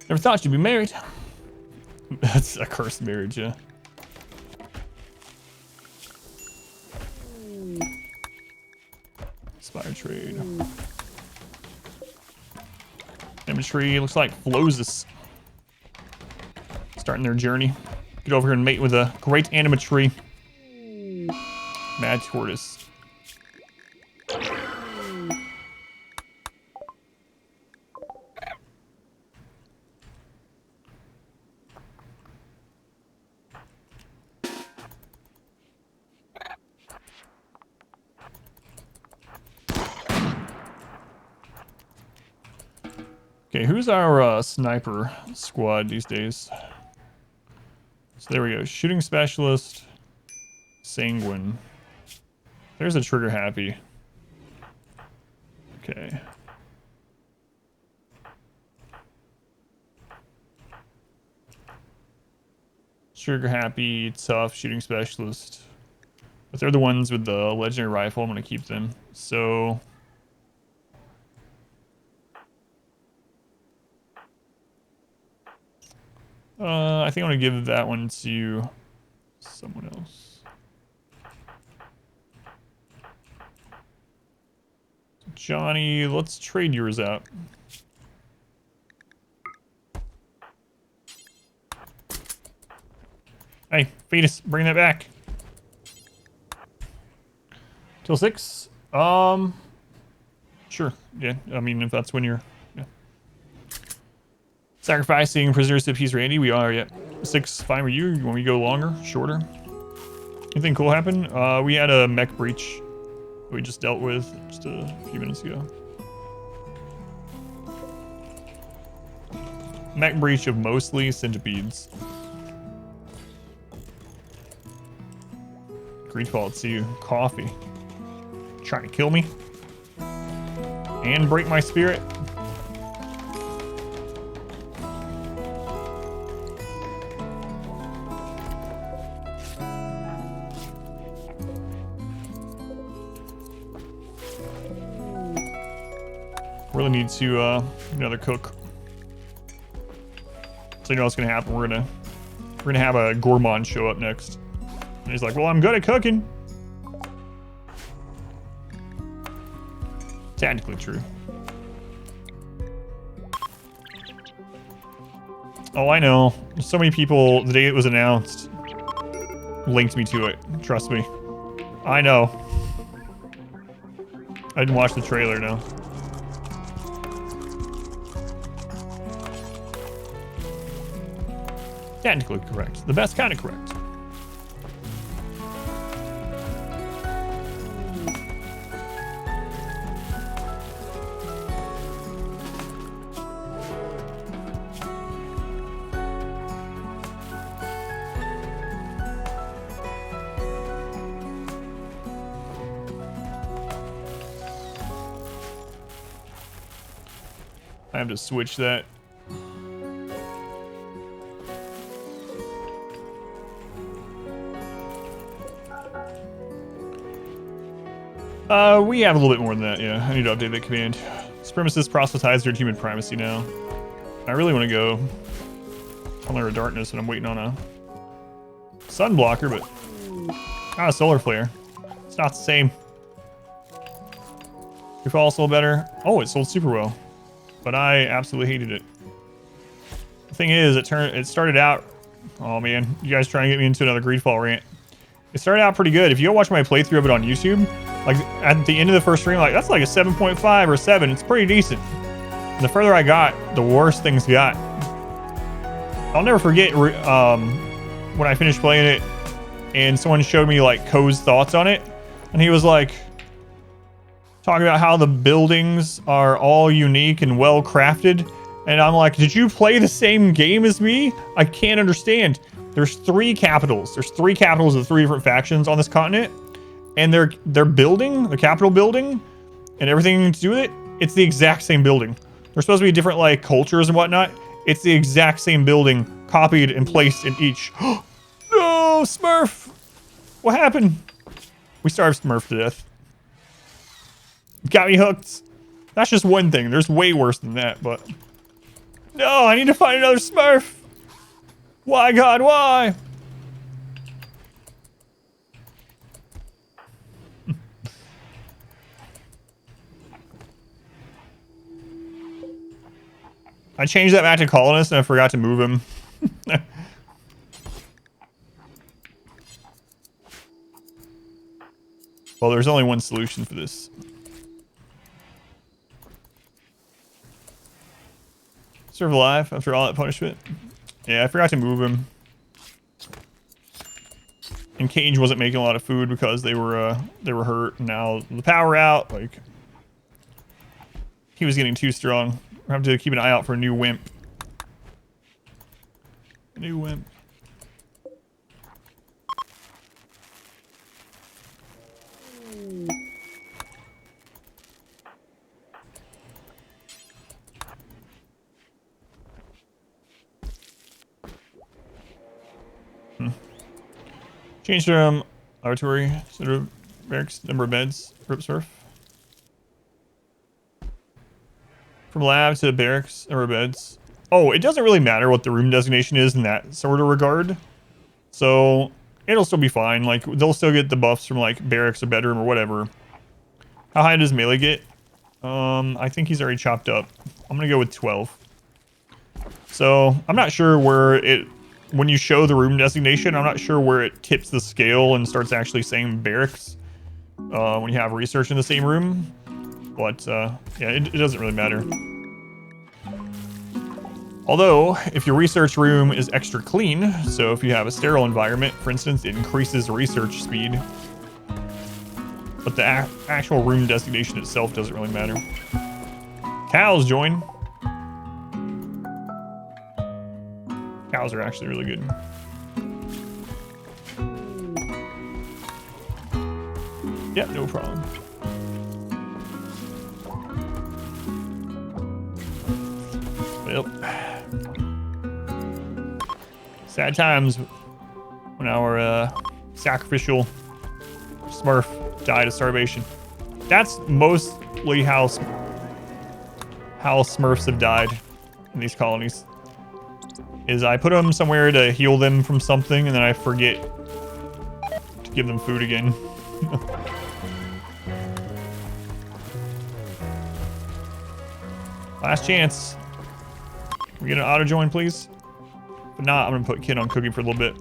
Never thought you'd be married. That's a cursed marriage, yeah. Spire trade. Imagery looks like Flosis starting their journey. Get over here and mate with a great animatry. Mad Tortoise. Okay, who's our sniper squad these days? So there we go. Shooting specialist, sanguine. There's a trigger happy. Okay. Trigger happy, tough, shooting specialist. But they're the ones with the legendary rifle. I'm gonna keep them. So. I think I'm gonna give that one to someone else. Johnny, let's trade yours out. Hey, Fetus, bring that back. Till 6? Sure. Yeah, I mean, if that's when you're... Sacrificing prisoners to peace, Randy. We are, yeah. 6 fine with you. You want me to go longer, shorter? Anything cool happen? We had a mech breach that we just dealt with just a few minutes ago. Mech breach of mostly centipedes. Great fall to you. Coffee. Trying to kill me. And break my spirit. Really need to another cook. So you know what's gonna happen. We're gonna We're gonna have a gourmand show up next. And he's like, well, I'm good at cooking. Technically true. Oh, I know. So many people, the day it was announced, linked me to it. Trust me. I know. I didn't watch the trailer, no. Technically correct. The best kind of correct. I have to switch that. We have a little bit more than that, yeah. I need to update that command. Supremacists proselytize their human primacy now. I really want to go Color of Darkness, and I'm waiting on a sun blocker, but not a solar flare. It's not the same. If all sold better. Oh, it sold super well. But I absolutely hated it. The thing is, it started out... Oh man, you guys trying to get me into another Greedfall rant. It started out pretty good. If you go watch my playthrough of it on YouTube, like at the end of the first stream, like that's like a 7.5 or 7. It's pretty decent. And the further I got, the worse things got. I'll never forget when I finished playing it and someone showed me like Ko's thoughts on it. And he was like, talking about how the buildings are all unique and well crafted. And I'm like, did you play the same game as me? I can't understand. There's 3 capitals. There's 3 capitals of 3 different factions on this continent. And their building, the capital building, and everything to do with it, it's the exact same building. There's supposed to be different like cultures and whatnot. It's the exact same building, copied and placed in each. No, Smurph! What happened? We starved Smurph to death. Got me hooked. That's just one thing. There's way worse than that, but... No, I need to find another Smurph! Why, God, why? I changed that back to colonist and I forgot to move him. Well, there's only one solution for this. Serve alive after all that punishment. Yeah, I forgot to move him. And Cage wasn't making a lot of food because they were hurt. Now the power out, like he was getting too strong. We have to keep an eye out for a new wimp. New wimp. Change from laboratory to barracks, number of beds, rip surf. From lab to barracks, number of beds. Oh, it doesn't really matter what the room designation is in that sort of regard. So it'll still be fine. Like they'll still get the buffs from like barracks or bedroom or whatever. How high does melee get? I think he's already chopped up. I'm gonna go with 12. So I'm not sure where it, when you show the room designation, I'm not sure where it tips the scale and starts actually saying barracks when you have research in the same room. But yeah, it doesn't really matter. Although, if your research room is extra clean, so if you have a sterile environment, for instance, it increases research speed. But the actual room designation itself doesn't really matter. Cows join. Cows are actually really good. Yeah, no problem. Well, sad times when our sacrificial Smurph died of starvation. That's mostly how Smurfs have died in these colonies. is I put them somewhere to heal them from something, and then I forget to give them food again. Last chance. Can we get an auto join, please? If not, I'm gonna put Kid on cooking for a little bit.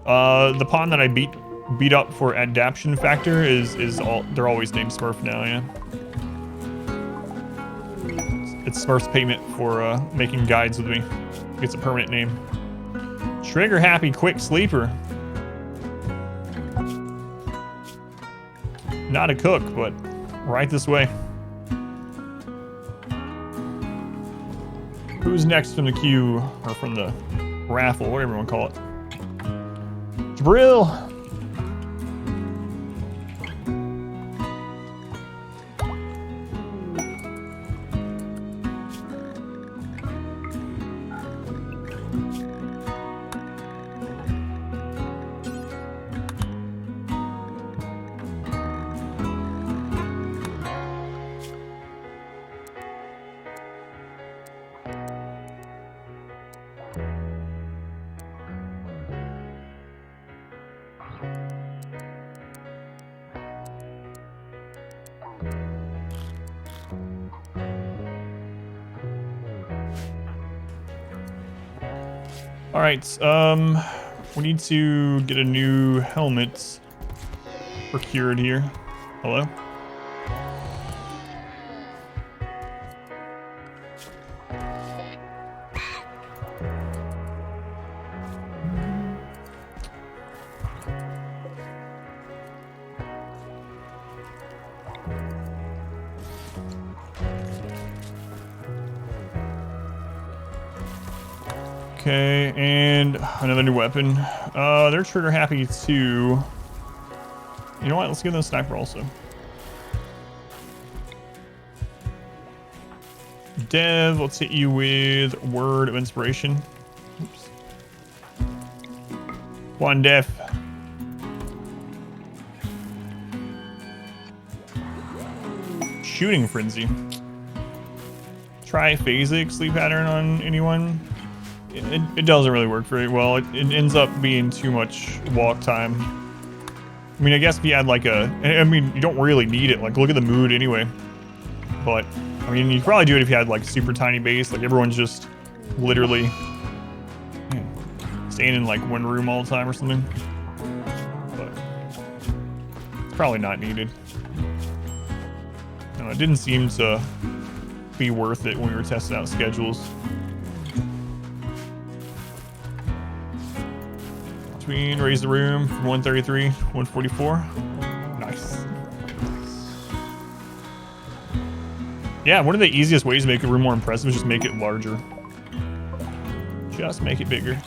The pawn that I beat up for adaptation factor is all, they're always named Smurph now, yeah. It's Smurph's payment for making guides with me. It's a permanent name. Trigger happy quick sleeper. Not a cook, but right this way. Who's next from the queue, or from the raffle, whatever you want to call it? Jabril! All right, we need to get a new helmet procured here. Hello? Okay, and another new weapon. They're trigger happy too. You know what? Let's give them a sniper also. Dev, let's hit you with word of inspiration. Oops. One Dev. Shooting frenzy. Try phasic sleep pattern on anyone. It doesn't really work very well. It ends up being too much walk time. I mean, I guess if you had like I mean, you don't really need it. Like, look at the mood anyway. But, I mean, you could probably do it if you had like super tiny base. Like, everyone's just literally staying in like one room all the time or something. But it's probably not needed. No, it didn't seem to be worth it when we were testing out schedules. Raise the room from 133 to 144. Nice. Yeah, one of the easiest ways to make a room more impressive is just make it larger. Just make it bigger.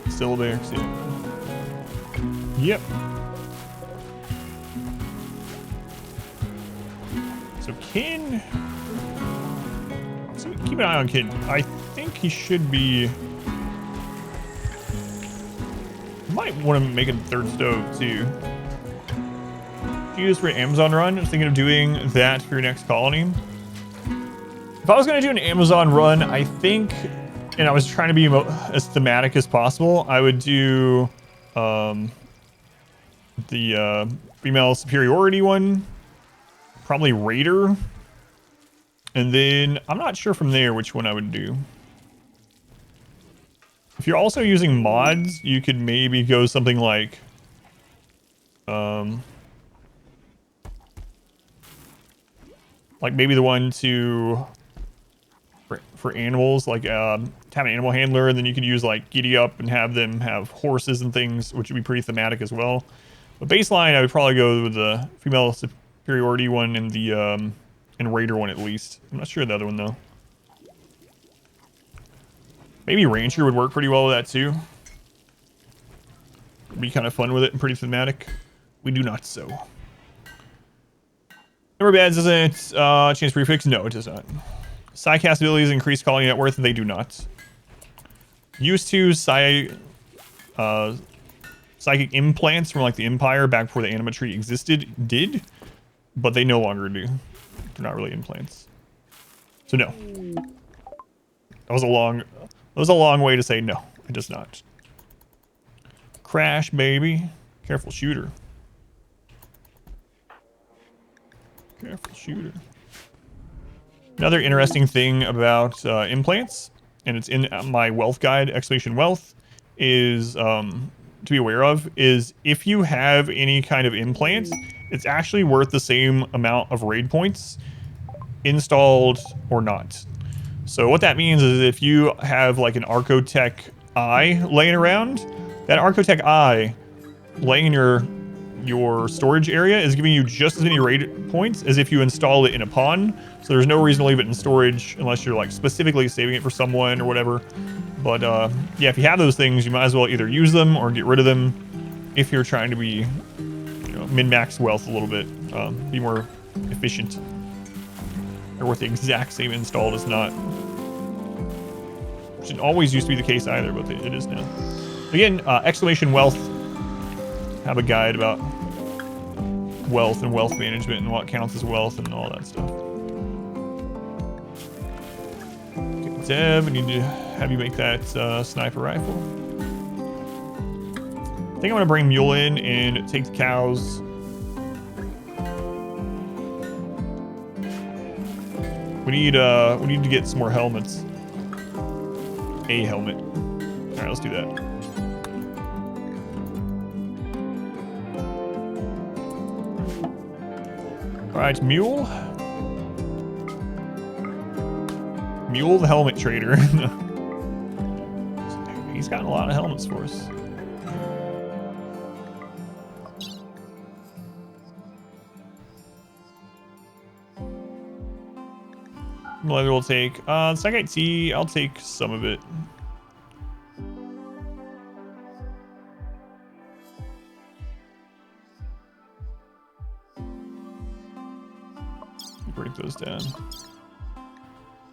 Still there, see. Yep. So Kin, so keep an eye on Kin. I think he should be. Might want to make a third stove too. Use for an Amazon run. I was thinking of doing that for your next colony. If I was going to do an Amazon run, I think, and I was trying to be as thematic as possible, I would do the female superiority one, probably Raider, and then I'm not sure from there which one I would do. If you're also using mods, you could maybe go something like maybe the one for animals, like have an animal handler, and then you could use like Giddy Up and have them have horses and things, which would be pretty thematic as well. But baseline, I would probably go with the female superiority one and the and Raider one at least. I'm not sure the other one though. Maybe Rancher would work pretty well with that too. Be kind of fun with it and pretty thematic. We do not so. Number of beds doesn't change prefix? No, it does not. Psycast abilities increase colony net worth. They do not. Used to psychic implants from like the Empire back before the Animatree existed did, but they no longer do. They're not really implants. So no. That was a long way to say no. It does not. Crash, baby. Careful shooter. Careful shooter. Another interesting thing about implants, and it's in my wealth guide, exclamation wealth, is to be aware of, is if you have any kind of implants, it's actually worth the same amount of raid points installed or not. So what that means is if you have like an Archotech Eye laying around, that Archotech Eye laying in your storage area is giving you just as many raid points as if you install it in a pawn. So there's no reason to leave it in storage unless you're like specifically saving it for someone or whatever. But yeah, if you have those things, you might as well either use them or get rid of them if you're trying to be, you know, min-max wealth a little bit, be more efficient. They're worth the exact same install does not. Which didn't always used to be the case either, but it is now. Again, exclamation wealth. Have a guide about wealth and wealth management and what counts as wealth and all that stuff. Okay, Deb, I need to have you make that sniper rifle. I think I'm gonna bring Mule in and take the cows. We need to get some more helmets. A helmet. All right, let's do that. All right, Mule. Mule the helmet trader. He's gotten a lot of helmets for us. Leather will take Psychite Tea. I'll take some of it. Break those down.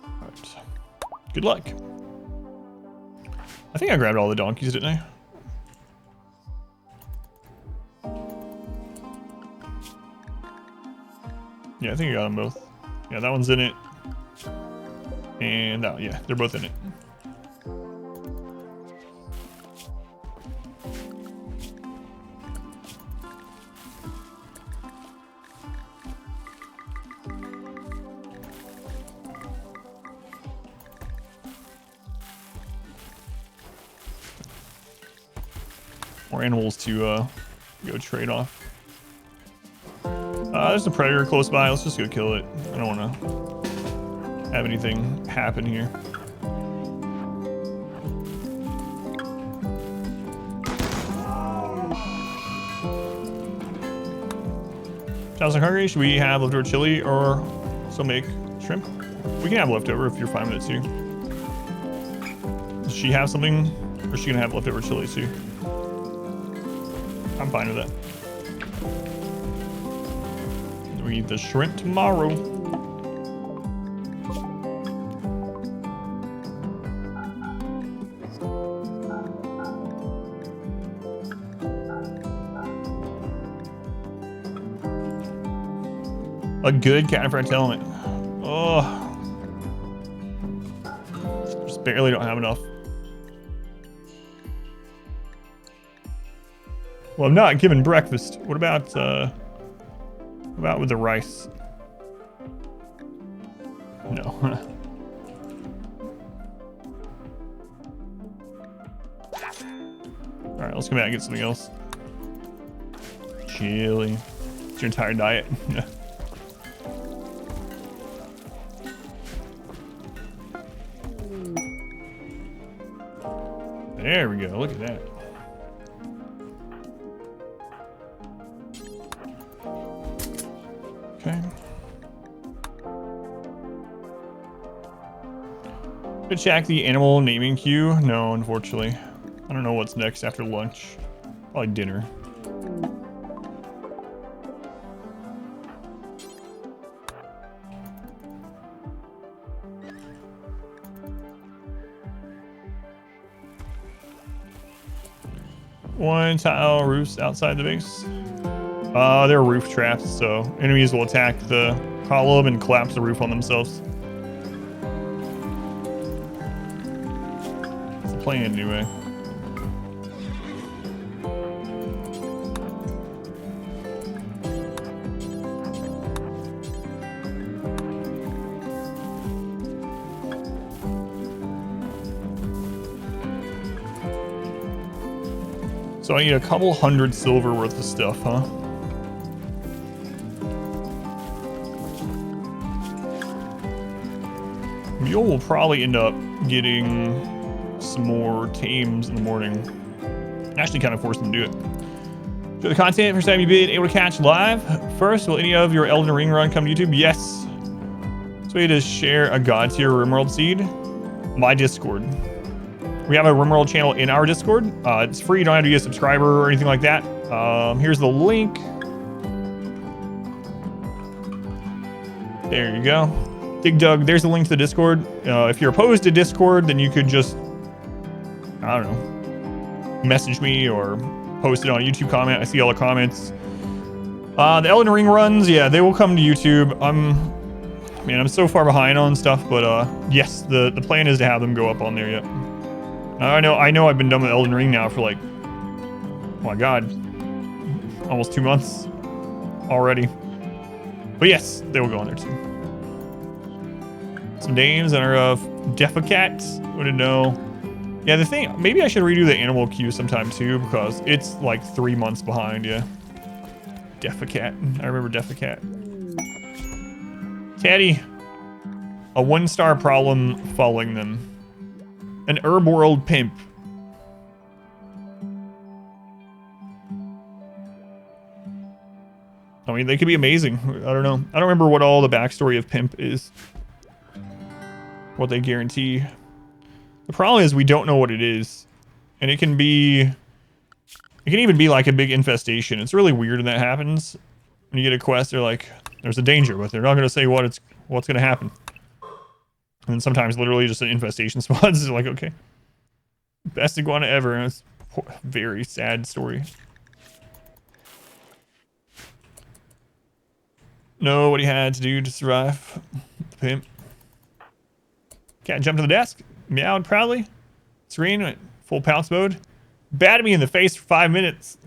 All right. Good luck. I think I grabbed all the donkeys, didn't I? Yeah, I think I got them both. Yeah, that one's in it. And that, yeah, they're both in it. More animals to go trade off. There's a predator close by. Let's just go kill it. I don't want to have anything happen here. Sounds like hungry. Should we have leftover chili or some make shrimp? We can have leftover if you're fine with it too. Does she have something, or is she gonna have leftover chili too? I'm fine with that. We eat the shrimp tomorrow. A good cat friend helmet. Oh, just barely don't have enough. Well, I'm not giving breakfast. What about with the rice? No. All right, let's come back and get something else. Chili. It's your entire diet. There we go. Look at that. Okay. Did check the animal naming queue? No, unfortunately. I don't know what's next after lunch. Probably dinner. One tile roofs outside the base. They're roof traps, so enemies will attack the column and collapse the roof on themselves. That's the plan anyway. So I need a couple hundred silver worth of stuff, huh? Mule will probably end up getting some more tames in the morning. Actually kind of force them to do it. Enjoy the content. First time you've been able to catch live. First, will any of your Elden Ring run come to YouTube? Yes. So we just share a god tier RimWorld seed. My Discord. We have a RimWorld channel in our Discord. It's free. You don't have to be a subscriber or anything like that. Here's the link. There you go. Dig Dug, there's the link to the Discord. If you're opposed to Discord, then you could just, I don't know, message me or post it on a YouTube comment. I see all the comments. The Elden Ring runs, yeah, they will come to YouTube. I'm so far behind on stuff, but yes, the plan is to have them go up on there yet. I know I've been done with Elden Ring now for like, oh my god, almost 2 months already. But yes, they will go on there too. Some names that are Defacat, wouldn't know. Yeah, the thing, maybe I should redo the animal queue sometime too, because it's like 3 months behind, yeah. Defacat, I remember Defacat. Teddy, a 1-star problem following them. An herb world pimp. I mean, they could be amazing. I don't know. I don't remember what all the backstory of pimp is. What they guarantee. The problem is we don't know what it is. And it can be... It can even be like a big infestation. It's really weird when that happens. When you get a quest, they're like, there's a danger, but they're not going to say what's going to happen. And then sometimes literally just an infestation spawns. It's like, okay. Best iguana ever. And it's a very sad story. Know what he had to do to survive. The pimp. Cat jumped to the desk. Meowed proudly. Serene went full pounce mode. Batted me in the face for 5 minutes.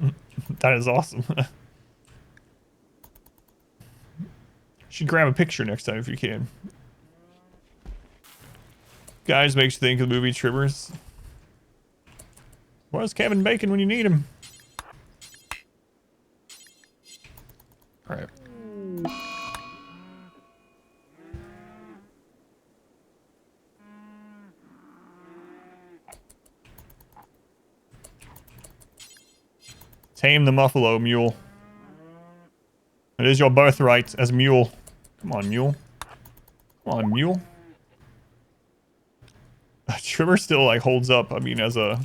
That is awesome. Should grab a picture next time if you can. Guys, makes you think of the movie Trimmers. Where's Kevin Bacon when you need him? Alright. Tame the Muffalo, Mule. It is your birthright as Mule. Come on, Mule. Come on, Mule. Trimmer still like holds up. I mean, as a,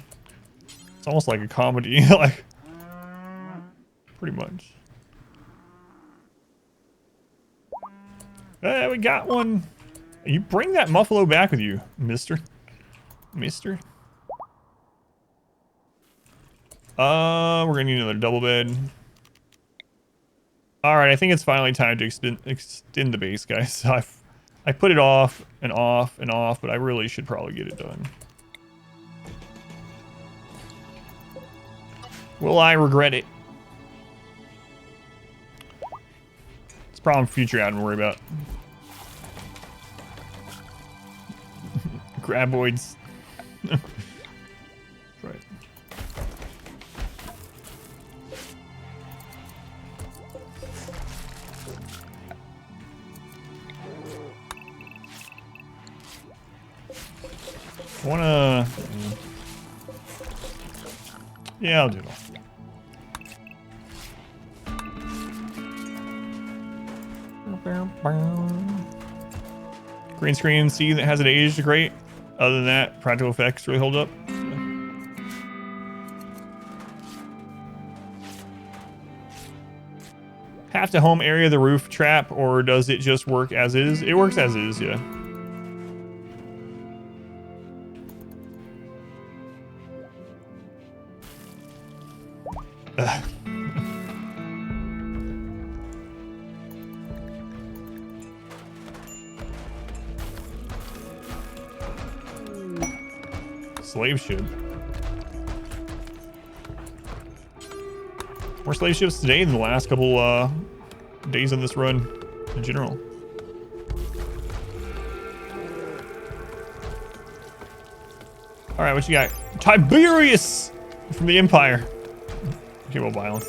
it's almost like a comedy, like pretty much. Hey, we got one. You bring that Muffalo back with you, Mister. We're gonna need another double bed. All right, I think it's finally time to extend the base, guys. I put it off and off and off, but I really should probably get it done. Will I regret it? It's a problem future I don't worry about. Graboids. Right. I wanna... Yeah, I'll do it. Green screen, see that hasn't aged great. Other than that, practical effects really hold up. Have to home area the roof trap, or does it just work as is? It works as is, yeah. slave ship. More slave ships today than the last couple days of this run in general. All right, what you got? Tiberius from the Empire. Okay, well, violence.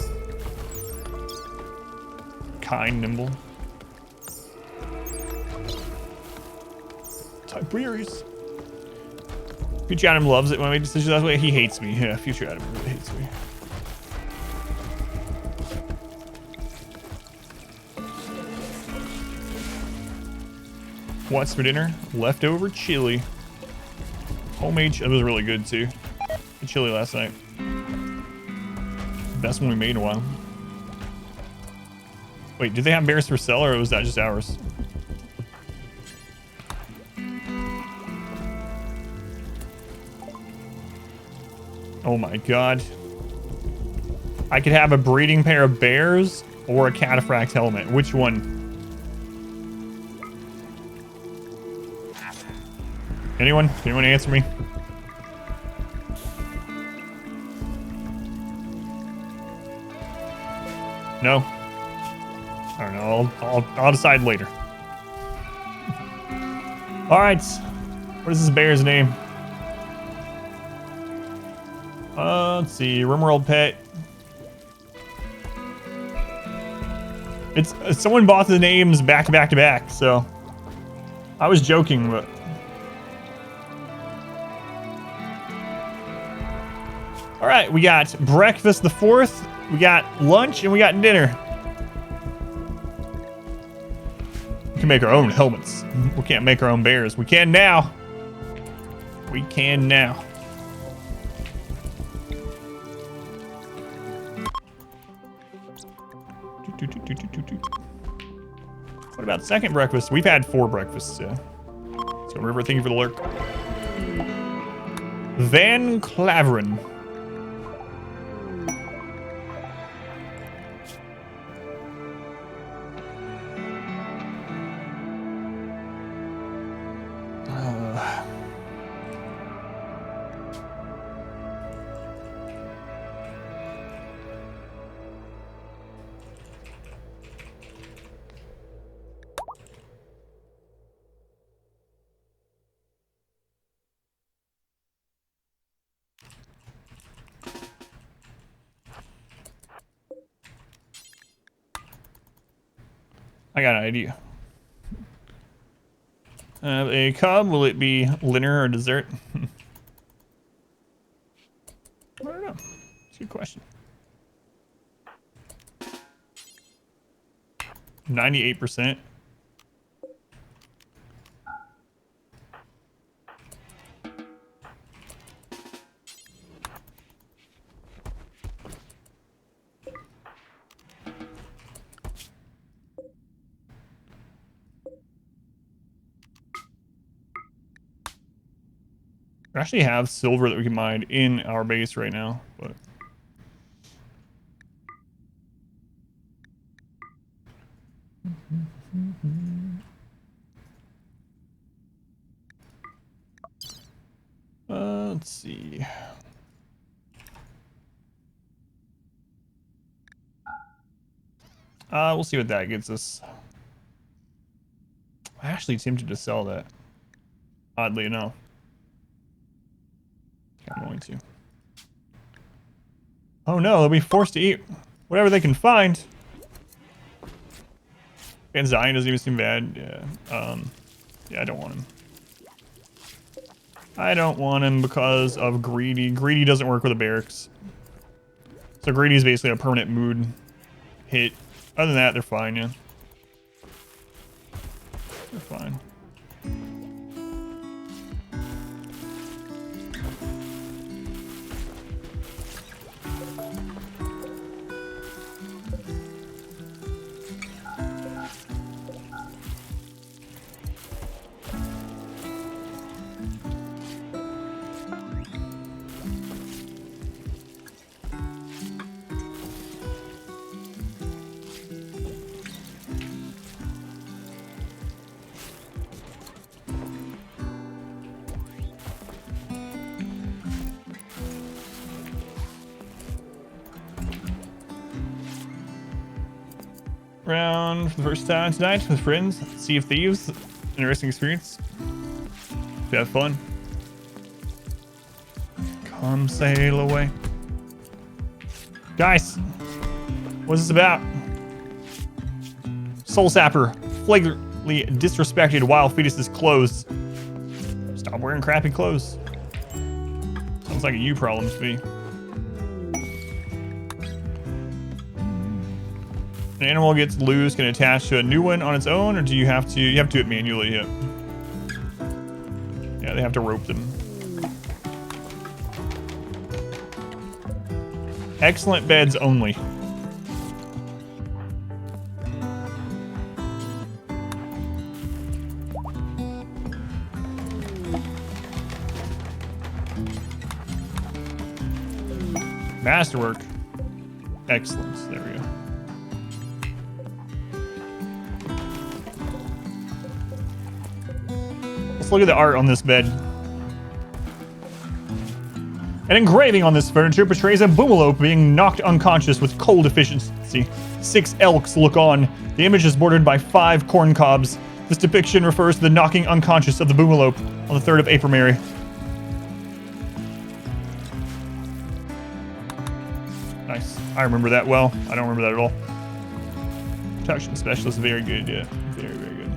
Kind, nimble. Tiberius. Future Adam loves it when I make decisions that way. He hates me. Yeah, Future Adam really hates me. What's for dinner? Leftover chili. Homemade. It was really good too. The chili last night. Best one we made in a while. Wait, did they have bears for sale or was that just ours? Oh my god. I could have a breeding pair of bears or a cataphract helmet. Which one? Anyone? Can anyone answer me? No? I don't know. I'll decide later. Alright. What is this bear's name? Let's see. RimWorld pet. It's someone bought the names back to back, so I was joking, but all right, we got breakfast the 4th, we got lunch, and we got dinner. We can make our own helmets. We can't make our own bears. We can now. We can now. What about second breakfast? We've had 4 breakfasts, yeah. So River, thank you for the lurk. Van Claveren. I got an idea. A cub, will it be dinner or dessert? I don't know. It's a good question. 98%. We actually have silver that we can mine in our base right now, but let's see. We'll see what that gets us. I'm actually tempted to sell that, oddly enough. I'm going to. Oh no, they'll be forced to eat whatever they can find. And Zion doesn't even seem bad. Yeah. Yeah, I don't want him. I don't want him because of Greedy. Greedy doesn't work with the Barracks. So Greedy is basically a permanent mood hit. Other than that, they're fine, yeah. They're fine. around for the first time tonight with friends. Sea of Thieves. Interesting experience. If you have fun. Come sail away. Guys, what's this about? Soul Sapper flagrantly disrespected while fetus's clothes. Stop wearing crappy clothes. Sounds like a you problem to me. An animal gets loose, can attach to a new one on its own, or do you have to? You have to do it manually. Yeah. Yeah, they have to rope them. Excellent beds only. Masterwork. Excellent. There we go. Let's look at the art on this bed. An engraving on this furniture portrays a boomelope being knocked unconscious with cold efficiency. 6 elks look on. The image is bordered by 5 corn cobs. This depiction refers to the knocking unconscious of the boomelope on the 3rd of April. Nice. I remember that well. I don't remember that at all. Protection specialist, very good. Yeah, very, very good.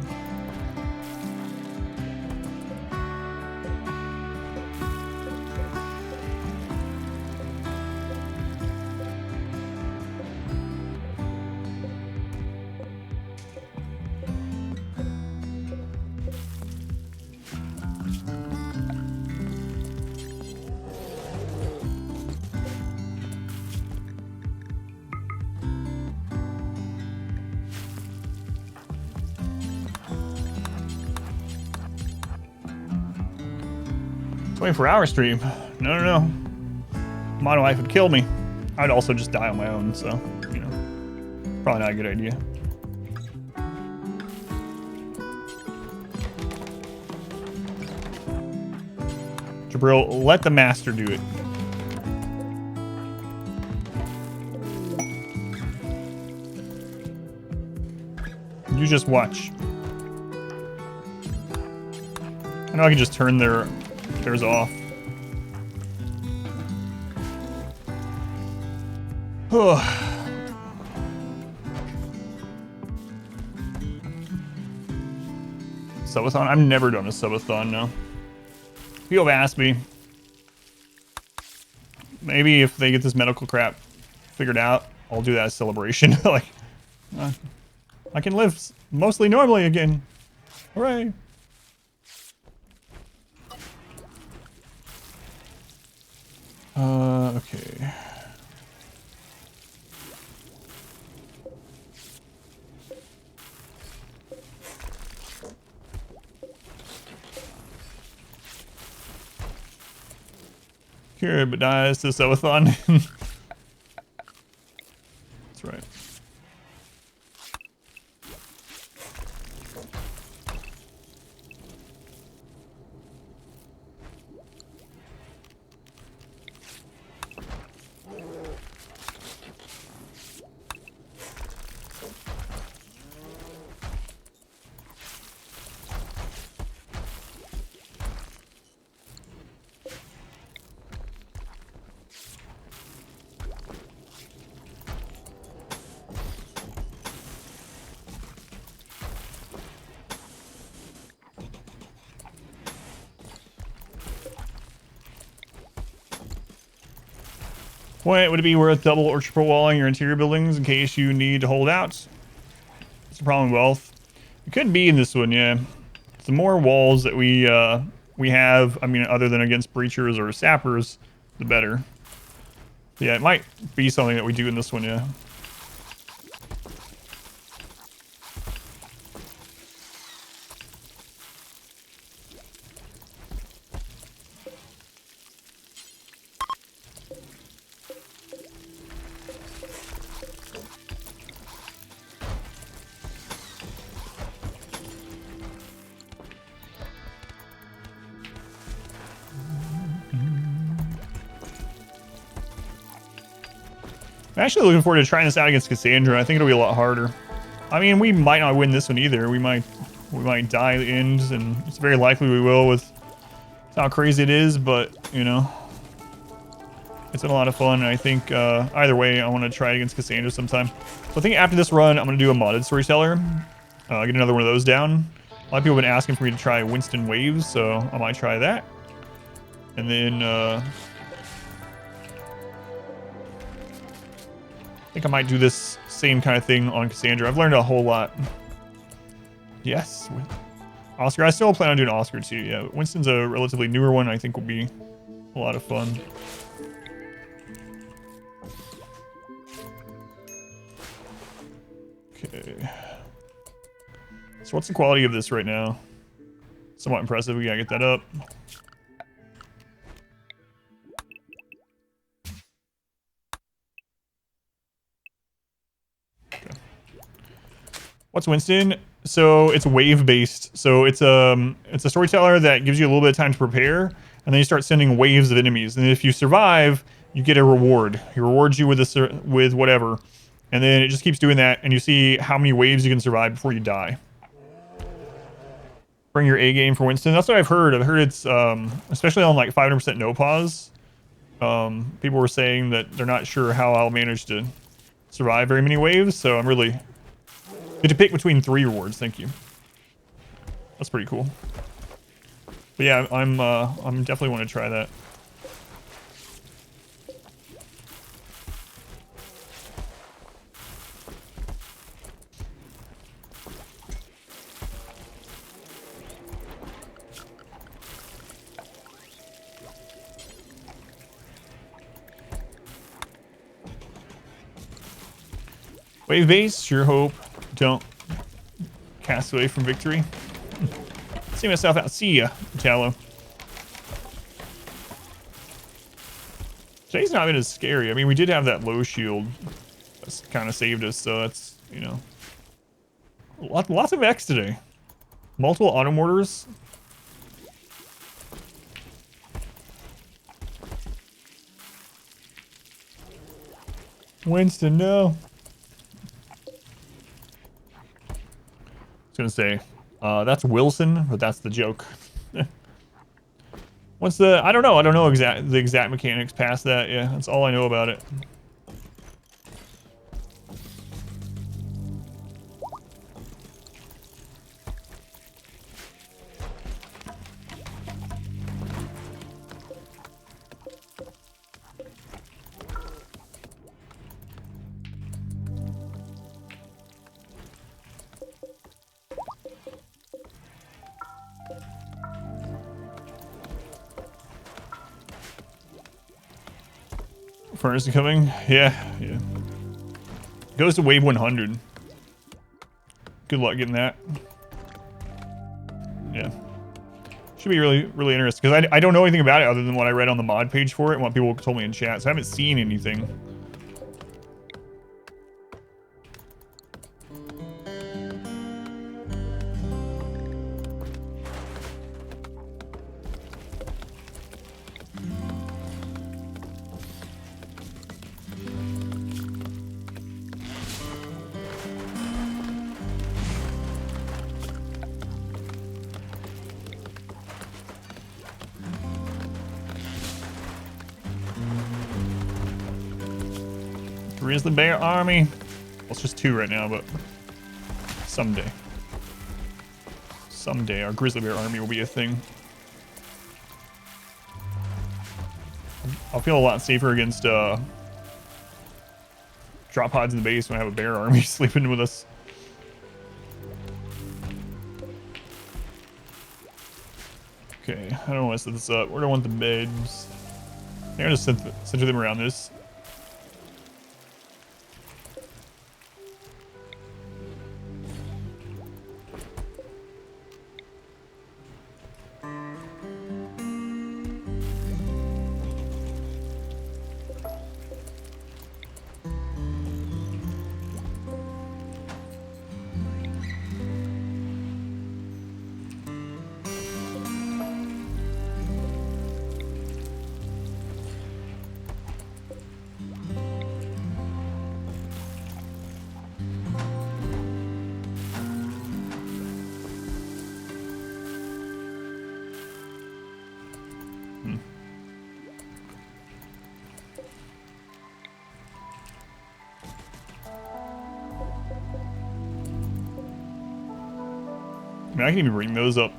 Hour stream. No. My wife would kill me. I'd also just die on my own, so, you know, probably not a good idea. Jabril, let the master do it. You just watch. I know I can just turn theirs off. Subathon? I've never done a subathon, no. People have asked me. Maybe if they get this medical crap figured out, I'll do that as celebration. Like, I can live mostly normally again. Hooray. Okay. Cure, but dies to subathon. That's right. Point, would it be worth double or triple walling your interior buildings in case you need to hold out? It's a problem with wealth. It could be in this one, yeah. The more walls that we have, I mean, other than against breachers or sappers, the better. Yeah, it might be something that we do in this one, yeah. I'm actually looking forward to trying this out against Cassandra. I think it'll be a lot harder. I mean, we might not win this one either. We might die at the end, and it's very likely we will with how crazy it is, but, you know, it's been a lot of fun. I think either way, I want to try it against Cassandra sometime. So I think after this run, I'm going to do a modded storyteller. Get another one of those down. A lot of people have been asking for me to try Winston Waves, so I might try that. And then I think I might do this same kind of thing on Cassandra. I've learned a whole lot. Yes. Oscar. I still plan on doing Oscar too. Yeah, Winston's a relatively newer one. I think will be a lot of fun. Okay. So what's the quality of this right now? Somewhat impressive. We gotta get that up. Okay. What's Winston? So it's wave based. So it's a storyteller that gives you a little bit of time to prepare, and then you start sending waves of enemies. And if you survive, you get a reward. He rewards you with whatever, and then it just keeps doing that. And you see how many waves you can survive before you die. Bring your A game for Winston. That's what I've heard. I've heard it's especially on like 500% no pause. People were saying that they're not sure how I'll manage to survive very many waves. So I'm really good to pick between 3 rewards. Thank you. That's pretty cool. But yeah, I'm definitely want to try that. Wave base, sure hope don't cast away from victory. See myself out. See ya, Tallow. Today's not been as scary. I mean, we did have that low shield. That's kind of saved us, so that's, you know. Lots of X today. Multiple auto mortars. Winston, no. Gonna say that's Wilson, but that's the joke. What's the I don't know the exact mechanics past that. Yeah, that's all I know about it. Furnace coming? Yeah. Goes to wave 100. Good luck getting that. Yeah. Should be really interesting, because I don't know anything about it other than what I read on the mod page for it and what people told me in chat, so I haven't seen anything. Grizzly Bear Army. Well, it's just 2 right now, but someday our Grizzly Bear Army will be a thing. I'll feel a lot safer against drop pods in the base when I have a bear army sleeping with us. Okay, I don't want to set this up. Where do I want the beds? I think I just center them around this. I mean, I can even bring those up.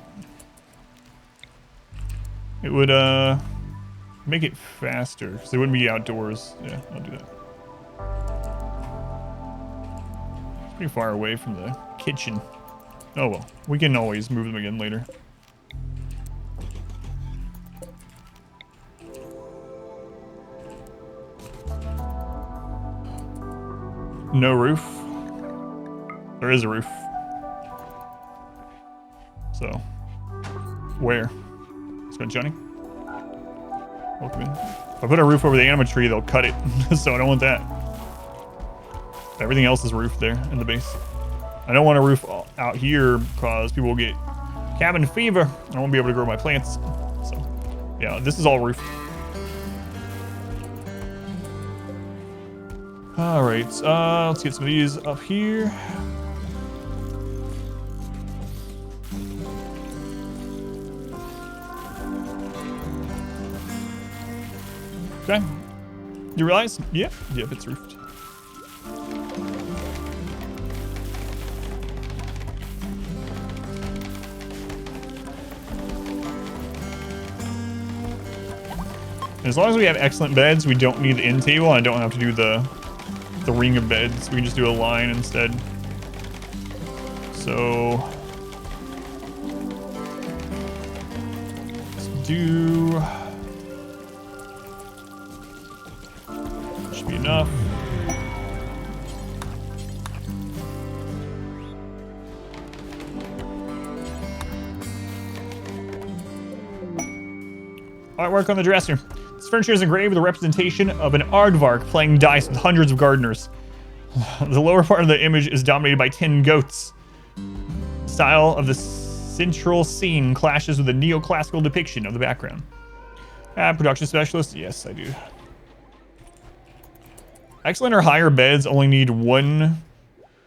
It would make it faster because they wouldn't be outdoors. Yeah, I'll do that. It's pretty far away from the kitchen. Oh well, we can always move them again later. No roof. There is a roof. So, where? Spent Johnny? Welcome in. If I put a roof over the anima tree, they'll cut it. So I don't want that. Everything else is roofed there in the base. I don't want a roof out here because people will get cabin fever. I won't be able to grow my plants. So, yeah, this is all roofed. All right, let's get some of these up here. Okay. You realize? Yep, it's roofed. As long as we have excellent beds, we don't need the end table, and I don't have to do the ring of beds. We can just do a line instead. So let's do. Should be enough. Artwork on the dresser. This furniture is engraved with a representation of an aardvark playing dice with hundreds of gardeners. The lower part of the image is dominated by 10 goats. The style of the central scene clashes with the neoclassical depiction of the background. Production specialist? Yes, I do. Excellent or higher beds only need one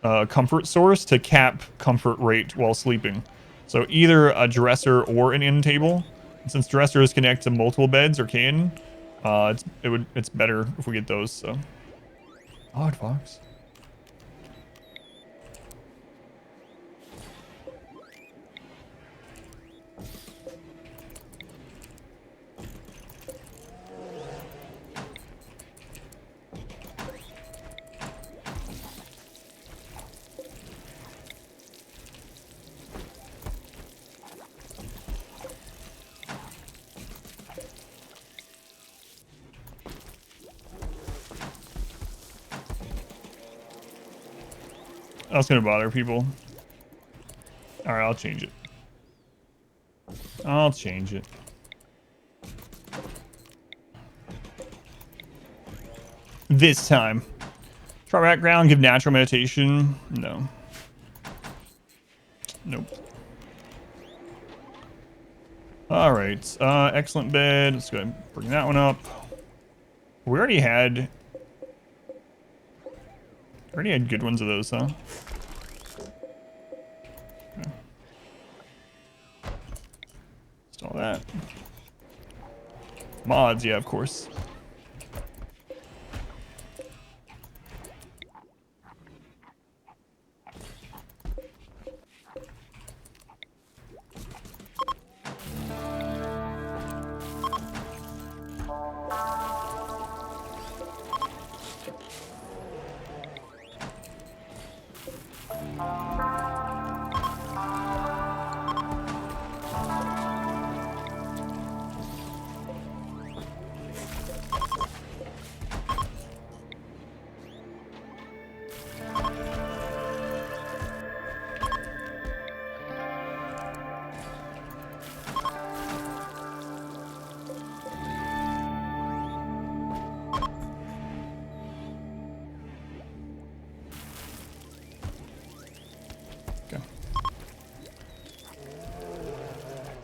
comfort source to cap comfort rate while sleeping. So either a dresser or an end table. And since dressers connect to multiple beds or can, it's better if we get those. So, odd fox. That's gonna bother people. All right, I'll change it. I'll change it. This time. Try background, give natural meditation. No. Nope. All right, excellent bed. Let's go ahead and bring that one up. We already had good ones of those, huh? Okay. Install that. Mods, yeah, of course.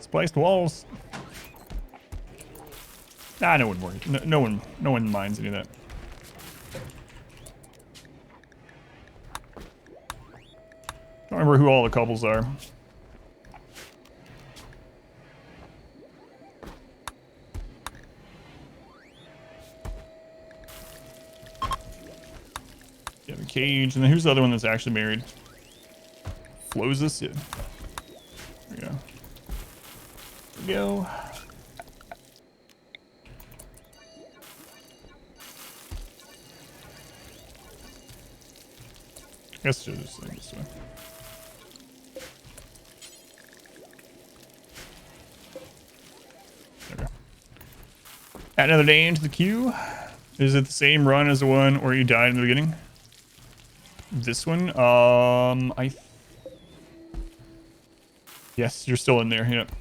Spliced walls. Nah, no one worries. No one minds any of that. Don't remember who all the couples are. Yeah, the cage, and then who's the other one that's actually married? Flosis, yeah. Go. Guess just this way. There we go. Add another day into the queue. Is it the same run as the one where you died in the beginning? This one? Yes, you're still in there. Yep.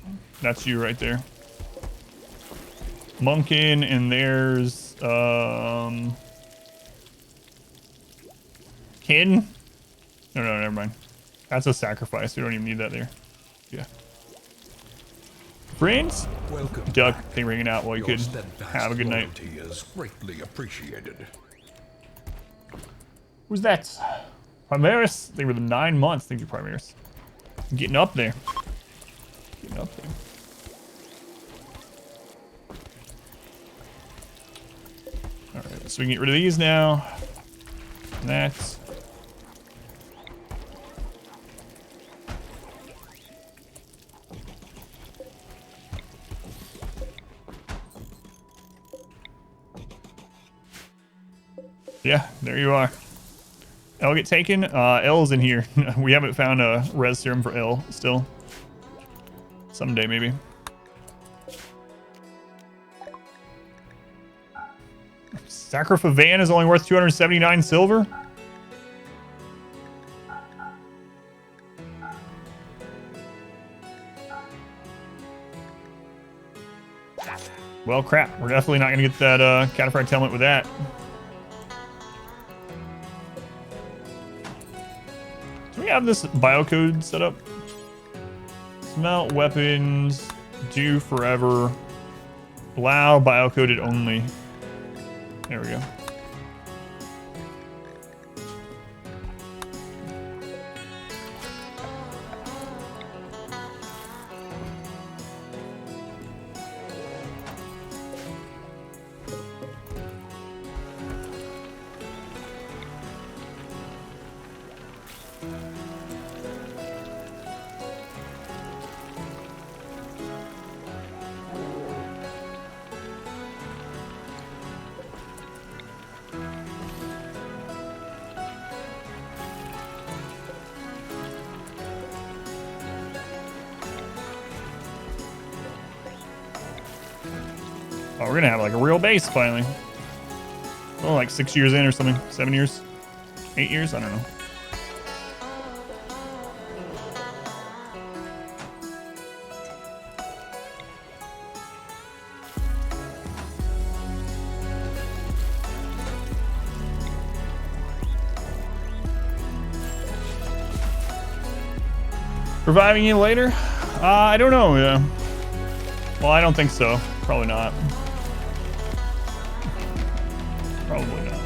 That's you right there. Monkin, and there's Kin? No, never mind. That's a sacrifice. We don't even need that there. Yeah. Friends?
Welcome.
Duck, they ringing out while you
Your
could
steadfast
have a good night.
loyalty is greatly appreciated.
Who's that? Primaris? They were the 9 months. Thank you, Primaris. Getting up there. Getting up there. Alright, so we can get rid of these now. That. Yeah, there you are. L get taken. L's in here. We haven't found a res serum for L still. Someday, maybe. Sacrifice Van is only worth 279 silver. Well, crap. We're definitely not going to get that Cataphract's helmet with that. Do we have this biocode set up? Smelt weapons, do forever, allow biocoded only. There we go. Oh, we're gonna have like a real base finally. Oh, like 6 years in or something. 7 years? 8 years? I don't know. Reviving you later? I don't know. Yeah. Well, I don't think so. Probably not. Probably not.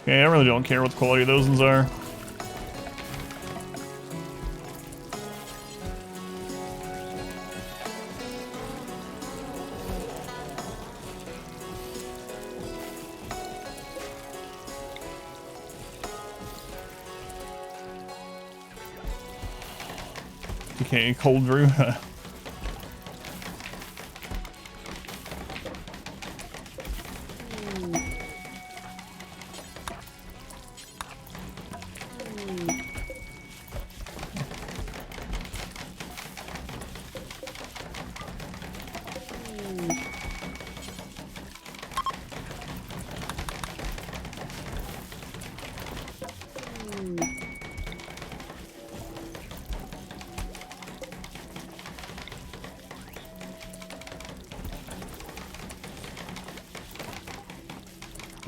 Okay, I really don't care what the quality of those ones are. Okay, cold brew.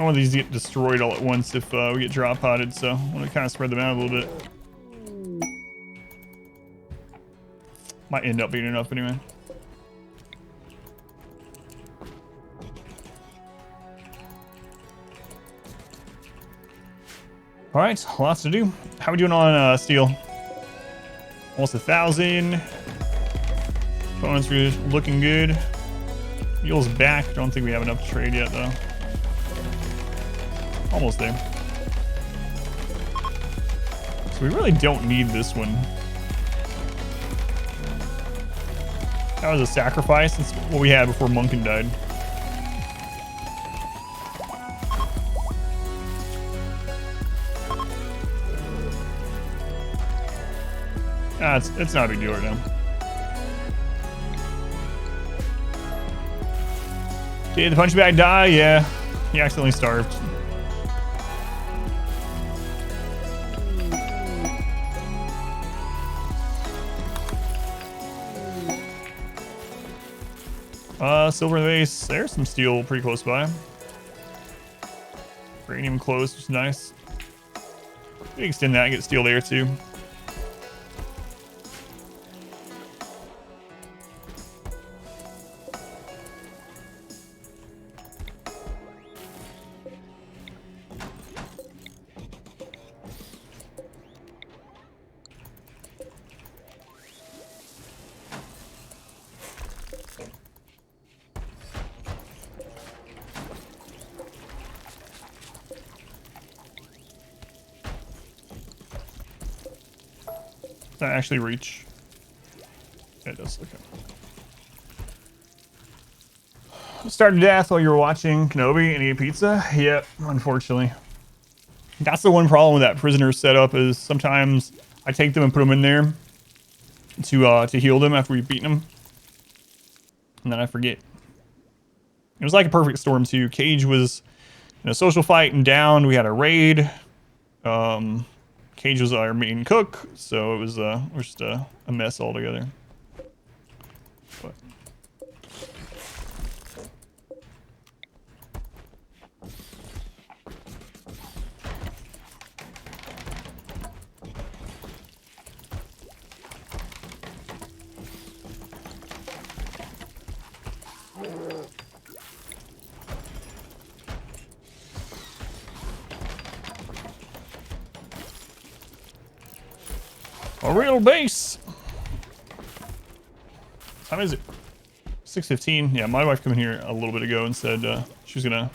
I want these to get destroyed all at once if we get drop potted, so I want to kind of spread them out a little bit. Might end up being enough anyway. All right, lots to do. How we doing on steel? Almost 1,000. Opponents are looking good. Mule's back. Don't think we have enough to trade yet, though. Almost there. So we really don't need this one. That was a sacrifice. That's what we had before Munkin died. It's not a big deal right now. Did the punch bag die? Yeah. He accidentally starved. Silver base. There's some steel pretty close by. Uranium close, which is nice. We can extend that and get steel there too. Does that actually reach? Yeah, it does. Okay. Starved to death while you were watching Kenobi and eat pizza? Yep, unfortunately. That's the one problem with that prisoner setup is sometimes I take them and put them in there to heal them after we've beaten them. And then I forget. It was like a perfect storm too. Cage was in a social fight and down. We had a raid. Cage was our main cook, so it was just a mess altogether. But. A real base. What time is it? 6:15. Yeah, my wife came in here a little bit ago and said she was gonna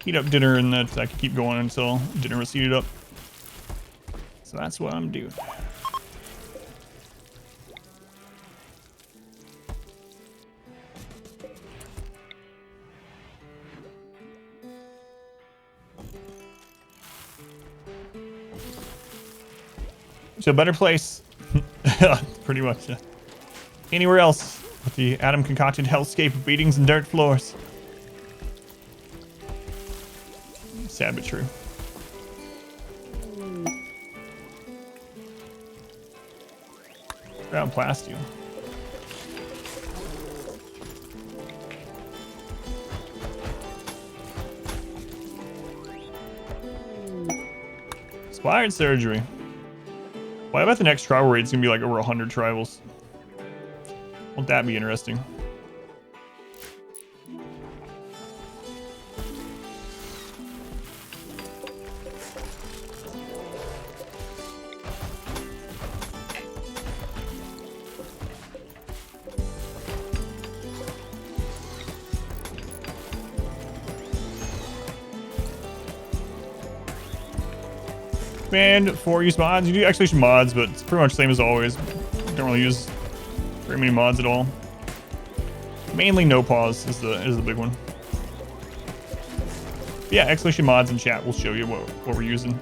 heat up dinner and that I could keep going until dinner was heated up. So that's what I'm doing. To a better place. Pretty much. Yeah. Anywhere else with the Adam concocted hellscape of beatings and dirt floors. Sad but true. Ground plasteel. Inspired surgery. Well, I bet the next tribal raid is going to be like over 100 tribals. Won't that be interesting? And for use mods, you do Exhalation mods, but it's pretty much the same as always. Don't really use very many mods at all. Mainly no pause is the big one. But yeah, Exhalation mods in chat will show you what we're using.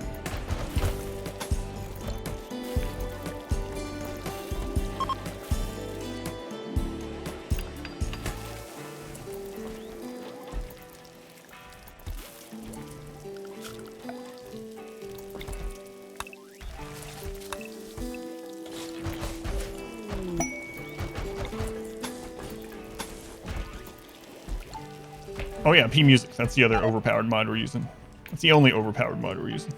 Oh yeah, P Music. That's the other overpowered mod we're using. That's the only overpowered mod we're using.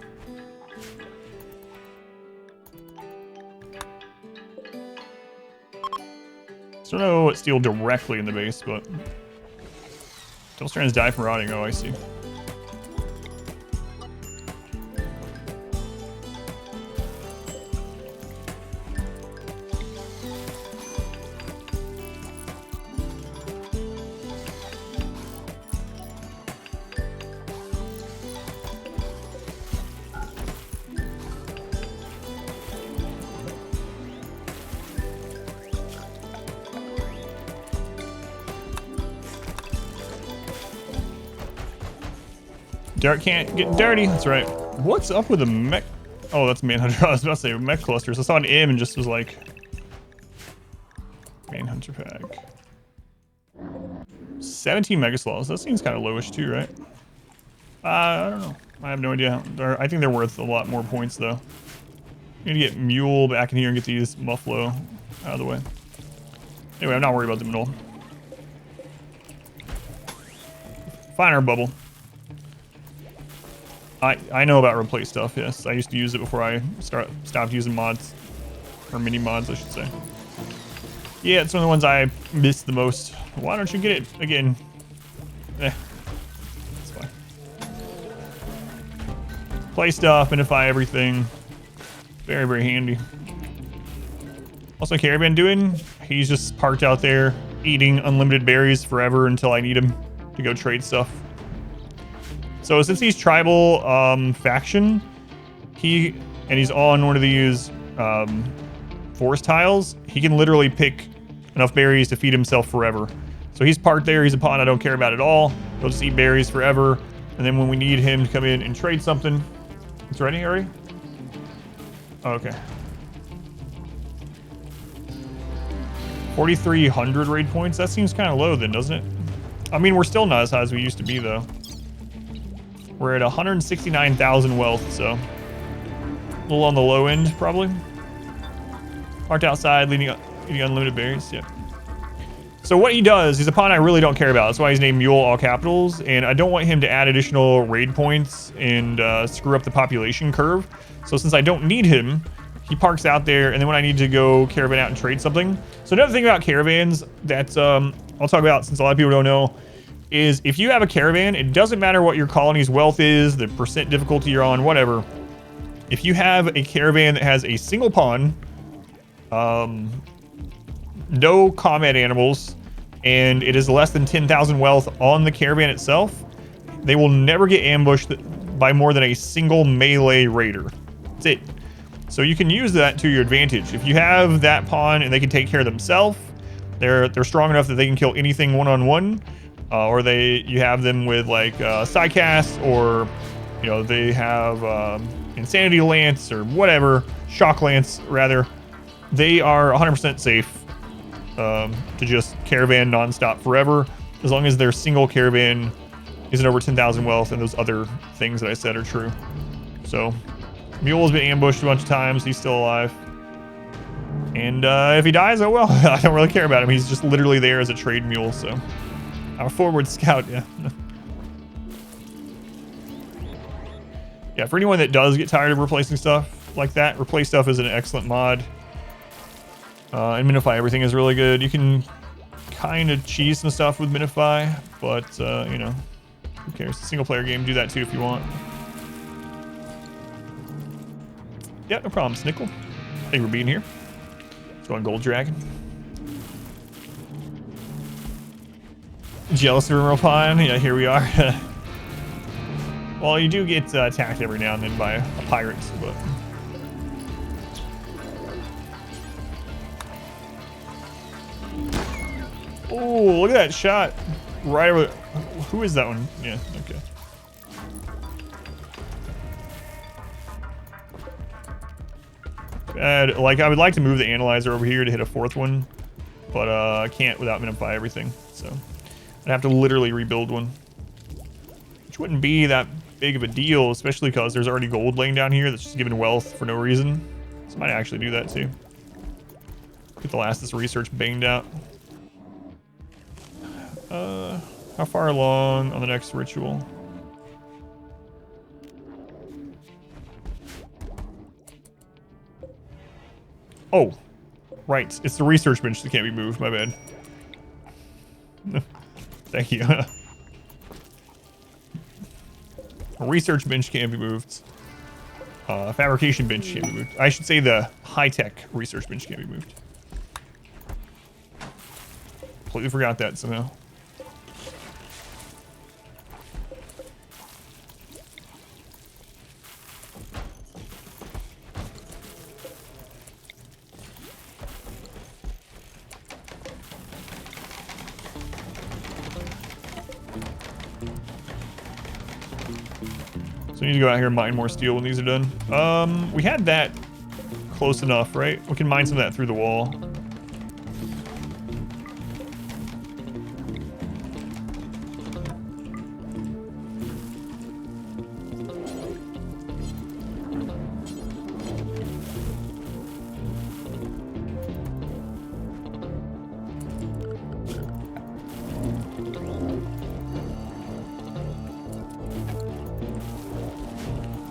So I don't know what steel directly in the base, but Tail strands die from rotting. Oh, I see. Dirt can't get dirty. That's right. What's up with the mech? Oh, that's Manhunter. I was about to say mech clusters. I saw an M and just was like, Manhunter pack. 17 Megasloths. That seems kind of lowish too, right? I don't know. I have no idea. I think they're worth a lot more points though. Need to get MULE back in here and get these Muffalo out of the way. Anyway, I'm not worried about them at all. Finer bubble. I know about replace stuff, yes. I used to use it before I stopped using mods. Or mini mods, I should say. Yeah, it's one of the ones I miss the most. Why don't you get it again? It's fine. Play stuff, minify everything. Very, very handy. Also, Caravan doing? He's just parked out there eating unlimited berries forever until I need him to go trade stuff. So since he's tribal faction, he's on one of these forest tiles, he can literally pick enough berries to feed himself forever. So he's parked there, he's a pawn I don't care about at all. He'll just eat berries forever. And then when we need him to come in and trade something, it's ready already? Oh, okay. 4,300 raid points, that seems kind of low then, doesn't it? I mean, we're still not as high as we used to be though. We're at 169,000 wealth, so a little on the low end, probably. Parked outside, eating unlimited berries, yeah. So what he does, he's a pawn I really don't care about. That's why he's named MULE, all capitals, and I don't want him to add additional raid points and screw up the population curve. So since I don't need him, he parks out there, and then when I need to go caravan out and trade something. So another thing about caravans that I'll talk about, since a lot of people don't know, is if you have a caravan, it doesn't matter what your colony's wealth is, the percent difficulty you're on, whatever. If you have a caravan that has a single pawn, no combat animals, and it is less than 10,000 wealth on the caravan itself, they will never get ambushed by more than a single melee raider. That's it. So you can use that to your advantage. If you have that pawn and they can take care of themselves, they're strong enough that they can kill anything one-on-one. Or you have them with like Psycast, or you know, they have Insanity Lance or whatever, Shock Lance rather. They are 100% safe to just caravan non-stop forever, as long as their single caravan isn't over 10,000 wealth and those other things that I said are true. So Mule's been ambushed a bunch of times, he's still alive. And if he dies, oh well, I don't really care about him. He's just literally there as a trade mule, so. Our forward scout, yeah. Yeah, for anyone that does get tired of replacing stuff like that, replace stuff is an excellent mod. And minify everything is really good. You can kind of cheese some stuff with minify, but you know, who cares? Single player game, do that too if you want. Yeah, no problem, Snickle. Thank you for being here. Let's go on Gold Dragon. Jealous of RimWorld Pawn? Yeah, here we are. Well, you do get attacked every now and then by a pirate, but... Oh, look at that shot. Right over... Who is that one? Yeah, okay. Like, I would like to move the analyzer over here to hit a fourth one, but I can't without minify everything, so... I'd have to literally rebuild one, which wouldn't be that big of a deal, especially because there's already gold laying down here that's just giving wealth for no reason. So I might actually do that too. Get the last of this research banged out. How far along on the next ritual? Oh, right. It's the research bench that can't be moved. My bad. Thank you. A research bench can't be moved. Fabrication bench can't be moved. I should say the high-tech research bench can't be moved. Completely forgot that somehow. we need to go out here and mine more steel when these are done. We had that close enough, right? We can mine some of that through the wall.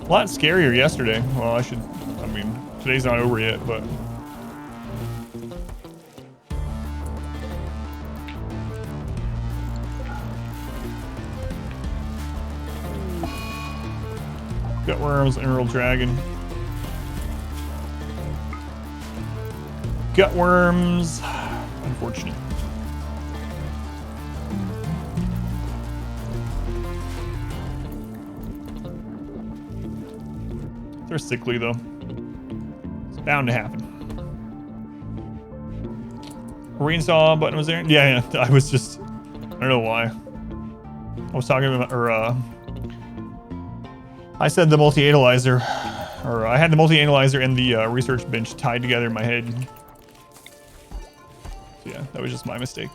A lot scarier yesterday. Well, I mean, today's not over yet, but. Gutworms, Emerald Dragon. Gutworms. Unfortunate. They're sickly though. It's bound to happen. Reinstall button was there? Yeah, I was just, I don't know why. I was talking about, or I said the multi-analyzer, or I had the multi-analyzer and the research bench tied together in my head. So yeah, that was just my mistake.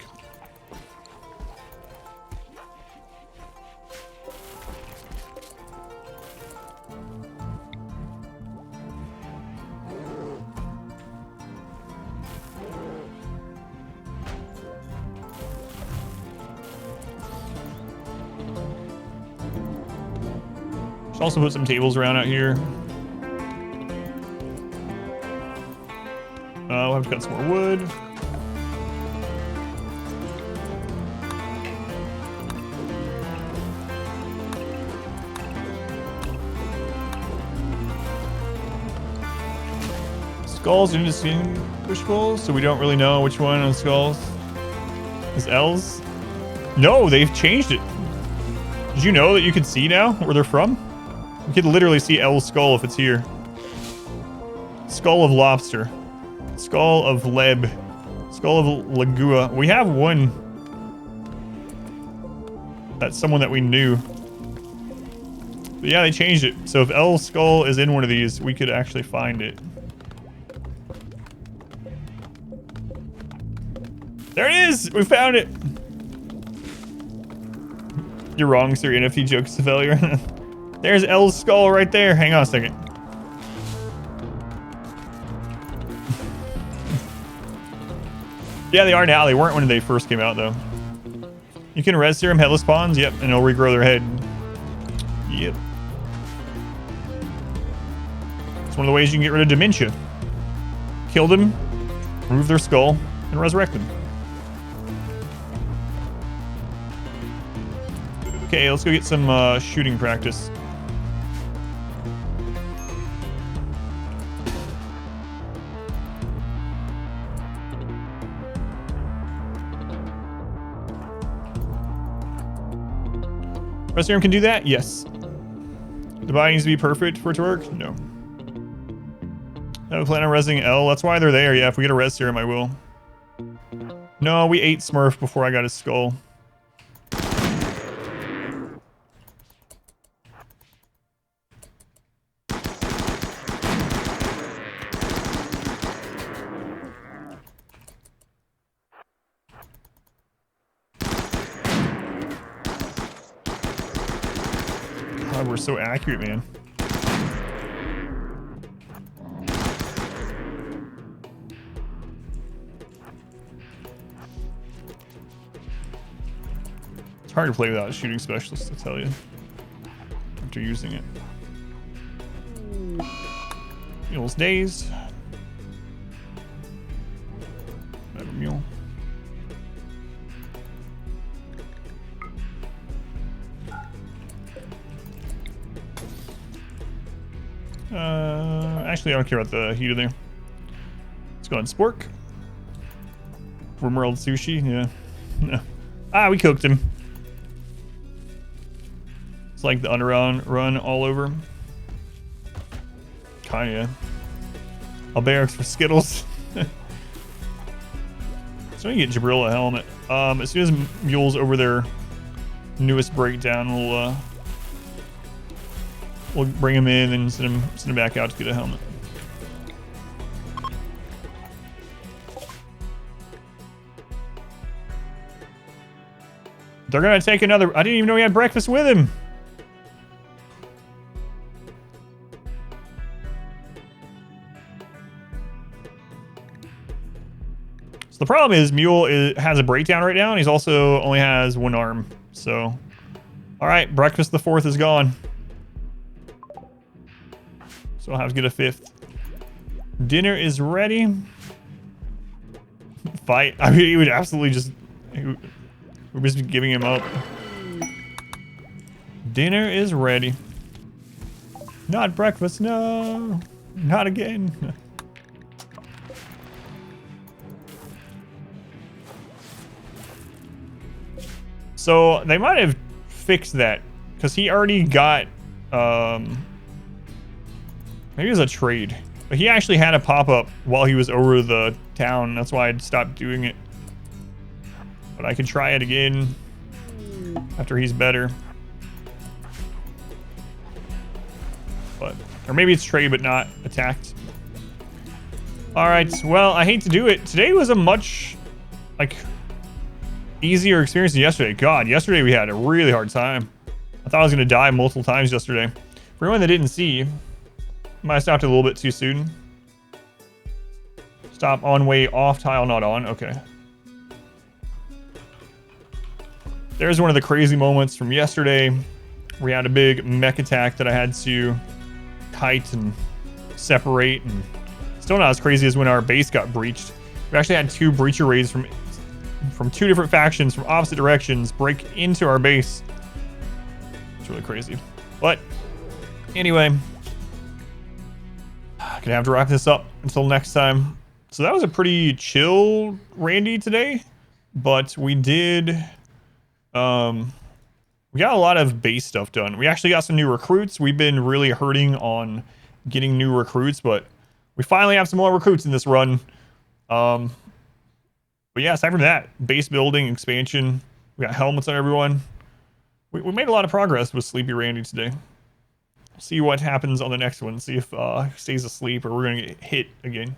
Also put some tables around out here. We'll have to cut some more wood. Skulls are indistinguishable, so we don't really know which one of the skulls is L's. No, they've changed it. Did you know that you can see now where they're from? You can literally see L's skull if it's here. Skull of Lobster. Skull of Leb. Skull of Lagua. We have one. That's someone that we knew. But yeah, they changed it. So if L's skull is in one of these, we could actually find it. There it is! We found it! You're wrong, sir. NFT joke is a failure. There's L's skull right there. Hang on a second. Yeah, they are now. They weren't when they first came out, though. You can res serum headless pawns. Yep, and it'll regrow their head. Yep. It's one of the ways you can get rid of dementia. Kill them, remove their skull, and resurrect them. Okay, let's go get some shooting practice. Restorum can do that? Yes. The body needs to be perfect for it to work? No. I plan on resing L. That's why they're there. Yeah, if we get a res serum, I will. No, we ate Smurph before I got his skull. God, we're so accurate, man. It's hard to play without a shooting specialist, I tell you, after using it. Mule's dazed. I have a mule. Actually, I don't care about the heat of there. Let's go on Spork. RimWorld sushi, yeah. No. Ah, we cooked him. It's like the Underground run all over. Kinda. I'll Barracks for Skittles. So we get Jabril a helmet. As soon as Mule's over their newest breakdown, we'll We'll bring him in and send him back out to get a helmet. They're gonna take another. I didn't even know he had breakfast with him. So the problem is Mule has a breakdown right now, and he's also only has one arm. So, all right, breakfast the fourth is gone. So I'll have to get a fifth. Dinner is ready. Fight. I mean, he would absolutely just. We're just giving him up. Dinner is ready. Not breakfast, no. Not again. So they might have fixed that because he already got maybe it was a trade, but he actually had a pop-up while he was over the town. That's why I'd stopped doing it. But I can try it again after he's better. But, or maybe it's trade but not attacked. Alright, well, I hate to do it. Today was a much, like, easier experience than yesterday. God, yesterday we had a really hard time. I thought I was going to die multiple times yesterday. For anyone that didn't see, might have stopped a little bit too soon. Stop on way off, tile not on. Okay. There's one of the crazy moments from yesterday. We had a big mech attack that I had to kite and separate, and still not as crazy as when our base got breached. We actually had 2 breacher raids from 2 different factions from opposite directions break into our base. It's really crazy. But anyway, gonna have to wrap this up until next time. So that was a pretty chill Randy today, but we did we got a lot of base stuff done. We actually got some new recruits. We've been really hurting on getting new recruits, but we finally have some more recruits in this run. But yeah, aside from that, base building, expansion, we got helmets on everyone. We made a lot of progress with Sleepy Randy today. See what happens on the next one. See if he stays asleep or we're gonna get hit again.